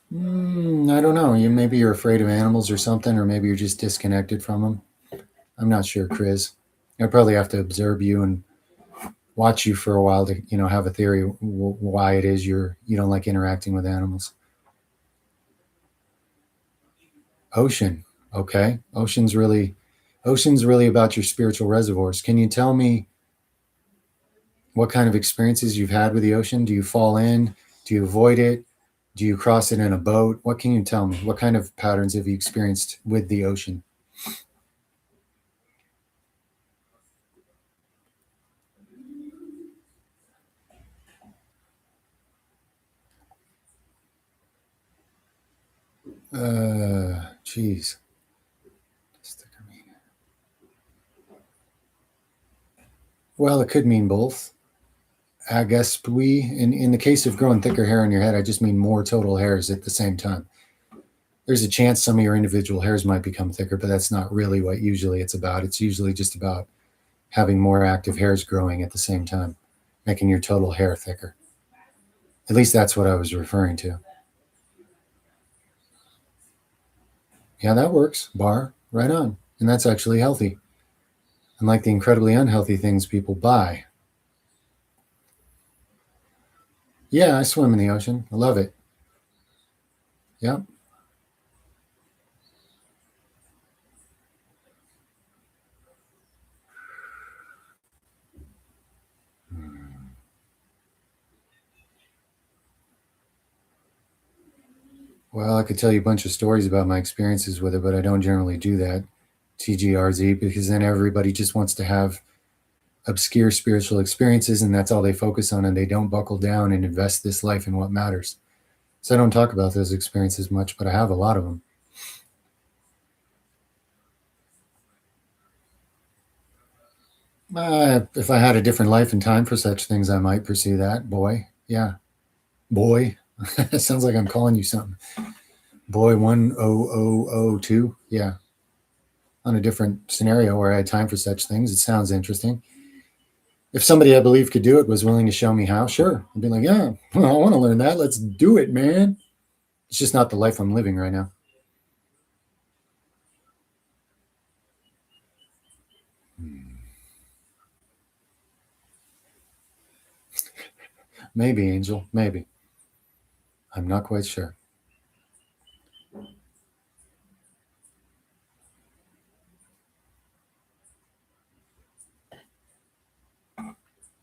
I don't know. Maybe you're afraid of animals or something, or maybe you're just disconnected from them. I'm not sure, Chris. I probably have to observe you and watch you for a while to, have a theory why it is you don't like interacting with animals. Ocean, okay. Ocean's really about your spiritual reservoirs. Can you tell me what kind of experiences you've had with the ocean? Do you fall in? Do you avoid it? Do you cross it in a boat? What can you tell me? What kind of patterns have you experienced with the ocean? Geez. Well, it could mean both. I guess in the case of growing thicker hair on your head, I just mean more total hairs at the same time. There's a chance some of your individual hairs might become thicker, but that's not really what usually it's about. It's usually just about having more active hairs growing at the same time, making your total hair thicker. At least that's what I was referring to. Yeah, that works. Bar, right on. And that's actually healthy. Unlike the incredibly unhealthy things people buy. Yeah, I swim in the ocean. I love it. Yep. Well, I could tell you a bunch of stories about my experiences with it, but I don't generally do that. TGRZ, because then everybody just wants to have obscure spiritual experiences and that's all they focus on, and they don't buckle down and invest this life in what matters. So I don't talk about those experiences much, but I have a lot of them. If I had a different life and time for such things, I might pursue that. Boy. Yeah. Boy. It sounds like I'm calling you something. Boy 10002. Yeah. On a different scenario where I had time for such things. It sounds interesting. If somebody I believe could do it was willing to show me how, sure. I'd be like, yeah, I want to learn that. Let's do it, man. It's just not the life I'm living right now. Maybe, Angel. Maybe. I'm not quite sure.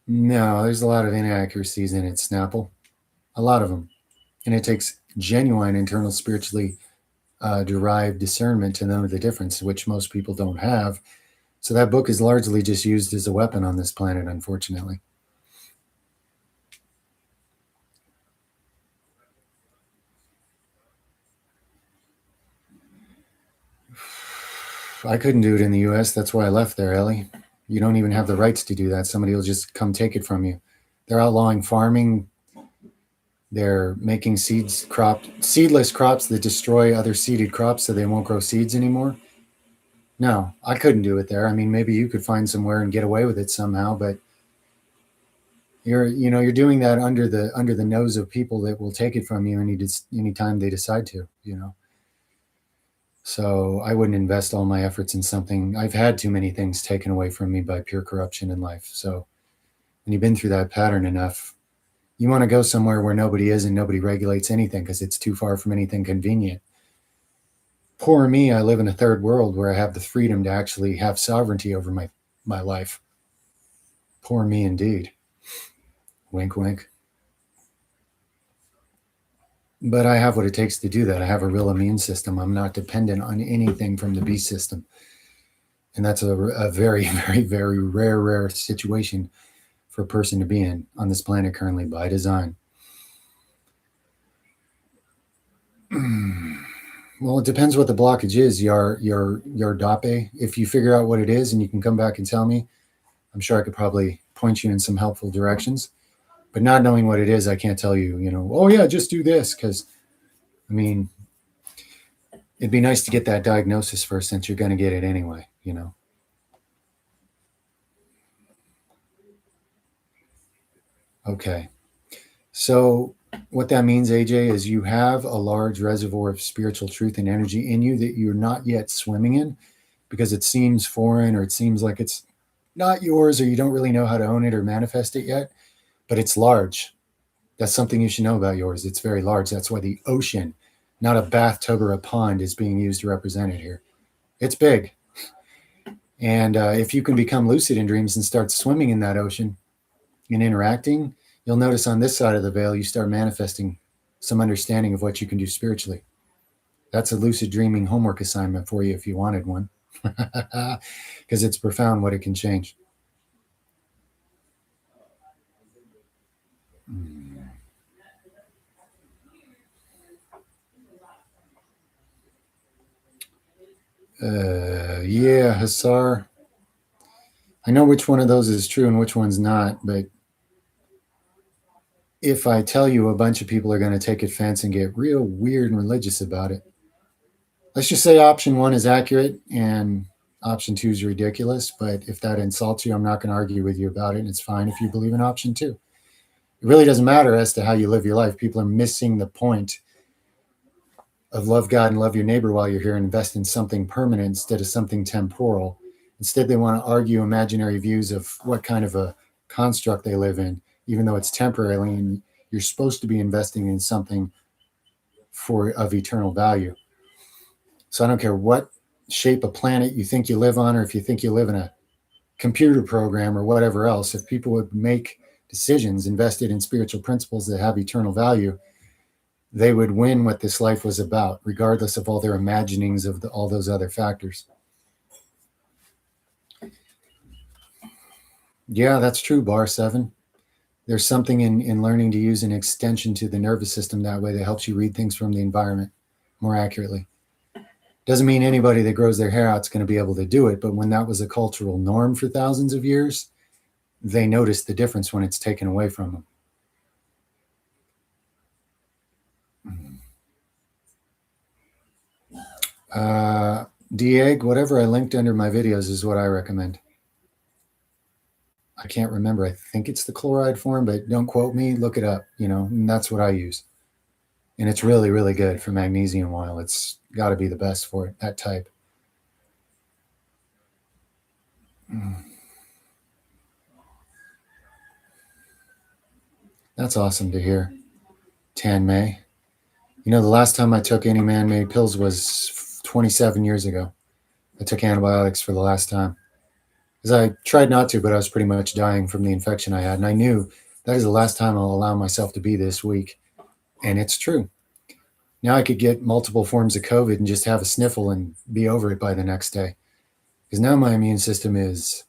No, there's a lot of inaccuracies in it, Snapple. A lot of them. And it takes genuine internal spiritually derived discernment to know the difference, which most people don't have. So that book is largely just used as a weapon on this planet, unfortunately. I couldn't do it in the US. That's why I left there, Ellie. You don't even have the rights to do that. Somebody will just come take it from you. They're outlawing farming. They're making seedless crops that destroy other seeded crops so they won't grow seeds anymore. No, I couldn't do it there. I mean, maybe you could find somewhere and get away with it somehow, but You're doing that under the nose of people that will take it from you anytime they decide to. So I wouldn't invest all my efforts in something. I've had too many things taken away from me by pure corruption in life. So when you've been through that pattern enough, you want to go somewhere where nobody is and nobody regulates anything because it's too far from anything convenient. Poor me, I live in a third world where I have the freedom to actually have sovereignty over my life. Poor me indeed. Wink, wink. But I have what it takes to do that. I have a real immune system. I'm not dependent on anything from the beast system. And that's a very, very, very rare situation for a person to be in on this planet currently by design. Well, it depends what the blockage is, your dape. If you figure out what it is and you can come back and tell me, I'm sure I could probably point you in some helpful directions. But not knowing what it is, I can't tell you, oh yeah, just do this. Because, I mean, it'd be nice to get that diagnosis first since you're going to get it anyway. Okay. So what that means, AJ, is you have a large reservoir of spiritual truth and energy in you that you're not yet swimming in because it seems foreign or it seems like it's not yours or you don't really know how to own it or manifest it yet, but it's large. That's something you should know about yours. It's very large. That's why the ocean, not a bathtub or a pond, is being used to represent it here. It's big. And if you can become lucid in dreams and start swimming in that ocean and interacting, you'll notice on this side of the veil, you start manifesting some understanding of what you can do spiritually. That's a lucid dreaming homework assignment for you if you wanted one, because it's profound what it can change. Yeah, Hassar. I know which one of those is true and which one's not, but if I tell you a bunch of people are going to take offense and get real weird and religious about it, let's just say option one is accurate and option two is ridiculous. But if that insults you, I'm not going to argue with you about it. And it's fine if you believe in option two. It really doesn't matter as to how you live your life. People are missing the point of love God and love your neighbor while you're here and invest in something permanent instead of something temporal. Instead, they want to argue imaginary views of what kind of a construct they live in, even though it's temporary and you're supposed to be investing in something of eternal value. So I don't care what shape of planet you think you live on, or if you think you live in a computer program or whatever else, if people would make decisions invested in spiritual principles that have eternal value, they would win what this life was about, regardless of all their imaginings of all those other factors. Yeah, that's true, Bar 7. There's something in learning to use an extension to the nervous system that way that helps you read things from the environment more accurately. Doesn't mean anybody that grows their hair out is going to be able to do it, but when that was a cultural norm for thousands of years, they notice the difference when it's taken away from them. Dieg, whatever I linked under my videos is what I recommend. I can't remember. I think it's the chloride form, but don't quote me. Look it up. And that's what I use. And it's really, really good for magnesium oil. It's got to be the best for it, that type. That's awesome to hear. Tan May. The last time I took any man-made pills was 27 years ago. I took antibiotics for the last time. Because I tried not to, but I was pretty much dying from the infection I had. And I knew that is the last time I'll allow myself to be this weak. And it's true. Now I could get multiple forms of COVID and just have a sniffle and be over it by the next day. Because now my immune system is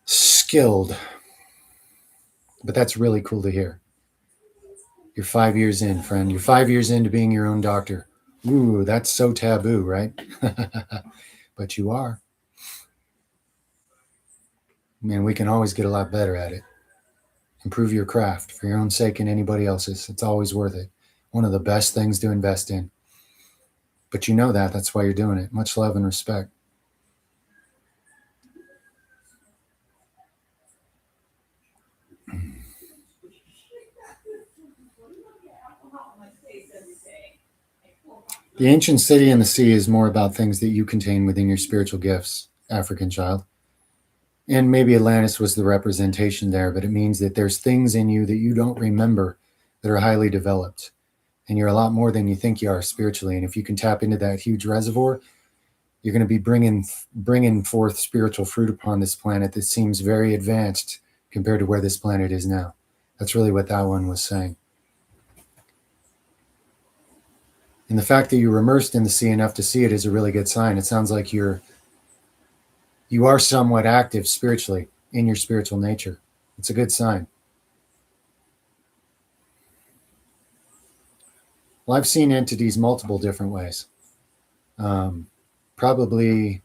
skilled. But that's really cool to hear. You're 5 years in, friend. You're 5 years into being your own doctor. Ooh, that's so taboo, right? But you are. Man, we can always get a lot better at it. Improve your craft for your own sake and anybody else's. It's always worth it. One of the best things to invest in. But you know that. That's why you're doing it. Much love and respect. The ancient city in the sea is more about things that you contain within your spiritual gifts, African child. And maybe Atlantis was the representation there, but it means that there's things in you that you don't remember that are highly developed. And you're a lot more than you think you are spiritually. And if you can tap into that huge reservoir, you're going to be bringing forth spiritual fruit upon this planet that seems very advanced compared to where this planet is now. That's really what that one was saying. And the fact that you were immersed in the sea enough to see it is a really good sign. It sounds like you are somewhat active spiritually in your spiritual nature. It's a good sign. Well, I've seen entities multiple different ways. Probably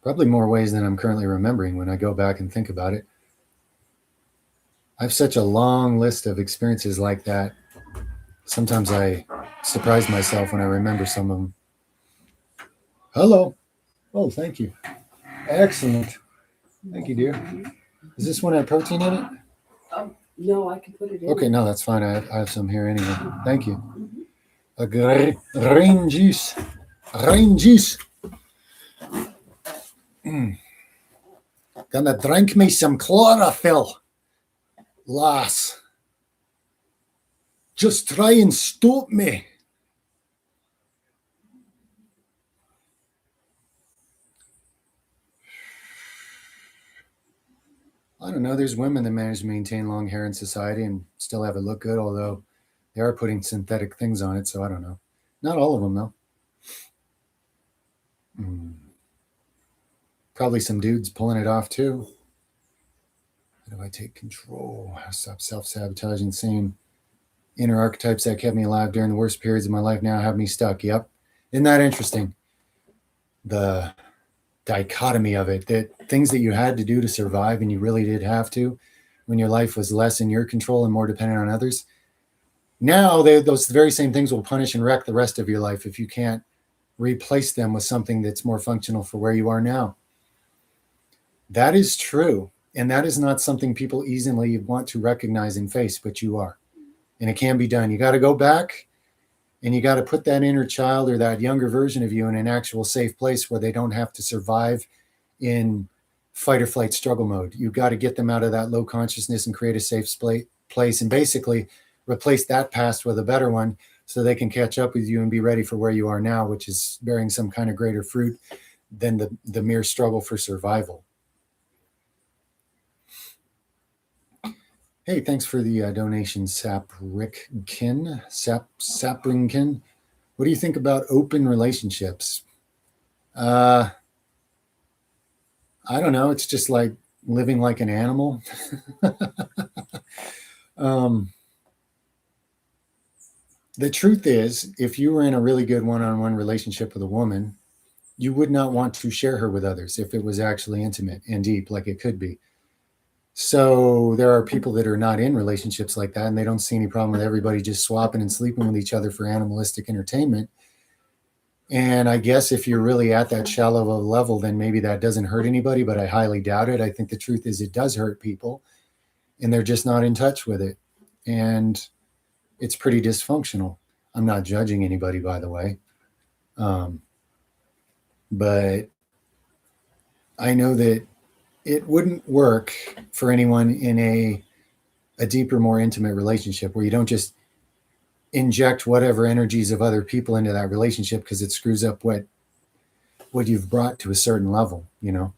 more ways than I'm currently remembering when I go back and think about it. I have such a long list of experiences like that. Sometimes I surprise myself when I remember some of them. Hello. Oh, thank you. Excellent. Thank you, dear. Is this one have protein in it? No, I can put it in. Okay, no, that's fine. I have some here anyway. Thank you. A rain juice. Rain juice. Gonna drink me some chlorophyll. Lass. Just try and stop me. I don't know. There's women that manage to maintain long hair in society and still have it look good, although they are putting synthetic things on it, so I don't know. Not all of them, though. Probably some dudes pulling it off, too. How do I take control? How to stop self-sabotaging? Same inner archetypes that kept me alive during the worst periods of my life now have me stuck. Yep. Isn't that interesting? The dichotomy of it, that things that you had to do to survive and you really did have to when your life was less in your control and more dependent on others. Now those very same things will punish and wreck the rest of your life if you can't replace them with something that's more functional for where you are now. That is true. And that is not something people easily want to recognize and face, but you are. And it can be done. You got to go back and you got to put that inner child or that younger version of you in an actual safe place where they don't have to survive in fight or flight struggle mode. You got to get them out of that low consciousness and create a safe place and basically replace that past with a better one so they can catch up with you and be ready for where you are now, which is bearing some kind of greater fruit than the mere struggle for survival. Hey, thanks for the donation, Sapringkin. What do you think about open relationships? I don't know. It's just like living like an animal. The truth is, if you were in a really good one-on-one relationship with a woman, you would not want to share her with others if it was actually intimate and deep like it could be. So there are people that are not in relationships like that, and they don't see any problem with everybody just swapping and sleeping with each other for animalistic entertainment. And I guess if you're really at that shallow of a level, then maybe that doesn't hurt anybody, but I highly doubt it. I think the truth is it does hurt people, and they're just not in touch with it. And it's pretty dysfunctional. I'm not judging anybody, by the way. But I know that it wouldn't work for anyone in a deeper, more intimate relationship where you don't just inject whatever energies of other people into that relationship because it screws up what you've brought to a certain level, you know?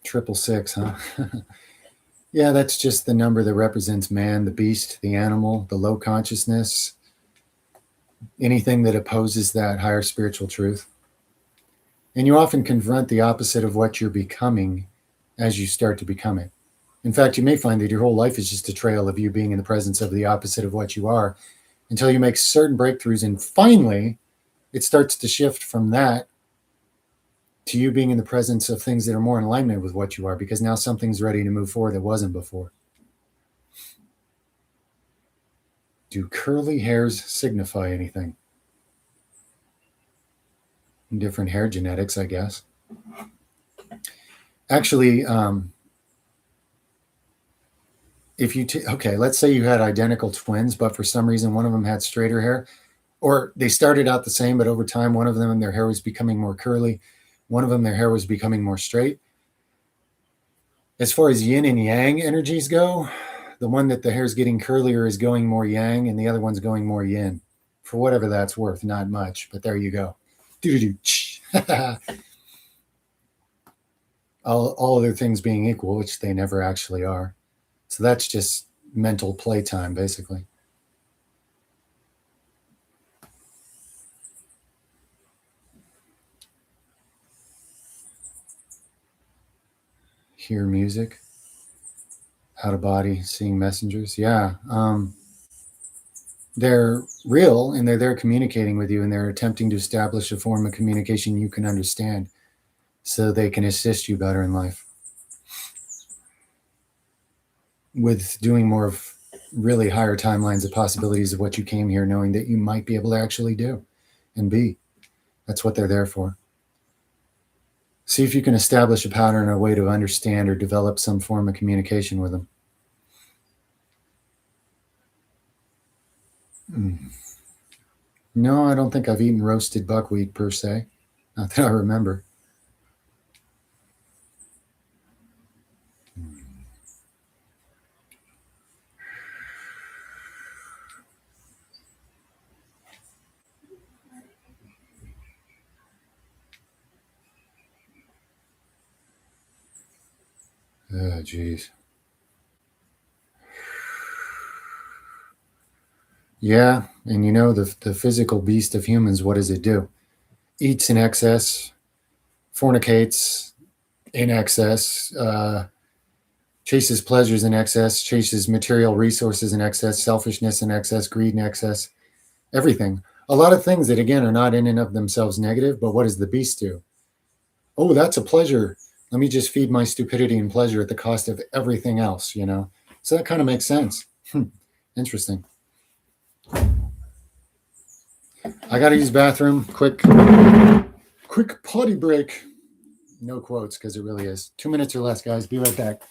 666, huh? Yeah, that's just the number that represents man, the beast, the animal, the low consciousness, anything that opposes that higher spiritual truth. And you often confront the opposite of what you're becoming as you start to become it. In fact, you may find that your whole life is just a trail of you being in the presence of the opposite of what you are until you make certain breakthroughs. And finally, it starts to shift from that to you being in the presence of things that are more in alignment with what you are, because now something's ready to move forward that wasn't before. Do curly hairs signify anything? Different hair genetics, I guess. Actually, if you okay, let's say you had identical twins, but for some reason one of them had straighter hair, or they started out the same, but over time one of them their hair was becoming more curly, one of them their hair was becoming more straight. As far as yin and yang energies go, the one that the hair's getting curlier is going more yang, and the other one's going more yin. For whatever that's worth, not much, but there you go. all other things being equal, which they never actually are. So that's just mental playtime, basically. Hear music, out of body, seeing messengers. Yeah. They're real and they're there communicating with you, and they're attempting to establish a form of communication you can understand so they can assist you better in life with doing more of really higher timelines of possibilities of what you came here knowing that you might be able to actually do and be. That's what they're there for. See if you can establish a pattern or a way to understand or develop some form of communication with them. No, I don't think I've eaten roasted buckwheat per se. Not that I remember. Oh, geez. Yeah, and you know, the physical beast of humans, what does it do? Eats in excess, fornicates in excess, chases pleasures in excess, chases material resources in excess, selfishness in excess, greed in excess, everything. A lot of things that, again, are not in and of themselves negative, but what does the beast do? Oh, that's a pleasure. Let me just feed my stupidity and pleasure at the cost of everything else, you know? So that kind of makes sense. Interesting. I got to use bathroom. Quick potty break. No quotes because it really is. 2 minutes or less, guys. Be right back.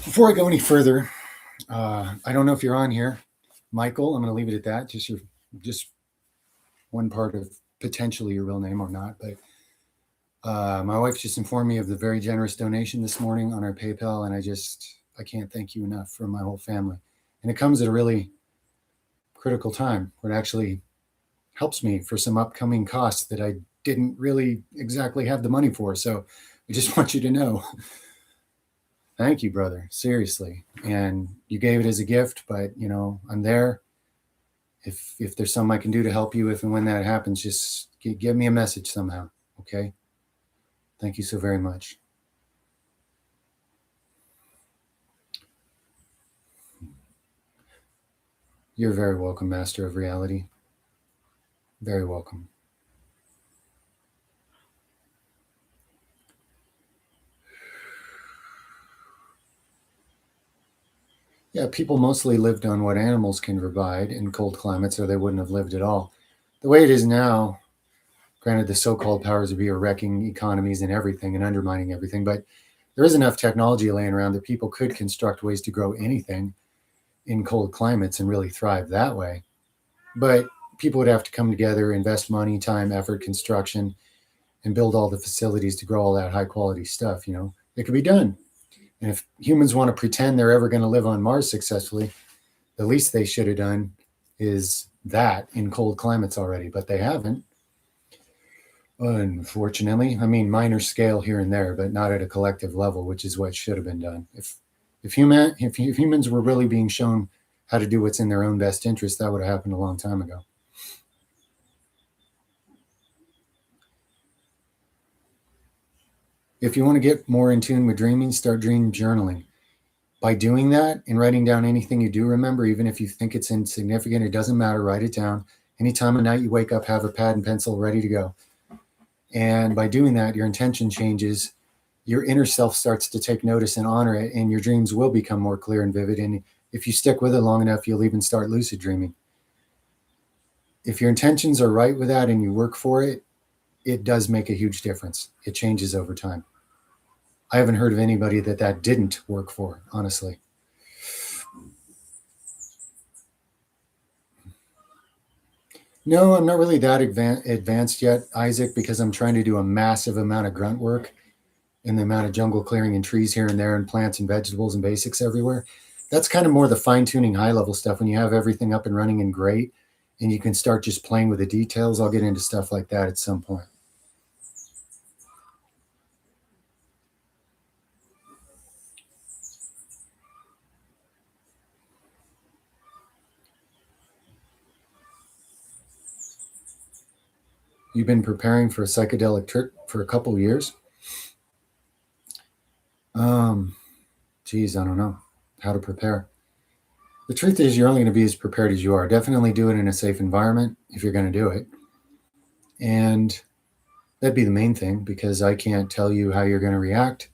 Before I go any further, I don't know if you're on here, Michael. I'm going to leave it at that. Just one part of potentially your real name or not. But my wife just informed me of the very generous donation this morning on our PayPal, and I can't thank you enough from my whole family. And it comes at a really critical time where it actually helps me for some upcoming costs that I didn't really exactly have the money for. So I just want you to know. Thank you, brother. Seriously. And you gave it as a gift, but you know, I'm there. If there's something I can do to help you, if and when that happens, just give me a message somehow. Okay. Thank you so very much. You're very welcome, Master of Reality. Very welcome. Yeah, people mostly lived on what animals can provide in cold climates, or they wouldn't have lived at all. The way it is now, granted, the so-called powers that be are wrecking economies and everything and undermining everything, but there is enough technology laying around that people could construct ways to grow anything in cold climates and really thrive that way. But people would have to come together, invest money, time, effort, construction, and build all the facilities to grow all that high quality stuff. It could be done. And if humans want to pretend they're ever going to live on Mars successfully, the least they should have done is that in cold climates already, but they haven't. Unfortunately, I mean, minor scale here and there, but not at a collective level, which is what should have been done. If humans were really being shown how to do what's in their own best interest, that would have happened a long time ago. If you want to get more in tune with dreaming, start dream journaling. By doing that and writing down anything you do remember, even if you think it's insignificant, it doesn't matter, write it down. Anytime of night you wake up, have a pad and pencil ready to go. And by doing that, your intention changes. Your inner self starts to take notice and honor it, and your dreams will become more clear and vivid. And if you stick with it long enough, you'll even start lucid dreaming. If your intentions are right with that and you work for it, it does make a huge difference. It changes over time. I haven't heard of anybody that didn't work for, honestly. No, I'm not really that advanced yet, Isaac, because I'm trying to do a massive amount of grunt work and the amount of jungle clearing and trees here and there and plants and vegetables and basics everywhere. That's kind of more the fine tuning high level stuff when you have everything up and running and great and you can start just playing with the details. I'll get into stuff like that at some point. You've been preparing for a psychedelic trip for a couple of years? Geez, I don't know how to prepare. The truth is, you're only going to be as prepared as you are. Definitely do it in a safe environment if you're going to do it. And that'd be the main thing because I can't tell you how you're going to react.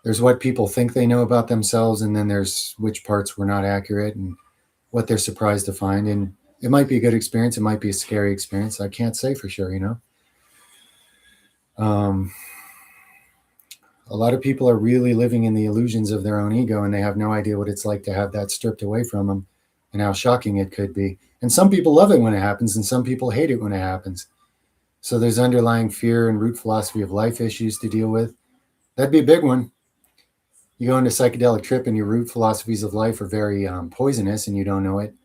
There's what people think they know about themselves, and then there's which parts were not accurate and what they're surprised to find. And it might be a good experience. It might be a scary experience. I can't say for sure. A lot of people are really living in the illusions of their own ego, and they have no idea what it's like to have that stripped away from them and how shocking it could be. And some people love it when it happens, and some people hate it when it happens. So there's underlying fear and root philosophy of life issues to deal with. That'd be a big one. You go into a psychedelic trip and your root philosophies of life are very poisonous and you don't know it.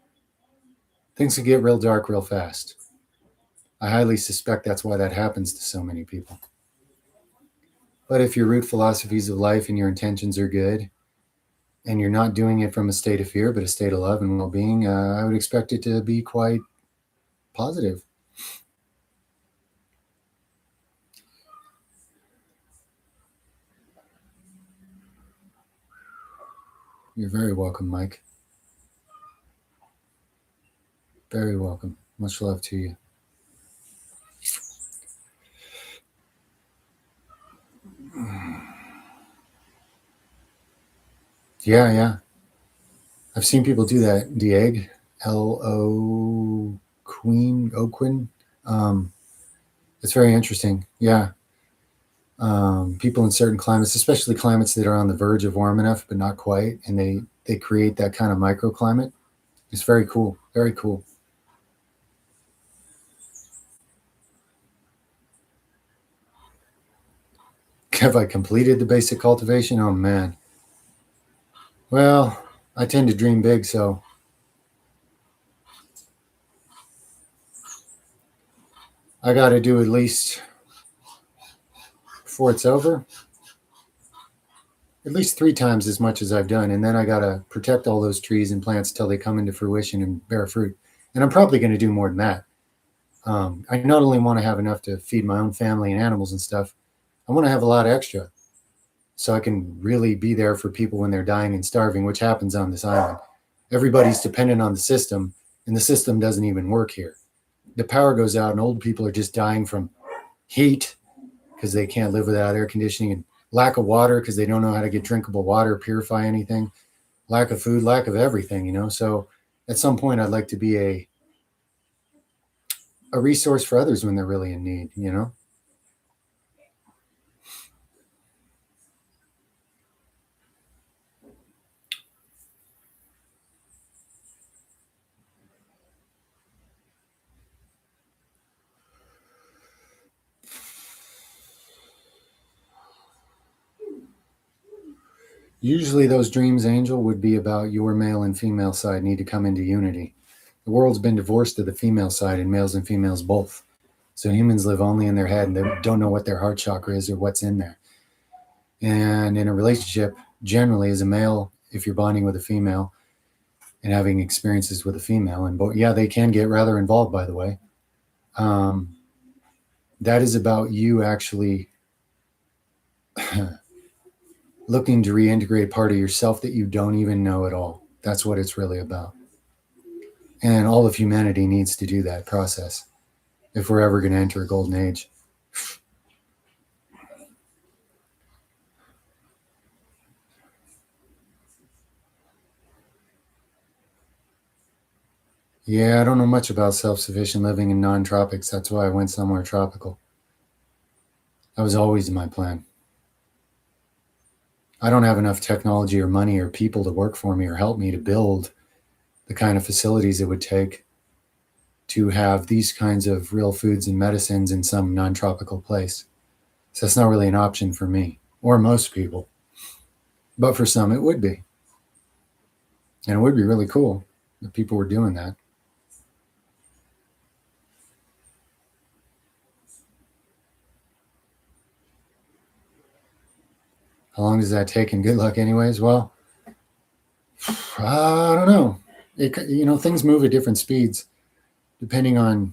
Things could get real dark real fast. I highly suspect that's why that happens to so many people. But if your root philosophies of life and your intentions are good, and you're not doing it from a state of fear, but a state of love and well-being, I would expect it to be quite positive. You're very welcome, Mike. Very welcome. Much love to you. Yeah. I've seen people do that. Dieg, L-O Queen, Oquin. It's very interesting. Yeah. People in certain climates, especially climates that are on the verge of warm enough, but not quite, and they create that kind of microclimate. It's very cool. Very cool. Have I completed the basic cultivation? Oh man. Well, I tend to dream big, so I got to do at least before it's over, at least 3 times as much as I've done, and then I got to protect all those trees and plants till they come into fruition and bear fruit. And I'm probably going to do more than that. I not only want to have enough to feed my own family and animals and stuff, I want to have a lot extra so I can really be there for people when they're dying and starving, which happens on this island. Everybody's dependent on the system, and the system doesn't even work here. The power goes out, and old people are just dying from heat because they can't live without air conditioning, and lack of water because they don't know how to get drinkable water, purify anything, lack of food, lack of everything. So at some point, I'd like to be a resource for others when they're really in need. Usually those dreams, Angel, would be about your male and female side need to come into unity. The world's been divorced to the female side, and males and females both. So humans live only in their head and they don't know what their heart chakra is or what's in there. And in a relationship, generally, as a male, if you're bonding with a female and having experiences with a female, and yeah, they can get rather involved, by the way. That is about you actually looking to reintegrate a part of yourself that you don't even know at all. That's what it's really about. And all of humanity needs to do that process if we're ever going to enter a golden age. Yeah, I don't know much about self-sufficient living in non-tropics. That's why I went somewhere tropical. That was always my plan. I don't have enough technology or money or people to work for me or help me to build the kind of facilities it would take to have these kinds of real foods and medicines in some non-tropical place. So that's not really an option for me or most people. But for some, it would be. And it would be really cool if people were doing that. How long does that take? And good luck, anyways. Well, I don't know. Things move at different speeds depending on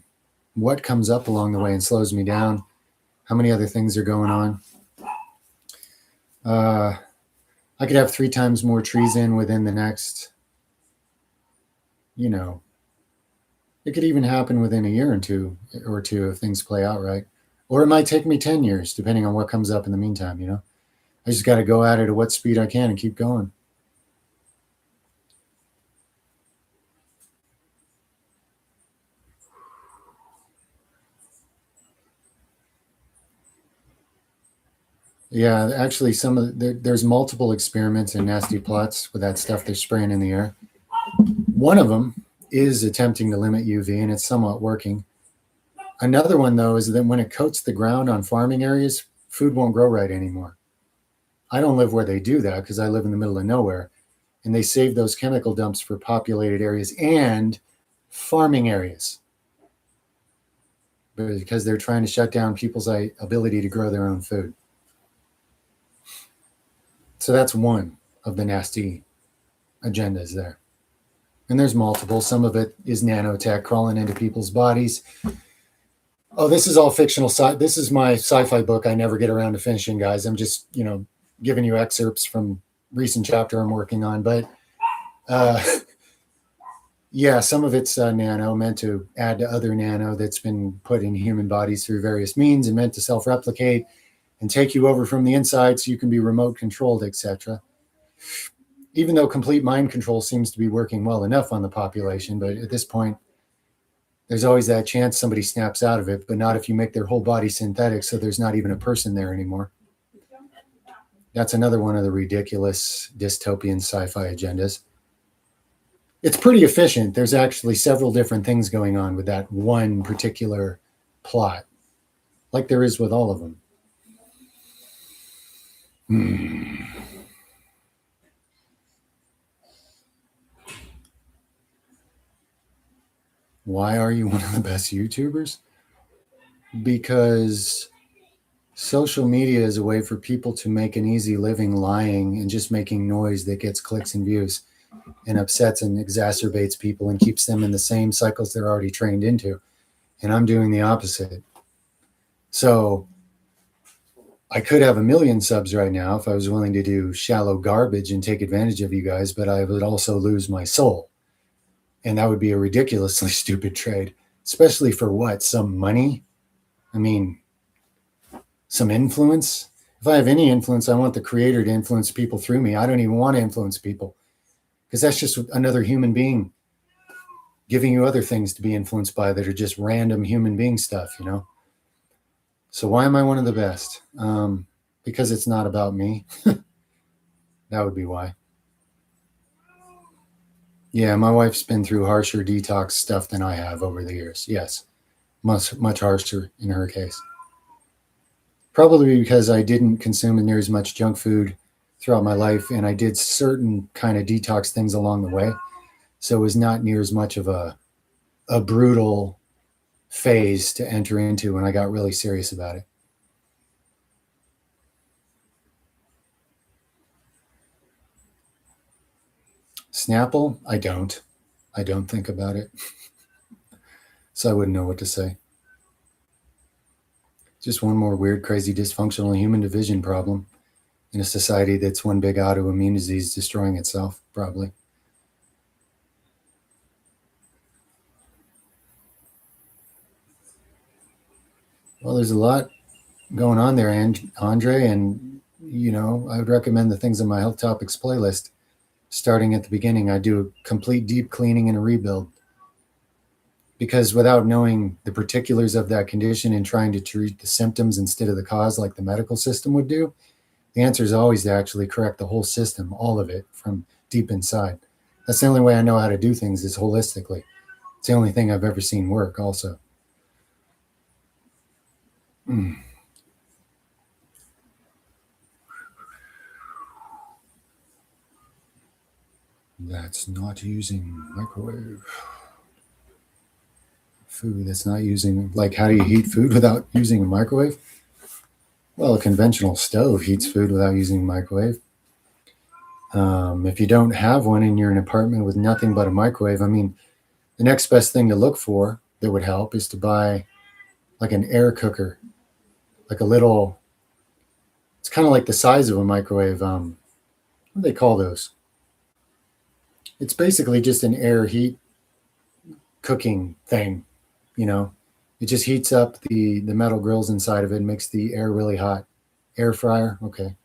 what comes up along the way and slows me down. How many other things are going on? I could have 3 times more trees in within the next, it could even happen within a year or two if things play out right. Or it might take me 10 years, depending on what comes up in the meantime, I just got to go at it at what speed I can and keep going. Yeah, actually, there's multiple experiments and nasty plots with that stuff they're spraying in the air. One of them is attempting to limit UV, and it's somewhat working. Another one, though, is that when it coats the ground on farming areas, food won't grow right anymore. I don't live where they do that because I live in the middle of nowhere, and they save those chemical dumps for populated areas and farming areas because they're trying to shut down people's ability to grow their own food. So that's one of the nasty agendas there. And there's multiple. Some of it is nanotech crawling into people's bodies. Oh, this is all fictional. This is my sci-fi book I never get around to finishing, guys. I'm just, giving you excerpts from recent chapter I'm working on. But yeah, some of it's nano, meant to add to other nano that's been put in human bodies through various means and meant to self-replicate and take you over from the inside so you can be remote controlled, etc. Even though complete mind control seems to be working well enough on the population, but at this point, there's always that chance somebody snaps out of it, but not if you make their whole body synthetic, so there's not even a person there anymore. That's another one of the ridiculous dystopian sci-fi agendas. It's pretty efficient. There's actually several different things going on with that one particular plot, like there is with all of them. Why are you one of the best YouTubers? Because social media is a way for people to make an easy living lying and just making noise that gets clicks and views and upsets and exacerbates people and keeps them in the same cycles they're already trained into. And I'm doing the opposite. So I could have 1 million subs right now if I was willing to do shallow garbage and take advantage of you guys, but I would also lose my soul. And that would be a ridiculously stupid trade, especially for what? Some money? I mean, some influence? If I have any influence, I want the creator to influence people through me. I don't even want to influence people because that's just another human being giving you other things to be influenced by that are just random human being stuff, So why am I one of the best? Because it's not about me. That would be why. Yeah, my wife's been through harsher detox stuff than I have over the years. Yes, much harsher in her case. Probably because I didn't consume near as much junk food throughout my life, and I did certain kind of detox things along the way. So it was not near as much of a brutal phase to enter into when I got really serious about it. Snapple, I don't. I don't think about it. So I wouldn't know what to say. Just one more weird, crazy, dysfunctional human division problem in a society that's one big autoimmune disease destroying itself, probably. Well, there's a lot going on there, Andre, and I would recommend the things in my health topics playlist. Starting at the beginning, I do a complete deep cleaning and a rebuild. Because without knowing the particulars of that condition and trying to treat the symptoms instead of the cause like the medical system would do, the answer is always to actually correct the whole system, all of it from deep inside. That's the only way I know how to do things is holistically. It's the only thing I've ever seen work also. That's not using microwave. Food that's not using, like, how do you heat food without using a microwave? Well, a conventional stove heats food without using a microwave. If you don't have one and you're in an apartment with nothing but a microwave, I mean, the next best thing to look for that would help is to buy like an air cooker, like a little, it's kind of like the size of a microwave. What do they call those? It's basically just an air heat cooking thing, you know. It just heats up the metal grills inside of it and makes the air really hot. Air fryer, okay.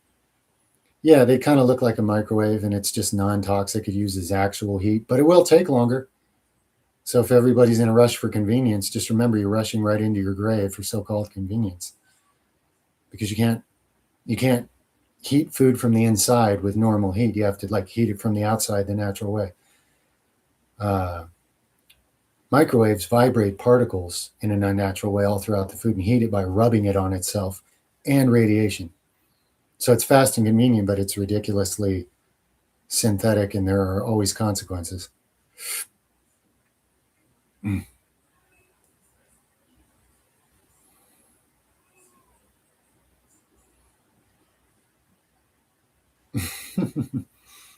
Yeah, they kind of look like a microwave, and it's just non-toxic. It uses actual heat, but it will take longer. So if everybody's in a rush for convenience, just remember you're rushing right into your grave for so-called convenience, because you can't heat food from the inside with normal heat. You have to like heat it from the outside the natural way. Uh, Microwaves vibrate particles in an unnatural way all throughout the food and heat it by rubbing it on itself and radiation. So it's fast and convenient, but it's ridiculously synthetic, and there are always consequences. Mm.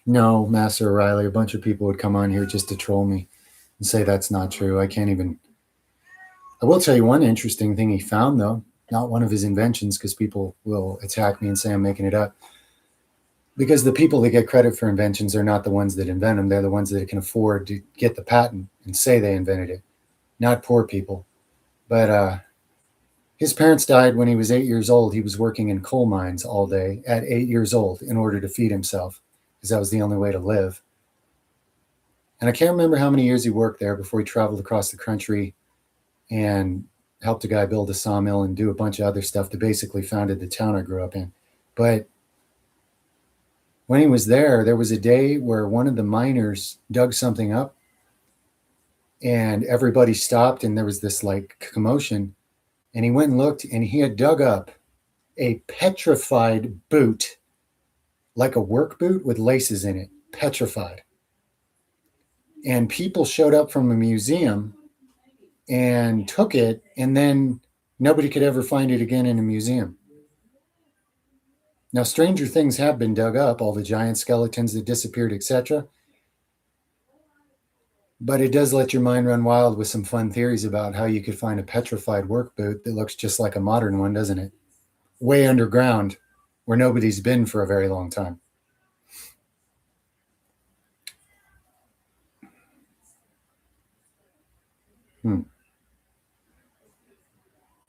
No, Master O'Reilly, a bunch of people would come on here just to troll me and say that's not true. I can't even. I will tell you one interesting thing he found, though, not one of his inventions, because people will attack me and say I'm making it up. Because the people that get credit for inventions are not the ones that invent them. They're the ones that can afford to get the patent and say they invented it, not poor people. But his parents died when he was 8 years old. He was working in coal mines all day at 8 years old in order to feed himself, because that was the only way to live. And I can't remember how many years he worked there before he traveled across the country and helped a guy build a sawmill and do a bunch of other stuff that basically founded the town I grew up in. But when he was there was a day where one of the miners dug something up and everybody stopped, and there was this like commotion. And he went and looked, and he had dug up a petrified boot, like a work boot with laces in it, petrified. And people showed up from a museum and took it, and then nobody could ever find it again in a museum. Now, stranger things have been dug up, all the giant skeletons that disappeared, etc. But it does let your mind run wild with some fun theories about how you could find a petrified work boot that looks just like a modern one, doesn't it? Way underground, where nobody's been for a very long time.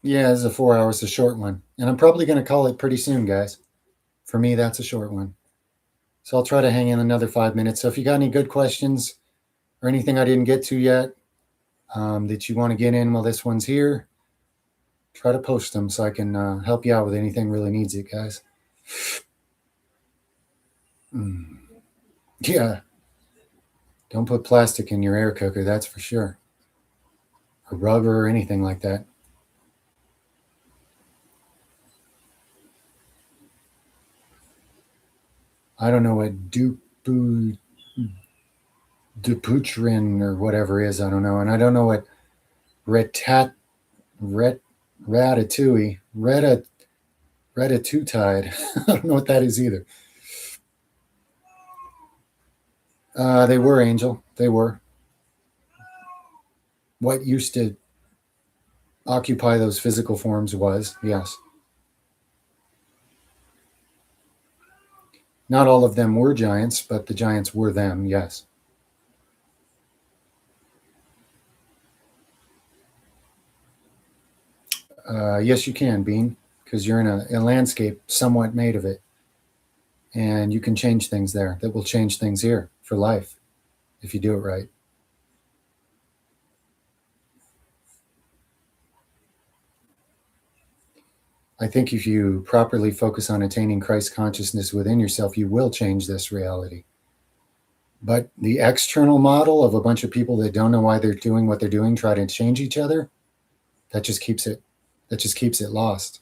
Yeah, this is a 4 hour, it's a short one. And I'm probably going to call it pretty soon, guys. For me, that's a short one. So I'll try to hang in another 5 minutes. So if you got any good questions or anything I didn't get to yet that you want to get in while this one's here, try to post them so I can help you out with anything really needs it, guys. Yeah. Don't put plastic in your air cooker, that's for sure. Or rubber or anything like that. I don't know what Dupuytren or whatever is. I don't know. And I don't know what ret, ratatouille, ratatouille. I don't know what that is either. They were, Angel. They were. What used to occupy those physical forms was, yes. Not all of them were giants, but the giants were them, yes. Yes, you can, Bean, because you're in a landscape somewhat made of it. And you can change things there that will change things here for life if you do it right. I think if you properly focus on attaining Christ consciousness within yourself, you will change this reality. But the external model of a bunch of people that don't know why they're doing what they're doing, try to change each other, that just keeps it lost.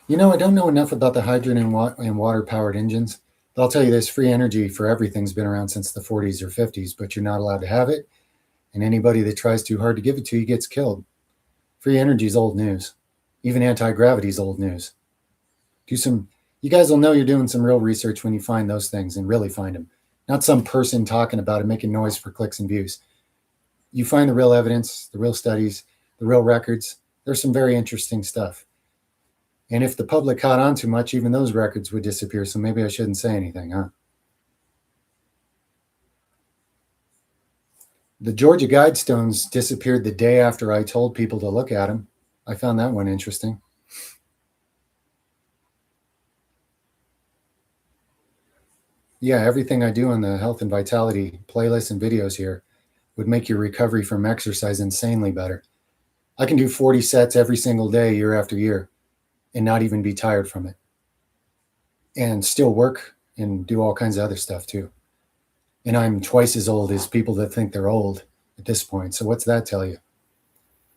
You know, I don't know enough about the hydrogen and water-powered engines. But I'll tell you this, free energy for everything's been around since the 40s or 50s, but you're not allowed to have it. And anybody that tries too hard to give it to you gets killed. Free energy is old news. Even anti-gravity is old news. You guys will know you're doing some real research when you find those things and really find them. Not some person talking about it, making noise for clicks and views. You find the real evidence, the real studies, the real records. There's some very interesting stuff. And if the public caught on too much, even those records would disappear. So maybe I shouldn't say anything, huh? The Georgia Guidestones disappeared the day after I told people to look at them. I found that one interesting. Yeah, everything I do on the health and vitality playlists and videos here would make your recovery from exercise insanely better. I can do 40 sets every single day, year after year, and not even be tired from it. And still work and do all kinds of other stuff too. And I'm twice as old as people that think they're old at this point. So what's that tell you?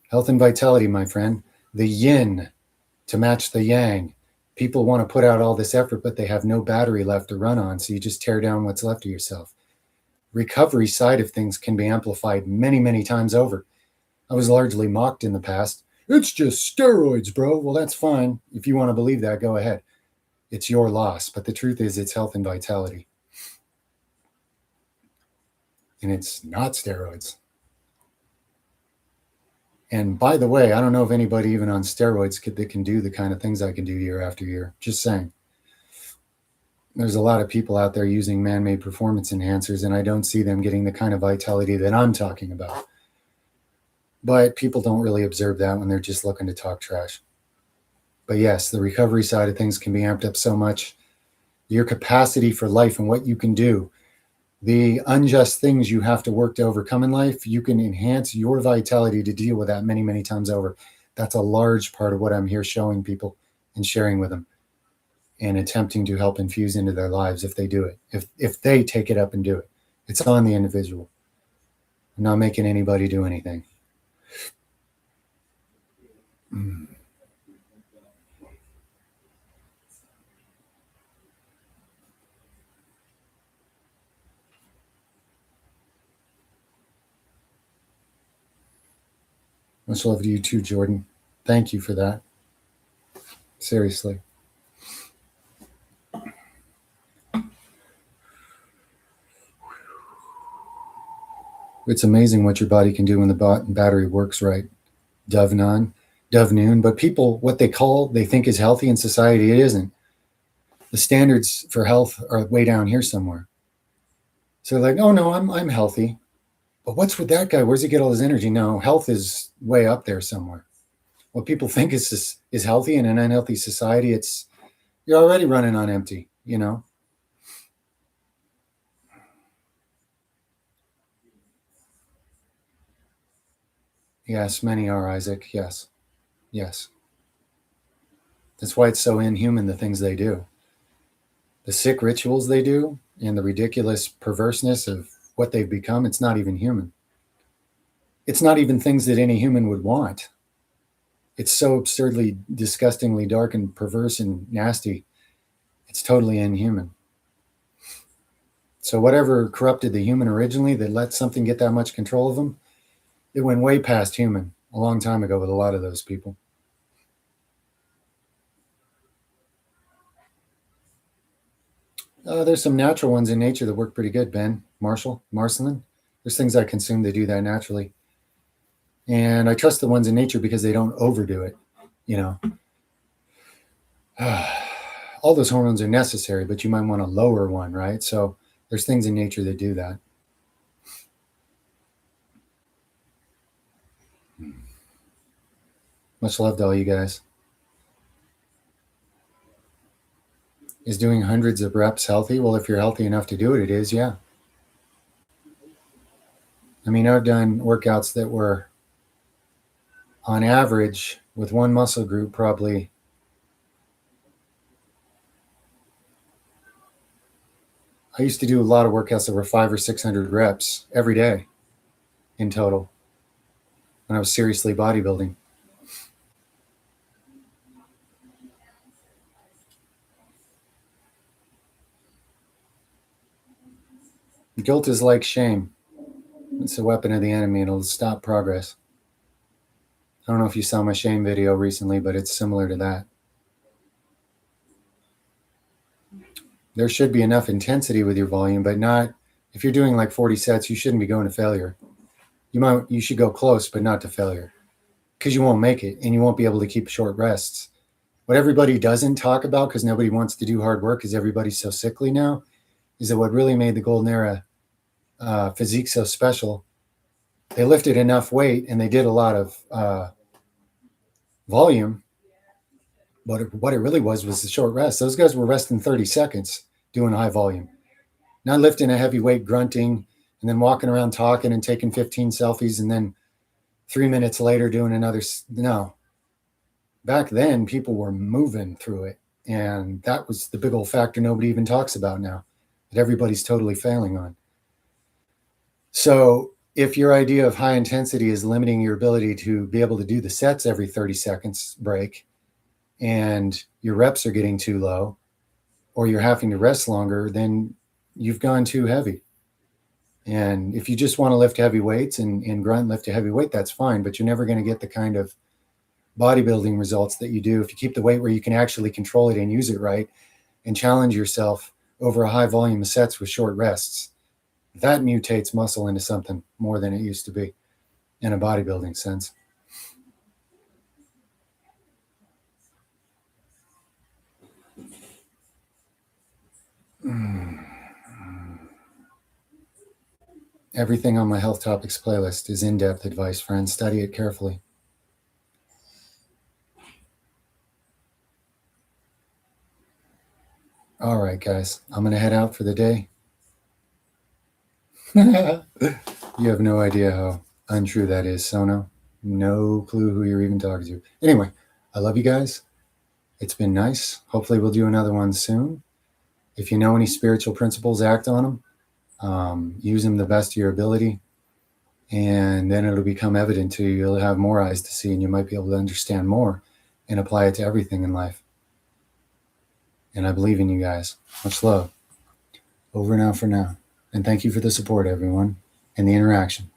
Health and vitality, my friend. The yin to match the yang. People want to put out all this effort, but they have no battery left to run on. So you just tear down what's left of yourself. Recovery side of things can be amplified many, many times over. I was largely mocked in the past. It's just steroids, bro. Well, that's fine. If you want to believe that, go ahead. It's your loss. But the truth is, it's health and vitality. And it's not steroids. And by the way, I don't know of anybody even on steroids that can do the kind of things I can do year after year. Just saying. There's a lot of people out there using man-made performance enhancers, and I don't see them getting the kind of vitality that I'm talking about. But people don't really observe that when they're just looking to talk trash. But yes, the recovery side of things can be amped up so much. Your capacity for life and what you can do, the unjust things you have to work to overcome in life, you can enhance your vitality to deal with that many, many times over. That's a large part of what I'm here showing people and sharing with them and attempting to help infuse into their lives if they do it, if they take it up and do it. It's on the individual. I'm not making anybody do anything. Much love to you too, Jordan. Thank you for that. Seriously. It's amazing what your body can do when the battery works right. Dove noon. But people, what they think is healthy in society, it isn't. The standards for health are way down here somewhere. So they're like, oh no, I'm healthy. But what's with that guy? Where's he get all his energy? No, health is way up there somewhere. What people think is healthy in an unhealthy society, you're already running on empty, you know? Yes, many are, Isaac. Yes. Yes. That's why it's so inhuman, the things they do. The sick rituals they do and the ridiculous perverseness of what they've become, it's not even human. It's not even things that any human would want. it's so absurdly, disgustingly dark and perverse and nasty. It's totally inhuman. So whatever corrupted the human originally that let something get that much control of them, it went way past human a long time ago with a lot of those people. There's some natural ones in nature that work pretty good, Ben, Marcelin. There's things I consume that do that naturally. And I trust the ones in nature because they don't overdo it, you know. All those hormones are necessary, but you might want to lower one, right? So there's things in nature that do that. Much love to all you guys. Is doing hundreds of reps healthy? Well, if you're healthy enough to do it, it is, yeah. I mean, I've done workouts that were, on average, with one muscle group, probably I used to do a lot of workouts that were 500 or 600 reps every day in total when I was seriously bodybuilding. Guilt is like shame. It's a weapon of the enemy. It'll stop progress. I don't know if you saw my shame video recently, but it's similar to that. There should be enough intensity with your volume, but not if you're doing like 40 sets, you shouldn't be going to failure. You should go close, but not to failure, because you won't make it and you won't be able to keep short rests. What everybody doesn't talk about, because nobody wants to do hard work because everybody's so sickly now, is that what really made the golden era physique so special, they lifted enough weight and they did a lot of volume. But what it really was the short rest. Those guys were resting 30 seconds doing high volume, not lifting a heavy weight, grunting, and then walking around talking and taking 15 selfies and then 3 minutes later doing another. No. Back then, people were moving through it. And that was the big old factor nobody even talks about now, that everybody's totally failing on. So if your idea of high intensity is limiting your ability to be able to do the sets every 30 seconds break, and your reps are getting too low, or you're having to rest longer, then you've gone too heavy. And if you just want to lift heavy weights and grunt, lift a heavy weight, that's fine, but you're never going to get the kind of bodybuilding results that you do if you keep the weight where you can actually control it and use it right and challenge yourself over a high volume of sets with short rests. That mutates muscle into something more than it used to be in a bodybuilding sense. Everything on my health topics playlist is in-depth advice, friends. Study it carefully. All right, guys. I'm going to head out for the day. You have no idea how untrue that is, Sono. No clue who you're even talking to. Anyway, I love you guys. It's been nice. Hopefully we'll do another one soon. If you know any spiritual principles, act on them. Use them the best of your ability. And then it'll become evident to you. You'll have more eyes to see and you might be able to understand more and apply it to everything in life. And I believe in you guys. Much love. Over and out for now. And thank you for the support, everyone, and the interaction.